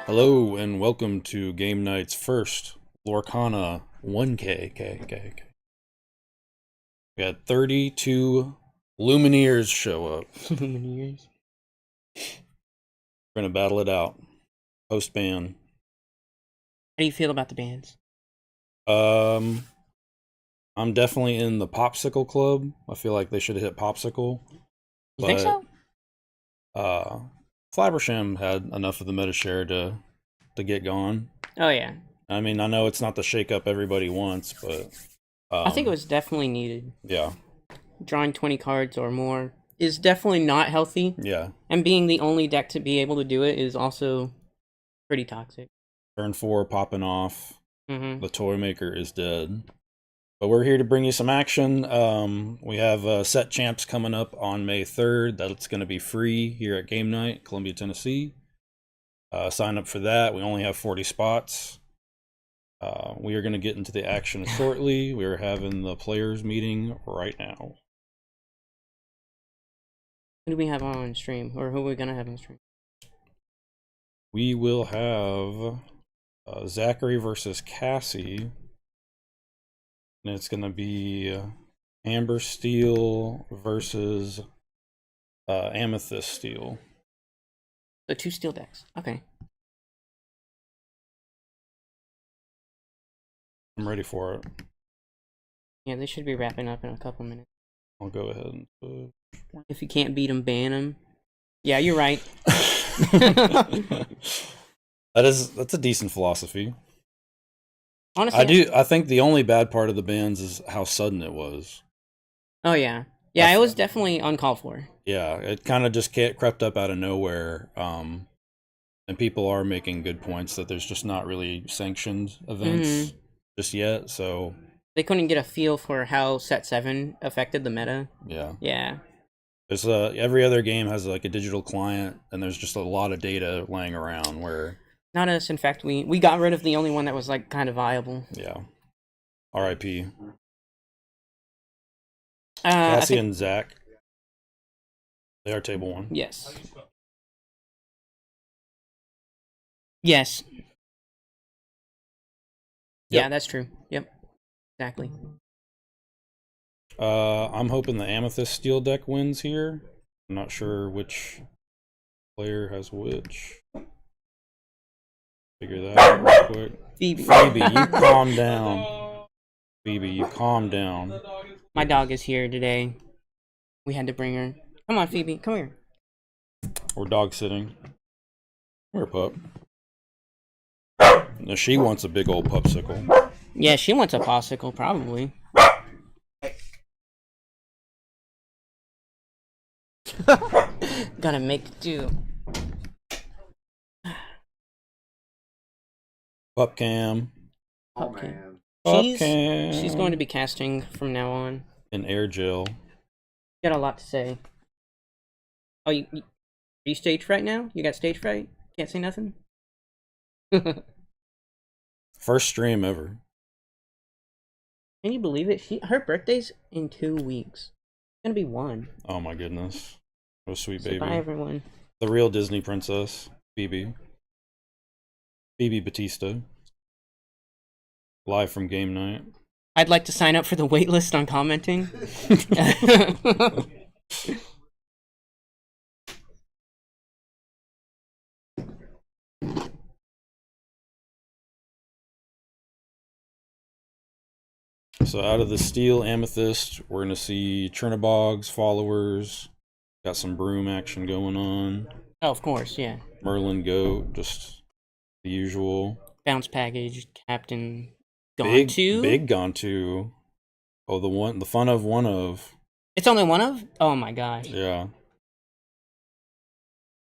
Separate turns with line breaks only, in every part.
Hello and welcome to Game Night's first Lorcana 1K. We had 32 Lumineers show up.
Lumineers.
We're gonna battle it out. Post ban.
How do you feel about the bands?
I'm definitely in the Popsicle Club. I feel like they should have hit Popsicle.
You think so?
Flabbersham had enough of the meta share to get going.
Oh yeah.
I mean, I know it's not the shake-up everybody wants, but
I think it was definitely needed.
Yeah.
Drawing 20 cards or more is definitely not healthy.
Yeah.
And being the only deck to be able to do it is also pretty toxic.
Turn 4 popping off.
Mm-hmm.
The Toy Maker is dead. But we're here to bring you some action. We have set champs coming up on May 3rd. That's going to be free here at Game Night, Columbia, Tennessee. Sign up for that. We only have 40 spots. We are going to get into the action shortly. We are having the players meeting right now.
Who do we have on stream? Or who are we going to have on stream?
We will have Zachary versus Cassie. And it's going to be Amber Steel versus Amethyst Steel.
So 2 steel decks. Okay.
I'm ready for it.
Yeah, they should be wrapping up in a couple minutes.
I'll go ahead and...
If you can't beat them, ban them. Yeah, you're right.
That's a decent philosophy.
Honestly,
I think the only bad part of the bans is how sudden it was.
Oh yeah. Yeah, it was definitely uncalled for.
Yeah, it kind of just crept up out of nowhere. And people are making good points that there's just not really sanctioned events just yet, so
they couldn't get a feel for how set 7 affected the meta.
Yeah.
Yeah.
There's every other game has like a digital client, and there's just a lot of data laying around where...
Not us. In fact, we got rid of the only one that was like kind of viable.
Yeah. R.I.P. Cassie and Zach. They are table 1.
Yes. Yes.
Yep.
Yeah, that's true. Yep. Exactly.
I'm hoping the Amethyst Steel deck wins here. I'm not sure which player has which. Figure that out real quick.
Phoebe.
Phoebe, you calm down. Phoebe, you calm down.
My dog is here today. We had to bring her. Come on, Phoebe. Come here.
We're dog sitting. Here, pup. Now she wants a big old pupsicle.
Yeah, she wants a popsicle, probably. Gotta make do.
Pup cam.
Oh
Okay.
man.
Pup
She's
cam.
going to be casting from now on.
In air gel.
Got a lot to say. Oh, are you stage fright now? You got stage fright? Can't say nothing?
First stream ever.
Can you believe it? Her birthday's in 2 weeks. It's gonna be 1.
Oh my goodness. What a sweet
So
baby.
bye, everyone.
The real Disney princess, Phoebe. Phoebe Batista. Live from game night.
I'd like to sign up for the waitlist on commenting.
So out of the steel amethyst, we're gonna see Chernobog's followers. Got some broom action going on.
Oh, of course, yeah.
Merlin goat, just the usual.
Bounce package, Captain
Big
Gontu.
big Gontu. Oh, the fun of one of.
It's only one of? Oh my gosh.
Yeah.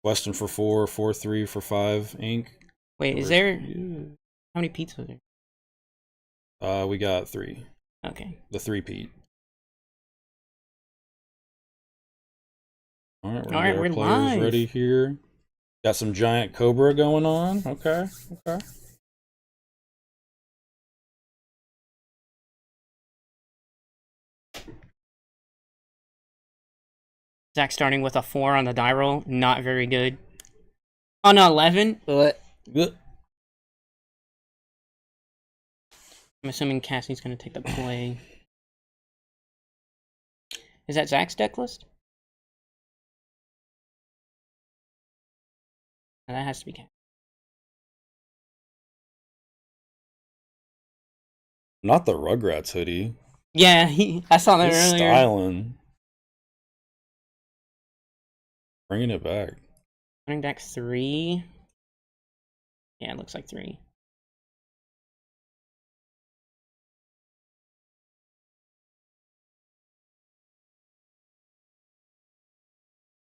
Weston for 4, 4-3 for 5 ink.
Wait, is there how many pizzas are there?
We got 3.
Okay.
The 3-peat. Alright,
We're
players
live.
ready here. Got some giant cobra going on. Okay.
Zach starting with a 4 on the die roll, not very good. On 11, but
Good.
I'm assuming Cassie's gonna take the play. Is that Zach's deck list? No, that has to be Cassie.
Not the Rugrats hoodie.
Yeah, I saw that
He's
earlier.
styling. Bringing it back.
Running back 3. Yeah, it looks like 3.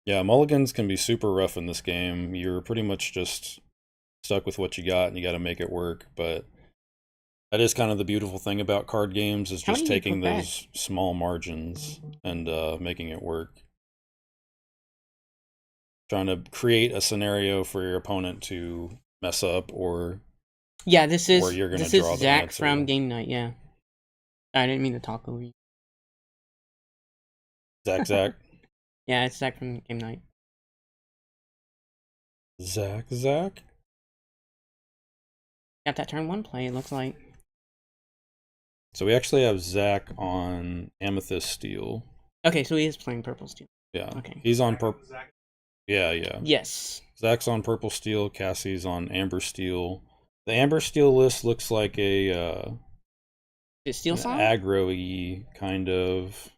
Yeah, mulligans can be super rough in this game. You're pretty much just stuck with what you got and you got to make it work. But that is kind of the beautiful thing about card games is
How
just
many you
taking
put back?
those small margins and making it work. Trying to create a scenario for your opponent to mess up or
Yeah, this is
Or you're gonna
this is
draw the
Zach
answer.
from Game Night. Yeah, I didn't mean to talk over you.
Zach.
Yeah, it's Zach from Game Night.
Zach.
Got that turn 1 play. It looks like.
So we actually have Zach on Amethyst Steel.
Okay, so he is playing Purple Steel.
Yeah.
Okay.
He's on purple. Yeah.
Yes.
Zach's on Purple Steel. Cassie's on Amber Steel. The Amber Steel list looks like a
Is it Steel
an
Song?
aggro-y kind of.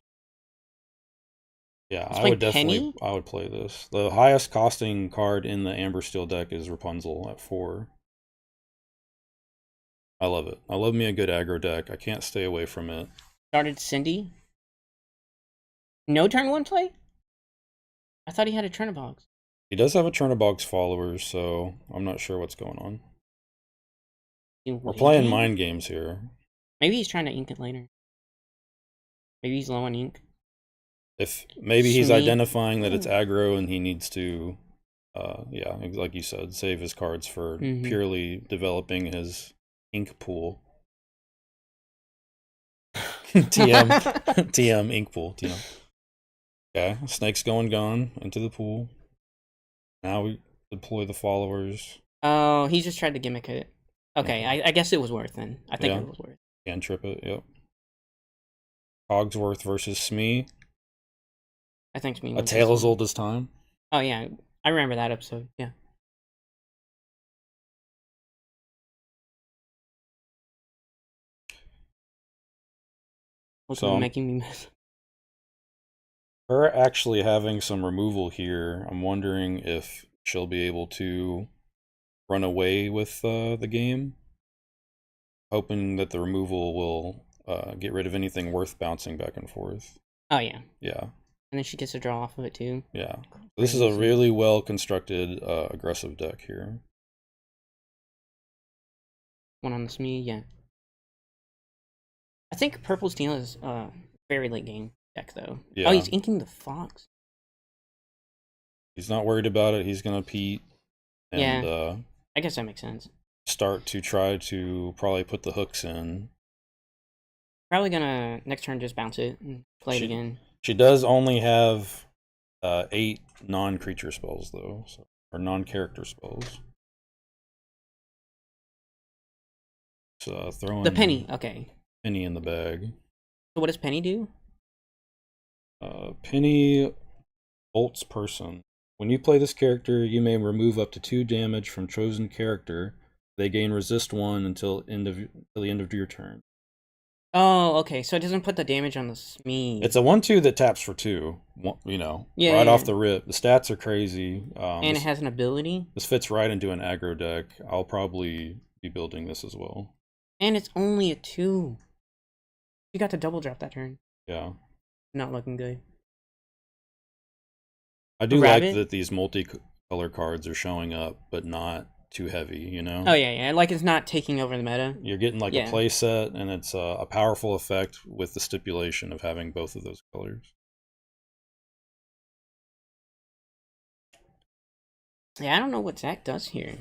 Yeah,
He's
I
playing
would definitely
Penny?
I would play this. The highest costing card in the Amber Steel deck is Rapunzel at 4. I love it. I love me a good aggro deck. I can't stay away from it.
Started Cindy. No turn 1 play? I thought he had a Chernobog's.
He does have a Chernobog's followers, so I'm not sure what's going on. We're playing mind games here.
Maybe he's trying to ink it later. Maybe he's low on ink.
If maybe he's
Smee.
identifying that it's aggro and he needs to, yeah, like you said, save his cards for purely developing his ink pool. TM ink pool. TM. Okay, snake's gone into the pool. Now we deploy the followers.
Oh, he just tried to gimmick it. Okay, I guess it was worth then. I think it was worth.
Can trip it. Yep. Cogsworth versus Smee.
I think Smee.
A tale as old as time.
Oh yeah, I remember that episode. Yeah.
So
making me mess.
her actually having some removal here, I'm wondering if she'll be able to run away with the game. Hoping that the removal will get rid of anything worth bouncing back and forth.
Oh yeah.
Yeah.
And then she gets to draw off of it too.
Yeah. This is a really well constructed aggressive deck here.
One on the Smee, yeah. I think Purple Steel is very late game deck though.
Yeah.
Oh, he's inking the Fox.
He's not worried about it. He's gonna Pete and
I guess that makes sense.
Start to try to probably put the hooks in.
Probably gonna next turn just bounce it and play it again.
She does only have 8 non-creature spells though, so, or non-character spells. So throwing
the penny, okay.
Penny in the bag.
So what does Penny do?
Penny bolts person. When you play this character, you may remove up to 2 damage from chosen character. They gain resist 1 until the end of your turn.
Oh, okay. So it doesn't put the damage on the Smee.
It's a 1/2 that taps for 2. You know, right off the rip. The stats are crazy.
And it has an ability.
This fits right into an aggro deck. I'll probably be building this as well.
And it's only a 2. You got to double drop that turn.
Yeah.
Not looking good.
I do like that these multicolor cards are showing up, but not too heavy, you know?
Oh, yeah. Like, it's not taking over the meta.
You're getting, like, a play set, and it's a powerful effect with the stipulation of having both of those colors.
Yeah, I don't know what Zach does here.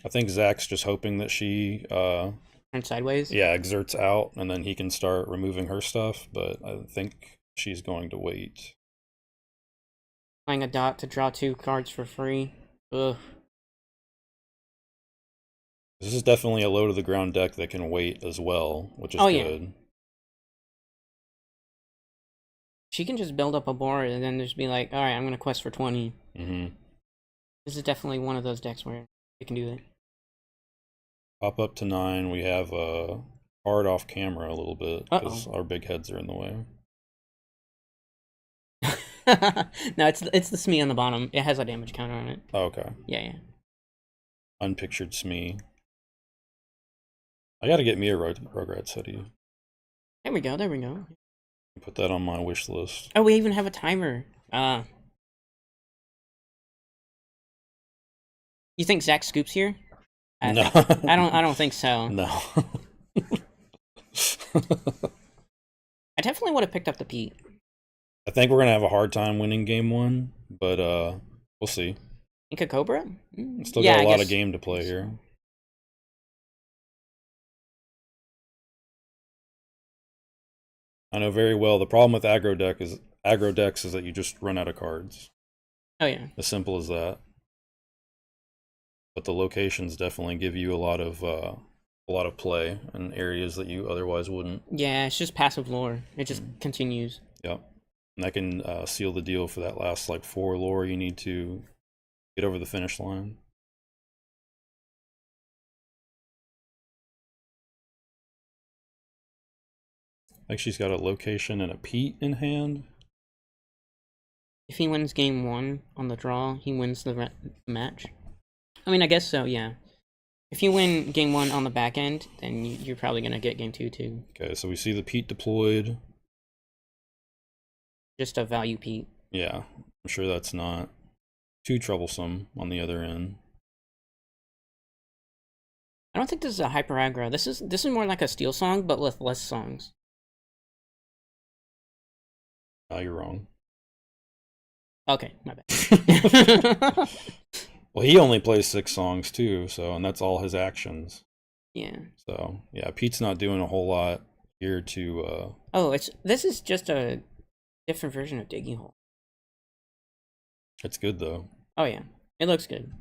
I think Zach's just hoping that she...
turn sideways?
Yeah, exerts out, and then he can start removing her stuff, but I think she's going to wait.
Playing a dot to draw 2 cards for free. Ugh.
This is definitely a low to the ground deck that can wait as well, which is good. Yeah.
She can just build up a board and then just be like, alright, I'm going to quest for 20.
Mm-hmm.
This is definitely one of those decks where you can do that.
Pop up to 9. We have a card off camera a little bit because our big heads are in the way.
No, it's the Smee on the bottom. It has a damage counter on it.
Oh, okay.
Yeah.
Unpictured Smee. I gotta get me a Rugrats hoodie.
There we go.
Put that on my wish list.
Oh, we even have a timer. You think Zach scoops here?
No.
I don't think so.
No.
I definitely would have picked up the Pete.
I think we're gonna have a hard time winning game 1, but we'll see.
Inca Cobra?
Still got a lot of game to play here. I know very well the problem with aggro decks is that you just run out of cards.
Oh yeah.
As simple as that. But the locations definitely give you a lot of play in areas that you otherwise wouldn't.
Yeah, it's just passive lore. It just continues.
Yep. And that can seal the deal for that last, like, 4 lore you need to get over the finish line. Like she's got a location and a Pete in hand.
If he wins game 1 on the draw, he wins the match. I mean, I guess so, yeah. If you win game 1 on the back end, then you're probably going to get game 2 too.
Okay, so we see the Pete deployed.
Just a value Pete.
Yeah, I'm sure that's not too troublesome on the other end.
I don't think this is a hyper aggro. This is more like a Steel Song, but with less songs.
Oh, you're wrong.
Okay, my bad.
Well, he only plays 6 songs too, so, and that's all his actions.
Yeah.
So yeah, Pete's not doing a whole lot here to.
Oh, this is just a different version of Digging Hole.
It's good though.
Oh yeah, it looks good.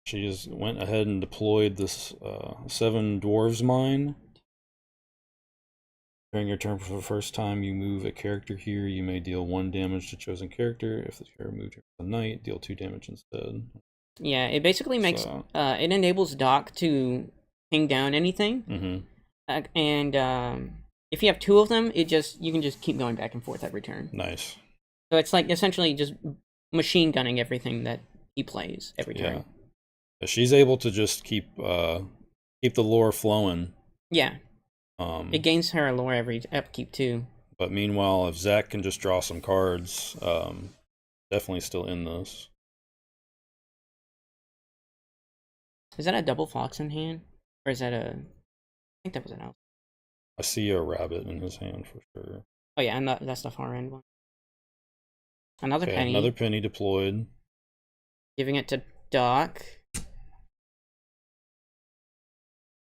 She just went ahead and deployed this 7 Dwarves Mine. During your turn for the first time you move a character here, you may deal 1 damage to chosen character. If the character moved here for the night, deal 2 damage instead.
Yeah, it basically makes it enables Doc to ping down anything, and if you have two of them, you can just keep going back and forth every turn.
Nice.
So it's like essentially just machine gunning everything that he plays every turn.
Yeah. She's able to just keep the lore flowing.
Yeah. It gains her lore every upkeep too.
But meanwhile, if Zach can just draw some cards, definitely still in this.
Is that a double fox in hand? Or is that a... I think that was an elf.
I see a rabbit in his hand for sure.
Oh yeah, and that's the far end one. Another penny.
Another penny deployed.
Giving it to Doc.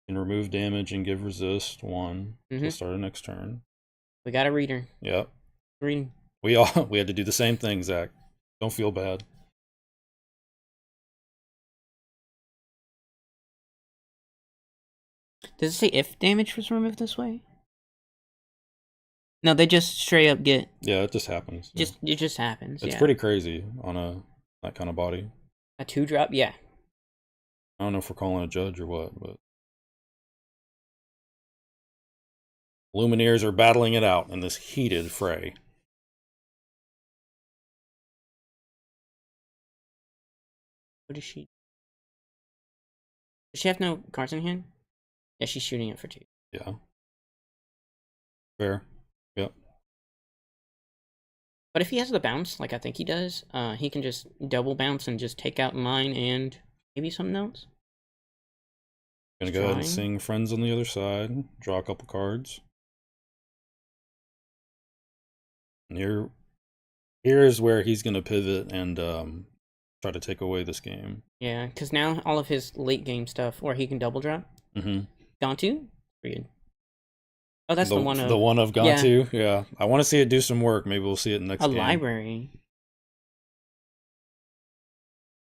Can remove damage and give resist 1 to start the next turn.
We got a reader.
Yep.
Reading.
We had to do the same thing, Zach. Don't feel bad.
Does it say if damage was removed this way? No, they just straight up get...
Yeah, it just happens.
It just happens,
It's pretty crazy on that kind of body.
A 2-drop? Yeah.
I don't know if we're calling a judge or what, but... Lumineers are battling it out in this heated fray.
What is she? Does she have no cards in hand? Yeah, she's shooting it for 2.
Yeah. Fair. Yep.
But if he has the bounce, like I think he does, he can just double bounce and just take out mine and maybe something else.
Gonna go ahead and sing Friends on the Other Side. Draw a couple cards. And here is where he's gonna pivot and try to take away this game.
Yeah, because now all of his late game stuff, or he can double drop. Gantu? Weird. Oh, that's the one of...
The one of Gantu? Yeah. I want to see it do some work. Maybe we'll see it next game.
A library.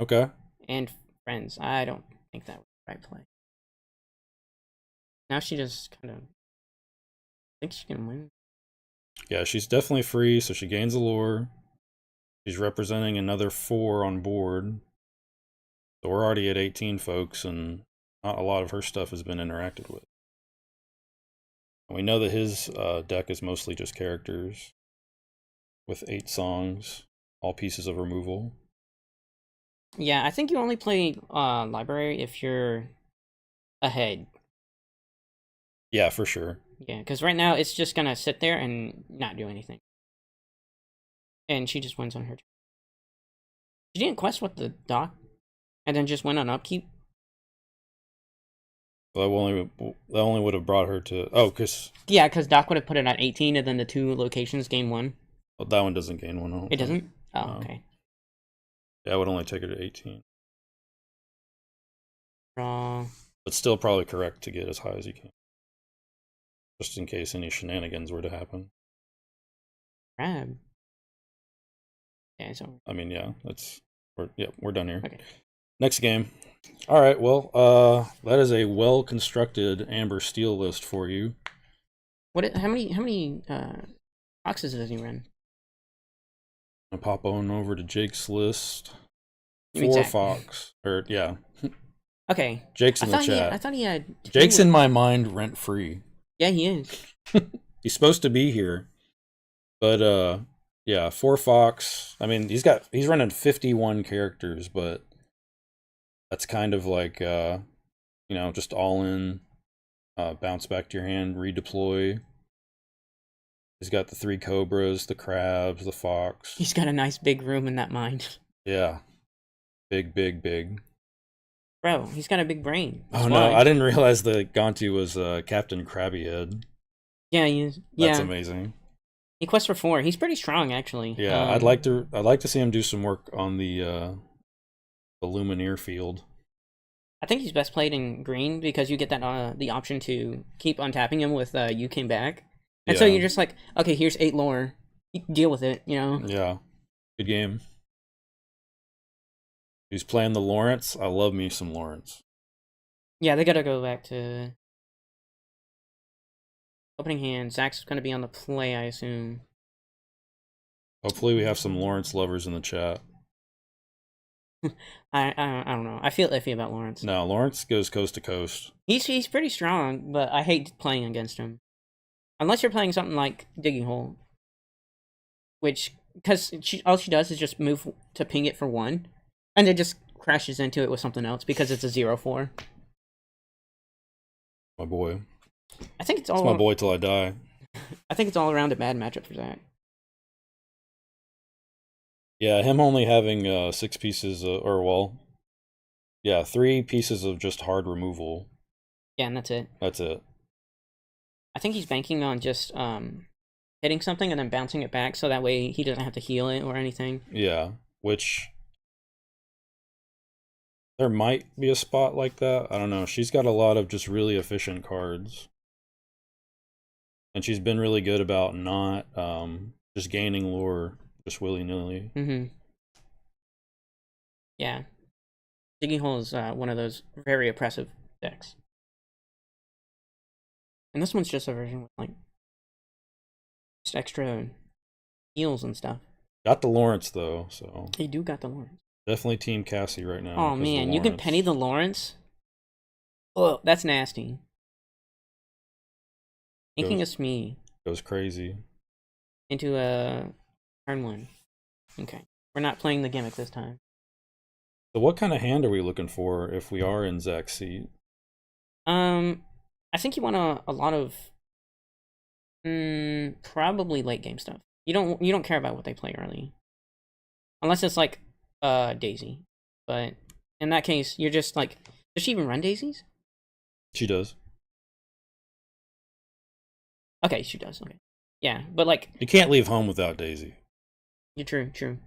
Okay.
And Friends. I don't think that was the right play. Now she just kind of... thinks she can win.
Yeah, she's definitely free, so she gains a lore. She's representing another 4 on board. So we're already at 18, folks, and not a lot of her stuff has been interacted with. And we know that his deck is mostly just characters with 8 songs, all pieces of removal.
Yeah, I think you only play library if you're ahead.
Yeah, for sure.
Yeah, because right now it's just gonna sit there and not do anything. And she just wins on her turn. She didn't quest with the Doc, and then just went on upkeep.
That only would have brought her to... Oh, because...
Yeah, because Doc would have put it at 18, and then the 2 locations gain 1.
Well, that one doesn't gain 1.
It doesn't? Oh,
no.
Okay.
Yeah, I would only take her to 18.
Draw.
But still probably correct to get as high as you can. Just in case any shenanigans were to happen.
Grab. Yeah, it's over.
I mean, yeah, we're done here.
Okay.
Next game. All right, well, that is a well-constructed Amber Steel list for you.
How many boxes does he run?
I'll pop on over to Jake's list.
You mean
4
Zach?
Fox. Yeah.
Okay.
Jake's in the chat.
I thought he had...
Jake's in my mind rent-free.
Yeah, he is.
He's supposed to be here. But, yeah, 4 Fox. I mean, he's running 51 characters, but that's kind of like, just all in, bounce back to your hand, redeploy. He's got the 3 cobras, the crabs, the fox.
He's got a nice big room in that mind.
Yeah. Big, big, big.
Bro, he's got a big brain.
That's no, I didn't realize that Gantu was Captain Krabby Head.
Yeah, he is.
That's amazing.
He quests for 4. He's pretty strong, actually.
Yeah, I'd like to see him do some work on the Lumineer field.
I think he's best played in green because you get that the option to keep untapping him with You Came Back. And so you're just like, okay, here's 8 lore. You can deal with it, you know?
Yeah. Good game. He's playing the Lawrence. I love me some Lawrence.
Yeah, they gotta go back to opening hand. Zach's gonna be on the play, I assume.
Hopefully we have some Lawrence lovers in the chat.
I don't know. I feel iffy about Lawrence.
No, Lawrence goes coast to coast.
He's pretty strong, but I hate playing against him. Unless you're playing something like Digging Hole, which because all she does is just move to ping it for 1, and then just crashes into it with something else because it's a 0-4.
My boy.
I think it's
It's my boy till I die.
I think it's all around a bad matchup for Zach.
Yeah, him only having 6 pieces, or well, yeah, 3 pieces of just hard removal.
Yeah, and that's it.
That's it.
I think he's banking on just hitting something and then bouncing it back, so that way he doesn't have to heal it or anything.
Yeah, which there might be a spot like that. I don't know. She's got a lot of just really efficient cards. And she's been really good about not just gaining lore just willy-nilly.
Mm-hmm. Yeah. Digging Hole is one of those very oppressive decks. And this one's just a version with, like, just extra heals and stuff.
Got the Lawrence, though, so...
You do got the Lawrence.
Definitely Team Cassie right now.
Oh, man, you can penny the Lawrence? Oh, that's nasty. Inking a Smee.
Goes crazy.
Into a turn 1. Okay. We're not playing the gimmick this time.
So what kind of hand are we looking for if we are in Zach's seat?
I think you want a lot of probably late game stuff. You don't care about what they play early. Unless it's like Daisy. But in that case, you're just like, does she even run daisies?
She does.
Okay, she does. Okay. Yeah, but like
you can't leave home without Daisy.
You're true.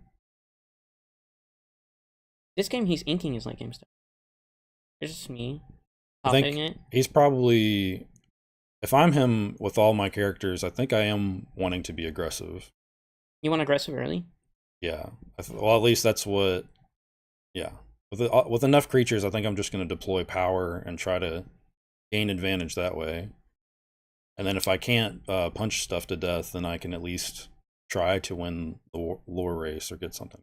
This game he's inking his late game stuff. There's just me.
I think he's probably, if I'm him with all my characters, I think I am wanting to be aggressive.
You want aggressive early?
Yeah. Well, at least that's what. Yeah. With enough creatures, I think I'm just going to deploy power and try to gain advantage that way. And then if I can't punch stuff to death, then I can at least try to win the lore race or get something.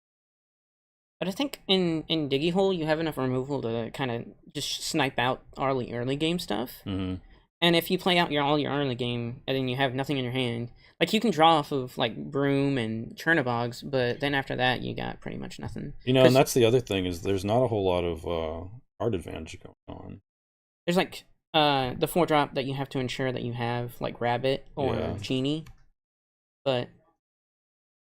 But I think in Diggy Hole, you have enough removal to kind of just snipe out early game stuff.
Mm-hmm.
And if you play out all your early game, and then you have nothing in your hand, like you can draw off of like Broom and Chernobygs, but then after that, you got pretty much nothing.
You know, and that's the other thing is there's not a whole lot of card advantage going on.
There's like the 4-drop that you have to ensure that you have, like Rabbit or Genie. But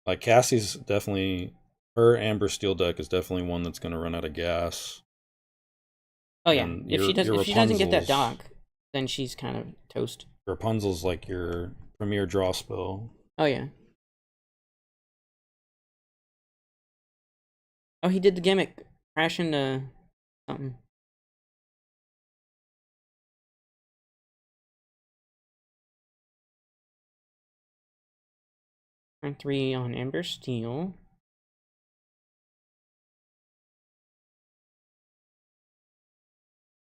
like Cassie's definitely, her Amber Steel deck is definitely one that's going to run out of gas.
Oh yeah, if she doesn't get that dock, then she's kind of toast.
Rapunzel's like your premier draw spell.
Oh yeah. Oh, he did the gimmick. Crash into something. Turn 3 on Amber Steel.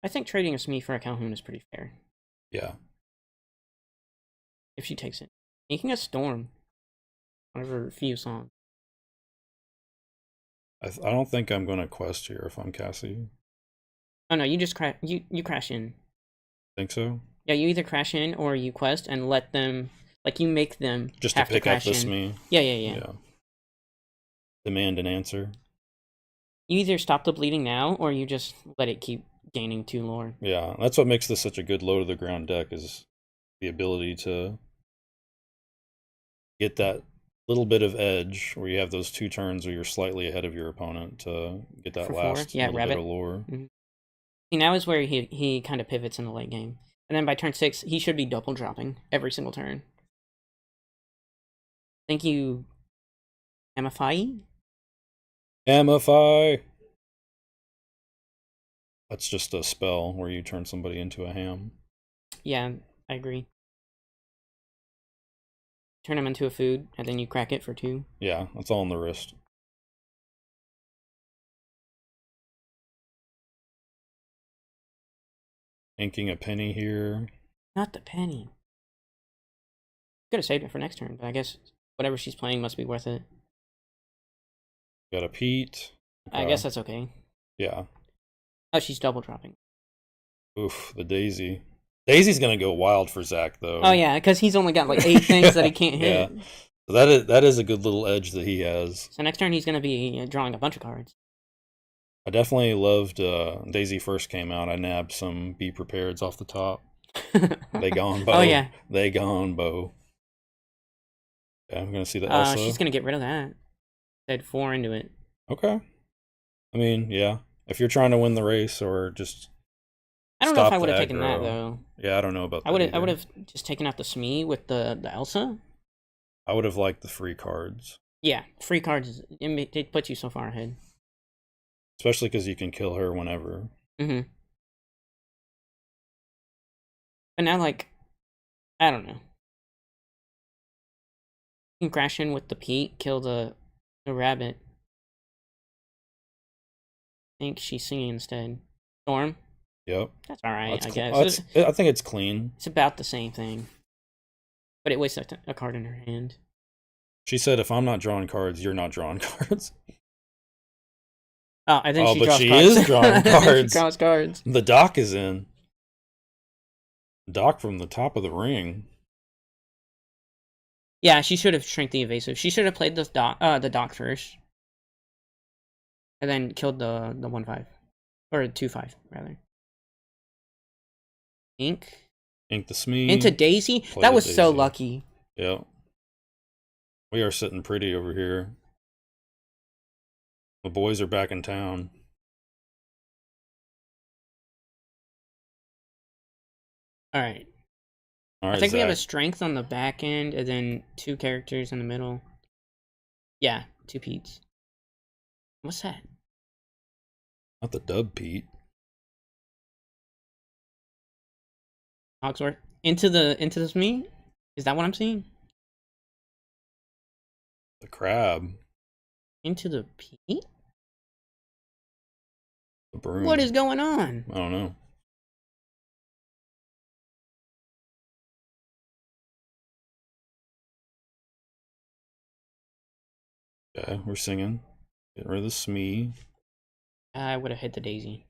I think trading a Smee for a Calhoun is pretty fair.
Yeah.
If she takes it. Making a Storm. One of her few songs.
I don't think I'm going to quest here if I'm Cassie.
Oh no, you just crash. You crash in.
Think so?
Yeah, you either crash in or you quest and let them, like you make them
just
have
to pick up this
in.
me.
Yeah.
Demand an answer.
You either stop the bleeding now or you just let it keep gaining 2 lore.
Yeah, that's what makes this such a good low to the ground deck, is the ability to get that little bit of edge where you have those 2 turns where you're slightly ahead of your opponent to get that last little bit of lore.
Mm-hmm. See, now is where he kind of pivots in the late game. And then by turn 6, he should be double dropping every single turn. Thank you, Amify?
Amify! That's just a spell where you turn somebody into a ham.
Yeah, I agree. Turn them into a food, and then you crack it for 2.
Yeah, that's all on the wrist. Inking a penny here.
Not the penny. Could have saved it for next turn, but I guess whatever she's playing must be worth it.
Got a Pete.
I guess that's okay.
Yeah.
Oh, she's double dropping.
Oof, the Daisy. Daisy's gonna go wild for Zach though.
Oh yeah, because he's only got like 8 things that he can't hit.
Yeah. That is a good little edge that he has.
So next turn he's gonna be drawing a bunch of cards.
I definitely loved Daisy first came out. I nabbed some Be Prepareds off the top. They gone, Bo.
Oh yeah.
They gone, Bo. Yeah, I'm gonna see the
Oh,
Elsa.
she's gonna get rid of that. Add 4 into it.
Okay. I mean, yeah. If you're trying to win the race or just
I don't know if
stop
I would have
the
taken that
aggro.
though.
Yeah, I don't know about that.
I would have just taken out the Smee with the Elsa.
I would have liked the free cards.
Yeah, free cards. It puts you so far ahead.
Especially because you can kill her whenever.
Mm-hmm. But now, like, I don't know. You can crash in with the Pete, kill the rabbit. I think she's singing instead. Storm?
Yep.
That's alright, I
guess.
guess.
I think it's clean.
It's about the same thing. But it wastes a card in her hand.
She said, if I'm not drawing cards, you're not drawing cards.
Oh, and then she
but
draws
she
cards.
is drawing cards.
She draws cards.
The dock is in. Dock from the top of the ring.
Yeah, she should have shrinked the evasive. She should have played the dock first. And then killed the 1/5. Or 2/5, rather. Ink
the Smee.
into Daisy? That was so lucky.
Yep. We are sitting pretty over here. The boys are back in town.
Alright.
All right,
I think
Zach.
we have a strength on the back end, and then 2 characters in the middle. Yeah, 2 Pete's. What's that?
Not the dub Pete.
Hogsworth? Into this me? Is that what I'm seeing?
The crab.
Into the Pete?
The broom.
What is going on?
I don't know. Okay, we're singing. Getting rid of the Smee.
I would have hit the Daisy.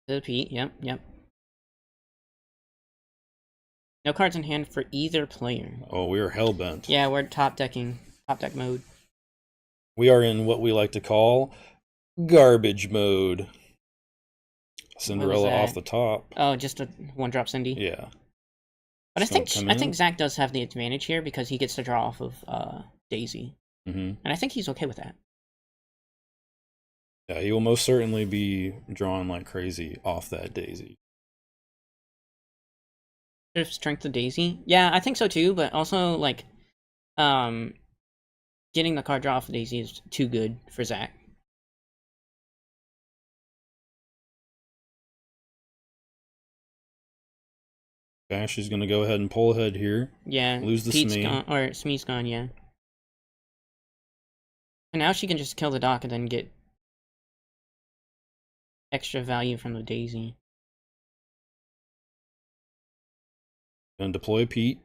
The Pete, yep. No cards in hand for either player.
Oh, we are hellbent.
Yeah, we're top deck mode.
We are in what we like to call garbage mode. Cinderella off the top.
Oh, just a 1-drop Cindy?
Yeah.
But I think Zach does have the advantage here because he gets to draw off of Daisy.
Mm-hmm.
And I think he's okay with that.
Yeah, he will most certainly be drawing like crazy off that Daisy.
Strength of Daisy? Yeah, I think so too, but also, like, getting the card draw off of Daisy is too good for Zach.
Okay, she's gonna go ahead and pull ahead here.
Yeah,
lose the
Pete's
Smee.
gone, or Smee's gone, yeah. And now she can just kill the dock and then get extra value from the Daisy.
Gonna deploy Pete.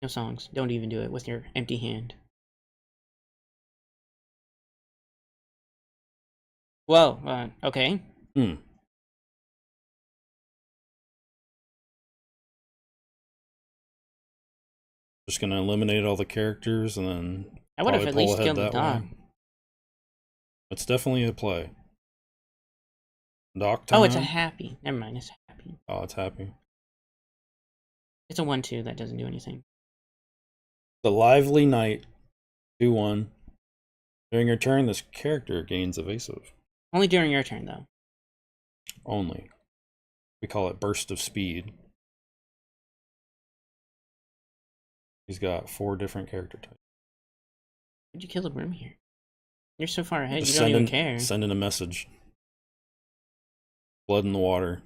No songs. Don't even do it with your empty hand. Whoa, okay.
Just gonna eliminate all the characters and then
I would have at least killed the dock.
It's definitely a play. Dock time.
Oh, it's a happy. Never mind, it's happy.
Oh, it's happy.
It's a 1/2 that doesn't do anything.
The Lively Knight. 2/1. During your turn, this character gains evasive.
Only during your turn, though.
Only. We call it Burst of Speed. He's got 4 different character types.
Why'd you kill the broom here? You're so far ahead, you don't even care.
Sending a message. Blood in the water.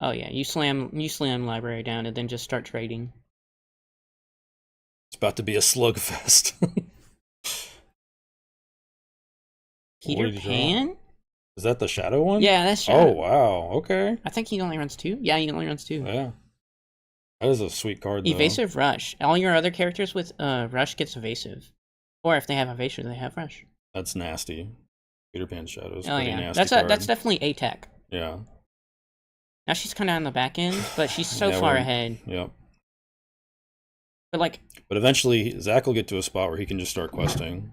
Oh yeah, you slam library down and then just start trading.
It's about to be a slugfest.
Peter Pan?
Is that the shadow one?
Yeah, that's shadow.
Oh wow, okay.
I think he only runs 2. Yeah, he only runs 2.
Yeah. That is a sweet card, though.
Evasive Rush. All your other characters with Rush gets evasive. Or if they have evasive, they have Rush.
That's nasty. Peter Pan Shadows,
Oh
pretty
yeah,
nasty card.
that's definitely a tech.
Yeah.
Now she's kind of on the back end, but she's so
Yeah,
far ahead.
Yep.
But like,
But eventually, Zach will get to a spot where he can just start questing.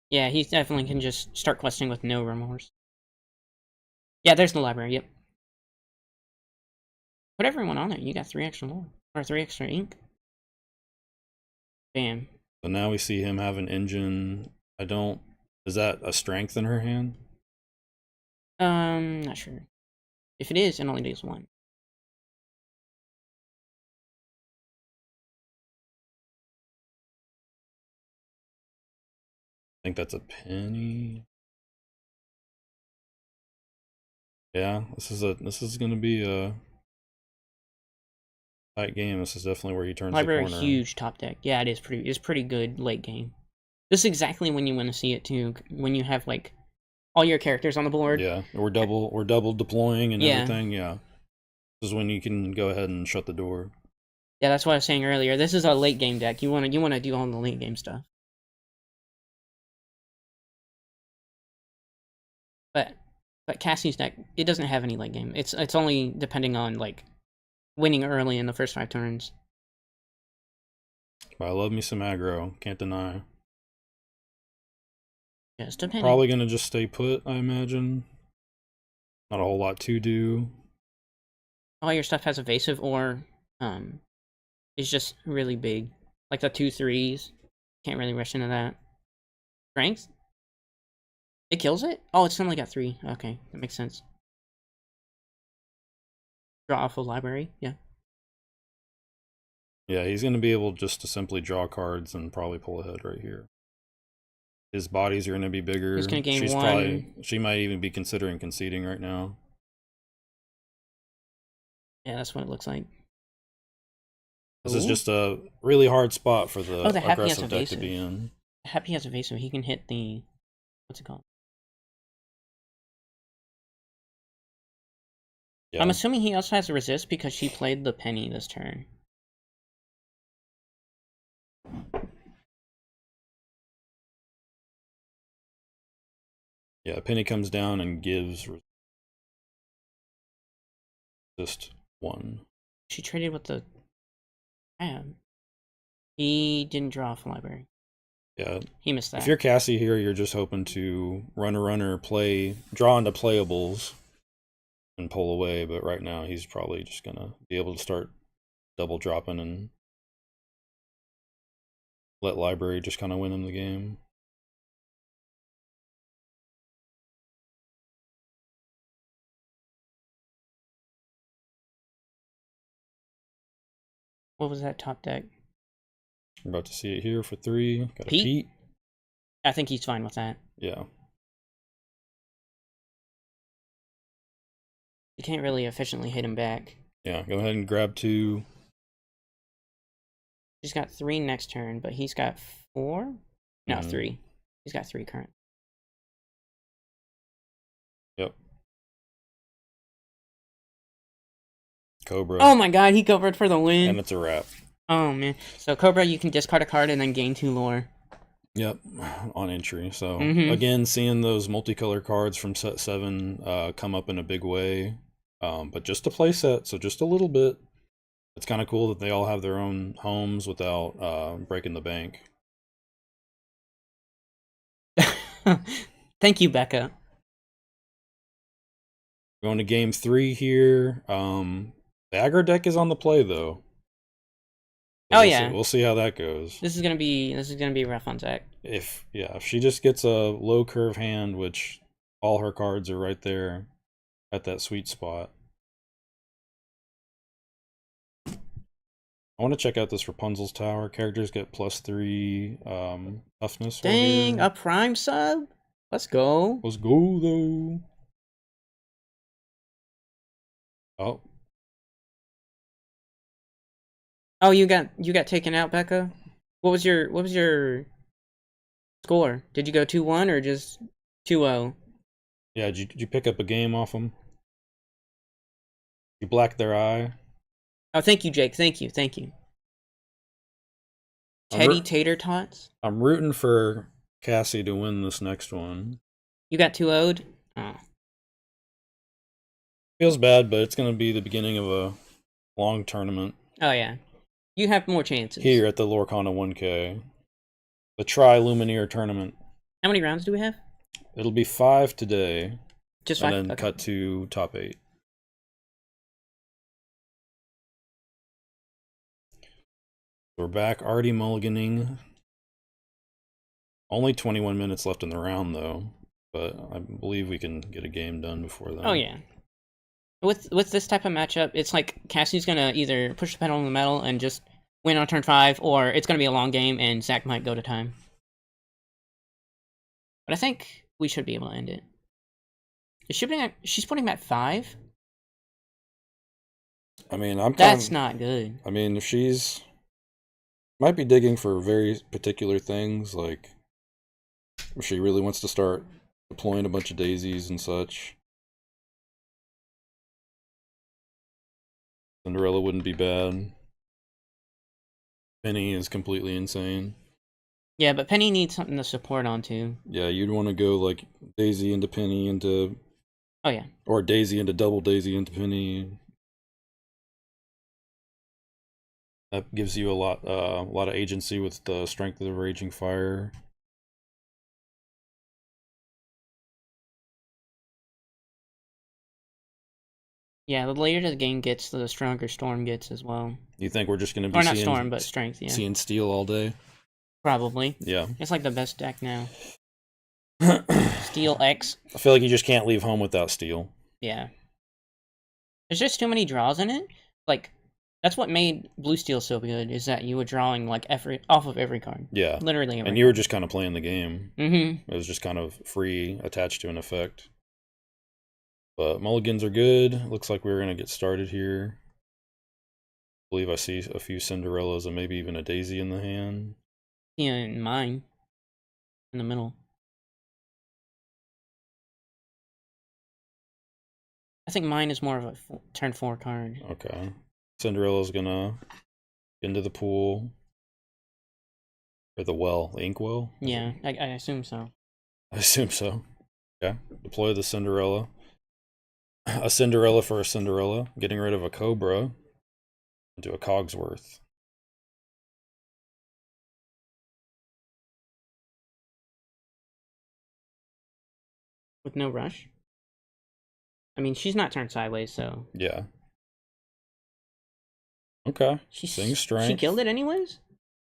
yeah, he definitely can just start questing with no remorse. Yeah, there's the library. Yep. Put everyone on it. You got 3 extra lore or 3 extra ink. Bam.
So now we see him have an engine. I don't. Is that a strength in her hand?
Not sure. If it is, it only does 1.
I think that's a penny. Yeah, this is gonna be a tight game. This is definitely where he turns
Library
the corner.
huge top deck. Yeah, it is pretty. It's pretty good late game. This is exactly when you want to see it too. When you have like all your characters on the board.
Yeah, we're double deploying and
Yeah.
everything. Yeah, this is when you can go ahead and shut the door.
Yeah, that's what I was saying earlier. This is a late game deck. You wanna do all the late game stuff. But Cassie's deck, it doesn't have any late game. It's only depending on like winning early in the first 5 turns.
But I love me some aggro. Can't deny.
Just depending.
Probably gonna just stay put, I imagine. Not a whole lot to do.
All your stuff has evasive or is just really big. Like the 2/3s. Can't really rush into that. Strength? It kills it? Oh, it's only got 3. Okay, that makes sense. Draw off a library, yeah.
Yeah, he's gonna be able just to simply draw cards and probably pull ahead right here. His bodies are gonna be bigger.
He's gonna gain 1.
She might even be considering conceding right now.
Yeah, that's what it looks like.
This is just a really hard spot for the
Happy has
aggressive deck to
evasive.
be in.
Happy has evasive. He can hit the what's it called?
Yeah.
I'm assuming he also has a resist because she played the penny this turn.
Yeah, penny comes down and gives resist 1.
She traded with the He didn't draw off a library.
Yeah.
He missed that.
If you're Cassie here, you're just hoping to run a runner, draw into playables, and pull away. But right now, he's probably just gonna be able to start double dropping and let library just kind of win him the game.
What was that top deck?
We're about to see it here for 3. Got a
Pete?
Pete.
I think he's fine with that.
Yeah.
You can't really efficiently hit him back.
Yeah, go ahead and grab 2.
He's got 3 next turn, but he's got 4? No, 3. He's got 3 current.
Yep. Cobra.
Oh my god, he covered for the win.
And it's a wrap.
Oh man. So Cobra, you can discard a card and then gain 2 lore.
Yep, on entry. So again, seeing those multicolor cards from set 7 come up in a big way. But just a play set, so just a little bit. It's kind of cool that they all have their own homes without breaking the bank.
Thank you, Becca.
Going to game 3 here. The aggro deck is on the play though.
So yeah,
we'll see how that goes.
This is gonna be rough on Zach.
If she just gets a low curve hand, which all her cards are right there at that sweet spot. I want to check out this Rapunzel's Tower. Characters get +3 toughness.
Dang, a prime sub? Let's go.
Let's go though. Oh.
Oh, you got taken out, Becca. What was your score? Did you go 2-1 or just 2-0?
Yeah, did you pick up a game off them? You blacked their eye.
Oh, thank you, Jake. Thank you. Teddy Tater Tots?
I'm rooting for Cassie to win this next one.
You got 2-0'd? Oh.
Feels bad, but it's going to be the beginning of a long tournament.
Oh, yeah. You have more chances.
Here at the Lorcana 1K. The Tri-Lumineer tournament.
How many rounds do we have?
It'll be 5 today.
Just 5?
And then cut to top 8. We're back, already mulliganing. Only 21 minutes left in the round, though. But I believe we can get a game done before then.
Oh, yeah. With this type of matchup, it's like Cassie's gonna either push the pedal on the metal and just win on turn 5, or it's gonna be a long game and Zach might go to time. But I think we should be able to end it. She's putting him at 5?
I mean,
that's not good.
I mean, if she's might be digging for very particular things, like if she really wants to start deploying a bunch of daisies and such. Cinderella wouldn't be bad. Penny is completely insane.
Yeah, but Penny needs something to support onto.
Yeah, you'd want to go like Daisy into Penny into...
Oh, yeah.
Or Daisy into double Daisy into Penny. That gives you a lot of agency with the strength of the Raging Fire.
Yeah, the later the game gets, the stronger Storm gets as well.
You think we're just going to be
or not Storm, but Strength, yeah.
Seeing Steel all day?
Probably.
Yeah.
It's like the best deck now. Steel X.
I feel like you just can't leave home without Steel.
Yeah. There's just too many draws in it. Like, that's what made Blue Steel so good, is that you were drawing like off of every card.
Yeah.
Literally every
And you were just kind of playing the game.
Mm-hmm.
It was just kind of free, attached to an effect. But mulligans are good. Looks like we're going to get started here. I believe I see a few Cinderellas and maybe even a Daisy in the hand.
Yeah, and mine. In the middle. I think mine is more of a turn 4 card.
Okay. Cinderella's going to get into the pool. Or the well. The ink well?
Yeah, I assume so.
I assume so. Okay. Deploy the Cinderella. A Cinderella for a Cinderella. Getting rid of a Cobra into a Cogsworth.
With no rush? I mean, she's not turned sideways, so...
Yeah. Okay. Sing Strength.
She killed it anyways?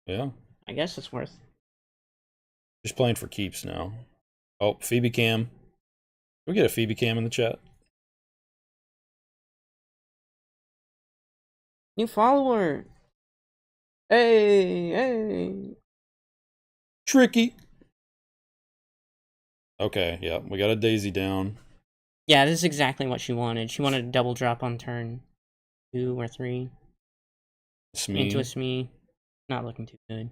Yeah.
I guess it's worth.
She's playing for keeps now. Oh, Phoebe Cam. Can we get a Phoebe Cam in the chat?
New follower! Hey!
Tricky! Okay, yeah, we got a Daisy down.
Yeah, this is exactly what she wanted. She wanted a double drop on turn 2 or 3.
Smee.
Into a Smee. Not looking too good.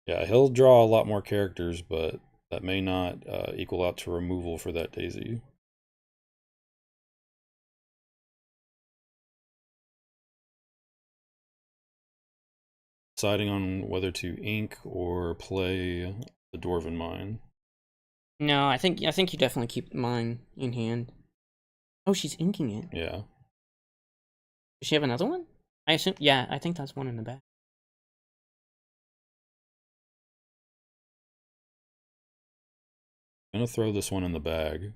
Yeah, he'll draw a lot more characters, but that may not equal out to removal for that Daisy. Deciding on whether to ink or play the Dwarven Mine.
No, I think you definitely keep mine in hand. Oh, she's inking it.
Yeah.
Does she have another one? I assume. Yeah, I think that's one in the back.
I'm gonna throw this one in the bag.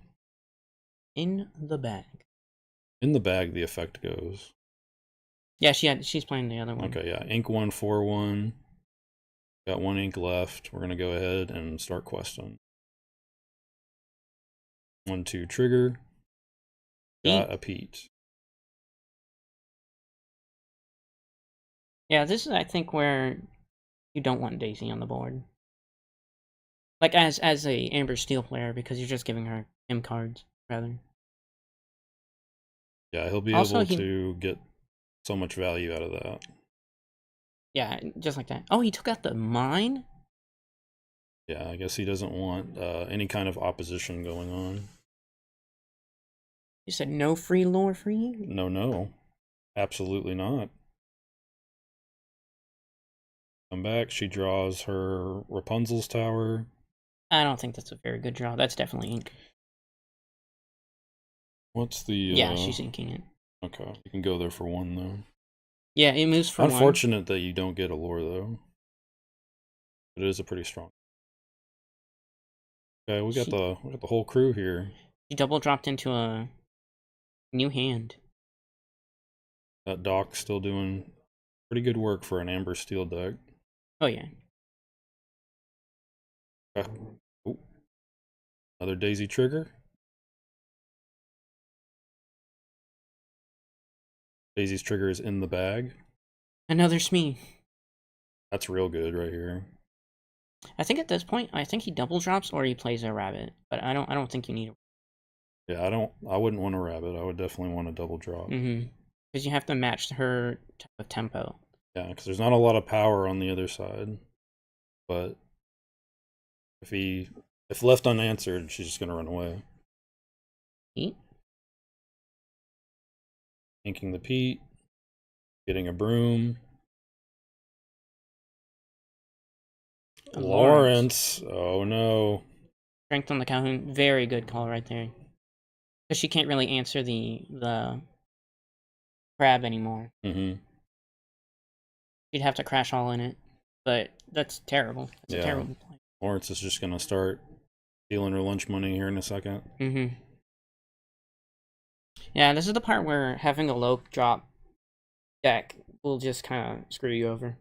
In the bag.
In the bag, the effect goes.
Yeah, she's playing the other one.
Okay, yeah. Ink 1, 4, 1. Got 1 ink left. We're gonna go ahead and start questing. 1, 2, trigger. Got a Pete.
Yeah, this is, I think, where you don't want Daisy on the board. Like, as a Amber Steel player, because you're just giving her M cards, rather.
Yeah, he'll be able to get so much value out of that.
Yeah, just like that. Oh, he took out the mine?
Yeah, I guess he doesn't want any kind of opposition going on.
You said no free lore for you?
No, no. Absolutely not. Come back, she draws her Rapunzel's Tower.
I don't think that's a very good draw. That's definitely ink.
What's the...
Yeah, she's inking it.
Okay, you can go there for one, though.
Yeah, it moves for
Unfortunate that you don't get a lore, though. It is a pretty strong... Okay, we got the whole crew here.
She double dropped into a new hand.
That Doc's still doing pretty good work for an Amber Steel deck.
Oh, yeah.
Okay. Ooh. Another Daisy trigger. Daisy's trigger is in the bag.
Another Smee.
That's real good right here.
I think at this point, I think he double drops or he plays a rabbit, but I don't think you need a...
Yeah, I wouldn't want a rabbit. I would definitely want a double drop.
Because you have to match her type of tempo.
Yeah, because there's not a lot of power on the other side. But if left unanswered, she's just gonna run away.
Eat?
Inking the peat, getting a broom. Lawrence. Oh no.
Strength on the Calhoun. Very good call right there. Because she can't really answer the crab anymore.
Mm-hmm.
She'd have to crash all in it. But that's terrible. That's a terrible play.
Lawrence is just gonna start stealing her lunch money here in a second.
Yeah, this is the part where having a low drop deck will just kind of screw you over.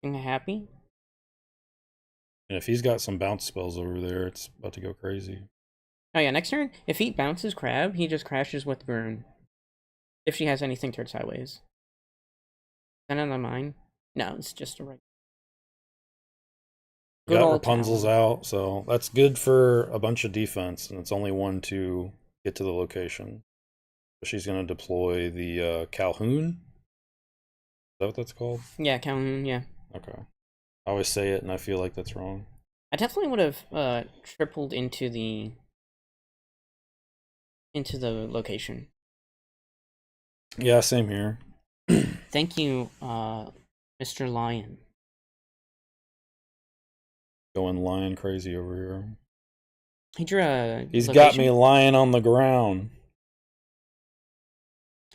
Happy?
And if he's got some bounce spells over there, it's about to go crazy.
Oh yeah, next turn, if he bounces crab, he just crashes with burn. If she has anything turned sideways. Is that on the mine? No, it's just a right.
We got Rapunzel's out, so that's good for a bunch of defense, and it's only one to get to the location. So she's going to deploy the Calhoun. Is that what that's called?
Yeah, Calhoun, yeah.
Okay. I always say it, and I feel like that's wrong.
I definitely would have tripled into the location.
Yeah, same here.
Thank you, Mr. Lion.
Going lion crazy over here.
He drew a
He's got me lying on the ground.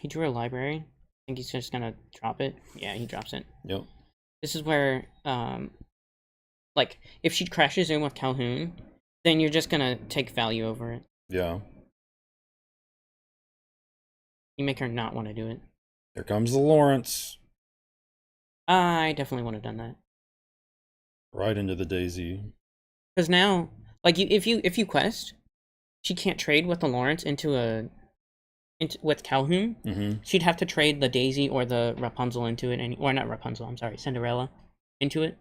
He drew a library. I think he's just gonna drop it. Yeah, he drops it.
Yep.
This is where, like, if she crashes in with Calhoun, then you're just gonna take value over it.
Yeah.
You make her not want to do it.
Here comes the Lawrence.
I definitely would have done that.
Right into the Daisy.
Because now, like, if you quest, she can't trade with the Lawrence with Calhoun.
Mm-hmm.
She'd have to trade the Daisy or the Rapunzel into it, or not Rapunzel. I'm sorry, Cinderella into it.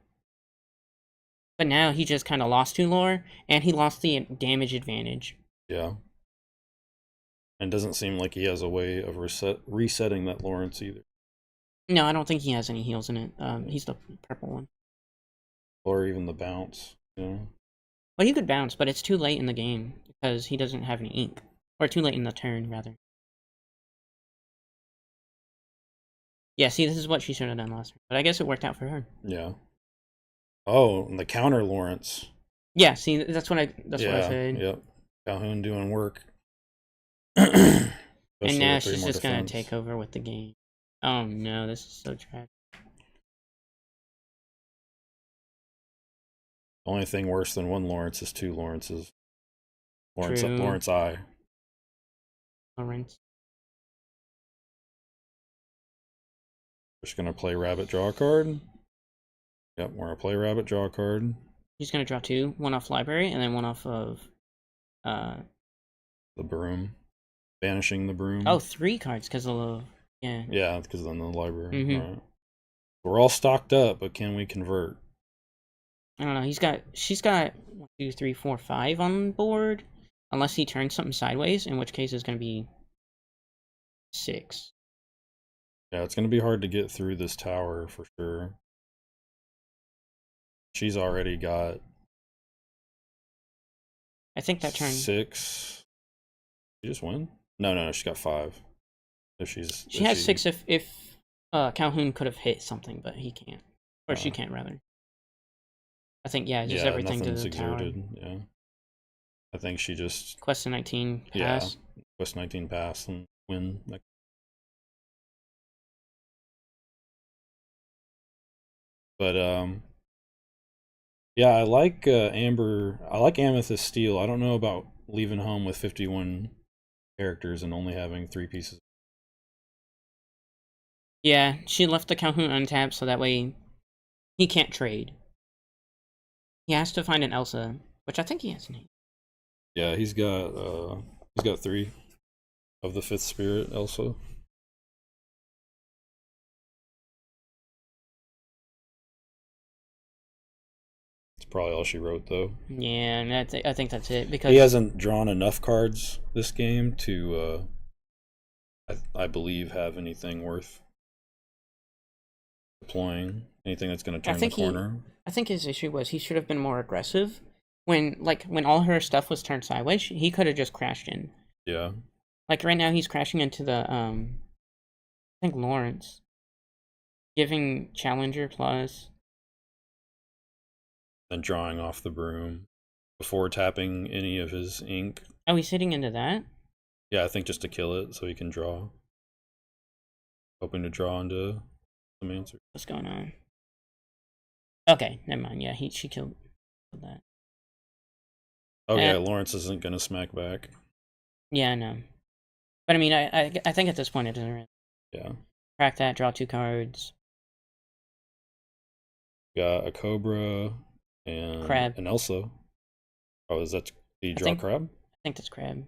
But now he just kind of lost 2 lore, and he lost the damage advantage.
Yeah. And doesn't seem like he has a way of resetting that Lawrence either.
No, I don't think he has any heals in it. He's the purple one.
Or even the bounce, you know?
Well, he could bounce, but it's too late in the game, because he doesn't have any ink. Or too late in the turn, rather. Yeah, see, this is what she should have done last turn. But I guess it worked out for her.
Yeah. Oh, and the counter Lawrence.
Yeah, see, that's what I said.
Yep. Calhoun doing work.
And now she's just gonna take over with the game. Oh no, this is so tragic.
The only thing worse than 1 Lawrence is 2 Lawrences. Lawrence I.
Lawrence.
Just gonna play rabbit, draw a card. Yep, we're gonna play rabbit, draw a card.
He's gonna draw 2, one off library and then one off of
the broom. Banishing the broom.
Oh, 3 cards because of the
Yeah, because then the library.
Mm-hmm.
Right. We're all stocked up, but can we convert?
I don't know. She's got 1, 2, 3, 4, 5 on board, unless he turns something sideways, in which case it's gonna be 6.
Yeah, it's going to be hard to get through this tower for sure. She's already got
I think that turn
6. She just win? No, she's got 5. If she's
she has 6 if Calhoun could have hit something, but he can't, or she can't rather. I think just everything to the
exerted.
tower.
Yeah, I think she just
Quest 19 pass.
Yeah, Quest 19 pass and win. But yeah, I like Amber. I like Amethyst Steel. I don't know about leaving home with 51 characters and only having 3 pieces.
Yeah, she left the Calhoun untapped so that way he can't trade. He has to find an Elsa, which I think he has.
Yeah, he's got 3 of the 5th spirit Elsa. It's probably all she wrote though.
Yeah, and I think that's it because
he hasn't drawn enough cards this game to I believe have anything worth deploying, anything that's going to turn the corner.
I think his issue was he should have been more aggressive. When all her stuff was turned sideways, he could have just crashed in.
Yeah.
Like right now, he's crashing into the I think Lawrence, giving Challenger plus,
then drawing off the broom before tapping any of his ink.
Oh, he's hitting into that?
Yeah, I think just to kill it so he can draw. Hoping to draw into some answers.
What's going on? Okay, never mind. Yeah, she killed that.
Oh yeah, Lawrence isn't gonna smack back.
Yeah, I know. But I mean, I think at this point it doesn't really.
Yeah.
Crack that, draw 2 cards.
Got a Cobra and
Crab.
an Elsa. Oh, is that the draw Crab?
I think that's Crab.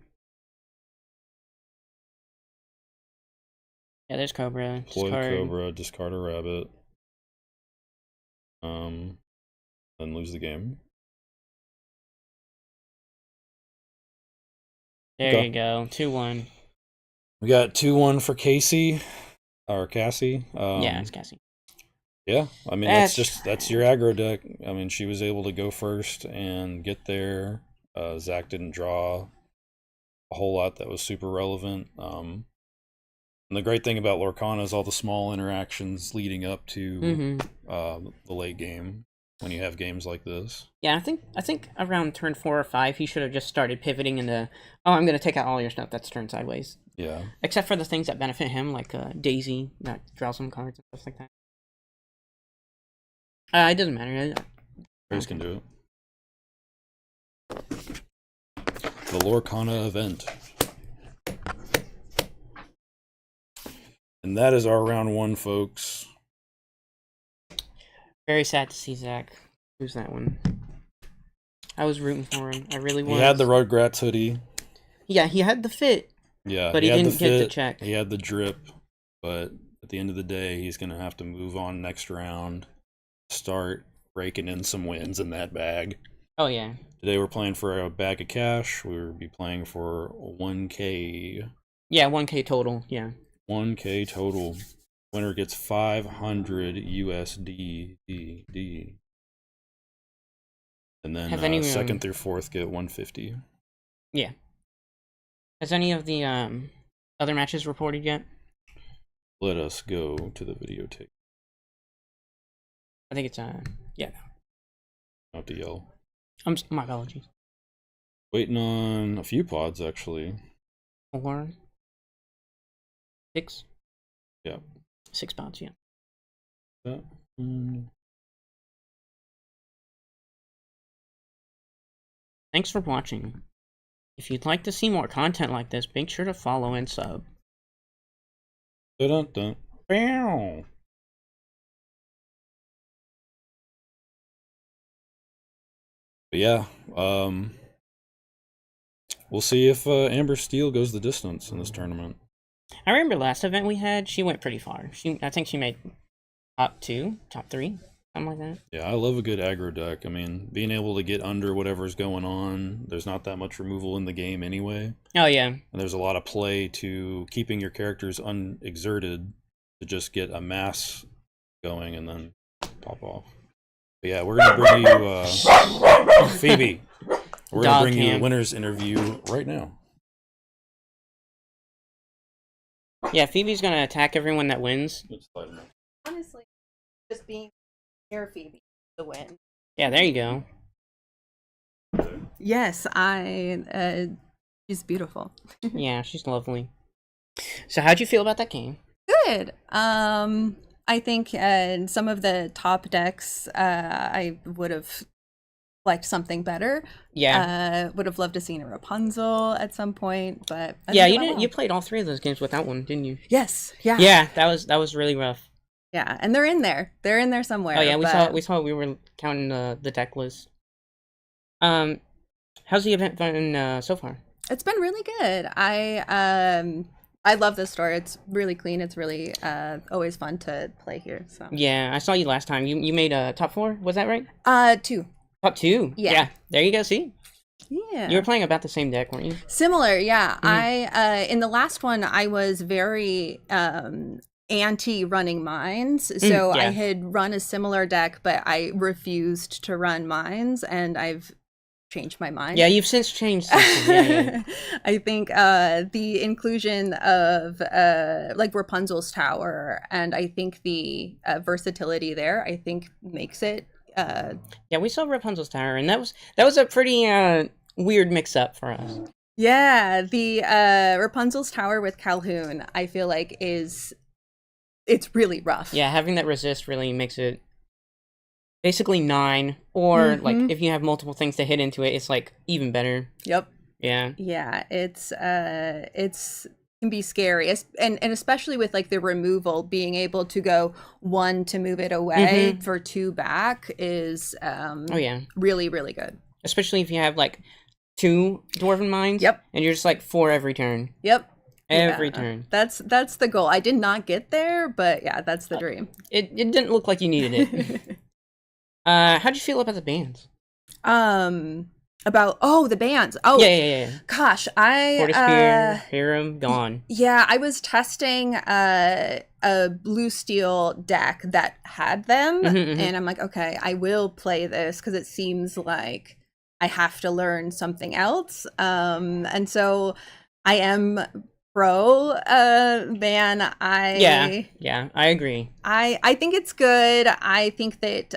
Yeah, there's Cobra.
Deploy Cobra, discard a rabbit. Then lose the game.
There you go. 2-1.
We got 2-1 for Casey. Or Cassie.
Yeah, it's Cassie.
Yeah, I mean that's your aggro deck. I mean, she was able to go first and get there. Zach didn't draw a whole lot that was super relevant. And the great thing about Lorcana is all the small interactions leading up to the late game when you have games like this.
Yeah, I think around turn 4 or 5 he should have just started pivoting into, oh, I'm gonna take out all your stuff that's turned sideways.
Yeah.
Except for the things that benefit him, like Daisy that draws some cards and stuff like that. It doesn't matter.
Grace can do it. The Lorcana event. And that is our round 1, folks.
Very sad to see Zach lose that one. I was rooting for him. I really was.
He had the Rugrats hoodie.
Yeah, he had the fit.
Yeah,
but he didn't get the check.
He had the drip, but at the end of the day, he's going to have to move on next round. Start raking in some wins in that bag.
Oh, yeah.
Today we're playing for a bag of cash. We'll be playing for 1K.
Yeah, 1K total, yeah.
1K total. Winner gets 500 USD. And then second through fourth get 150.
Yeah. Has any of the other matches reported yet?
Let us go to the videotape.
I think it's yeah.
Not to yell.
My apologies.
Waiting on a few pods actually.
4, 6.
Yeah.
6 pods, yeah. Thanks for watching. If you'd like to see more content like this, make sure to follow and sub.
Dun-dun-dun. Bow. But yeah, we'll see if Amber Steele goes the distance in this tournament.
I remember last event we had, she went pretty far. I think she made top 2, top 3, something like that.
Yeah, I love a good aggro deck. I mean, being able to get under whatever's going on, there's not that much removal in the game anyway.
Oh, yeah.
And there's a lot of play to keeping your characters unexerted to to just get a mass going and then pop off. But yeah, we're gonna bring you Phoebe. We're gonna bring you a winner's interview right now.
Yeah, Phoebe's gonna attack everyone that wins.
Honestly, just being near Phoebe, the win.
Yeah, there you go.
Yes, she's beautiful.
Yeah, she's lovely. So how'd you feel about that game?
Good. I think some of the top decks, I would have liked something better.
Yeah.
Would have loved to seen a Rapunzel at some point, but
yeah, you didn't. You played all 3 of those games without one, didn't you?
Yes. Yeah.
Yeah, that was really rough.
Yeah, and they're in there. They're in there somewhere.
Oh yeah, we saw. We were counting the deck list. How's the event been so far?
It's been really good. I love this store. It's really clean. It's really always fun to play here. So
yeah, I saw you last time. You made a top 4. Was that right?
2.
Top 2. Yeah. There you go. See.
Yeah.
You were playing about the same deck, weren't you?
Similar. Yeah. I in the last one I was very anti running mines. So I had run a similar deck, but I refused to run mines, and I've changed my mind.
Yeah, you've since changed something. Yeah.
I think the inclusion of like Rapunzel's tower, and I think the versatility there, I think makes it
yeah, we saw Rapunzel's tower, and that was a pretty weird mix up for us.
Yeah, the Rapunzel's tower with Calhoun, I feel like it's really rough.
Yeah, having that resist really makes it basically 9, or like if you have multiple things to hit into it, it's like even better.
Yep.
Yeah.
Yeah, it's can be scary, and especially with like the removal, being able to go 1 to move it away for 2 back is
oh yeah,
really really good.
Especially if you have like 2 dwarven mines.
Yep.
And you're just like 4 every turn.
Yep.
Every turn.
That's the goal. I did not get there, but yeah, that's the dream.
It didn't look like you needed it. How'd you feel about the bands?
About the bands. Oh
yeah.
Gosh,
Fortispear, Harem, gone.
Yeah, I was testing a blue steel deck that had them, and I'm like, okay, I will play this because it seems like I have to learn something else. And so I am pro ban.
Yeah, I agree.
I think it's good. I think that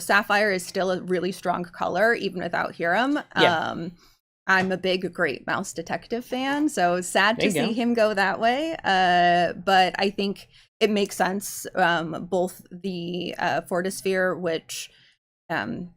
Sapphire is still a really strong color even without Hiram. I'm a big Great Mouse Detective fan, so sad to see him go that way. But I think it makes sense. Both the Fortisphere, which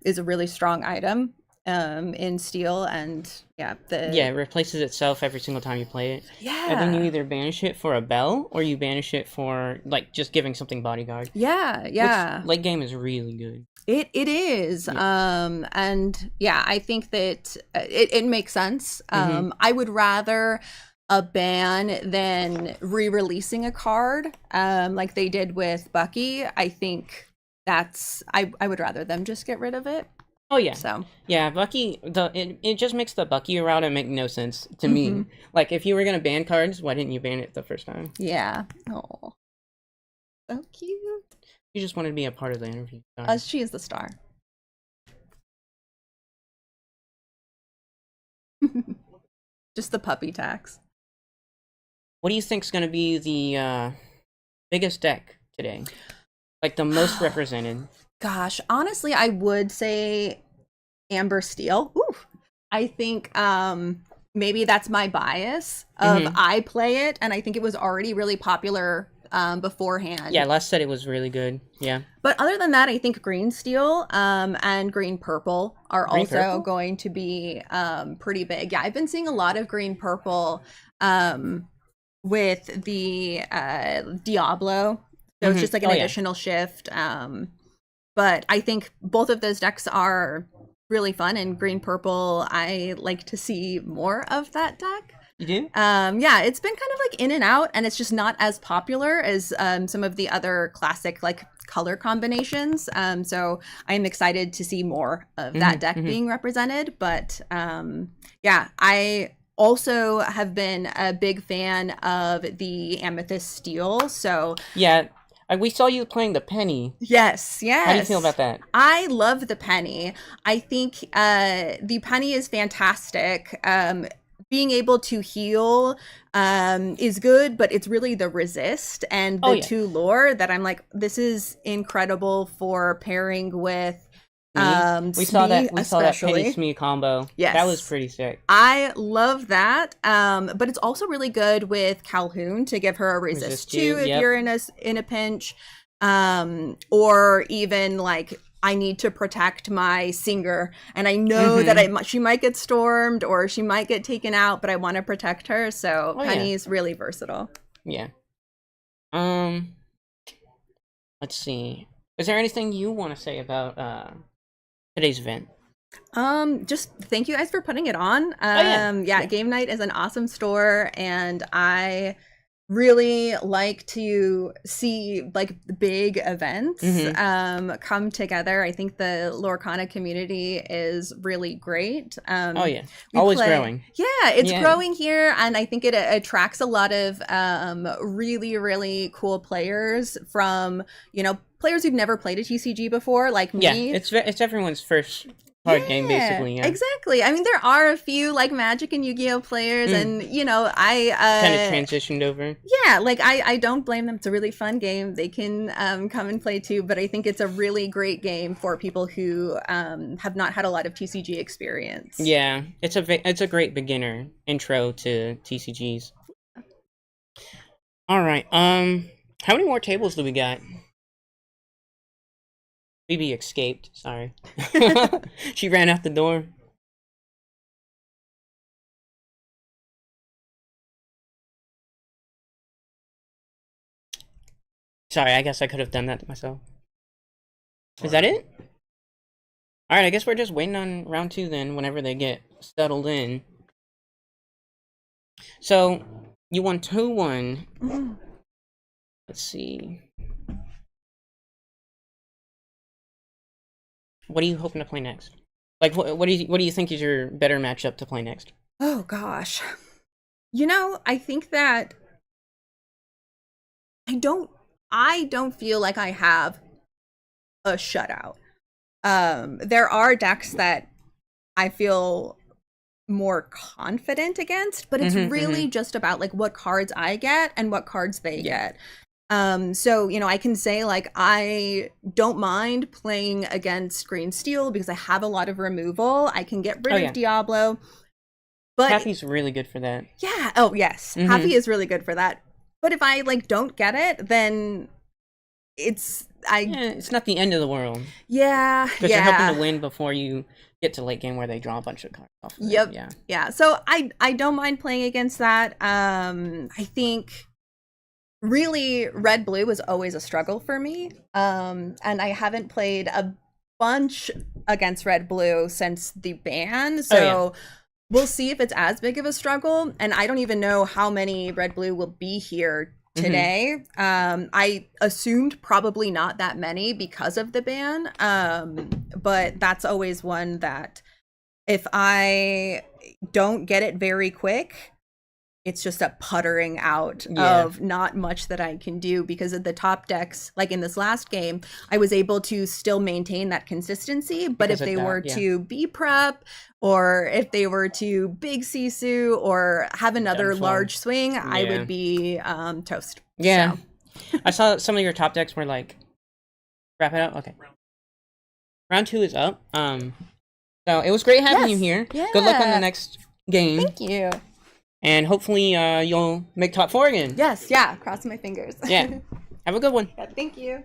is a really strong item in steel, and it
replaces itself every single time you play it.
Yeah,
and then you either banish it for a bell or you banish it for like just giving something bodyguard.
Which,
late game is really good.
It is. And I think that it makes sense. I would rather a ban than re-releasing a card like they did with Bucky. I think that's I would rather them just get rid of it.
Oh yeah.
So
yeah, Bucky. It just makes the Bucky route make no sense to me. Like if you were gonna ban cards, why didn't you ban it the first time?
Yeah. Oh, so cute.
You just wanted to be a part of the interview.
She is the star. Just the puppy tax.
What do you think's gonna be the biggest deck today? Like the most represented?
Gosh, honestly, I would say Amber Steel. Ooh, I think maybe that's my bias of I play it, and I think it was already really popular beforehand.
Yeah, Les said it was really good. Yeah.
But other than that, I think Green Steel and Green Purple are also going to be pretty big. Yeah, I've been seeing a lot of Green Purple with the Diablo. So it's just like an additional shift. But I think both of those decks are really fun, and Green Purple, I like to see more of that deck.
You do?
Yeah, it's been kind of like in and out, and it's just not as popular as some of the other classic like color combinations. So I am excited to see more of that deck being represented. But I also have been a big fan of the Amethyst Steel. So
Yeah, we saw you playing the Penny.
yes.
How do you feel about that?
I love the Penny. I think the Penny is fantastic. Being able to heal is good, but it's really the resist and the two lore that I'm like, this is incredible for pairing with
we saw that Penny Smee combo.
Yes.
That was pretty sick.
I love that. But it's also really good with Calhoun to give her a resist too if you're in a pinch. Or even like I need to protect my Singer and I know that she might get stormed or she might get taken out, but I want to protect her. So Penny's really versatile.
Yeah. Let's see. Is there anything you want to say about today's event?
Just thank you guys for putting it on. Game night is an awesome store, and I really like to see like big events come together. I think the Lorcana community is really great.
Always growing.
Yeah, it's growing here, and I think it attracts a lot of really, really cool players from, players who've never played a TCG before, like me.
Yeah, it's everyone's first card game, basically. Yeah,
exactly. I mean, there are a few like Magic and Yu-Gi-Oh players, and I
kind of transitioned over.
Yeah, like I don't blame them. It's a really fun game. They can come and play too, but I think it's a really great game for people who have not had a lot of TCG experience.
Yeah, it's a great beginner intro to TCGs. All right. How many more tables do we got? Phoebe escaped. Sorry. She ran out the door. Sorry, I guess I could have done that to myself. Is that it? Alright, I guess we're just waiting on round 2 then, whenever they get settled in. So, you won 2-1. Let's see. What are you hoping to play next? Like, what do you think is your better matchup to play next?
Oh gosh, I think that I don't feel like I have a shutout. There are decks that I feel more confident against, but it's really just about like what cards I get and what cards they get. So, I can say like I don't mind playing against Green Steel because I have a lot of removal. I can get rid of Diablo. But
Happy's really good for that.
Yeah. Oh, yes. Happy is really good for that. But if I like don't get it, then it's
not the end of the world.
Yeah.
Because you're hoping to win before you get to late game where they draw a bunch of cards off.
Yep. Yeah. So I don't mind playing against that. I think really red blue was always a struggle for me. And I haven't played a bunch against red blue since the ban. So we'll see if it's as big of a struggle. And I don't even know how many red blue will be here today. I assumed probably not that many because of the ban. But that's always one that if I don't get it very quick, it's just a puttering out of not much that I can do because of the top decks. Like in this last game, I was able to still maintain that consistency. But because if they were to be prep, or if they were to big Sisu or have another large swing, I would be toast.
Yeah. So. I saw some of your top decks were like, wrap it up. Okay. Round 2 is up. So it was great having you here.
Yeah.
Good luck on the next game.
Thank you.
And hopefully you'll make top 4 again.
Yes, yeah. Crossing my fingers.
Yeah. Have a good one.
Yeah, thank you.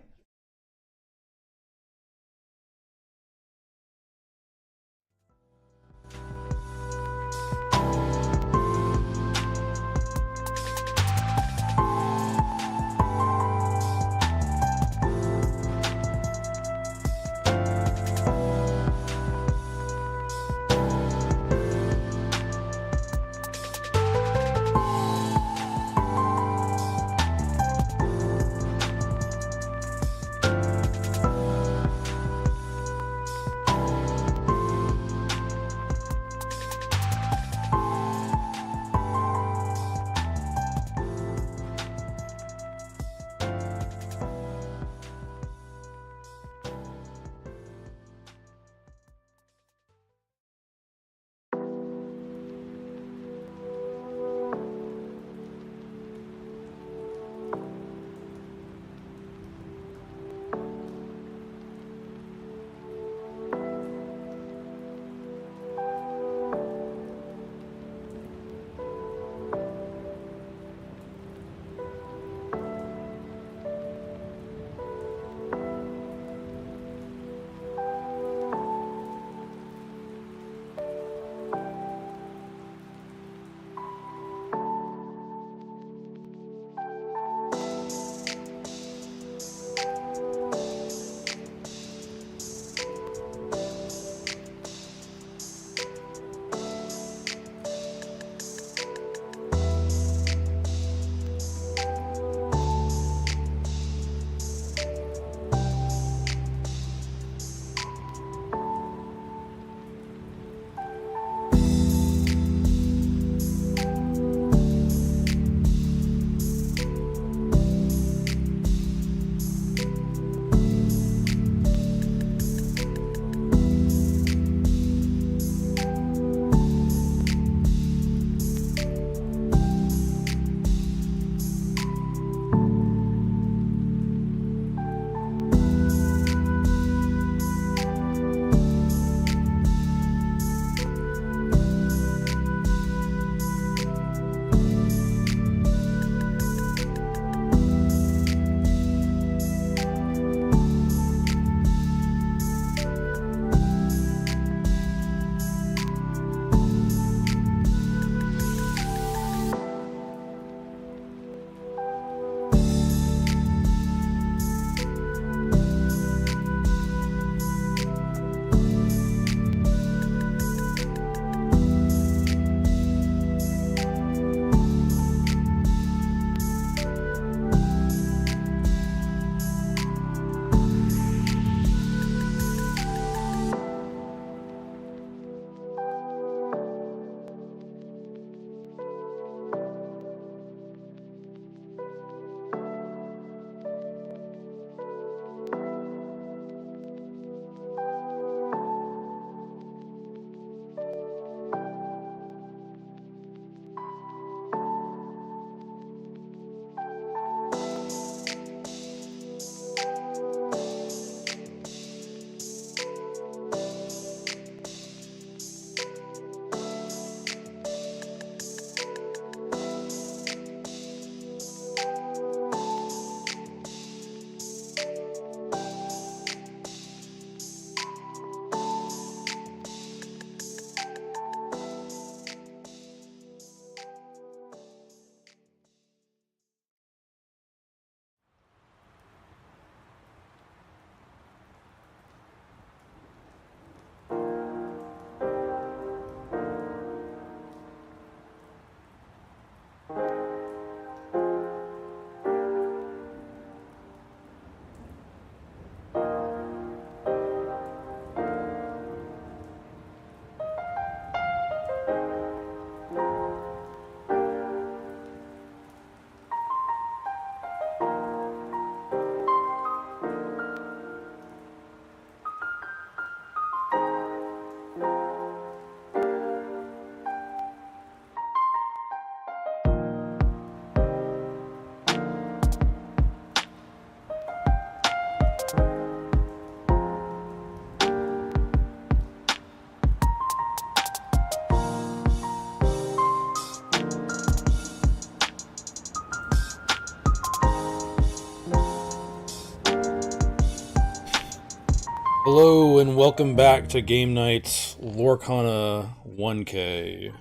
Hello and welcome back to Game Night's Lorcana 1K.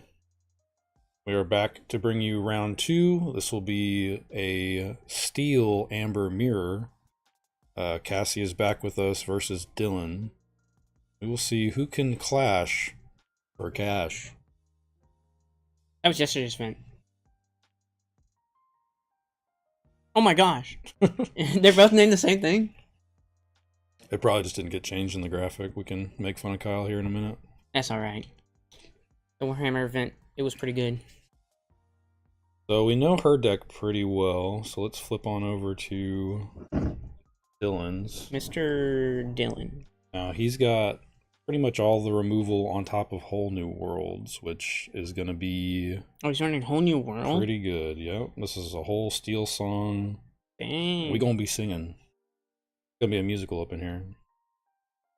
We are back to bring you round 2. This will be a steel amber mirror. Cassie is back with us versus Dylan. We will see who can clash for cash.
That was yesterday's event. Oh my gosh. They're both named the same thing?
It probably just didn't get changed in the graphic. We can make fun of Kyle here in a minute.
That's alright. The Warhammer event, it was pretty good.
So we know her deck pretty well, so let's flip on over to Dylan's.
Mr. Dylan.
Now he's got pretty much all the removal on top of Whole New Worlds, which is going to be...
Oh, he's running Whole New World?
Pretty good, yep. This is a whole steel song.
Dang.
We gonna be singing. It's gonna be a musical up in here.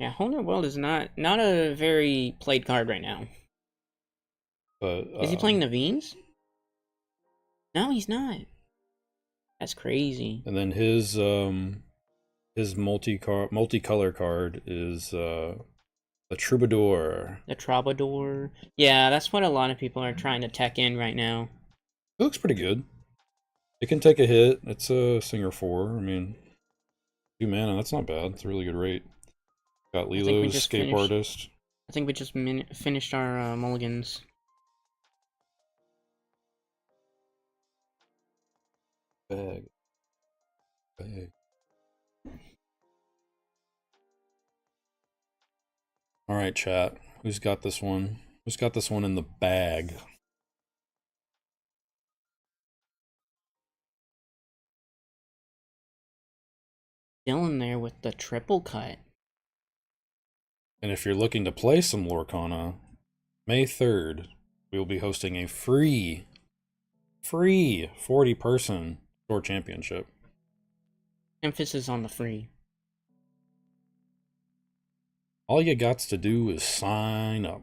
Yeah, Whole New World is not a very played card right now.
But
Is he playing Naveen's? No, he's not. That's crazy.
And then his multicolor card is the Troubadour.
The Troubadour. Yeah, that's what a lot of people are trying to tech in right now.
It looks pretty good. It can take a hit. It's a Singer 4. I mean, 2 mana, that's not bad. It's a really good rate. Got Lilo's Escape Artist.
I think we just finished our mulligans.
Bag. Alright, chat. Who's got this one? Who's got this one in the bag?
Dylan there with the triple cut.
And if you're looking to play some Lorcana, May 3rd, we will be hosting a free 40-person store championship.
Emphasis on the free.
All you got to do is sign up.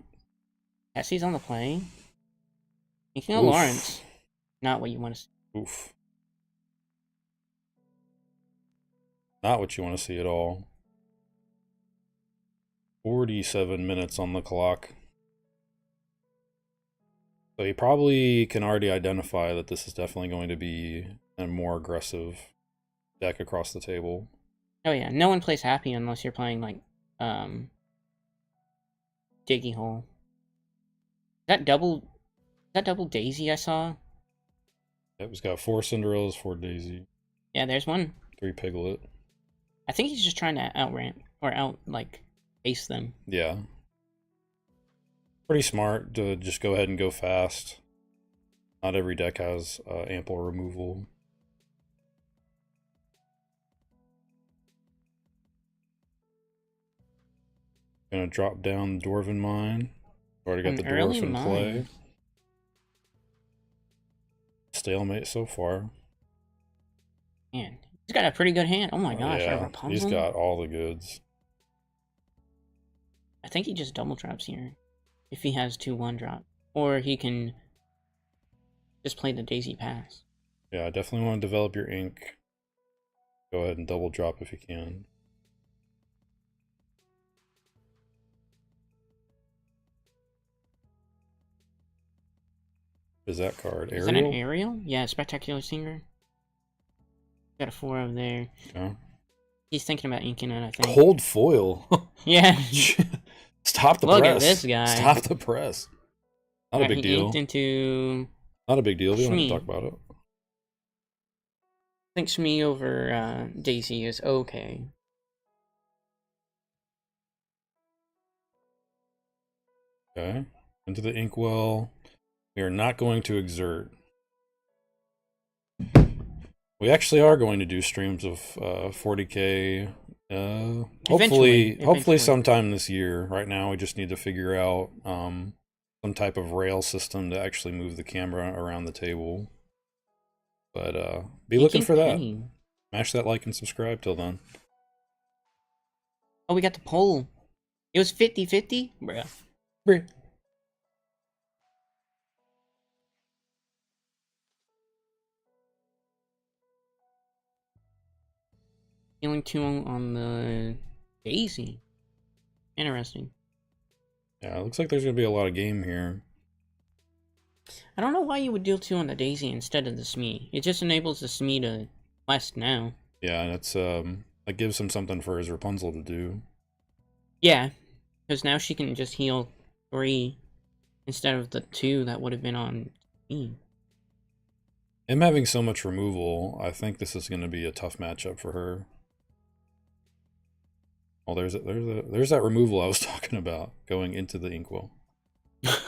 Cassie's on the play. You can go Lawrence. Not what you want to see.
Oof. Not what you want to see at all. 47 minutes on the clock. So you probably can already identify that this is definitely going to be a more aggressive deck across the table.
Oh yeah, no one plays happy unless you're playing like Diggy Hole. That double Daisy I saw?
It was got 4 Cinderellas, 4 Daisy.
Yeah, there's one.
3 Piglet.
I think he's just trying to outramp or ace them.
Yeah. Pretty smart to just go ahead and go fast. Not every deck has ample removal. Gonna drop down the Dwarven Mine. Already got the Dwarf in play. Stalemate so far.
Man, he's got a pretty good hand. Oh my gosh,
yeah, he's got all the goods.
I think he just double drops here. If he has 2/1 drop. Or he can just play the Daisy Pass.
Yeah, I definitely want to develop your ink. Go ahead and double drop if you can. Is that card Ariel?
Is that an Ariel? Yeah, Spectacular Singer. Got a 4 over there.
Okay.
He's thinking about inking it, I think.
Cold foil.
Yeah.
Stop the
press.
press.
Look at this guy.
Stop the press. Not a big deal.
Inked into...
Not a big deal. We don't have
Shmi.
to talk about it.
I think Shmi over Daisy is okay.
Okay. Into the inkwell. We are not going to exert. We actually are going to do streams of 40k. Hopefully sometime this year. Right now, we just need to figure out some type of rail system to actually move the camera around the table. But be looking for that. Smash that like and subscribe till then.
Oh, we got the poll. It was 50-50? Bruh. Healing 2 on the Daisy. Interesting.
Yeah, it looks like there's going to be a lot of game here.
I don't know why you would deal 2 on the Daisy instead of the Smee. It just enables the Smee to quest now.
Yeah, and it's that gives him something for his Rapunzel to do.
Yeah, because now she can just heal 3 instead of the 2 that would have been on me.
Him having so much removal, I think this is going to be a tough matchup for her. Oh, there's that removal I was talking about going into the Inkwell.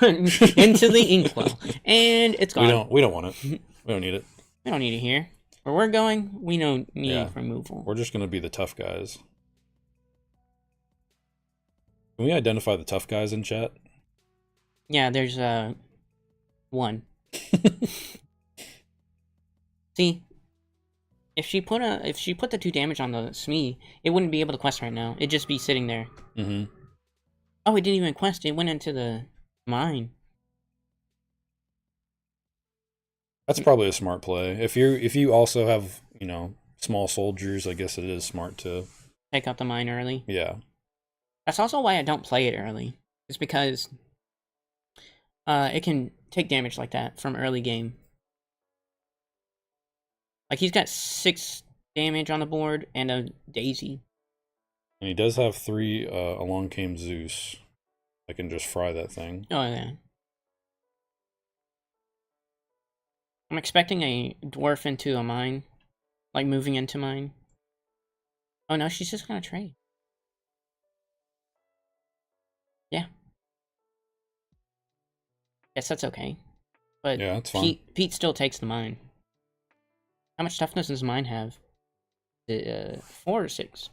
Into the Inkwell, and it's gone.
We don't want it. We don't need it.
We don't need it here. Where we're going, we don't need removal.
We're just going to be the tough guys. Can we identify the tough guys in chat?
Yeah, there's 1. See, if she put the 2 damage on the Smee, it wouldn't be able to quest right now. It'd just be sitting there.
Mm-hmm.
Oh, it didn't even quest. It went into the mine.
That's probably a smart play. If you also have, small soldiers, I guess it is smart to
take out the mine early.
Yeah.
That's also why I don't play it early. It's because it can take damage like that from early game. Like, he's got 6 damage on the board and a Daisy.
And he does have 3 Along Came Zeus. I can just fry that thing.
Oh, yeah. I'm expecting a dwarf into a mine. Like, moving into mine. Oh, no, she's just gonna trade. Yeah. Guess that's okay. But
yeah, that's fine.
Pete still takes the mine. How much toughness does mine have? 4 or 6?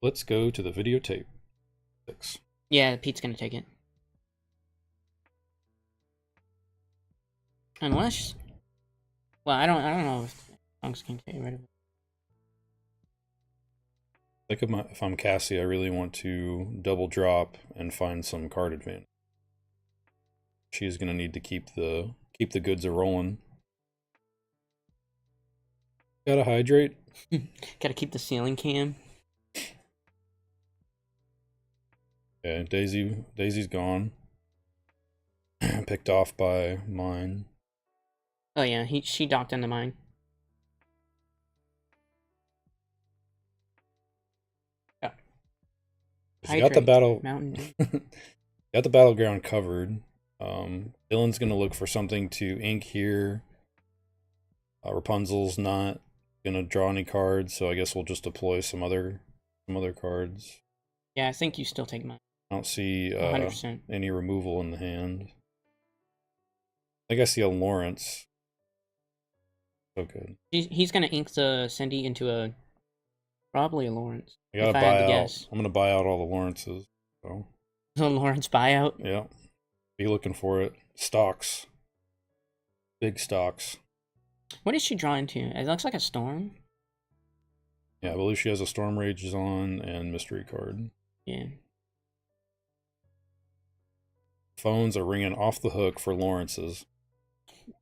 Let's go to the videotape. 6.
Yeah, Pete's gonna take it. Unless, well, I don't know if Tonks can get rid of it.
Think of if I'm Cassie, I really want to double drop and find some card advantage. She's gonna need to keep the goods a rolling. Gotta hydrate.
Gotta keep the ceiling cam.
Yeah, Daisy's gone. Picked off by mine.
Oh yeah, she docked into mine. Yeah.
Got the battle
Mountain.
Got the battleground covered. Dylan's gonna look for something to ink here. Rapunzel's not gonna draw any cards, so I guess we'll just deploy some other cards.
Yeah, I think you still take mine.
I don't see
100%.
any removal in the hand. I think I see a Lawrence. So good.
He's gonna ink the Cindy into probably a Lawrence.
I gotta buy out. I'm gonna buy out all the Lawrences. So.
A Lawrence buyout.
Yeah. Be looking for it. Stocks. Big stocks.
What is she drawing to? It looks like a storm.
Yeah, I believe she has a Storm Rages on and Mystery card.
Yeah.
Phones are ringing off the hook for Lawrence's.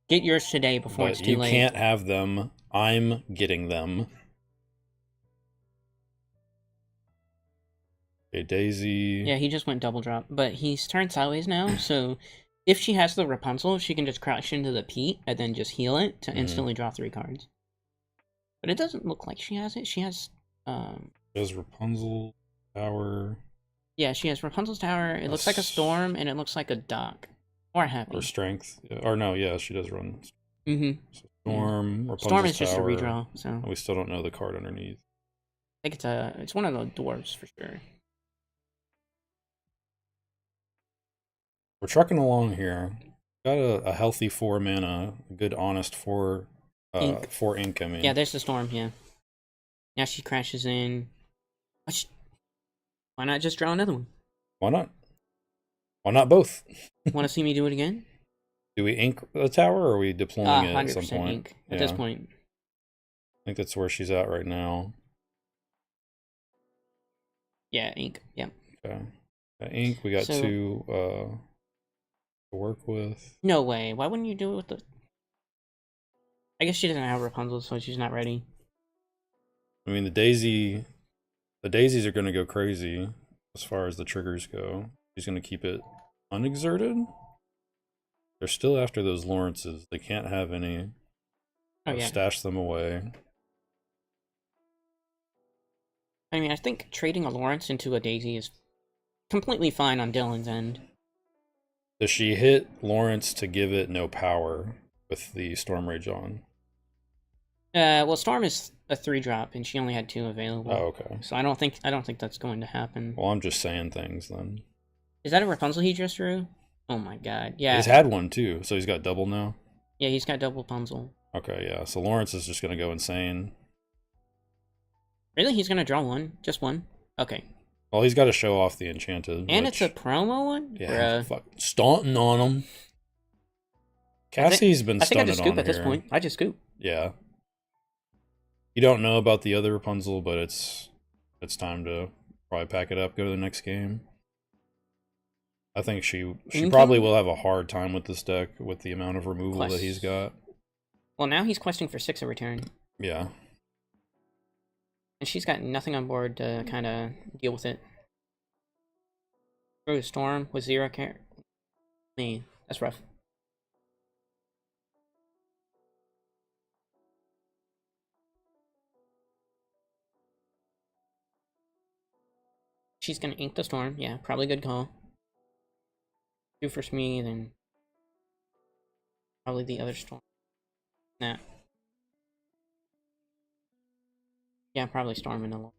Get yours today before it's too late.
You can't have them. I'm getting them. Okay, Daisy.
Yeah, he just went double drop, but he's turned sideways now, so if she has the Rapunzel, she can just crouch into the Pete and then just heal it to instantly draw 3 cards. But it doesn't look like she has it. She has
Rapunzel Tower.
Yeah, she has Rapunzel's Tower. It looks like a storm, and it looks like a dock. Or happy.
Or strength. Or no, yeah, she does run.
Mm-hmm.
So storm, Rapunzel's
Storm is
Tower,
just a redraw, so
we still don't know the card underneath.
I think it's one of the dwarves for sure.
We're trucking along here. Got a healthy 4 mana, a good honest 4
ink.
4 ink, I mean.
Yeah, there's the storm, yeah. Now she crashes in. Why not just draw another one?
Why not? Why not both?
Want to see me do it again?
Do we ink the tower, or are we deploying it at some
100%
point?
ink at this point.
I think that's where she's at right now.
Yeah, ink. Yeah.
Okay. Ink, we got 2 to work with.
No way. Why wouldn't you do it with the... I guess she doesn't have Rapunzel, so she's not ready.
I mean, the daisies are going to go crazy. as far as the triggers go. He's going to keep it unexerted. They're still after those Lawrences. They can't have any.
Oh, yeah.
Stash them away.
I mean, I think trading a Lawrence into a Daisy is completely fine on Dylan's end.
Does she hit Lawrence to give it no power with the Storm Rage on?
Well, Storm is a 3-drop, and she only had 2 available.
Oh, okay.
So I don't think that's going to happen.
Well, I'm just saying things then.
Is that a Rapunzel he just drew? Oh my god, yeah.
He's had one too, so he's got double now?
Yeah, he's got double Rapunzel.
Okay, yeah, so Lawrence is just gonna go insane.
Really? He's gonna draw one? Just one? Okay.
Well, he's got to show off the Enchanted.
And it's a promo one?
Yeah, fuck. Stunting on him. Cassie's been stunted on
I just scoop at
here.
this point. I just scoop.
Yeah. You don't know about the other Rapunzel, but it's time to probably pack it up, go to the next game. I think she probably will have a hard time with this deck with the amount of removal that he's got.
Well, now he's questing for 6 a return.
Yeah.
And she's got nothing on board to kind of deal with it. Through a Storm with 0 care. Man, that's rough. She's gonna ink the Storm. Yeah, probably good call. 2 for Smee, then probably the other Storm. Nah. Yeah, probably Storm in the long.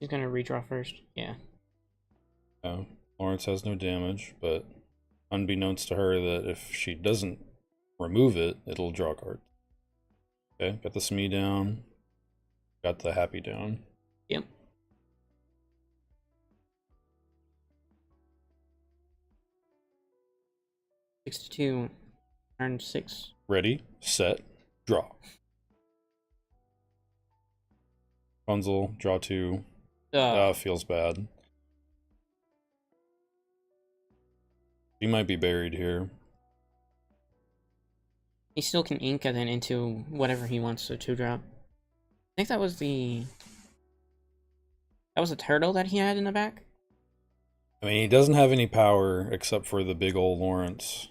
She's gonna redraw first. Yeah.
No, Lawrence has no damage, but unbeknownst to her that if she doesn't remove it, it'll draw a card. Okay, got the Smee down. Got the Happy down.
Yep. Six to 2. Turn 6.
Ready, set, draw. Rapunzel, draw 2. Feels bad. He might be buried here.
He still can ink and then into whatever he wants to 2-drop. I think that was the turtle that he had in the back.
I mean, he doesn't have any power except for the big old Lawrence.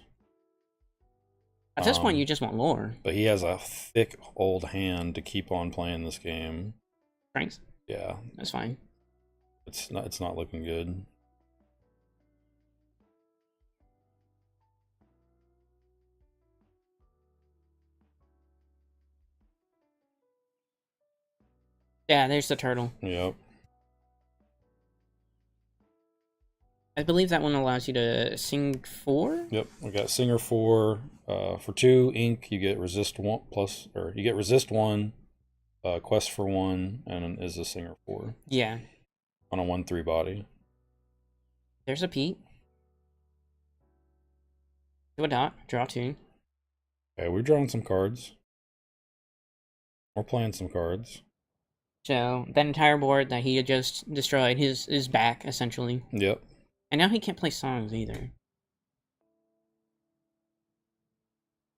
At this point, you just want lore.
But he has a thick old hand to keep on playing this game.
Strength.
Yeah,
That's fine.
it's not looking good.
Yeah, there's the turtle.
Yep.
I believe that one allows you to sing 4?
Yep, we got Singer 4. For 2 ink, you get resist 1 plus, or you get resist 1, quest for 1, and is a Singer 4.
Yeah.
On a 1/3 body.
There's a Pete. Do a dot. Draw 2.
Okay, we're drawing some cards. We're playing some cards.
So that entire board that he had just destroyed is back essentially.
Yep.
And now he can't play songs either.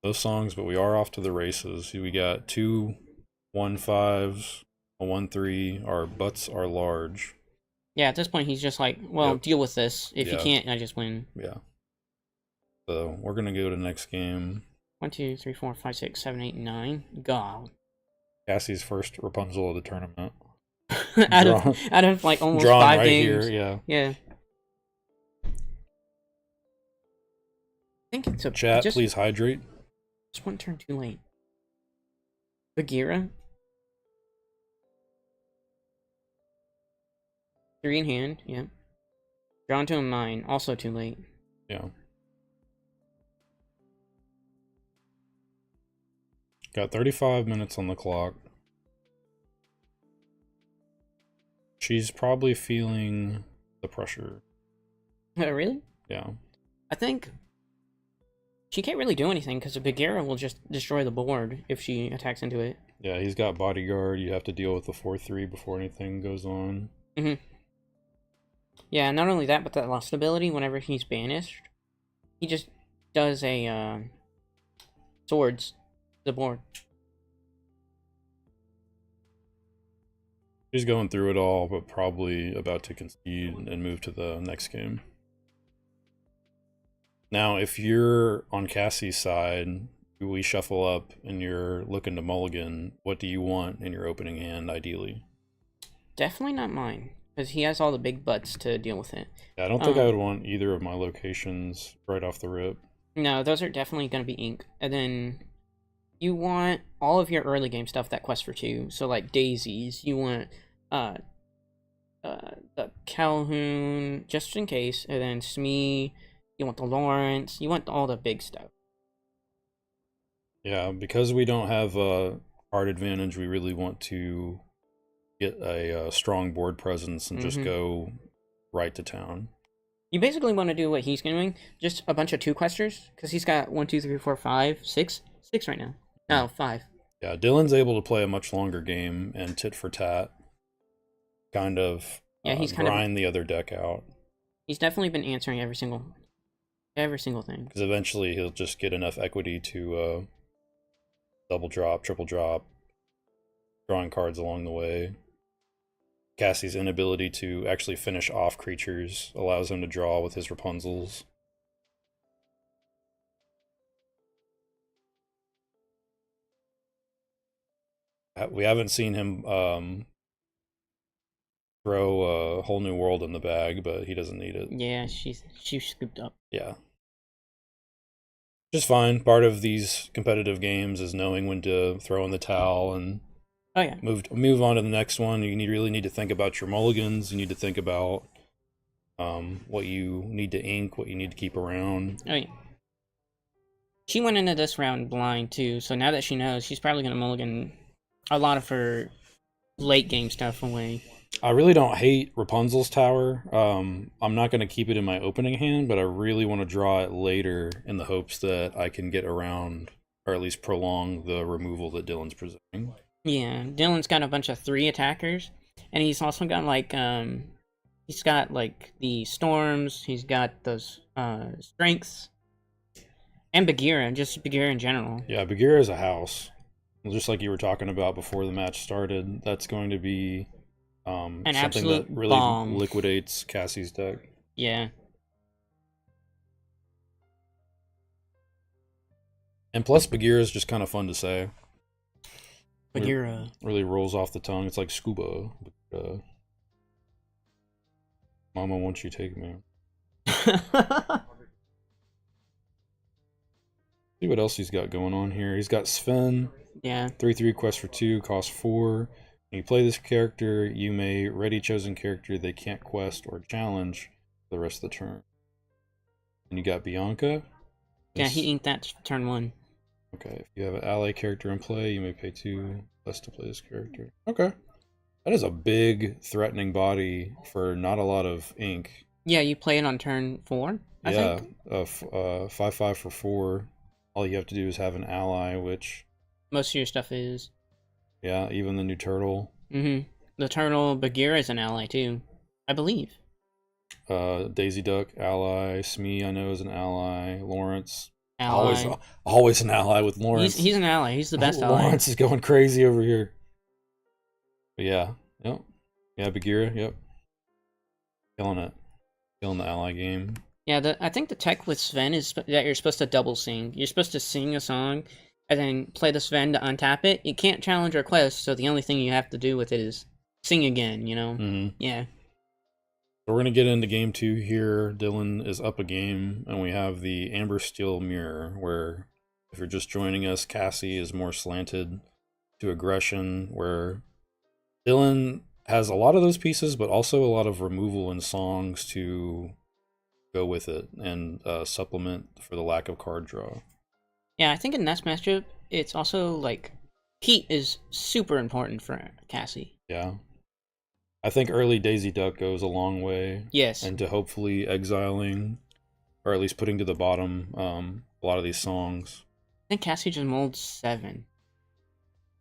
Those songs, but we are off to the races. We got 2 1/5s, a 1/3. Our butts are large.
Yeah, at this point he's just like, well,
Yep.
deal with this. If you
Yeah.
can't, I just win.
Yeah. So we're gonna go to the next game.
1, 2, 3, 4, 5, 6, 7, 8, 9. God.
Cassie's first Rapunzel of the tournament.
out of like almost
Drawn
5
right
games.
here, yeah.
Yeah. I think it's a
Chat,
just,
please hydrate.
Just 1 turn too late. Bagheera. 3 in hand, yeah. Drawn to a mine, also too late.
Yeah. Got 35 minutes on the clock. She's probably feeling the pressure.
Really?
Yeah.
I think she can't really do anything because the Bagheera will just destroy the board if she attacks into it.
Yeah, he's got bodyguard. You have to deal with the 4/3 before anything goes on.
Mm-hmm. Yeah, not only that, but that lost ability, whenever he's banished, he just does a swords to the board.
She's going through it all, but probably about to concede and move to the next game. Now, if you're on Cassie's side, we shuffle up and you're looking to mulligan, what do you want in your opening hand, ideally?
Definitely not mine, because he has all the big butts to deal with it.
Yeah, I don't think I would want either of my locations right off the rip.
No, those are definitely going to be ink. And then you want all of your early game stuff that quests for 2. So like daisies, you want the Calhoun, just in case, and then Smee, you want the Lawrence, you want all the big stuff.
Yeah, because we don't have a card advantage, we really want to get a strong board presence and just go right to town.
You basically want to do what he's doing, just a bunch of 2 questers, because he's got 1, 2, 3, 4, 5, 6 right now. No, 5.
Yeah, Dylan's able to play a much longer game and tit for tat, kind of
he's
grind the other deck out.
He's definitely been answering every single thing.
Because eventually he'll just get enough equity to double drop, triple drop, drawing cards along the way. Cassie's inability to actually finish off creatures allows him to draw with his Rapunzels. We haven't seen him throw a whole new world in the bag, but he doesn't need it.
Yeah, she's scooped up.
Yeah. Just fine. Part of these competitive games is knowing when to throw in the towel and move on to the next one. You really need to think about your mulligans. You need to think about what you need to ink, what you need to keep around.
Oh yeah. She went into this round blind too, so now that she knows, she's probably gonna mulligan a lot of her late game stuff away.
I really don't hate Rapunzel's Tower. I'm not going to keep it in my opening hand, but I really want to draw it later in the hopes that I can get around, or at least prolong the removal that Dylan's presenting.
Yeah, Dylan's got a bunch of 3 attackers, and he's also got like he's got like the storms, he's got those strengths, and Bagheera, just Bagheera in general.
Yeah, Bagheera is a house. Just like you were talking about before the match started, that's going to be something that really liquidates Cassie's deck.
Yeah.
And plus, Bagheera is just kind of fun to say.
Bagheera.
Really rolls off the tongue. It's like scuba. Mama, won't you take me? See what else he's got going on here. He's got Sven.
Yeah.
3/3 quest for 2, cost 4. When you play this character, you may ready chosen character they can't quest or challenge for the rest of the turn. And you got Bianca.
Yeah, he inked that turn 1.
Okay, if you have an ally character in play, you may pay 2 less to play this character. Okay. That is a big, threatening body for not a lot of ink.
Yeah, you play it on turn 4, I think?
5/5 for 4. All you have to do is have an ally, which...
Most of your stuff is.
Yeah, even the new turtle.
Mm-hmm. The turtle, Bagheera is an ally too, I believe.
Daisy Duck, ally. Smee, I know, is an ally. Lawrence.
Ally.
Always an ally with Lawrence.
He's an ally. He's the best ally.
Lawrence is going crazy over here. But yeah. Yep. Yeah, Bagheera, yep. Killing it. Killing the ally game.
Yeah, I think the tech with Sven is that you're supposed to double sing. You're supposed to sing a song and then play the Sven to untap it. You can't challenge or quest, so the only thing you have to do with it is sing again, you know?
Mm-hmm.
Yeah.
So we're going to get into game 2 here. Dylan is up a game, and we have the Amber Steel Mirror, where if you're just joining us, Cassie is more slanted to aggression, where Dylan has a lot of those pieces, but also a lot of removal in songs to go with it and supplement for the lack of card draw.
Yeah, I think in this matchup, it's also like heat is super important for Cassie.
Yeah. I think early Daisy Duck goes a long way.
Yes.
And to hopefully exiling, or at least putting to the bottom, a lot of these songs.
I think Cassie just molds 7.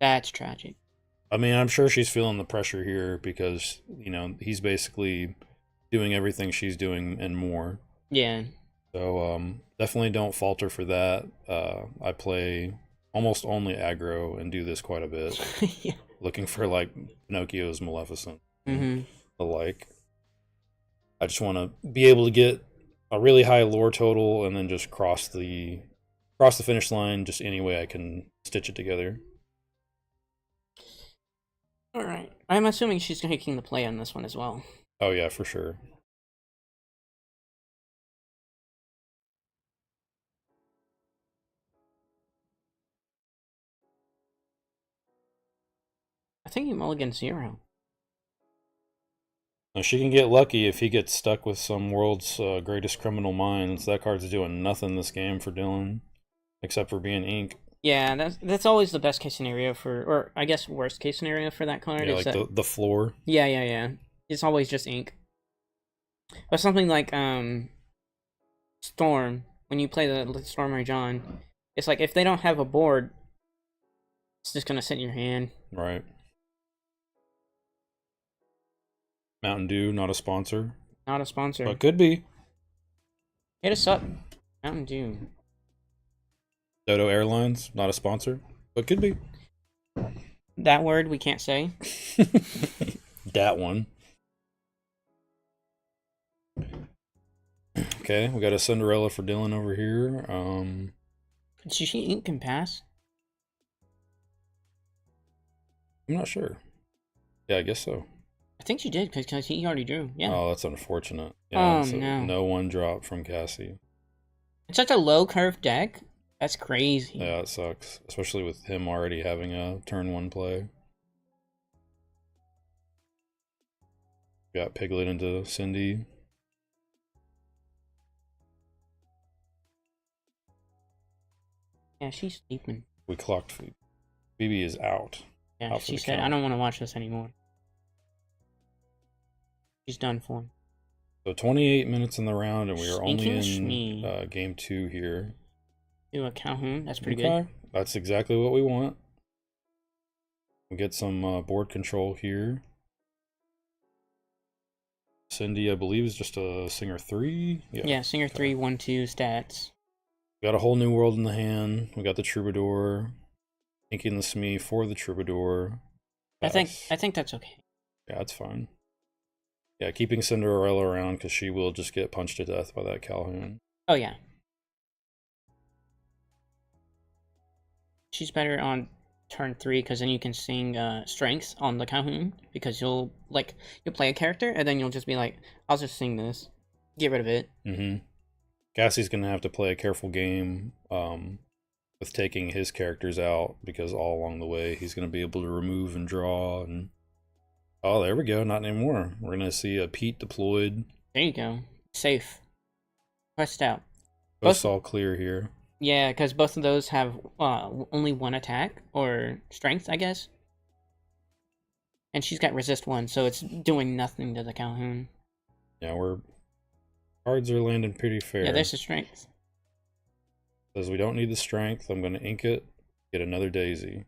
That's tragic.
I mean, I'm sure she's feeling the pressure here because, you know, he's basically doing everything she's doing and more.
Yeah.
So definitely don't falter for that. I play almost only aggro and do this quite a bit.
Yeah.
looking for like Pinocchio's Maleficent,
Mm-hmm.
the like. I just want to be able to get a really high lore total and then just cross the finish line just any way I can stitch it together.
All right. I'm assuming she's taking the play on this one as well.
Oh yeah, for sure.
I think you mulligan 0.
Now she can get lucky if he gets stuck with some world's greatest criminal minds. That card's doing nothing this game for Dylan, except for being ink.
Yeah, that's always the best case scenario or I guess worst case scenario for that card.
Yeah,
is
like
that,
the floor.
Yeah. It's always just ink. But something like Storm, when you play the Storm or John, it's like if they don't have a board, it's just gonna sit in your hand.
Right. Mountain Dew, not a sponsor.
Not a sponsor.
But could be.
Hit us up. Mountain Dew.
Dodo Airlines, not a sponsor. But could be.
That word we can't say.
That one. Okay, we got a Cinderella for Dylan over here.
Did she ink can pass?
I'm not sure. Yeah, I guess so.
I think she did because he already drew. Yeah.
Oh, that's unfortunate. Yeah,
Oh,
so
no.
No one drop from Cassie.
It's such a low curve deck. That's crazy.
Yeah, it sucks. Especially with him already having a turn 1 play. Got Piglet into Cindy.
Yeah, she's sleeping.
We clocked Phoebe is out.
Yeah,
Out for
she
the
said,
count.
I don't want to watch this anymore. She's done for.
So 28 minutes in the round, and we are only
Sneaking
in game 2 here.
Do a Calhoun. That's pretty
Okay,
good.
that's exactly what we want. We get some board control here. Cindy, I believe, is just a Singer 3.
Yeah, Singer 3, 1, 2 stats.
Got a whole new world in the hand. We got the Troubadour. Inking the Smee for the Troubadour.
I
Pass.
think that's okay.
Yeah, that's fine. Yeah, keeping Cinderella around because she will just get punched to death by that Calhoun.
Oh yeah. She's better on turn 3 because then you can sing strengths on the Calhoun because you'll play a character and then you'll just be like, I'll just sing this, get rid of it.
Mm-hmm. Cassie's gonna have to play a careful game with taking his characters out because all along the way he's gonna be able to remove and draw and. Oh, there we go. Not anymore. We're gonna see a Pete deployed.
There you go. Safe. Pressed out.
Both all clear here.
Yeah, because both of those have only 1 attack or strength, I guess. And she's got resist 1, so it's doing nothing to the Calhoun.
Yeah, cards are landing pretty fair.
Yeah, there's the strength.
Says we don't need the strength. I'm gonna ink it. Get another Daisy.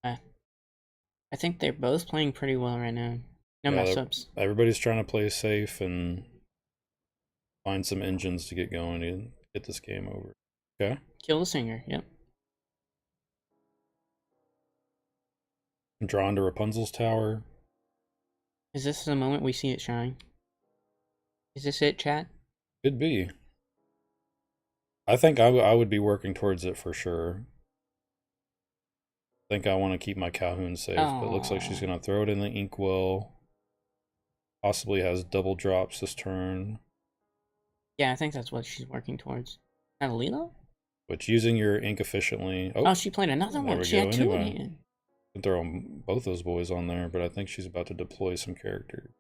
I think they're both playing pretty well right now. No mess ups.
Everybody's trying to play safe and find some engines to get going and get this game over. Okay.
Kill the singer, yep.
I'm drawn to Rapunzel's tower.
Is this the moment we see it shine? Is this it, chat?
Could be. I think I would be working towards it for sure. I think I want to keep my Calhoun safe, but it looks like she's going to throw it in the inkwell. Possibly has double drops this turn.
Yeah, I think that's what she's working towards. Not a Lilo?
Which using your ink efficiently...
Oh, she played another one. She had 2 in hand.
Can throw both those boys on there, but I think she's about to deploy some characters.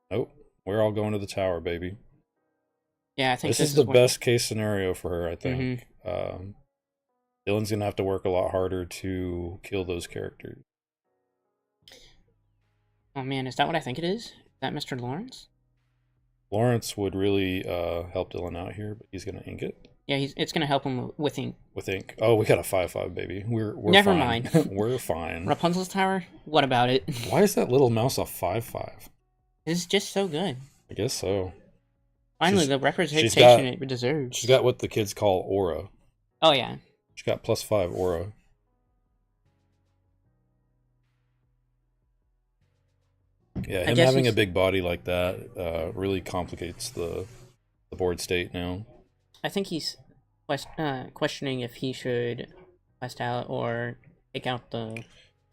Nope. We're all going to the tower, baby.
Yeah, I think
this is the best case scenario for her, I think.
Mm-hmm.
Dylan's going to have to work a lot harder to kill those characters.
Oh man, is that what I think it is? Is that Mr. Lawrence?
Lawrence would really help Dylan out here, but he's going to ink it.
Yeah, it's going to help him with ink.
With ink. Oh, we got a 5/5, baby. We're
Never
fine.
mind.
We're fine.
Rapunzel's Tower? What about it?
Why is that little mouse a 5/5?
It's just so good.
I guess so.
Finally,
She's-
the representation
she's got-
it deserves.
She's got what the kids call aura.
Oh yeah.
She's got +5 aura. Yeah,
I
him
guess
having a
he's-
big body like that really complicates the board state now.
I think he's questioning if he should quest out or take out the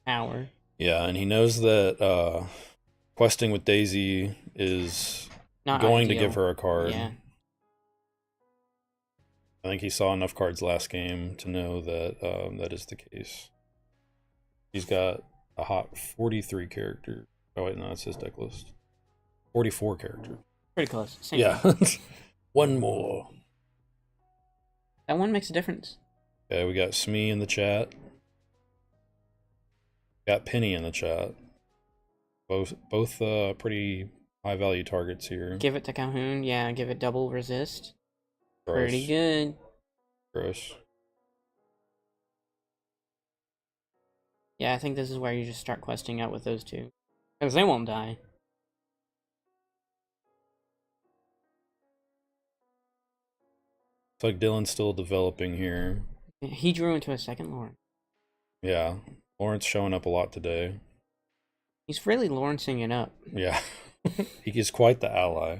tower.
Yeah, and he knows that questing with Daisy is
Not
going to
ideal.
give her a card.
Yeah.
I think he saw enough cards last game to know that that is the case. He's got a hot 43 character. Oh wait, no, that's his deck list. 44 character.
Pretty close. Same
Yeah.
thing.
One more.
That one makes a difference.
Okay, we got Smee in the chat. Got Penny in the chat. Both pretty high value targets here.
Give it to Calhoun. Yeah, give it double resist.
Gross.
Pretty good.
Gross.
Yeah, I think this is where you just start questing out with those two. Because they won't die.
It's like Dylan's still developing here.
He drew into a second Lawrence.
Yeah. Lawrence showing up a lot today.
He's really Lawrencing it up.
Yeah. He is quite the ally.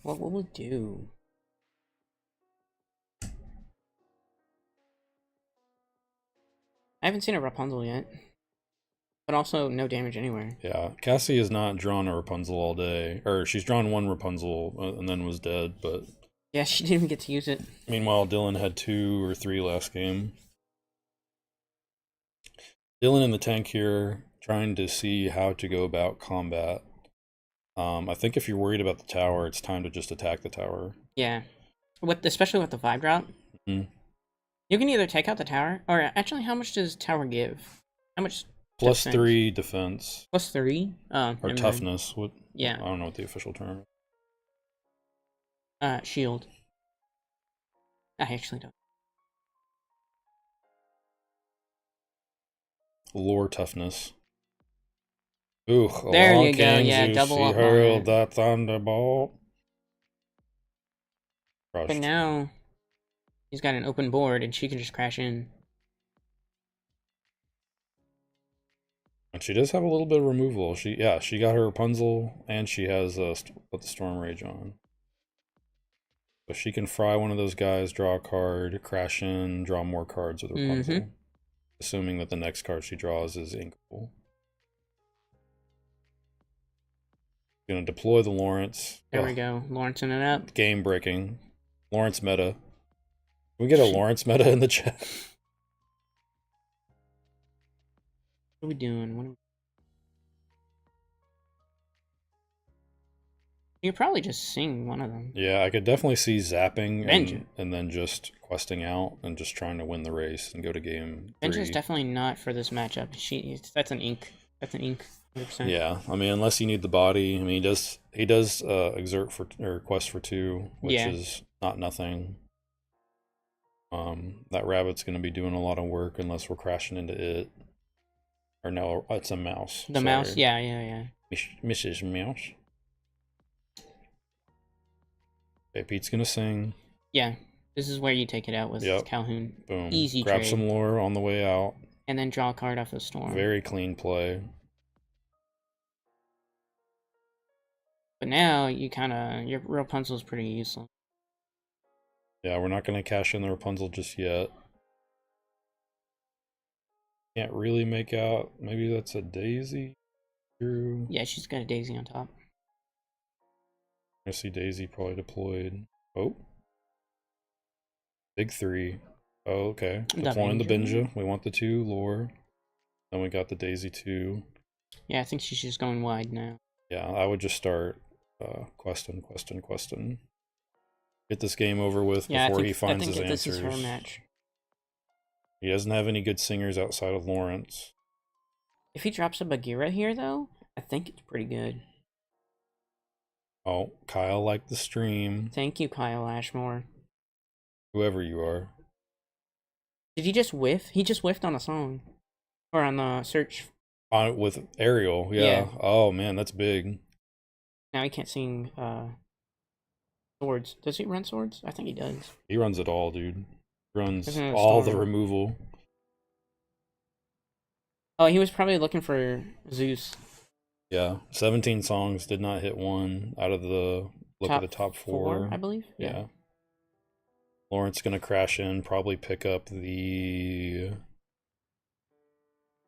What will we do? I haven't seen a Rapunzel yet. But also, no damage anywhere.
Yeah. Cassie has not drawn a Rapunzel all day. Or she's drawn one Rapunzel and then was dead, but
Yeah, she didn't even get to use it.
meanwhile, Dylan had 2 or 3 last game. Dylan in the tank here, trying to see how to go about combat. I think if you're worried about the tower, it's time to just attack the tower.
Yeah. Especially with the vibe drop.
Mhm.
You can either take out the tower, or actually, how much does tower give? How much?
Plus
Defense.
3 defense.
+3? Oh,
Or
never mind.
toughness. What?
Yeah.
I don't know what the official term is.
Shield. I actually don't.
Lore toughness. Ooh,
There
along
you go,
came
yeah,
Zeus,
double
he
up on
hurled
it.
that thunderbolt.
But
Crushed.
now, he's got an open board, and she can just crash in.
And she does have a little bit of removal. She got her Rapunzel, and she has put the Storm Rage on. So she can fry one of those guys, draw a card, crash in, draw more cards with Rapunzel. Assuming that the next card she draws is Inkable. Gonna deploy the Lawrence.
There we go. Lawrencing it up.
Game breaking. Lawrence meta. Can we get a Lawrence meta in the chat?
What are we doing? You could probably just sing one of them.
Yeah, I could definitely see zapping
Benja.
and then just questing out and just trying to win the race and go to game 3.
Benja's definitely not for this matchup. That's an ink. That's an ink. 100%.
Yeah, I mean, unless you need the body. I mean, he does exert for or quest for 2, which
Yeah.
is not nothing. That rabbit's going to be doing a lot of work unless we're crashing into it. Or no, it's a mouse.
The mouse, yeah.
Mrs. Mouse. Okay, Pete's gonna sing.
Yeah, this is where you take it out with
Yep.
Calhoun.
Boom.
Easy
Grab
trade.
some lore on the way out.
And then draw a card off the storm.
Very clean play.
But now, your Rapunzel's pretty useless.
Yeah, we're not gonna cash in the Rapunzel just yet. Can't really make out. Maybe that's a Daisy. Drew.
Yeah, she's got a daisy on top.
I see Daisy probably deployed. Oh. Big 3. Oh, okay.
The
Deploying the
Benja.
Benja. We want the 2 lore. Then we got the Daisy 2.
Yeah, I think she's just going wide now.
Yeah, I would just start questing. Get this game over with
Yeah,
before
I
he
think
finds
that
his
this
answers.
is her match.
He doesn't have any good singers outside of Lawrence.
If he drops a Bagheera here, though, I think it's pretty good.
Oh, Kyle liked the stream.
Thank you, Kyle Ashmore.
Whoever you are.
Did he just whiff? He just whiffed on a song. Or on the search
On with Ariel, yeah.
Yeah.
Oh man, that's big.
Now he can't sing swords. Does he run swords? I think he does.
He runs it all, dude.
Isn't
Runs
it a
all the
storm?
removal.
Oh, he was probably looking for Zeus.
Yeah, 17 songs, did not hit one out of the look at the top four.
I believe.
Yeah. Lawrence gonna crash in, probably pick up the.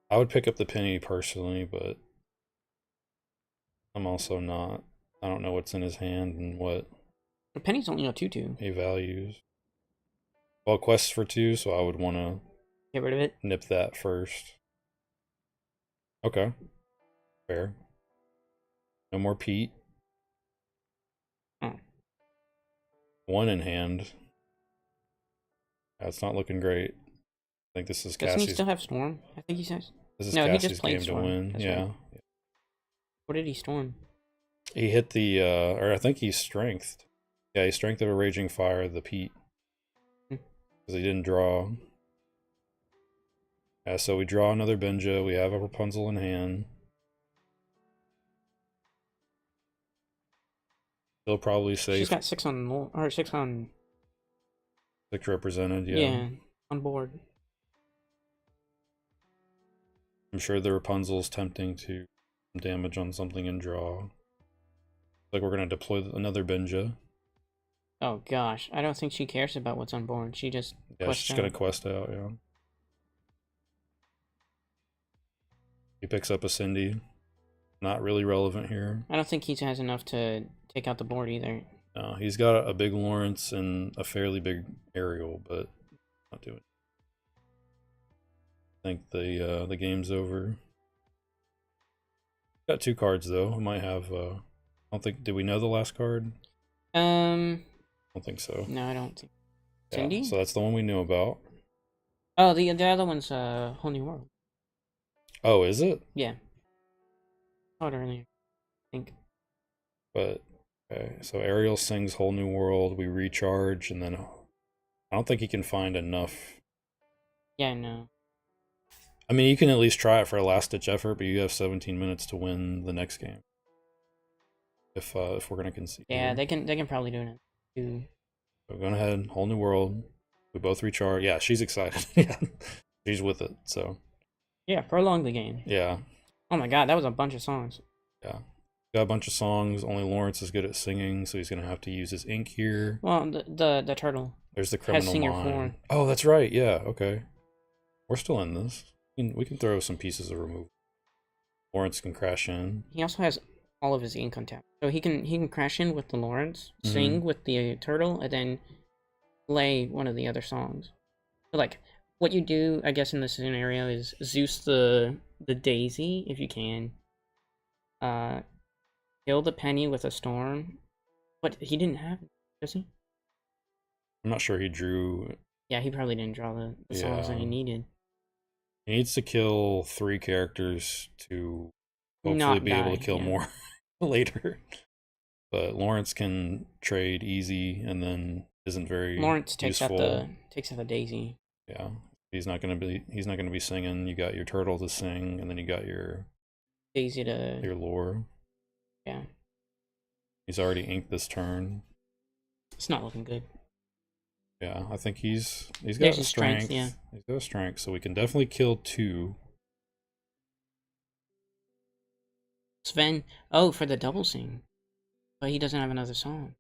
I would pick up the penny personally, but I'm also not. I don't know what's in his hand and what
The penny's only a 2/2.
he values. Well, quests for 2, so I would want to
Get rid of it.
nip that first. Okay, fair. No more Pete.
Oh.
1 in hand. That's not looking great. I think this is
Doesn't he
Cassie's.
still have Storm? I think he says.
This is
No, he
Cassie's
just played
game
Storm.
to win.
That's
Yeah.
right. What did he Storm?
He hit the, or I think he's strengthed. Yeah, he strength of a raging fire, the Pete.
Hmm.
Because he didn't draw. Yeah, so we draw another Benja. We have a Rapunzel in hand. He'll probably save
She's got 6 on or 6 on.
6 represented. Yeah.
Yeah, on board.
I'm sure the Rapunzel's tempting to damage on something and draw. Like we're gonna deploy another Benja.
Oh gosh, I don't think she cares about what's on board. She just
Yeah, she's gonna quest out. Yeah. He picks up a Cindy. Not really relevant here.
I don't think he has enough to take out the board either.
No, he's got a big Lawrence and a fairly big Ariel, but not doing it. I think the game's over. Got 2 cards though. I might have. I don't think. Did we know the last card? I don't think so.
No, I don't think.
Yeah,
Cindy?
so that's the one we knew about.
Oh, the other one's Whole New World.
Oh, is it?
Yeah. Saw it earlier. I think.
But okay, so Ariel sings Whole New World. We recharge, and then I don't think he can find enough.
Yeah, no.
I mean, you can at least try it for a last-ditch effort, but you have 17 minutes to win the next game. If we're gonna concede.
Yeah, they can probably do it. Too.
So going ahead, Whole New World. We both recharge. Yeah, she's excited. Yeah, she's with it. So
Yeah, prolong the game.
yeah,
Oh my god, that was a bunch of songs.
yeah. Got a bunch of songs. Only Lawrence is good at singing, so he's gonna have to use his ink here.
Well, the turtle.
There's the criminal
singer
line.
4.
Oh, that's right. Yeah. Okay. We're still in this. We can throw some pieces of removal. Lawrence can crash in.
He also has all of his ink on tap, so he can crash in with the Lawrence, sing with the turtle, and then play one of the other songs. So like, what you do, I guess, in this scenario is Zeus the daisy if you can. Kill the penny with a storm, but he didn't have it, does he?
I'm not sure he drew.
Yeah, he probably didn't draw the songs that he
Yeah.
needed.
He needs to kill 3 characters to hopefully
Not
be able to
die,
kill
yeah.
more later. But Lawrence can trade easy and then isn't very
Lawrence takes
useful.
out the daisy.
Yeah, he's not gonna be singing. You got your turtle to sing, and then you got your
Daisy to
lore.
yeah.
He's already inked this turn.
It's not looking good.
Yeah, I think he's got
There's
a
his strength,
strength.
yeah.
He's got a strength, so we can definitely kill 2.
Sven, oh, for the double sing, but he doesn't have another song.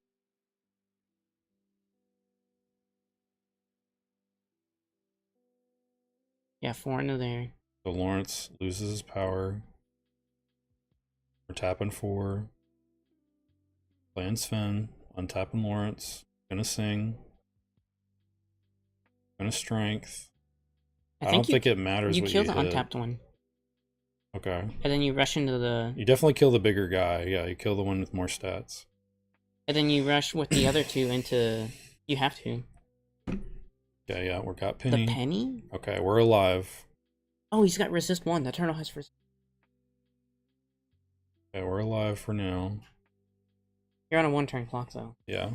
Yeah, 4 into there.
So Lawrence loses his power. We're tapping 4. Playing Sven, untapping Lawrence. Gonna sing. Gonna strength. I don't think it matters
You
what
kill
you
the
hit.
untapped one,
Okay.
and then you rush into the,
You definitely kill the bigger guy. Yeah, you kill the one with more stats.
and then you rush with the other 2 into. You have to.
Okay, yeah, we got Penny.
The penny?
Okay, we're alive.
Oh, he's got resist 1. The turtle has resist.
Okay, we're alive for now.
You're on a 1 turn clock though.
Yeah.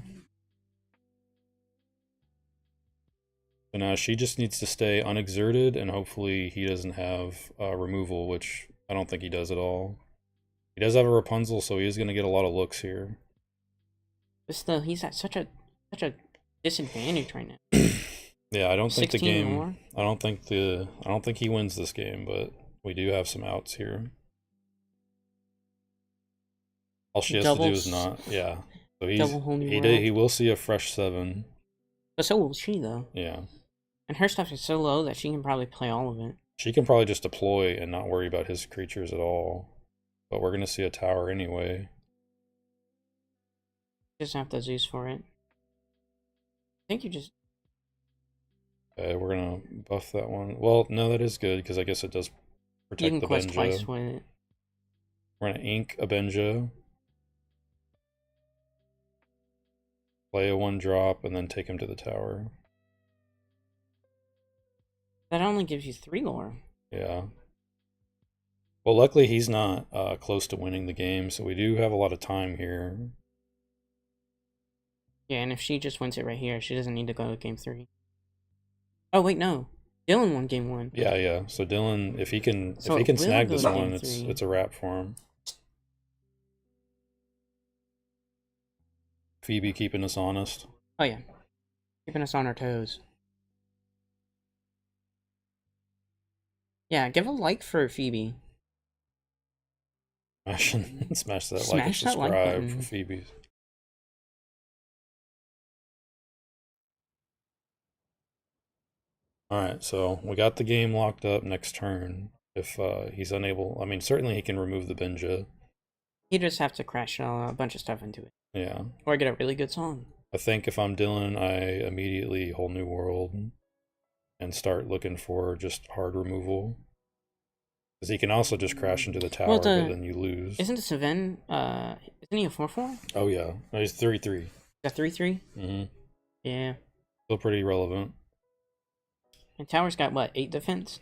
So now she just needs to stay unexerted, and hopefully he doesn't have removal, which I don't think he does at all. He does have a Rapunzel, so he is going to get a lot of looks here.
He's at such a disadvantage right now.
Yeah, I don't think the
16
game.
more?
I don't think he wins this game, but we do have some outs here. All she has to do is not. Yeah. So he will see a fresh 7.
But so will she, though.
Yeah.
And her stuff is so low that she can probably play all of it.
She can probably just deploy and not worry about his creatures at all. But we're gonna see a tower anyway.
Just have to Zeus for it. I think you just...
Okay, we're gonna buff that one. Well, no, that is good, because I guess it does protect the
quest
Benja.
twice with it.
We're gonna ink a Benja. Play a 1-drop, and then take him to the tower.
That only gives you 3 lore.
Yeah. Well, luckily he's not close to winning the game, so we do have a lot of time here.
Yeah, and if she just wins it right here, she doesn't need to go to game 3. Oh wait, no. Dylan won game 1.
Yeah, yeah. So Dylan, if he can
will
snag
go
this
to
one,
game 3.
it's a wrap for him. Phoebe keeping us honest.
Oh yeah. Keeping us on our toes. Yeah, give a like for Phoebe.
Smash that like and
Smash that like
subscribe
button.
for Phoebe. Alright, so we got the game locked up next turn. If he's unable, I mean, certainly he can remove the Benja.
You just have to crash a bunch of stuff into it.
Yeah.
Or get a really good song.
I think if I'm Dylan, I immediately whole new world and start looking for just hard removal. Because he can also just crash into the tower, but then you lose.
Isn't the Seven, isn't he a 4/4?
Oh yeah, no, he's 3/3.
A 3/3?
Mm-hmm.
Yeah.
Still pretty relevant.
And Tower's got what, 8 defense?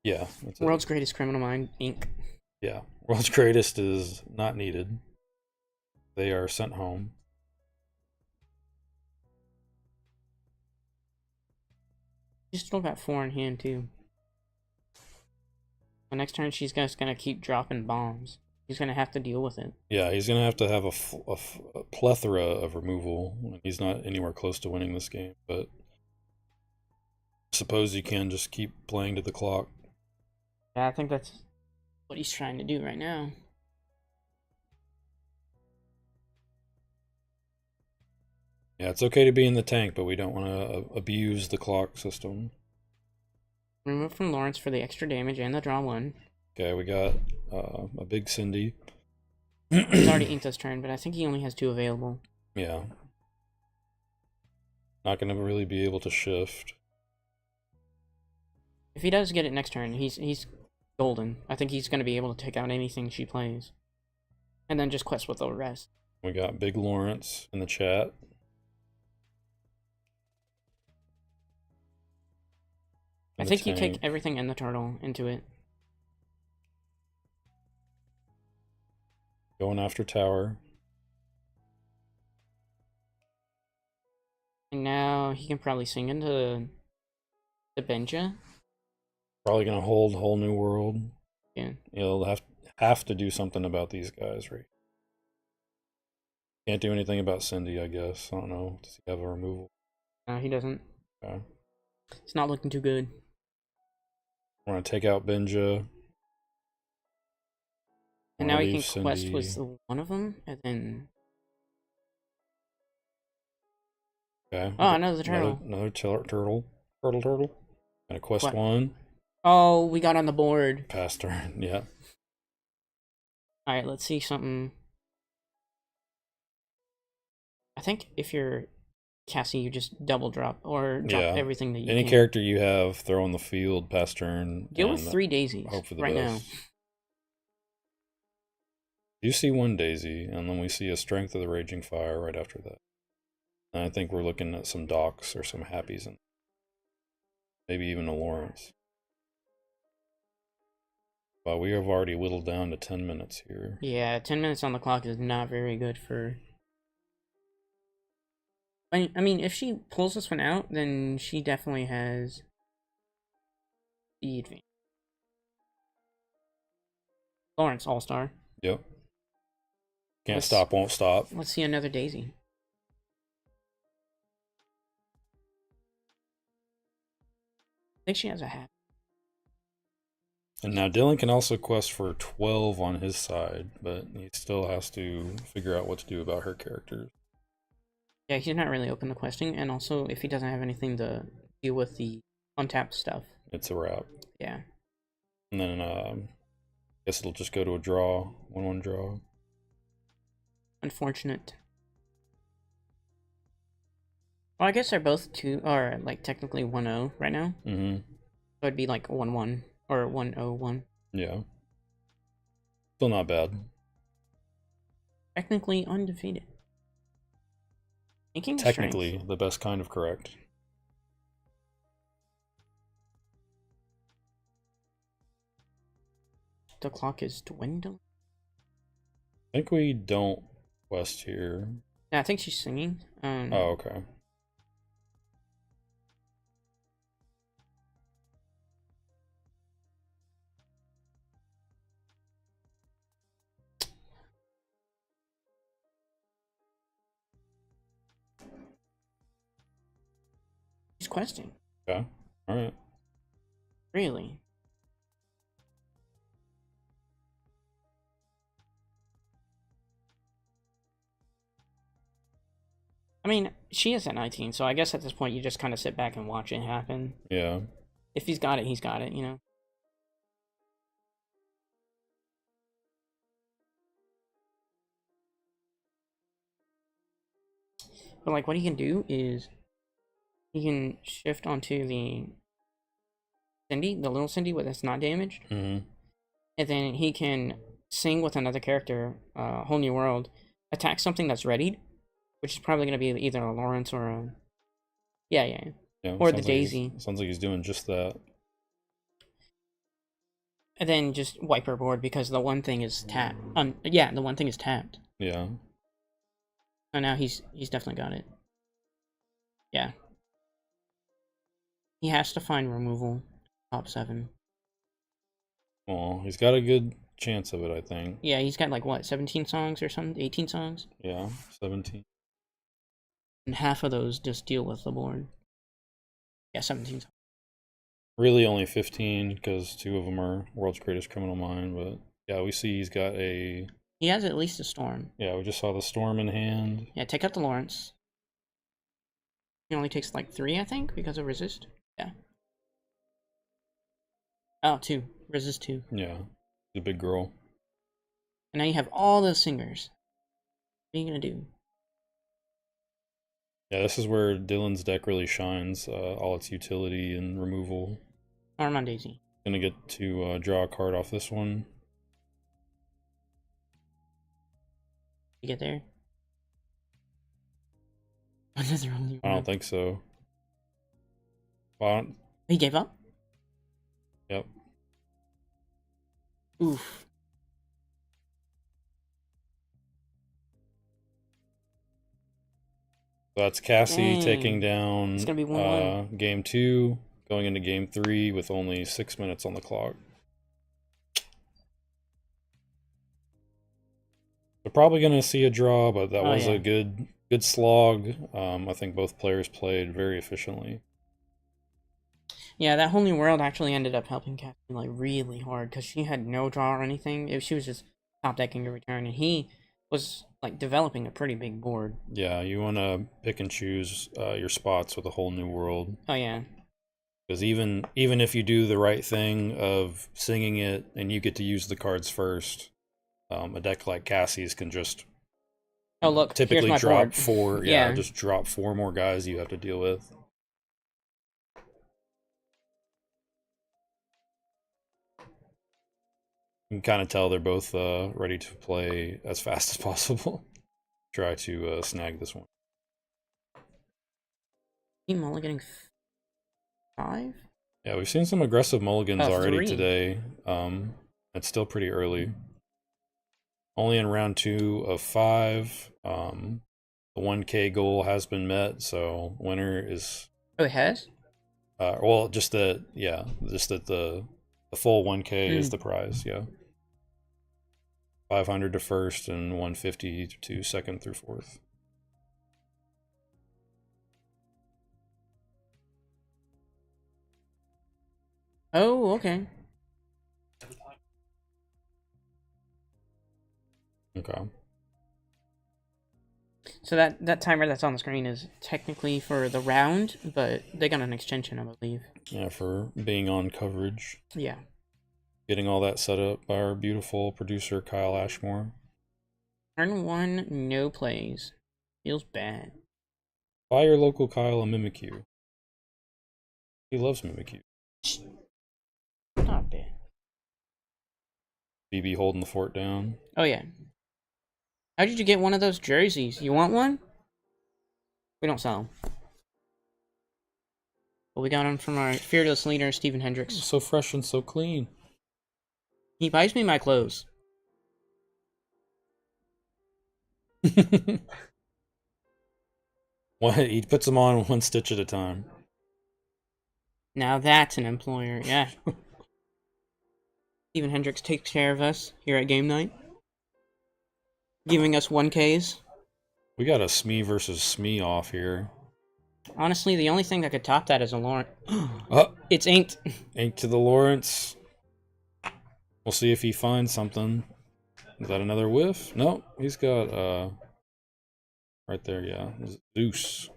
Yeah. That's
World's Greatest Criminal Mind, Inc.
Yeah. World's Greatest is not needed. They are sent home.
She's still got 4 in hand too. The next turn she's just gonna keep dropping bombs. He's gonna have to deal with it.
Yeah, he's gonna have to have a plethora of removal. He's not anywhere close to winning this game, but I suppose you can just keep playing to the clock.
Yeah, I think that's what he's trying to do right now.
Yeah, it's okay to be in the tank, but we don't want to abuse the clock system.
Remove from Lawrence for the extra damage and the draw 1.
Okay, we got a big Cindy.
He's already inked his turn, but I think he only has 2 available.
Yeah. Not going to really be able to shift.
If he does get it next turn, he's golden. I think he's going to be able to take out anything she plays. And then just quest with the rest.
We got Big Lawrence in the chat.
I think you take everything and the turtle into it.
Going after tower.
And now he can probably sing into the Benja.
Probably gonna hold whole new world.
Yeah.
He'll have to do something about these guys, right? Can't do anything about Cindy, I guess. I don't know. Does he have a removal?
No, he doesn't.
Okay.
It's not looking too good.
We're gonna take out Benja.
And now he can
Cindy.
quest with one of them, and then...
Okay.
Oh, another turtle.
Another turtle. Turtle. Gonna quest one.
Oh, we got on the board.
Pass turn, yeah.
Alright, let's see something. I think if you're Cassie, you just double drop, or drop everything that you
Any
can.
character you have, throw on the field, pass turn.
Deal with 3 daisies
hope for the
right
best.
now.
You see one daisy, and then we see a Strength of the Raging Fire right after that. And I think we're looking at some docks or some happies, and maybe even a Lawrence. But we have already whittled down to 10 minutes here.
Yeah, 10 minutes on the clock is not very good for... I mean, if she pulls this one out, then she definitely has the advantage. Lawrence All-Star.
Yep. Can't stop, won't stop.
Let's see another Daisy. I think she has a hat.
And now Dylan can also quest for 12 on his side, but he still has to figure out what to do about her characters.
Yeah, he's not really open to questing, and also if he doesn't have anything to deal with the untapped stuff,
it's a wrap.
Yeah.
And then I guess it'll just go to a draw, 1-1 draw.
Unfortunate. Well, I guess they're both like technically 1-0 right now.
Mm-hmm.
So it'd be like 1-1 or 1-0-1.
Yeah. Still not bad.
Technically undefeated. Thinking
Technically,
strength.
the best kind of correct.
The clock is dwindling.
I think we don't quest here.
Yeah, I think she's singing.
Oh, okay.
She's questing.
Okay. Alright.
Really? I mean, she is at 19, so I guess at this point you just kind of sit back and watch it happen.
Yeah.
If he's got it, he's got it, you know? But, like, what he can do is he can shift onto the Cindy, the little Cindy that's not damaged.
Mm-hmm.
And then he can sing with another character, Whole New World, attack something that's readied, which is probably going to be either a Lawrence or a... Yeah. Or the Daisy.
Sounds like he's doing just that.
And then just wipe her board because the one thing is tapped. Yeah, the one thing is tapped.
Yeah.
So now he's definitely got it. Yeah. He has to find removal. Top 7.
Well, he's got a good chance of it, I think.
Yeah, he's got like what, 17 songs or something? 18 songs?
Yeah, 17.
And half of those just deal with the board. Yeah, 17 songs.
Really only 15 because 2 of them are World's Greatest Criminal Mind, but yeah, we see he's got a...
He has at least a Storm.
Yeah, we just saw the Storm in hand.
Yeah, take out the Lawrence. He only takes like 3, I think, because of Resist. Yeah. Oh, 2. Resist 2.
Yeah, the big girl.
And now you have all those singers. What are you gonna do?
Yeah, this is where Dylan's deck really shines. All its utility and removal.
Arm on Daisy.
Gonna get to draw a card off this one.
You get there? Another only
I don't think so. Well,
He gave up?
yep.
Oof.
So that's Cassie
Dang.
taking down
It's gonna be 1-1.
game 2, going into game 3 with only 6 minutes on the clock. We're probably going to see a draw, but that was a good slog. I think both players played very efficiently.
Yeah, that Whole New World actually ended up helping Cassie like really hard because she had no draw or anything. She was just top decking to return, and he was like developing a pretty big board.
Yeah, you want to pick and choose your spots with a Whole New World.
Oh yeah.
Because even if you do the right thing of singing it and you get to use the cards first, a deck like Cassie's can just typically drop
board.
4. Yeah, just drop 4 more guys you have to deal with. You can kind of tell they're both ready to play as fast as possible. Try to snag this one.
Team mulliganing 5?
Yeah, we've seen some aggressive mulligans already
3.
today. It's still pretty early. Only in round 2 of 5. The 1K goal has been met, so winner is...
Oh, it has?
Well, just that the full 1K is the prize, yeah. 500 to first and 150 to second through fourth.
Oh, okay.
Okay.
So that timer that's on the screen is technically for the round, but they got an extension, I believe.
Yeah, for being on coverage.
Yeah.
Getting all that set up by our beautiful producer, Kyle Ashmore.
Turn 1, no plays. Feels bad.
Buy your local Kyle a Mimikyu. He loves Mimikyu.
Not bad.
BB holding the fort down.
Oh, yeah. How did you get one of those jerseys? You want one? We don't sell them. But we got them from our fearless leader, Stephen Hendricks.
So fresh and so clean.
He buys me my clothes.
He puts them on one stitch at a time.
Now that's an employer, yeah. Stephen Hendricks takes care of us here at game night. Giving us 1Ks.
We got a Smee versus Smee off here.
Honestly, the only thing that could top that is a Lawrence.
Oh,
It's inked.
ink to the Lawrence. We'll see if he finds something. Is that another whiff? No, he's got, right there, yeah. Zeus.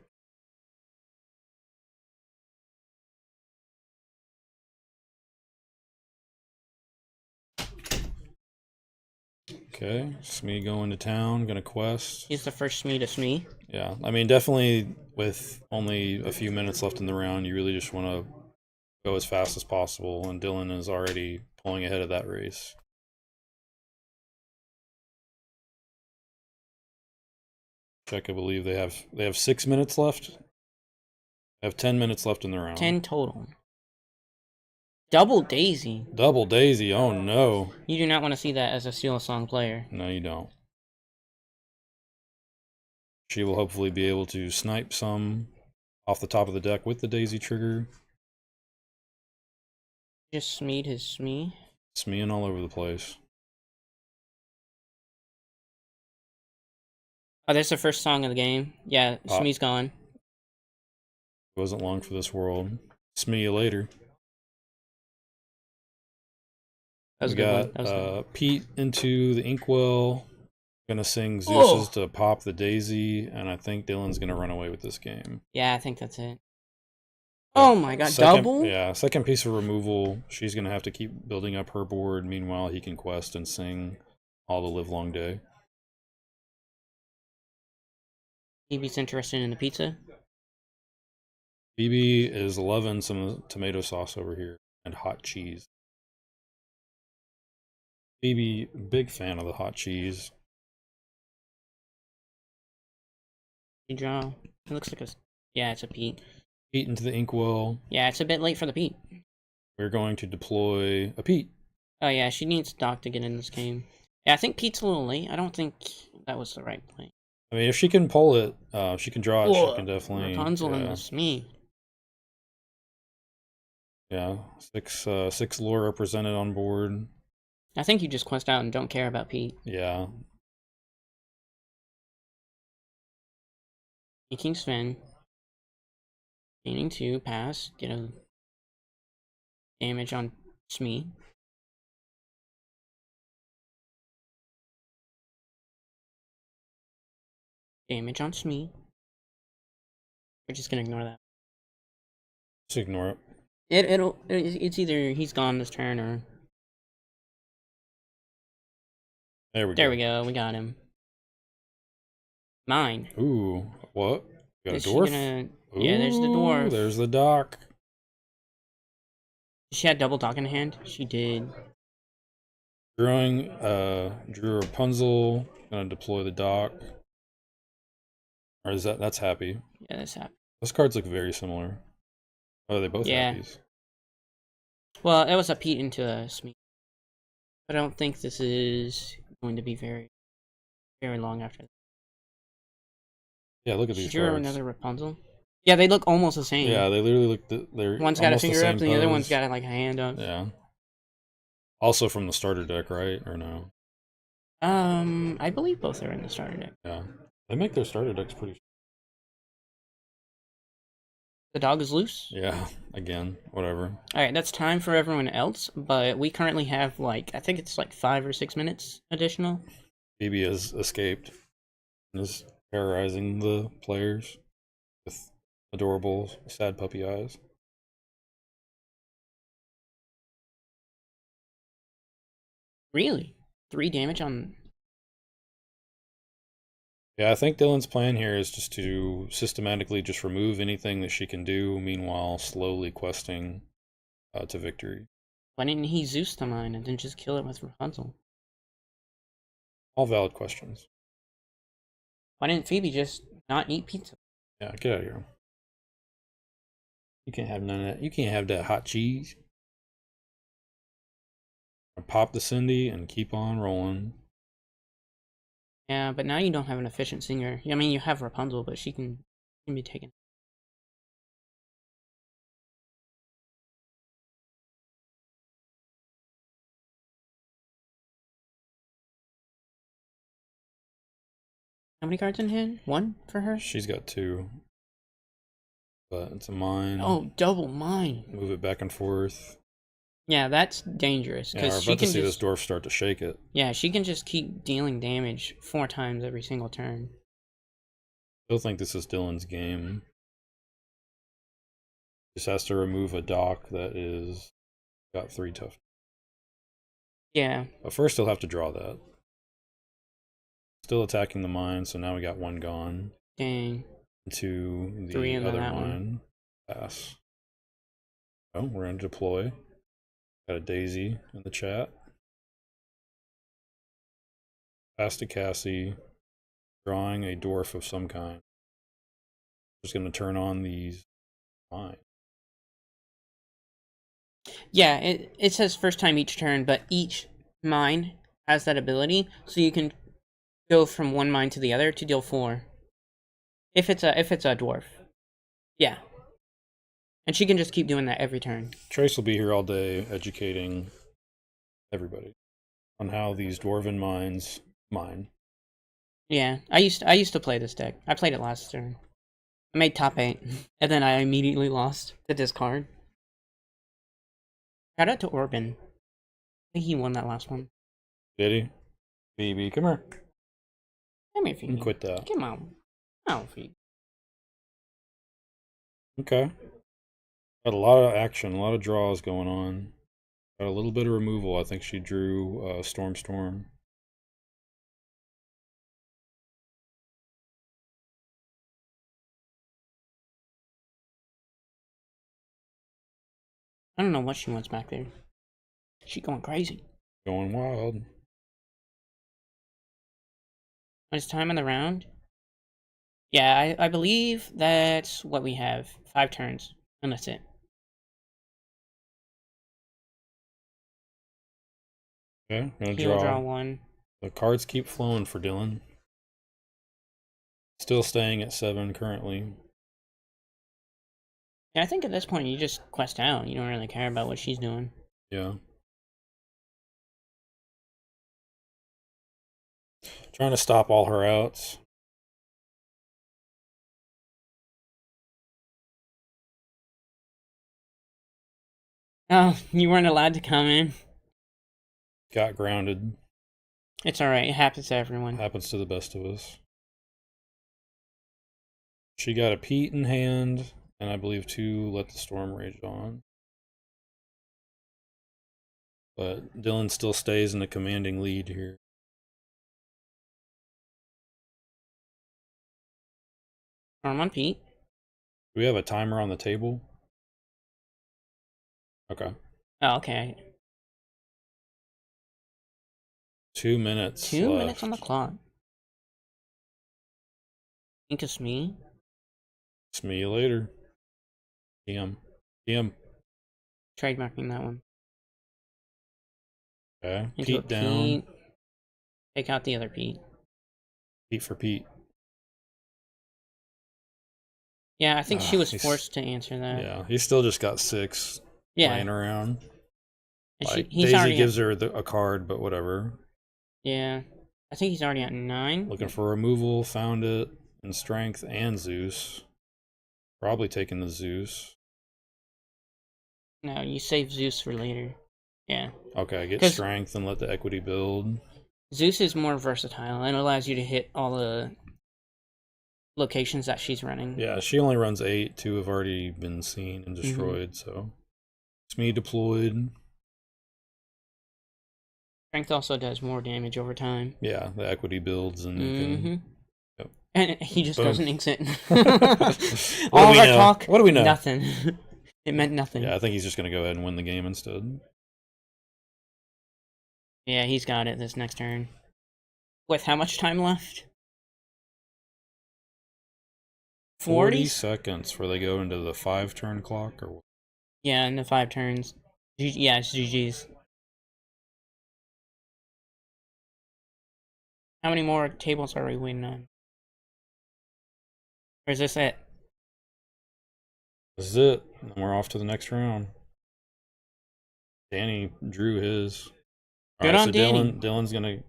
Okay, Smee going to town, gonna quest.
He's the first Smee to Smee.
Yeah, I mean, definitely with only a few minutes left in the round, you really just want to go as fast as possible, and Dylan is already pulling ahead of that race. Check, I believe they have 6 minutes left. They have 10 minutes left in the round.
10 total. Double Daisy.
Double Daisy, oh no.
You do not want to see that as a Steal a Song player.
No, you don't. She will hopefully be able to snipe some off the top of the deck with the Daisy trigger.
Just Smeed his Smee.
Smeeing all over the place.
Oh, there's the first song of the game. Yeah, Smee's gone.
It wasn't long for this world. Smee you later.
That was
We
a good
got
one. That was good.
Pete into the Inkwell. Gonna sing Zeus's to pop the Daisy, and I think Dylan's gonna run away with this game.
Yeah, I think that's it. Oh my god, double?
Yeah, second piece of removal. She's gonna have to keep building up her board. Meanwhile, he can quest and sing all the livelong day.
BB's interested in the pizza.
BB is loving some tomato sauce over here and hot cheese. BB, big fan of the hot cheese.
You draw. It looks like a. Yeah, it's a Pete.
Pete into the Inkwell.
Yeah, it's a bit late for the Pete.
We're going to deploy a Pete.
Oh yeah, she needs Doc to get in this game. Yeah, I think Pete's a little late. I don't think that was the right play.
I mean, if she can pull it, if she can draw it, she can definitely.
Rapunzel
Yeah,
and the Smee.
yeah. Six lore represented on board.
I think you just quest out and don't care about Pete.
Yeah.
King Sven. Gaining 2, pass, get a damage on Smee. Damage on Smee. We're just gonna ignore that.
Just ignore it.
It's either he's gone this turn or.
There we go.
There we go, we got him. Mine.
Ooh, what? Got a
Is she
dwarf?
gonna- Yeah, there's the
Ooh,
dwarf.
There's the dock.
She had double Doc in hand. She did.
Drew Rapunzel. Gonna deploy the dock. Or is that's happy?
Yeah, that's happened.
Those cards look very similar. Oh, they both
Yeah.
happies.
Well, it was a Pete into a Smee. I don't think this is going to be very, very long after that.
Yeah, look at
She
these
drew
cards.
another Rapunzel. Yeah, they look almost the same.
Yeah, they literally look. They're
One's got a
almost the
finger up,
same
and the other one's
pose.
got like a hand up.
Yeah. Also from the starter deck, right? Or no?
I believe both are in the starter deck.
Yeah. They make their starter decks pretty.
The dog is loose.
Yeah, again, whatever.
All right, that's time for everyone else, but we currently have like I think it's like 5 or 6 minutes additional.
Phoebe has escaped and is terrorizing the players with adorable, sad puppy eyes.
Really, 3 damage on.
Yeah, I think Dylan's plan here is just to systematically just remove anything that she can do, meanwhile slowly questing to victory.
Why didn't he Zeus the mine and then just kill it with Rapunzel?
All valid questions.
Why didn't Phoebe just not eat pizza?
Yeah, get out of here. You can't have none of that. You can't have that hot cheese. Pop the Cindy and keep on rolling.
Yeah, but now you don't have an efficient singer. I mean, you have Rapunzel, but she can be taken. How many cards in hand? 1 for her?
She's got 2. But it's a mine.
Oh, double mine.
Move it back and forth.
Yeah, that's dangerous
Yeah,
because
we're
she
about to
can
see
just.
this dwarf start to shake it.
Yeah, she can just keep dealing damage 4 times every single turn.
Still think this is Dylan's game. Just has to remove a dock that is got 3 tough.
Yeah.
But first he'll have to draw that. Still attacking the mine, so now we got 1 gone.
Dang.
Into
3
the
into
other
that
mine.
one.
Pass. Oh, we're gonna deploy. Got a daisy in the chat. Pass to Cassie. Drawing a dwarf of some kind. Just gonna turn on these mines.
Yeah, it says first time each turn, but each mine has that ability, so you can go from one mine to the other to deal 4. If it's a dwarf. Yeah. And she can just keep doing that every turn.
Trace will be here all day educating everybody on how these dwarven mines mine.
Yeah, I used to play this deck. I played it last turn. I made top 8, and then I immediately lost to discard. Shout out to Orban. I think he won that last one.
Did he? Phoebe, come here.
Come here,
You can
Phoebe.
quit that.
Come on. Oh, Phoebe.
Okay. Got a lot of action, a lot of draws going on. Got a little bit of removal. I think she drew Storm.
I don't know what she wants back there. She going crazy.
Going wild.
It's time in the round. Yeah, I believe that's what we have. 5 turns, and that's it.
Okay, gonna
He'll draw
draw.
1.
The cards keep flowing for Dylan. Still staying at 7 currently.
Yeah, I think at this point you just quest out. You don't really care about what she's doing.
Yeah. Trying to stop all her outs.
Oh, you weren't allowed to come in.
Got grounded.
It's alright, it happens to everyone.
Happens to the best of us. She got a Pete in hand, and I believe 2 Let the Storm Rage on. But Dylan still stays in a commanding lead here.
Arm on Pete.
Do we have a timer on the table? Okay.
Oh, okay.
2 minutes
2
left.
minutes on the clock. Think it's me?
See you later. DM.
Trademarking that one.
Okay.
Into a
Pete down.
Pete. Take out the other Pete.
Pete for Pete.
Yeah, I think she was
he's-
forced to answer that.
Yeah, he's still just got 6
Yeah.
laying around.
And
Like,
he's
Daisy
already
gives her a card, but whatever.
Yeah. I think he's already at 9.
Looking for removal, found it in strength and Zeus. Probably taking the Zeus.
No, you save Zeus for later. Yeah.
Okay, get
'Cause-
strength and let the equity build.
Zeus is more versatile and allows you to hit all the locations that she's running.
Yeah, she only runs 8. 2 have already been seen and destroyed, so it's me deployed.
Strength also does more damage over time.
Yeah, the equity builds and you can. Yep.
And he just
Boom.
doesn't exit.
What
All
do
of
we
our
know?
talk,
What do we know?
nothing. It meant nothing.
Yeah, I think he's just gonna go ahead and win the game instead.
Yeah, he's got it this next turn. With how much time left?
40
40?
seconds before they go into the 5-turn clock, or
Yeah, in the 5 turns. Yeah, it's GG's. How many more tables are we winning on? Or is this it?
this is it. And we're off to the next round. Danny drew his.
Good
Alright,
on
so
Danny.
Dylan's gonna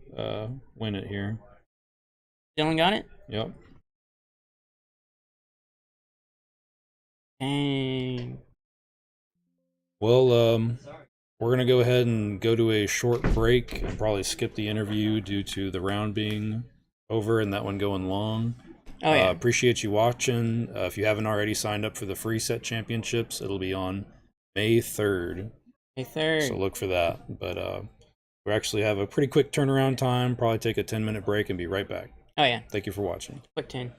win it here.
Dylan got it?
Yep.
Dang.
Well, we're gonna go ahead and go to a short break and probably skip the interview due to the round being over and that one going long.
Oh, yeah.
Appreciate you watching. If you haven't already signed up for the free set championships, it'll be on May 3rd.
May 3rd.
So look for that. But we actually have a pretty quick turnaround time. Probably take a 10-minute break and be right back.
Oh, yeah.
Thank you for watching.
Quick 10.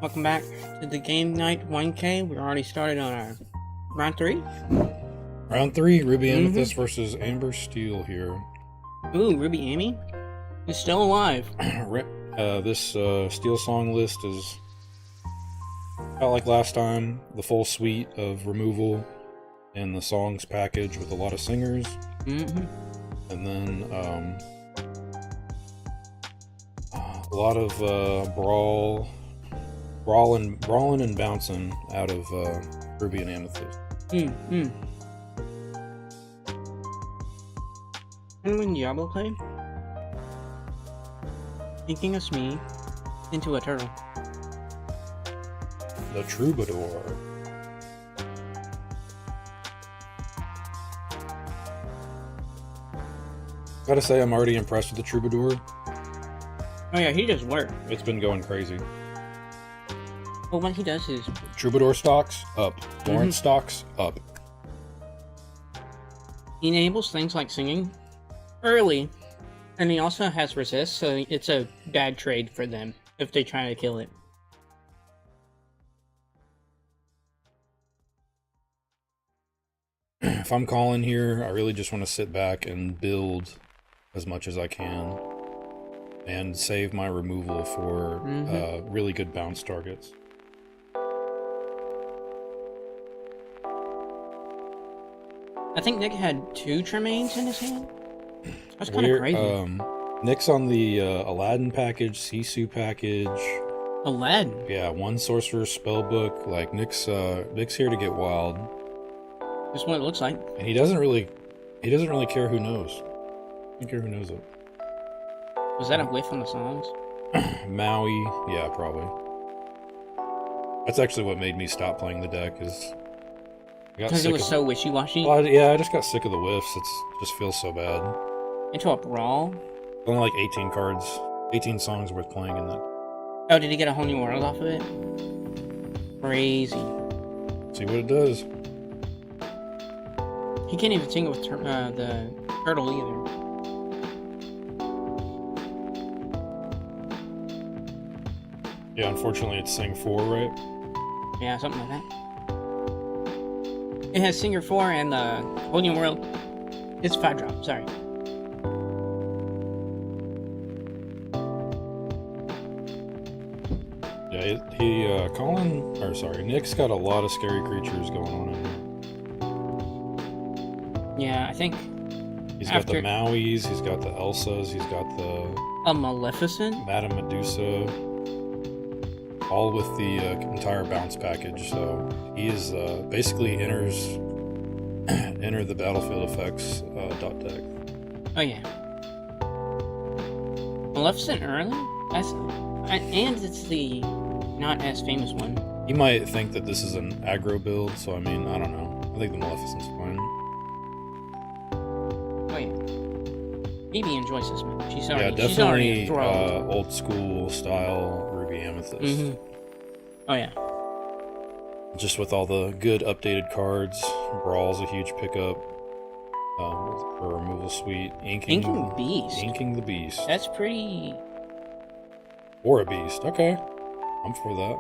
Welcome back to the Game Night 1K. We're already started on our round 3.
Round 3, Ruby Amethyst versus Amber Steel here.
Ooh, Ruby Amy is still alive.
This Steel song list is about like last time. The full suite of removal and the songs package with a lot of singers. And then a lot of brawling and bouncing out of Ruby and Amethyst.
And when Diablo played, thinking us me into a turtle.
The Troubadour. Gotta say, I'm already impressed with the Troubadour.
Oh yeah, he does work.
It's been going crazy.
Well, what he does is
Troubadour stocks up. Lawrence stocks up.
he enables things like singing early, and he also has resist, so it's a bad trade for them if they try to kill it.
If I'm calling here, I really just want to sit back and build as much as I can and save my removal for really good bounce targets.
I think Nick had 2 Tremaines in his hand. That's kind of crazy.
Nick's on the Aladdin package, Sisu package.
Aladdin?
Yeah, 1 Sorcerer's Spellbook. Like, Nick's here to get wild.
That's what it looks like.
And he doesn't really care who knows. He doesn't care who knows it.
Was that a whiff on the songs?
Maui, yeah, probably. That's actually what made me stop playing the deck, is
because it was so wishy-washy?
Yeah, I just got sick of the whiffs. It just feels so bad.
Into a brawl?
Only like 18 cards, 18 songs worth playing in that.
Oh, did he get a whole new world off of it? Crazy.
See what it does.
He can't even sing it with the turtle either.
Yeah, unfortunately it's Sing 4, right?
Yeah, something like that. It has Singer 4 and the whole new world. It's 5-drop, sorry.
Yeah, Nick's got a lot of scary creatures going on in here.
Yeah, I think
he's got the Mauis, he's got the Elsas, he's got the...
A Maleficent?
Madame Medusa. All with the entire bounce package, so he is basically enter the battlefield effects dot deck.
Oh yeah. Maleficent early? And it's the not as famous one.
He might think that this is an aggro build, so I mean, I don't know. I think the Maleficent's fine.
Oh yeah. Phoebe enjoys this one. She's already
definitely old school style Ruby Amethyst.
Oh yeah.
Just with all the good updated cards. Brawl's a huge pickup for removal suite. Inking
Beast.
Inking the Beast.
That's pretty...
Or a beast. Okay. I'm for that.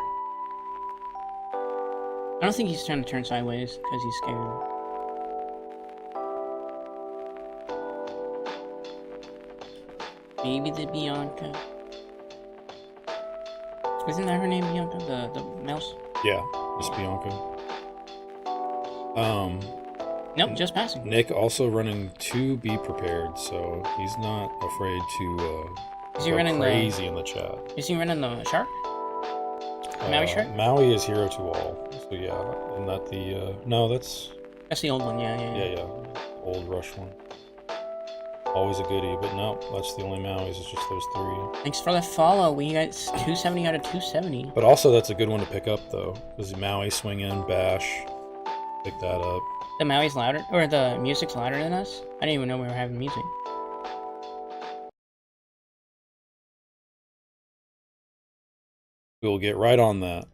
I don't think he's trying to turn sideways because he's scared. Maybe the Bianca. Isn't that her name, Bianca? The mouse?
Yeah, Miss Bianca.
Nope, just passing.
Nick also running 2 Be Prepared, so he's not afraid to
is he running
crazy in the chat.
Is he running the shark? Maui shark?
Maui is hero to all. So yeah, and not the no, that's
the old one. Yeah.
Old Rush one. Always a goodie, but no, that's the only Mauis. It's just those 3.
Thanks for the follow. We got 270 out of 270.
But also, that's a good one to pick up though, because Maui swing in, bash, pick that up.
The Maui's louder, or the music's louder than us? I didn't even know we were having music.
We'll get right on that.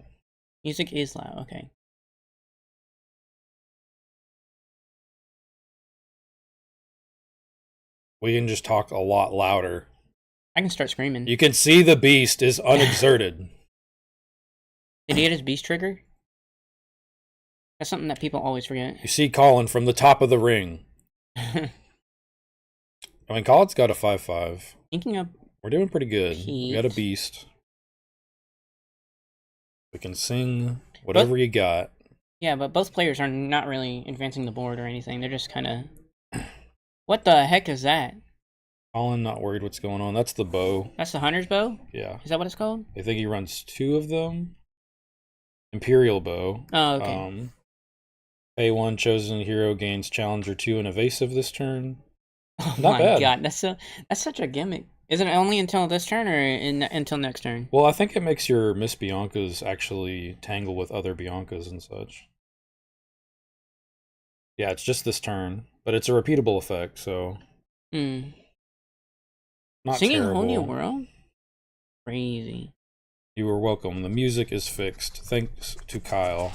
Music is loud, okay.
We can just talk a lot louder.
I can start screaming.
You can see the beast is unexerted.
Did he get his beast trigger? That's something that people always forget.
You see Colin from the top of the ring. I mean, Colin's got a 5-5.
Thinking of
We're doing pretty good. We got a
Pete.
beast. We can sing whatever you got.
Yeah, but both players are not really advancing the board or anything. They're just kind of... What the heck is that?
Colin, not worried what's going on. That's the bow.
That's the hunter's bow?
Yeah.
Is that what it's called?
I think he runs 2 of them. Imperial bow.
Oh, okay.
Pay 1 chosen hero gains challenger 2 and evasive this turn.
Oh
Not
my
bad.
god, that's such a gimmick. Is it only until this turn or until next turn?
Well, I think it makes your Miss Biancas actually tangle with other Biancas and such. Yeah, it's just this turn, but it's a repeatable effect, so
Hmm.
not
Singing
terrible.
Whole New World? Crazy.
You were welcome. The music is fixed. Thanks to Kyle.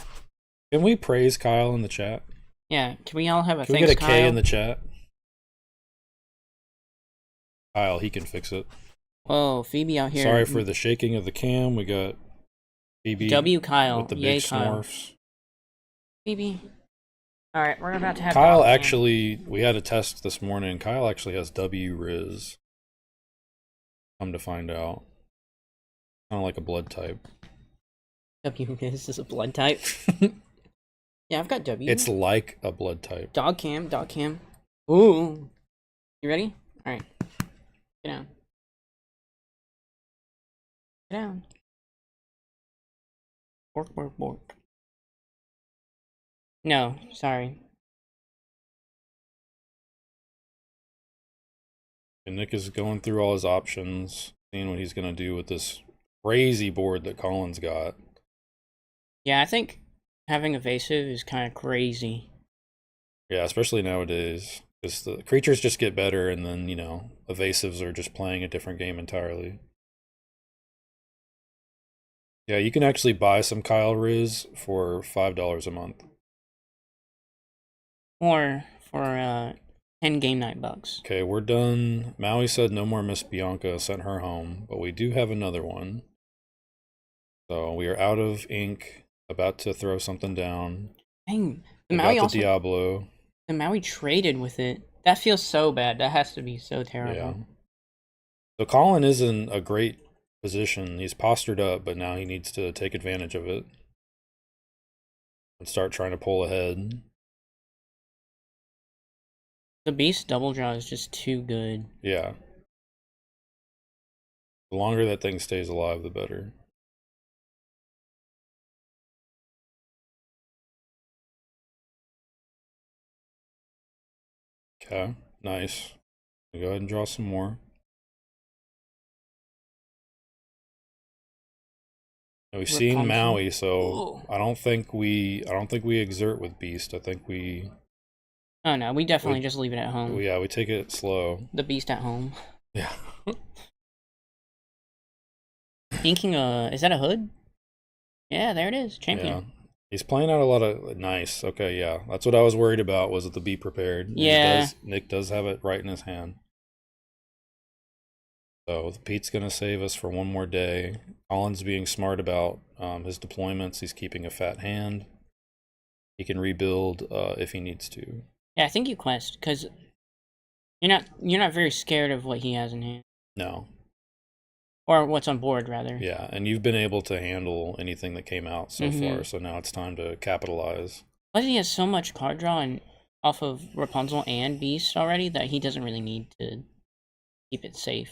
Can we praise Kyle in the chat?
Yeah, can we all have a
Can we
thanks,
get a K
Kyle?
in the chat? Kyle, he can fix it.
Whoa, Phoebe out here.
Sorry for the shaking of the cam. We got Phoebe
W Kyle.
with the
Yay,
big
Kyle.
smurfs.
Phoebe. Alright, we're about to have
Kyle
Bob Cam.
actually, we had a test this morning. Kyle actually has W Riz. Come to find out. Kind of like a blood type.
W is a blood type. Yeah, I've got W.
It's like a blood type.
Dog cam, dog cam. Ooh. You ready? Alright. Get down. Get down. Bork, bork, bork. No, sorry.
And Nick is going through all his options, seeing what he's going to do with this crazy board that Colin's got.
Yeah, I think having evasive is kind of crazy.
Yeah, especially nowadays. Because the creatures just get better, and then, you know, evasives are just playing a different game entirely. Yeah, you can actually buy some Kyle Riz for $5 a month.
Or for 10 game night bucks.
Okay, we're done. Maui said no more Miss Bianca, sent her home, but we do have another one. So we are out of ink, about to throw something down.
Dang, the
We
Maui
got
also...
the Diablo.
The Maui traded with it. That feels so bad. That has to be so terrible.
Yeah. So Colin is in a great position. He's postured up, but now he needs to take advantage of it and start trying to pull ahead.
The Beast double draw is just too good.
Yeah. The longer that thing stays alive, the better. Okay, nice. Go ahead and draw some more. Now, we've seen
Rapunzel.
Maui, so
Ooh.
I don't think we exert with Beast. I think we
Oh no, we definitely just leave it at home.
yeah, we take it slow.
The Beast at home.
Yeah.
Inking is that a hood? Yeah, there it is. Champion.
Yeah. He's playing out a lot of nice. Okay, yeah. That's what I was worried about, was the be prepared.
Yeah.
Nick does have it right in his hand. So Pete's gonna save us for one more day. Colin's being smart about his deployments. He's keeping a fat hand. He can rebuild if he needs to.
Yeah, I think you quest because you're not very scared of what he has in hand
No.
or what's on board rather.
Yeah, and you've been able to handle anything that came out so far, so now it's time to capitalize.
Plus, he has so much card draw and off of Rapunzel and Beast already that he doesn't really need to keep it safe.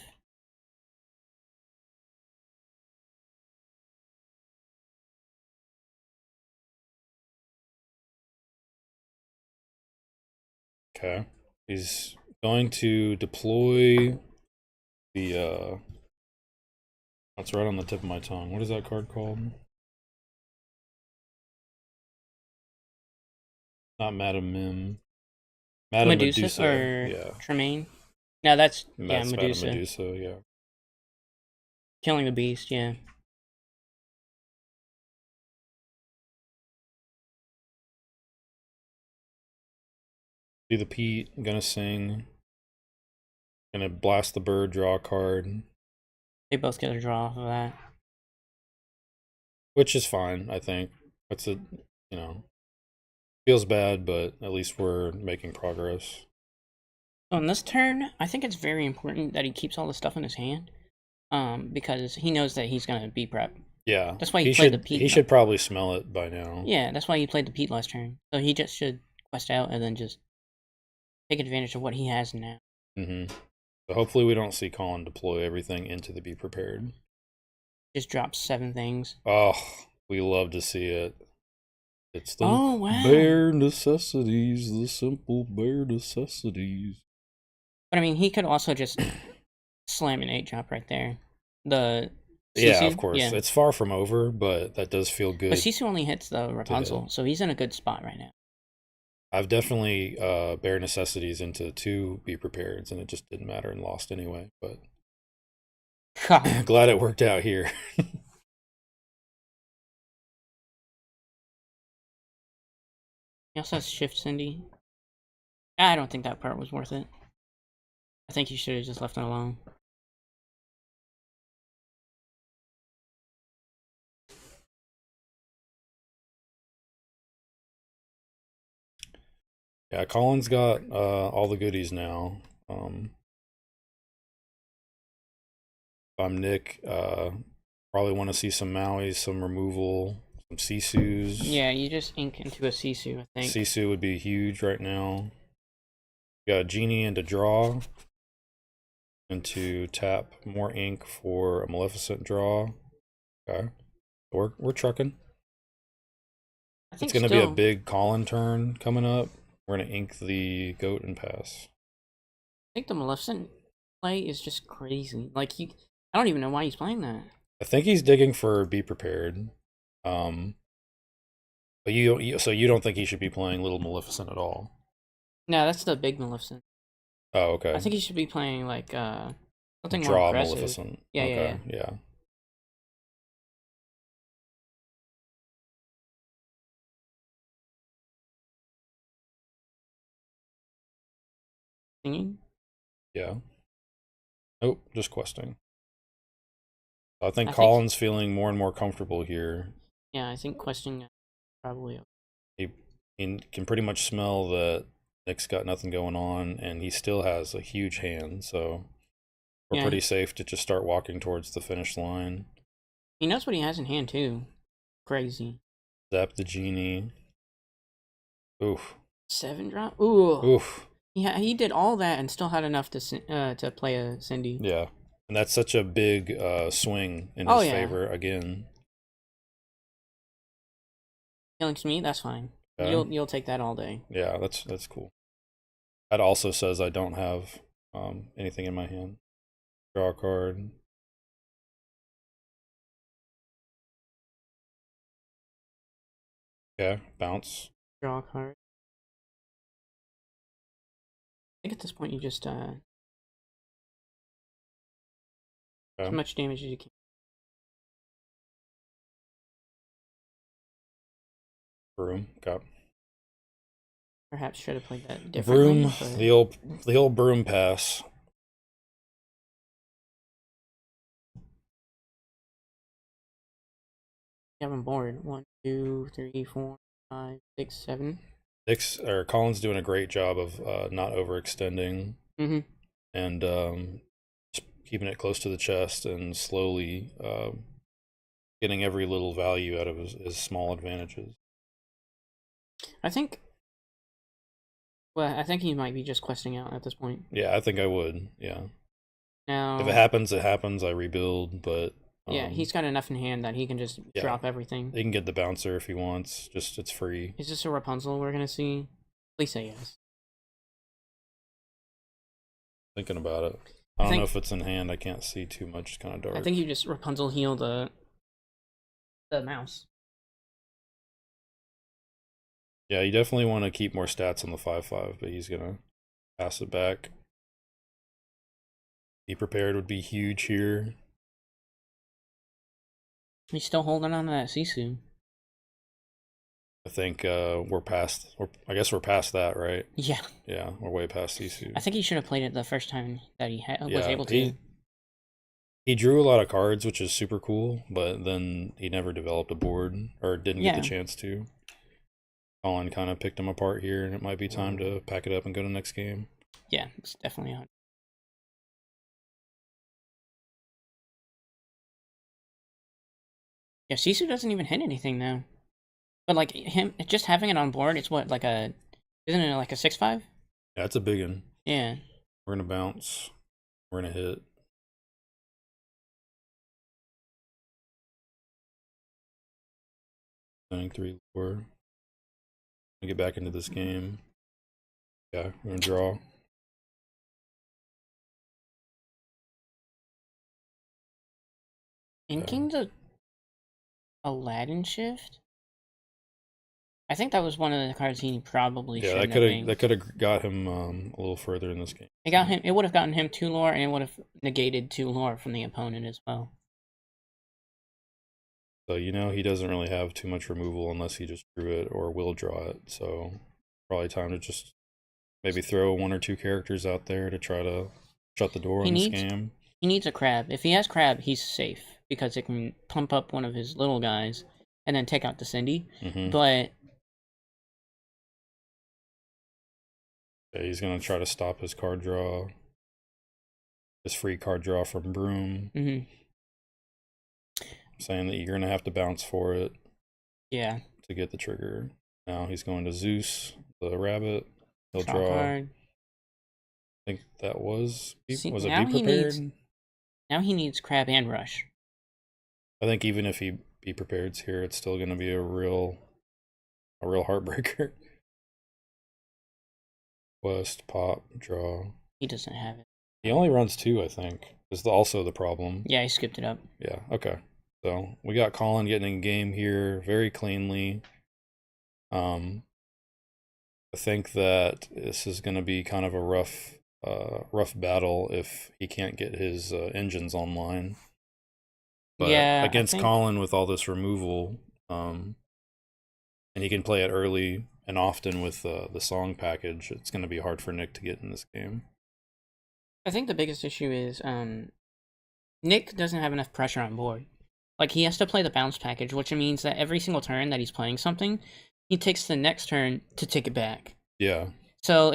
Okay. He's going to deploy the that's right on the tip of my tongue. What is that card called? Not Madam Mim. Madam
Medusa or
yeah.
Tremaine? No, that's
That's
Medusa.
Madam Medusa, yeah.
Killing the Beast, yeah.
See the Pete, I'm gonna sing. Gonna blast the bird, draw a card.
They both get a draw off of that.
which is fine. I think it's feels bad, but at least we're making progress.
On this turn, I think it's very important that he keeps all the stuff in his hand, because he knows that he's gonna be prep.
Yeah,
That's why he played the Pete.
He should probably smell it by now.
Yeah, that's why he played the Pete last turn. So he just should quest out and then just take advantage of what he has now.
Mm-hmm. So hopefully we don't see Colin deploy everything into the be prepared.
Just drop 7 things.
Oh, we love to see it. It's the
wow.
bare necessities, the simple bare necessities.
But I mean, he could also just slam an 8 drop right there. The Sisu,
yeah, of course. Yeah. It's far from over, but that does feel good.
But Sisu only hits the Rapunzel, so he's in a good spot right now.
I've definitely bare necessities into 2 be prepareds, and it just didn't matter and lost anyway. But glad it worked out here.
He also has Shift Cindy. I don't think that part was worth it. I think you should have just left it alone.
Yeah, Colin's got all the goodies now. If I'm Nick, probably want to see some Mauis, some removal, some Sisus.
Yeah, you just ink into a Sisu, I think.
Sisu would be huge right now. You got a Genie and a draw. And to tap more ink for a Maleficent draw. Okay. We're trucking. It's going to be a big Colin turn coming up. We're going to ink the goat and pass.
I think the Maleficent play is just crazy. Like, I don't even know why he's playing that.
I think he's digging for be prepared. But so you don't think he should be playing Little Maleficent at all?
No, that's the big Maleficent.
Oh, okay.
I think he should be playing like something
Draw
more aggressive.
Maleficent.
Yeah,
okay, yeah.
Singing?
Yeah. Nope, just questing. I think Colin's feeling more and more comfortable here.
Yeah, I think questing probably.
He can pretty much smell that Nick's got nothing going on, and he still has a huge hand, so we're pretty safe to just start walking towards the finish line.
He knows what he has in hand, too. Crazy.
Zap the Genie. Oof.
7 drop? Ooh.
Oof.
Yeah, he did all that and still had enough to play a Cindy.
Yeah, and that's such a big swing in his favor again.
Killing to me, that's fine. You'll take that all day.
Yeah, that's cool. That also says I don't have anything in my hand. Draw a card. Okay, bounce.
Draw a card. I think at this point you just as much damage as you can.
Broom, okay.
Perhaps should have played that differently.
Broom, but... the old broom pass.
You have him bored. 1, 2, 3, 4, 5, 6, 7.
Colin's doing a great job of not overextending.
Mm-hmm.
And just keeping it close to the chest and slowly getting every little value out of his small advantages.
I think he might be just questing out at this point.
Yeah, I think I would. Yeah.
Now,
if it happens, it happens. I rebuild, but
yeah, he's got enough in hand that he can just drop everything.
He can get the bouncer if he wants. Just it's free.
Is this a Rapunzel we're gonna see? Please say yes.
Thinking about it. I don't know if it's in hand. I can't see too much. It's kind of dark.
I think you just Rapunzel heal the mouse.
Yeah, you definitely want to keep more stats on the 5/5, but he's gonna pass it back. Be prepared would be huge here.
He's still holding on to that Sisu.
I think we're past. I guess we're past that, right?
Yeah.
Yeah, we're way past Sisu.
I think he should have played it the first time that he was able to.
He drew a lot of cards, which is super cool, but then he never developed a board or didn't get the
Yeah.
chance to. Colin kind of picked him apart here, and it might be time to pack it up and go to the next game.
Yeah, it's definitely on. Yeah, Sisu doesn't even hit anything now. But like him just having it on board, it's what, like a, isn't it like a 6/5?
Yeah, it's a big one.
Yeah.
We're gonna bounce. We're gonna hit. Spending 3 lore. Gonna get back into this game. Yeah, we're gonna draw.
Inking the Aladdin shift? I think that was one of the cards he probably
Yeah,
shouldn't have been.
that could have got him a little further in this game.
It would have gotten him 2 lore, and it would have negated 2 lore from the opponent as well.
So he doesn't really have too much removal unless he just drew it or will draw it. So probably time to just maybe throw 1 or 2 characters out there to try to shut the door on this game.
He needs a crab. If he has crab, he's safe because it can pump up one of his little guys and then take out the Cindy. But
yeah, he's gonna try to stop his card draw, his free card draw from Broom. Saying that you're gonna have to bounce for it.
Yeah.
To get the trigger. Now he's going to Zeus, the rabbit. He'll
Draw
draw.
Card.
I think that was.
See,
was it
now
Be Prepared?
Now he needs crab and rush.
I think even if he Be Prepared's here, it's still gonna be a real heartbreaker. Quest, pop, draw.
He doesn't have it.
He only runs 2, I think. Is also the problem.
Yeah, he skipped it up.
Yeah, okay. So we got Colin getting in game here very cleanly. I think that this is going to be kind of a rough battle if he can't get his engines online. But
yeah,
against Colin with all this removal, and he can play it early and often with the song package, it's going to be hard for Nick to get in this game.
I think the biggest issue is Nick doesn't have enough pressure on board. Like, he has to play the bounce package, which means that every single turn that he's playing something, he takes the next turn to take it back.
Yeah.
So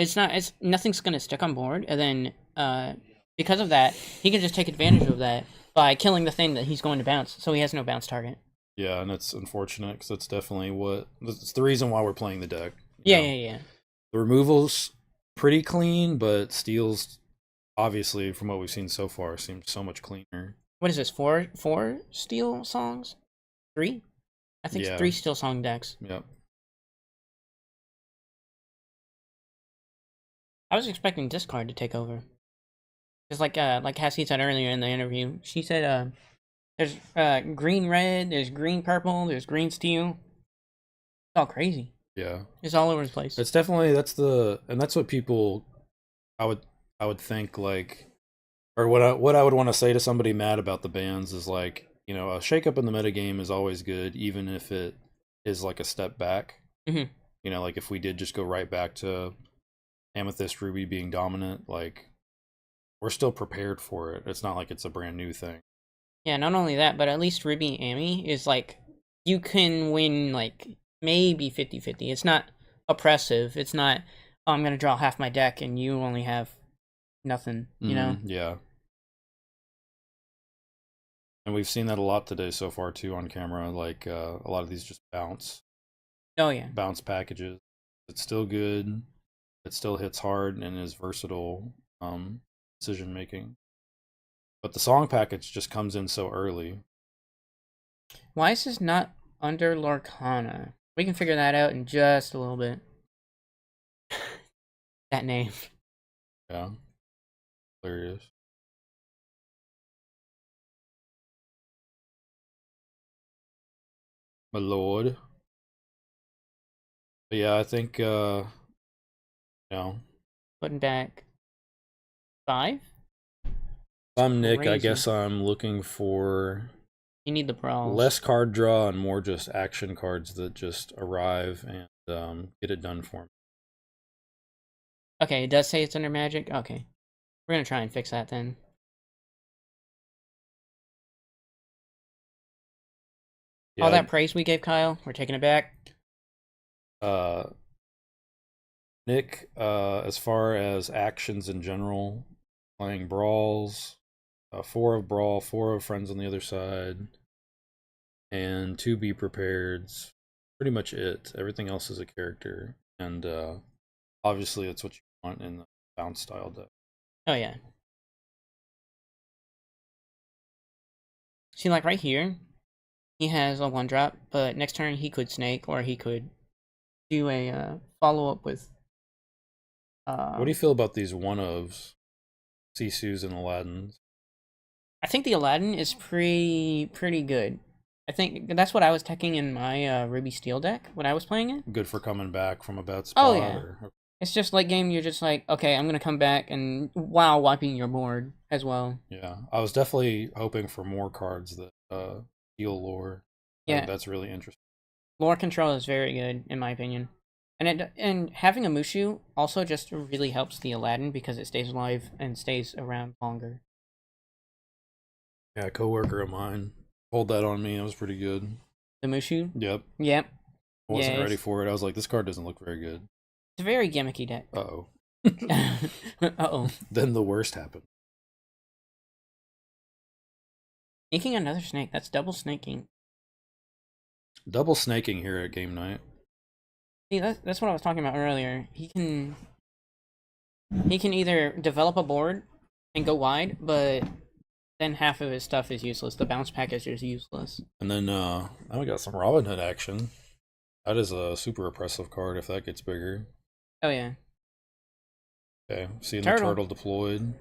nothing's gonna stick on board, and then because of that, he can just take advantage of that by killing the thing that he's going to bounce. So he has no bounce target.
Yeah, and it's unfortunate because that's definitely it's the reason why we're playing the deck.
Yeah.
The removal's pretty clean, but steals, obviously, from what we've seen so far, seems so much cleaner.
What is this? Four steel songs? 3? I think it's 3 steel song decks.
Yep.
I was expecting discard to take over. Because like Cassie said earlier in the interview, she said there's green red, there's green purple, there's green steel. It's all crazy.
Yeah.
It's all over the place.
It's definitely that's what people I would think, like, or what I would want to say to somebody mad about the bans is, like, a shakeup in the metagame is always good, even if it is like a step back. Like if we did just go right back to Amethyst Ruby being dominant, like, we're still prepared for it. It's not like it's a brand new thing.
Yeah, not only that, but at least Ruby Amy is like, you can win like maybe 50-50. It's not oppressive. It's not, oh, I'm gonna draw half my deck and you only have nothing, you know?
Yeah. And we've seen that a lot today so far too on camera. Like a lot of these just bounce.
Oh yeah.
Bounce packages. It's still good. It still hits hard and is versatile decision making. But the song package just comes in so early.
Why is this not under Lorcana? We can figure that out in just a little bit. That name.
Yeah. Hilarious. My lord. But yeah, I think
Putting back 5?
I'm Nick.
Crazy.
I guess I'm looking for
You need the brawls.
less card draw and more just action cards that just arrive and get it done for me.
Okay, it does say it's under Magic. Okay. We're gonna try and fix that then.
Yeah,
All that praise we gave Kyle, we're taking it back.
Nick, as far as actions in general, playing brawls, 4 of brawl, 4 of friends on the other side, and 2 be prepareds. Pretty much it. Everything else is a character, and obviously it's what you want in the bounce style deck.
Oh yeah. See, like right here, he has a 1-drop, but next turn he could snake, or he could do a follow-up with...
What do you feel about these 1-ofs, Sisu's and Aladdin's?
I think the Aladdin is pretty good. I think that's what I was teching in my Ruby Steel deck when I was playing it.
Good for coming back from a bad spot?
Oh yeah. It's just late game, you're just like, okay, I'm gonna come back and while wiping your board as well.
Yeah, I was definitely hoping for more cards that heal lore.
Yeah,
that's really interesting.
Lore control is very good in my opinion, and having a Mushu also just really helps the Aladdin because it stays alive and stays around longer.
Yeah, a coworker of mine pulled that on me. It was pretty good.
The Mushu.
Yep.
Yep.
I wasn't ready for it. I was like, this card doesn't look very good.
It's a very gimmicky deck.
Uh-oh.
Uh-oh.
Then the worst happened.
Inking another snake. That's double snaking.
Double snaking here at game night.
See, that's what I was talking about earlier. He can either develop a board and go wide, but then half of his stuff is useless. The bounce package is useless.
And then now we got some Robin Hood action. That is a super oppressive card if that gets bigger.
Oh yeah.
Okay, seeing the turtle deployed.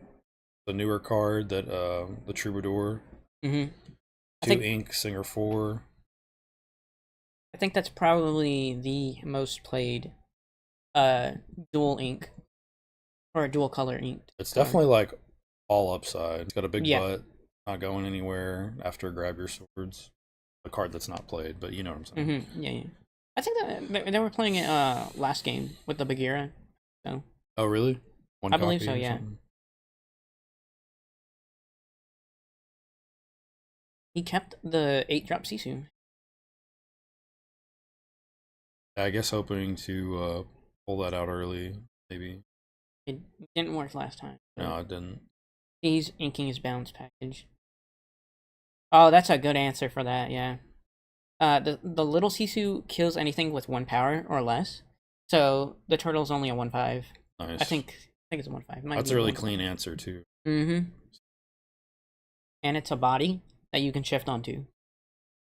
The newer card that the Troubadour.
Mm-hmm.
2 ink, Singer 4.
I think that's probably the most played dual ink or dual color ink.
It's definitely like all upside. It's got a big butt, not going anywhere after Grab Your Swords. A card that's not played, but you know what I'm saying.
Mm-hmm. Yeah. I think that they were playing it last game with the Bagheera. So.
Oh really?
I believe so. Yeah. He kept the 8-drop Sisu.
I guess hoping to pull that out early, maybe.
It didn't work last time.
No, it didn't.
He's inking his bounce package. Oh, that's a good answer for that, yeah. The little Sisu kills anything with 1 power or less. So the turtle's only a 1/5.
Nice.
I think it's a 1/5.
That's a really clean answer too.
Mm-hmm. And it's a body that you can shift onto.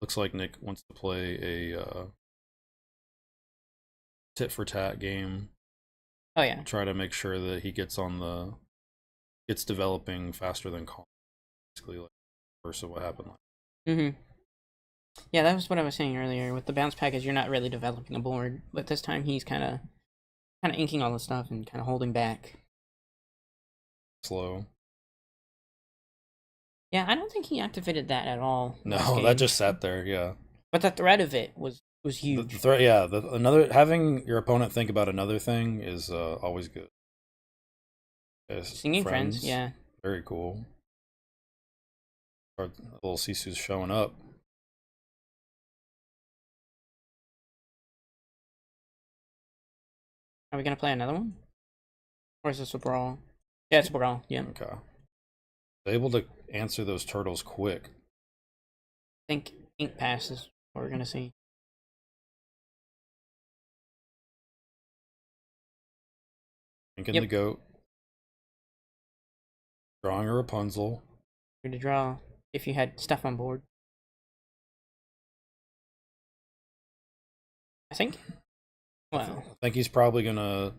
Looks like Nick wants to play a tit for tat game.
Oh yeah.
Try to make sure that he gets developing faster than Colin. Basically, like versus what happened.
Mm-hmm. Yeah, that was what I was saying earlier. With the bounce package, you're not really developing a board, but this time he's kind of inking all the stuff and kind of holding back.
Slow.
Yeah, I don't think he activated that at all.
No, that just sat there. Yeah.
But the threat of it was huge.
The threat, yeah. Another having your opponent think about another thing is always good.
Singing friends, yeah.
Very cool. Our little Sisu's showing up.
Are we gonna play another one? Or is this a brawl? Yeah, it's a brawl, yeah.
Okay. Able to answer those turtles quick.
I think ink pass is what we're gonna see.
Inking the goat. Drawing a Rapunzel.
Here to draw if you had stuff on board. I think. Well,
I think he's probably gonna.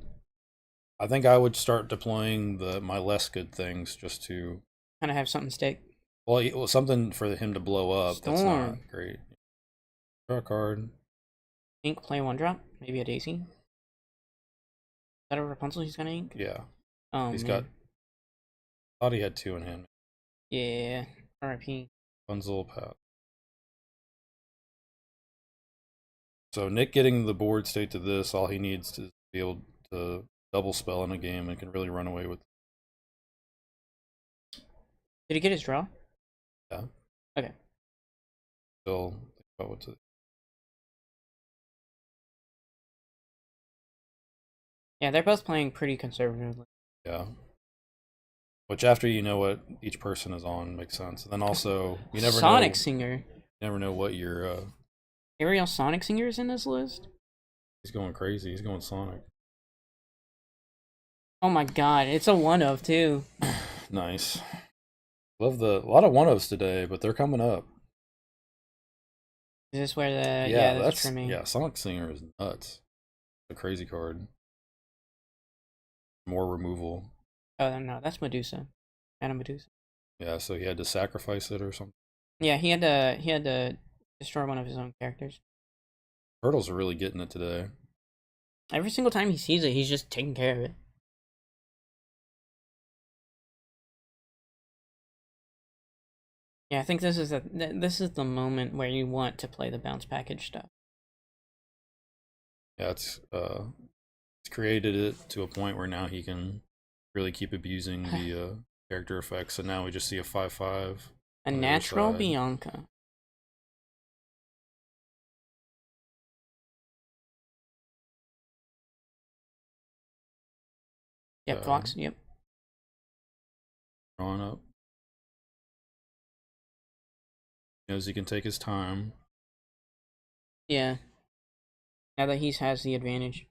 I think I would start deploying my less good things just to
kind of have something stick.
Well, something for him to blow up.
Storm.
That's not great. Draw a card.
Ink, play 1-drop. Maybe a Daisy. Is that a Rapunzel he's gonna ink?
Yeah.
Oh,
he's
man.
got. Thought he had 2 in hand.
Yeah. R.I.P.
Rapunzel, Pat. So Nick getting the board state to this, all he needs to be able to double spell in a game and can really run away with.
Did he get his draw?
Yeah.
Okay.
Still Oh, what's it?
Yeah, they're both playing pretty conservatively.
Yeah. Which after you know what each person is on makes sense. And then also you never
Sonic
know
Singer.
never know what your
Ariel Sonic Singer is in this list?
he's going crazy. He's going Sonic.
Oh my god, it's a one of too.
Nice. Love a lot of one ofs today, but they're coming up.
Is this where the
Yeah,
that's
that's
trimming?
yeah, Sonic Singer is nuts. A crazy card. More removal.
Oh no, that's Medusa. Madame Medusa.
Yeah, so he had to sacrifice it or something.
Yeah, he had to destroy one of his own characters.
Turtles are really getting it today.
Every single time he sees it, he's just taking care of it. Yeah, I think this is the moment where you want to play the bounce package stuff.
Yeah, it's created it to a point where now he can really keep abusing the character effects, and now we just see a 5/5.
A natural Bianca. Yep, Fox. Yep.
Drawing up. Knows he can take his time.
Yeah. Now that he has the advantage.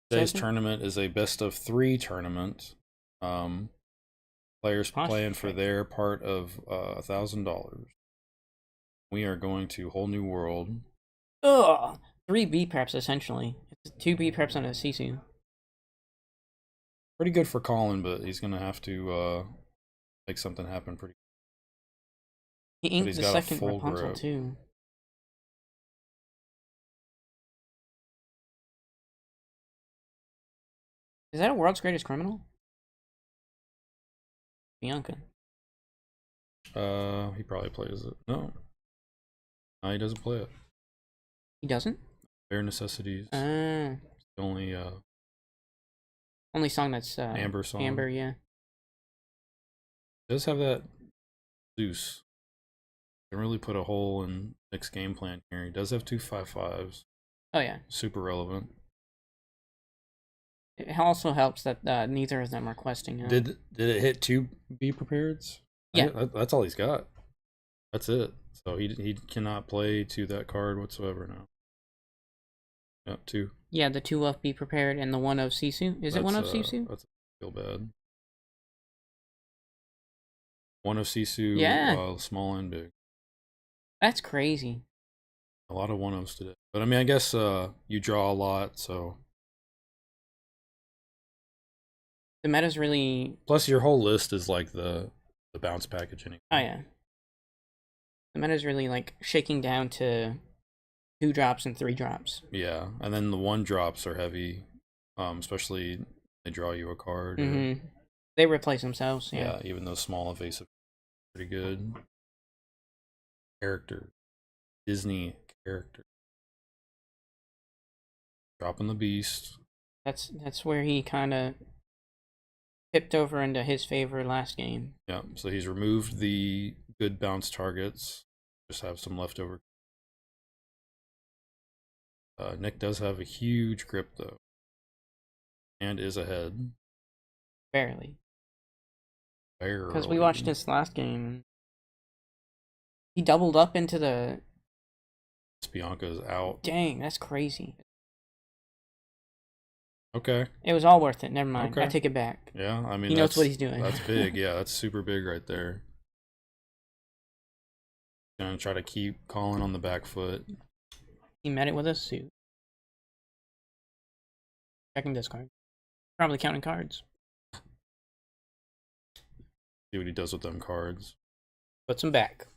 Today's tournament is a best of 3 tournament. Players playing for their part of $1,000. We are going to Whole New World.
Ugh! 3 B preps essentially. It's 2 B preps on a Sisu.
Pretty good for Colin, but he's gonna have to make something happen pretty.
He inked the second Rapunzel
grip.
too. Is that a World's Greatest Criminal? Bianca.
He probably plays it. No, he doesn't play it.
He doesn't?
Bare Necessities.
The
only
song that's
Amber song.
Amber, yeah.
It does have that Zeus. Can really put a hole in Nick's game plan here. He does have 2 5/5s.
Oh yeah.
Super relevant.
It also helps that neither of them are questing.
Did it hit 2 be prepareds?
Yeah.
That's all he's got. That's it. So he cannot play to that card whatsoever now. Yeah, 2.
Yeah, the 2 of Be Prepared and the 1 of Sisu. Is it 1 of Sisu?
That's feel bad. 1 of Sisu,
yeah.
Small and big.
That's crazy.
A lot of 1 ofs today. But I mean, I guess you draw a lot, so.
The meta's really.
Plus, your whole list is like the bounce package anyway.
Oh yeah. The meta's really like shaking down to 2 drops and 3 drops.
Yeah, and then the 1 drops are heavy, especially they draw you a card.
Mm-hmm. They replace themselves.
Yeah, even those small evasive, pretty good. Character, Disney character, dropping the beast.
That's where he kind of tipped over into his favor last game.
Yeah, so he's removed the good bounce targets. Just have some leftover. Nick does have a huge grip though, and is ahead.
Barely.
Barely.
Because we watched his last game. He doubled up into the.
Bianca's out.
Dang, that's crazy.
Okay.
It was all worth it. Never mind.
Okay.
I take it back.
Yeah, I mean,
he knows what he's doing.
That's big. Yeah, that's super big right there. Gonna try to keep Colin on the back foot.
He met it with a suit. Checking discard. Probably counting cards.
See what he does with them cards.
Puts them back.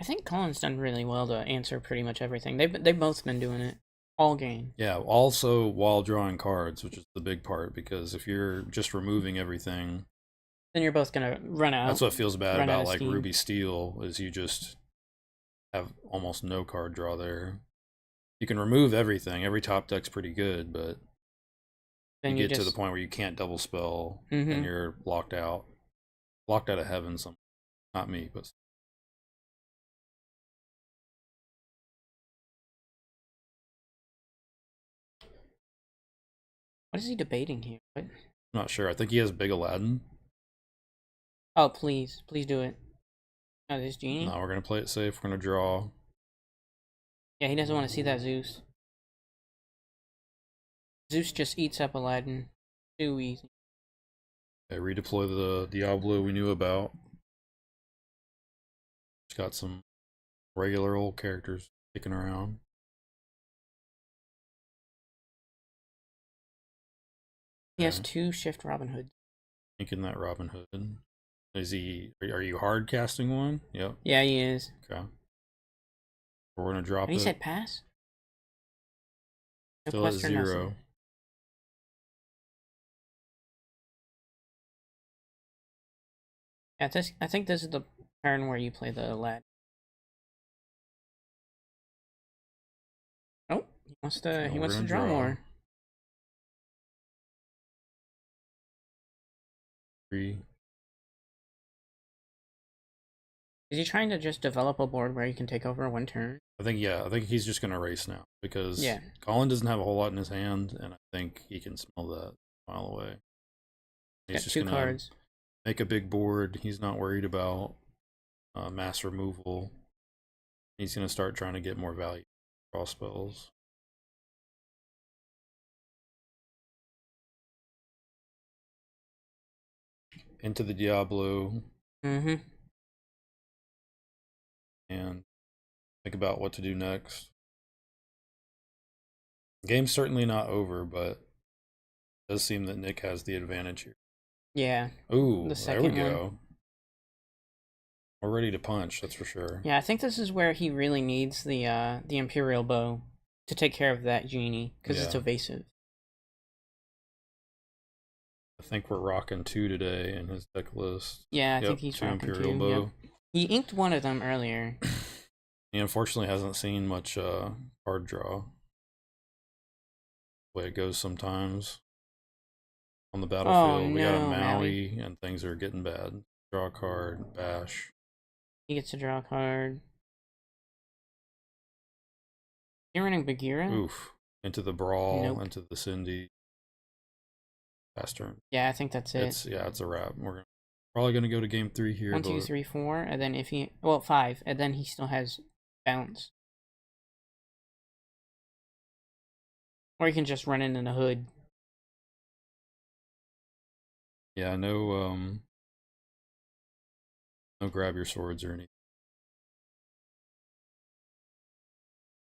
I think Colin's done really well to answer pretty much everything. They've both been doing it all game.
Yeah, also while drawing cards, which is the big part, because if you're just removing everything,
then you're both gonna run out.
That's what feels bad about like
steam.
Ruby Steel, is you just have almost no card draw there. You can remove everything. Every top deck's pretty good, but
Then
you
you
get to
just
the point where you can't double spell
Mhm.
and you're locked out. Locked out of heaven. Some, not me, but
What is he debating here? What?
I'm not sure. I think he has Big Aladdin.
Oh, please, please do it. Oh, this genie.
No, we're gonna play it safe. We're gonna draw.
Yeah, he doesn't want to see that Zeus. Zeus just eats up Aladdin. Too easy.
Okay, redeploy the Diablo we knew about. It's got some regular old characters kicking around.
He has
Okay.
2 Shift Robin Hood.
Thinking that Robin Hood. Is he? Are you hard casting one? Yep.
Yeah, he is.
Okay. We're gonna drop
He
it.
said pass. No
Still at
quest or
0.
nothing. Yeah, I think this is the turn where you play the Aladdin. Oh, he wants to.
So
he
we're
wants to
gonna
draw more.
3.
Is he trying to just develop a board where he can take over 1 turn?
I think he's just gonna race now because
Yeah.
Colin doesn't have a whole lot in his hand, and I think he can smell that a mile away.
He's
He's
got
just
2
gonna
cards.
make a big board. He's not worried about mass removal. He's gonna start trying to get more value. Draw spells. Into the Diablo
Mm-hmm.
and think about what to do next. Game's certainly not over, but it does seem that Nick has the advantage here.
Yeah.
Ooh,
The
there we
second
go.
one.
We're ready to punch, that's for sure.
Yeah, I think this is where he really needs the Imperial Bow to take care of that genie because it's
Yeah.
evasive.
I think we're rocking 2 today in his deck list.
Yeah, I
Yep,
think he's
2
rocking
Imperial
2.
Bow.
Yep. He inked one of them earlier.
He unfortunately hasn't seen much card draw. The way it goes sometimes. On the battlefield, we got a
no,
Maui, and things are getting bad. Draw a card, bash.
He gets to draw a card. You're running Bagheera?
Oof. Into the Brawl,
Nope.
into the Cindy. Fast turn.
Yeah, I think that's it.
It's a wrap. We're probably gonna go to game 3 here.
1, 2, 3, 4, and then if he 5, and then he still has bounce. Or he can just run in the hood.
Yeah, no grab your swords or anything.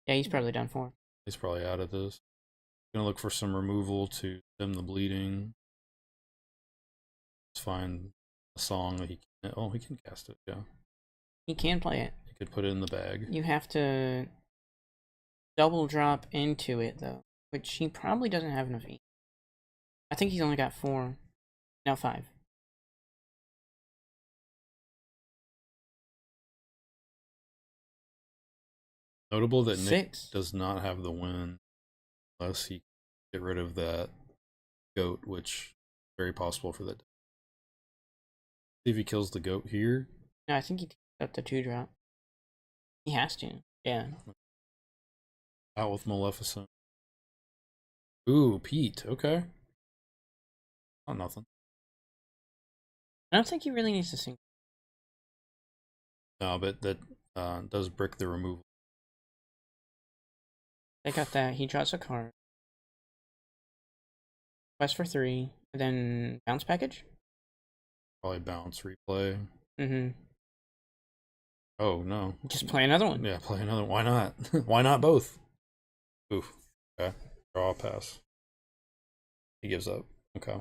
Yeah, he's probably done for.
He's probably out of this. Gonna look for some removal to stem the bleeding. Let's find a song that he can. Oh, he can cast it. Yeah,
He can play it.
he could put it in the bag.
You have to double drop into it though, which he probably doesn't have enough ink. I think he's only got 4. No, 5.
Notable that Nick
6.
does not have the win unless he get rid of that goat, which is very possible for that. See if he kills the goat here.
No, I think he takes up the 2 drop. He has to. Yeah.
Out with Maleficent. Ooh, Pete. Okay. Not nothing.
I don't think he really needs to sing.
No, but that does brick the removal.
They got that. He draws a card. Quest for 3. And then bounce package?
Probably bounce, replay.
Mm-hmm.
Oh, no.
Just play another one.
Yeah, play another. Why not? Why not both? Oof. Okay. Draw, pass. He gives up. Okay.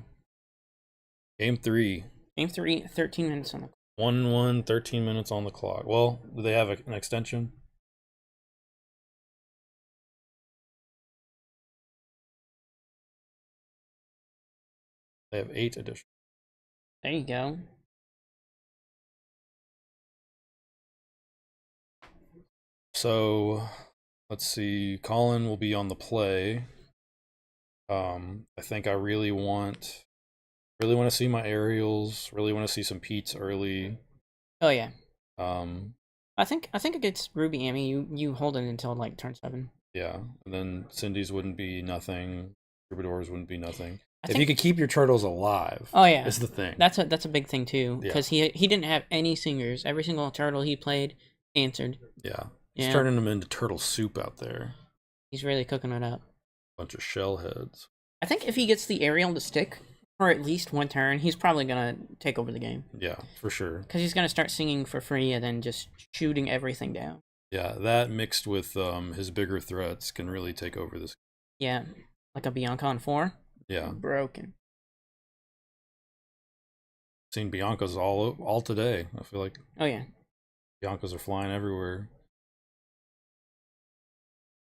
Game 3.
Game 3, 13 minutes on the
1-1, 13 minutes on the clock. Well, do they have an extension? They have 8 additional.
There you go.
So Let's see. Colin will be on the play. I think I really want to see my aerials. Really want to see some Pete's early.
Oh yeah.
Um,
I think against Ruby Amy, you hold it until like turn 7.
yeah, and then Cindy's wouldn't be nothing. Troubadours wouldn't be nothing.
I
If
think,
you could keep your turtles alive,
oh yeah,
is the thing.
that's a big thing too,
Yeah.
because he didn't have any singers. Every single turtle he played answered.
Yeah, he's
Yeah.
turning them into turtle soup out there.
He's really cooking it up.
Bunch of shell heads.
I think if he gets the aerial to stick for at least one turn, he's probably gonna take over the game.
Yeah, for sure.
Because he's gonna start singing for free and then just shooting everything down.
Yeah, that mixed with his bigger threats can really take over this.
Yeah, like a Bianca on 4.
Yeah,
Broken.
seen Biancas all today. I feel like
Oh yeah.
Biancas are flying everywhere.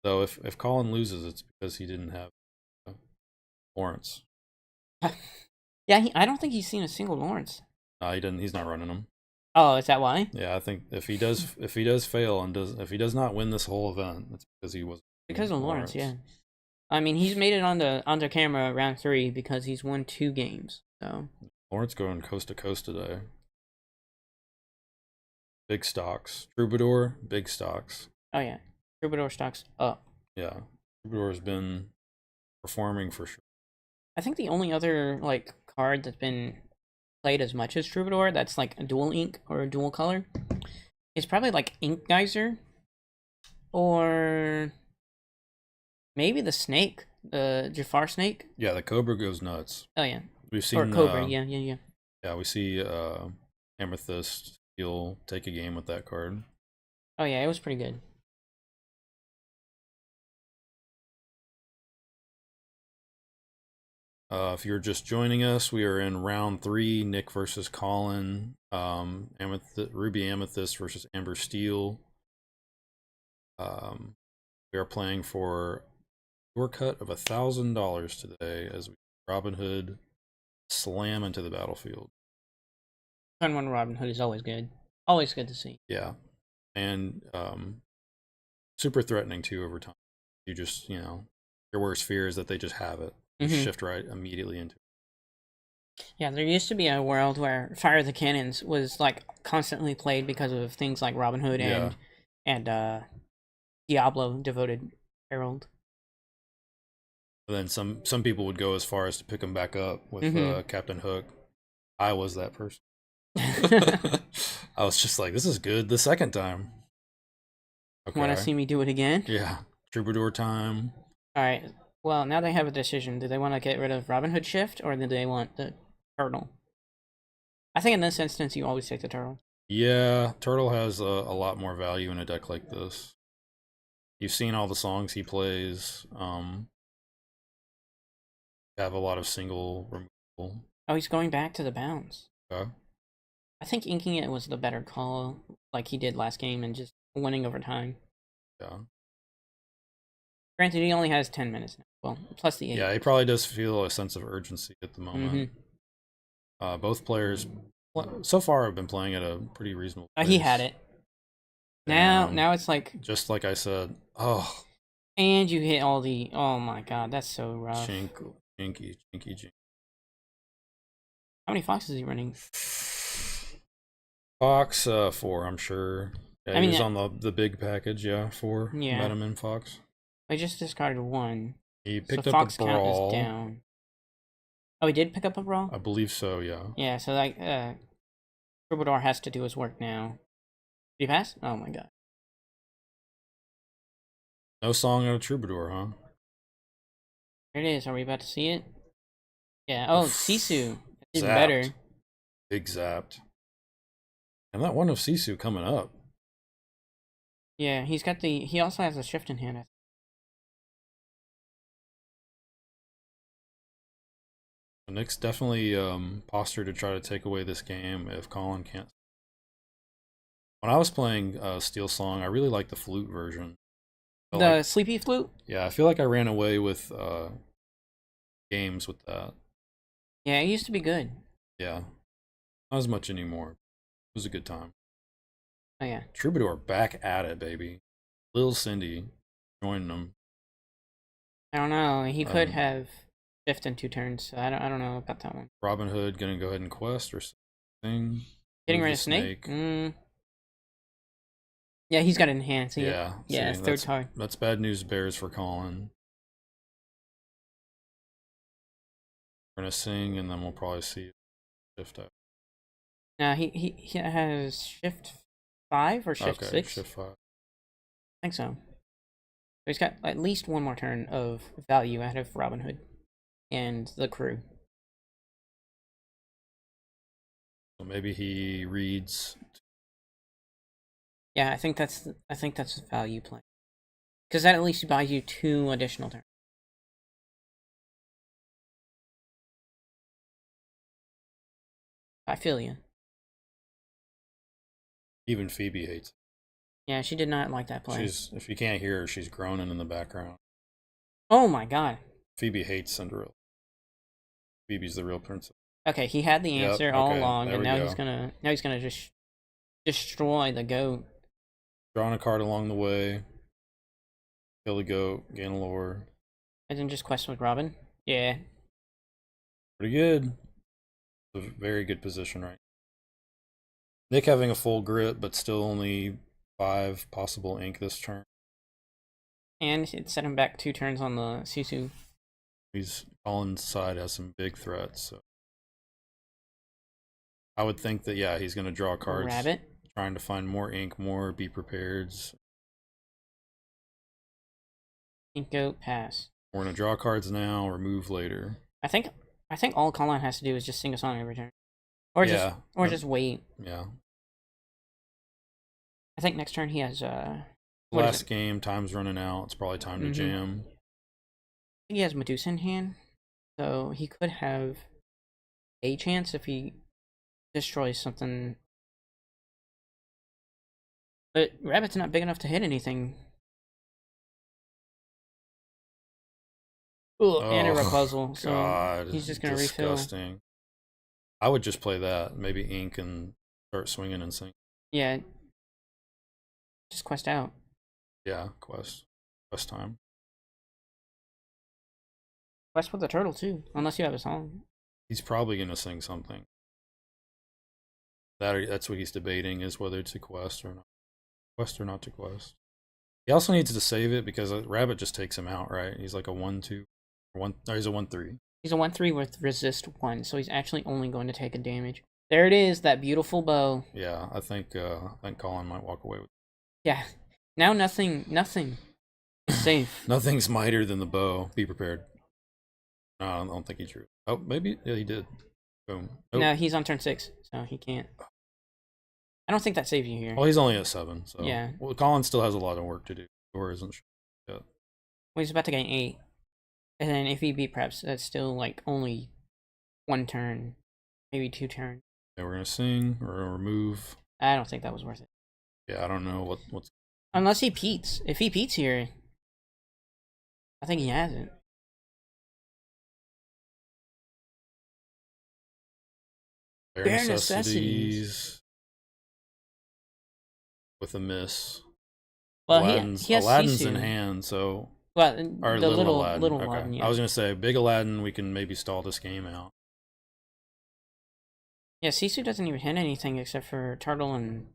Though if Colin loses, it's because he didn't have Lawrence.
Yeah, I don't think he's seen a single Lawrence.
He didn't. He's not running them.
Oh, is that why?
Yeah, I think if he does fail and if he does not win this whole event, it's because he was
Because of Lawrence, yeah. I mean, he's made it onto camera round 3 because he's won 2 games. So
Lawrence going coast to coast today. Big stocks. Troubadour, big stocks.
oh yeah, Troubadour stocks up.
Yeah, Troubadour has been performing for sure.
I think the only other like card that's been played as much as Troubadour that's like a dual ink or a dual color is probably like Ink Geyser, or maybe the snake, the Jafar snake.
Yeah, the Cobra goes nuts.
Oh yeah,
We've seen
or Cobra. Yeah.
Yeah, we see Amethyst. He'll take a game with that card.
Oh yeah, it was pretty good.
If you're just joining us, we are in round 3. Nick versus Colin. Ruby Amethyst versus Amber Steel. We are playing for your cut of $1,000 today as we Robin Hood slam into the battlefield.
Turn 1 Robin Hood is always good. Always good to see.
Yeah, and super threatening too over time. You just your worst fear is that they just have it. Shift right immediately into it.
Yeah, there used to be a world where Fire the Cannons was like constantly played because of things like Robin Hood and Diablo Devoted Herald.
And then some people would go as far as to pick them back up with Captain Hook. I was that person. I was just like, this is good the second time. Okay.
Want to see me do it again?
Yeah. Troubadour time.
All right. Well, now they have a decision. Do they want to get rid of Robin Hood Shift, or do they want the Turtle? I think in this instance, you always take the Turtle.
Yeah, Turtle has a lot more value in a deck like this. You've seen all the songs he plays. Have a lot of single removal.
Oh, he's going back to the bounce.
Okay.
I think inking it was the better call, like he did last game, and just winning over time.
Yeah.
Granted, he only has 10 minutes now. Well, plus the 8.
Yeah, he probably does feel a sense of urgency at the moment. Both players, so far, have been playing at a pretty reasonable pace.
He had it. Now it's like...
Just like I said, oh.
And you hit all the... Oh my god, that's so rough.
Jinky.
How many foxes is he running?
Fox, 4, I'm sure. Yeah, he was on the big package, 4.
Yeah.
Metamin Fox.
I just discarded 1.
He picked
so
up
Fox
a Brawl.
Count is down. Oh, he did pick up a Brawl?
I believe so, yeah.
Yeah, so like, Troubadour has to do his work now. Did he pass? Oh my god.
No song out of Troubadour, huh?
There it is. Are we about to see it? Yeah. Oh, Sisu. It's even
Zapped.
better.
Big zapped. And that one of Sisu coming up.
Yeah, he also has a shift in hand.
Nick's definitely postured to try to take away this game if Colin can't. When I was playing Steel Song, I really liked the flute version.
The Sleepy Flute?
Yeah, I feel like I ran away with games with that.
Yeah, it used to be good.
Yeah. Not as much anymore. It was a good time.
Oh, yeah.
Troubadour back at it, baby. Lil Cindy joining them.
I don't know. He could have shift in 2 turns, so I don't know about that one.
Robin Hood gonna go ahead and quest or sing.
Getting rid of Snake? Yeah, he's got enhance.
Yeah,
yeah,
see,
third card.
That's bad news bears for Colin. We're gonna sing, and then we'll probably see shift out.
He has shift 5 or shift 6?
Shift 5.
I think so. So he's got at least one more turn of value out of Robin Hood and the crew.
So maybe he reads.
Yeah, I think that's value play, because that at least buys you 2 additional turns. I feel you.
Even Phoebe hates it.
Yeah, she did not like that play.
If you can't hear her, she's groaning in the background.
Oh my god.
Phoebe hates Cinderella. Phoebe's the real princess.
Okay, he had the answer all along, and now he's gonna just destroy the goat.
Drawing a card along the way. Kill the goat, gain a lore.
And then just quest with Robin. Yeah.
Pretty good. It's a very good position right now. Nick having a full grip, but still only 5 possible ink this turn.
And it set him back 2 turns on the Sisu.
Colin's side has some big threats, so I would think that he's gonna draw cards.
Rabbit.
Trying to find more ink, more be prepared.
Ink goat, pass.
We're gonna draw cards now, remove later.
I think all Colin has to do is just sing a song every turn. Or just wait.
Yeah.
I think next turn he has
last game, time's running out. It's probably time to jam.
I think he has Medusa in hand, so he could have a chance if he destroys something. But Rabbit's not big enough to hit anything. Ooh, and a Rapunzel, so
God,
he's just gonna
disgusting.
refill.
I would just play that, maybe ink and start swinging and sing.
Yeah. Just quest out.
Yeah, quest time.
Quest with the turtle too, unless you have a song.
He's probably gonna sing something. That's what he's debating, is whether to quest or not. Quest or not to quest. He also needs to save it because Rabbit just takes him out, right? He's like a 1-2. He's a 1-3.
He's a 1-3 with resist 1, so he's actually only going to take a damage. There it is, that beautiful bow.
Yeah, I think Colin might walk away with it.
Yeah. Now nothing is safe.
Nothing's mightier than the bow. Be prepared. No, I don't think he drew. Oh, maybe he did. Boom. Nope.
No, he's on turn 6, so he can't. I don't think that saves you here.
Well, he's only at 7, so
yeah.
Well, Colin still has a lot of work to do. Or isn't sure yet.
Well, he's about to gain 8, and then if he beat preps, that's still like only 1 turn, maybe 2 turns.
Yeah, we're gonna sing. We're gonna remove.
I don't think that was worth it.
Yeah, I don't know what's.
Unless he peats. If he peats here, I think he has it.
Bare necessities. With a miss.
Well,
Aladdin's,
he has
Aladdin's
Sisu.
in hand, so.
Well,
or
the little
Aladdin. Okay.
Aladdin, yeah.
I was gonna say big Aladdin. We can maybe stall this game out.
Yeah, Sisu doesn't even hit anything except for Turtle and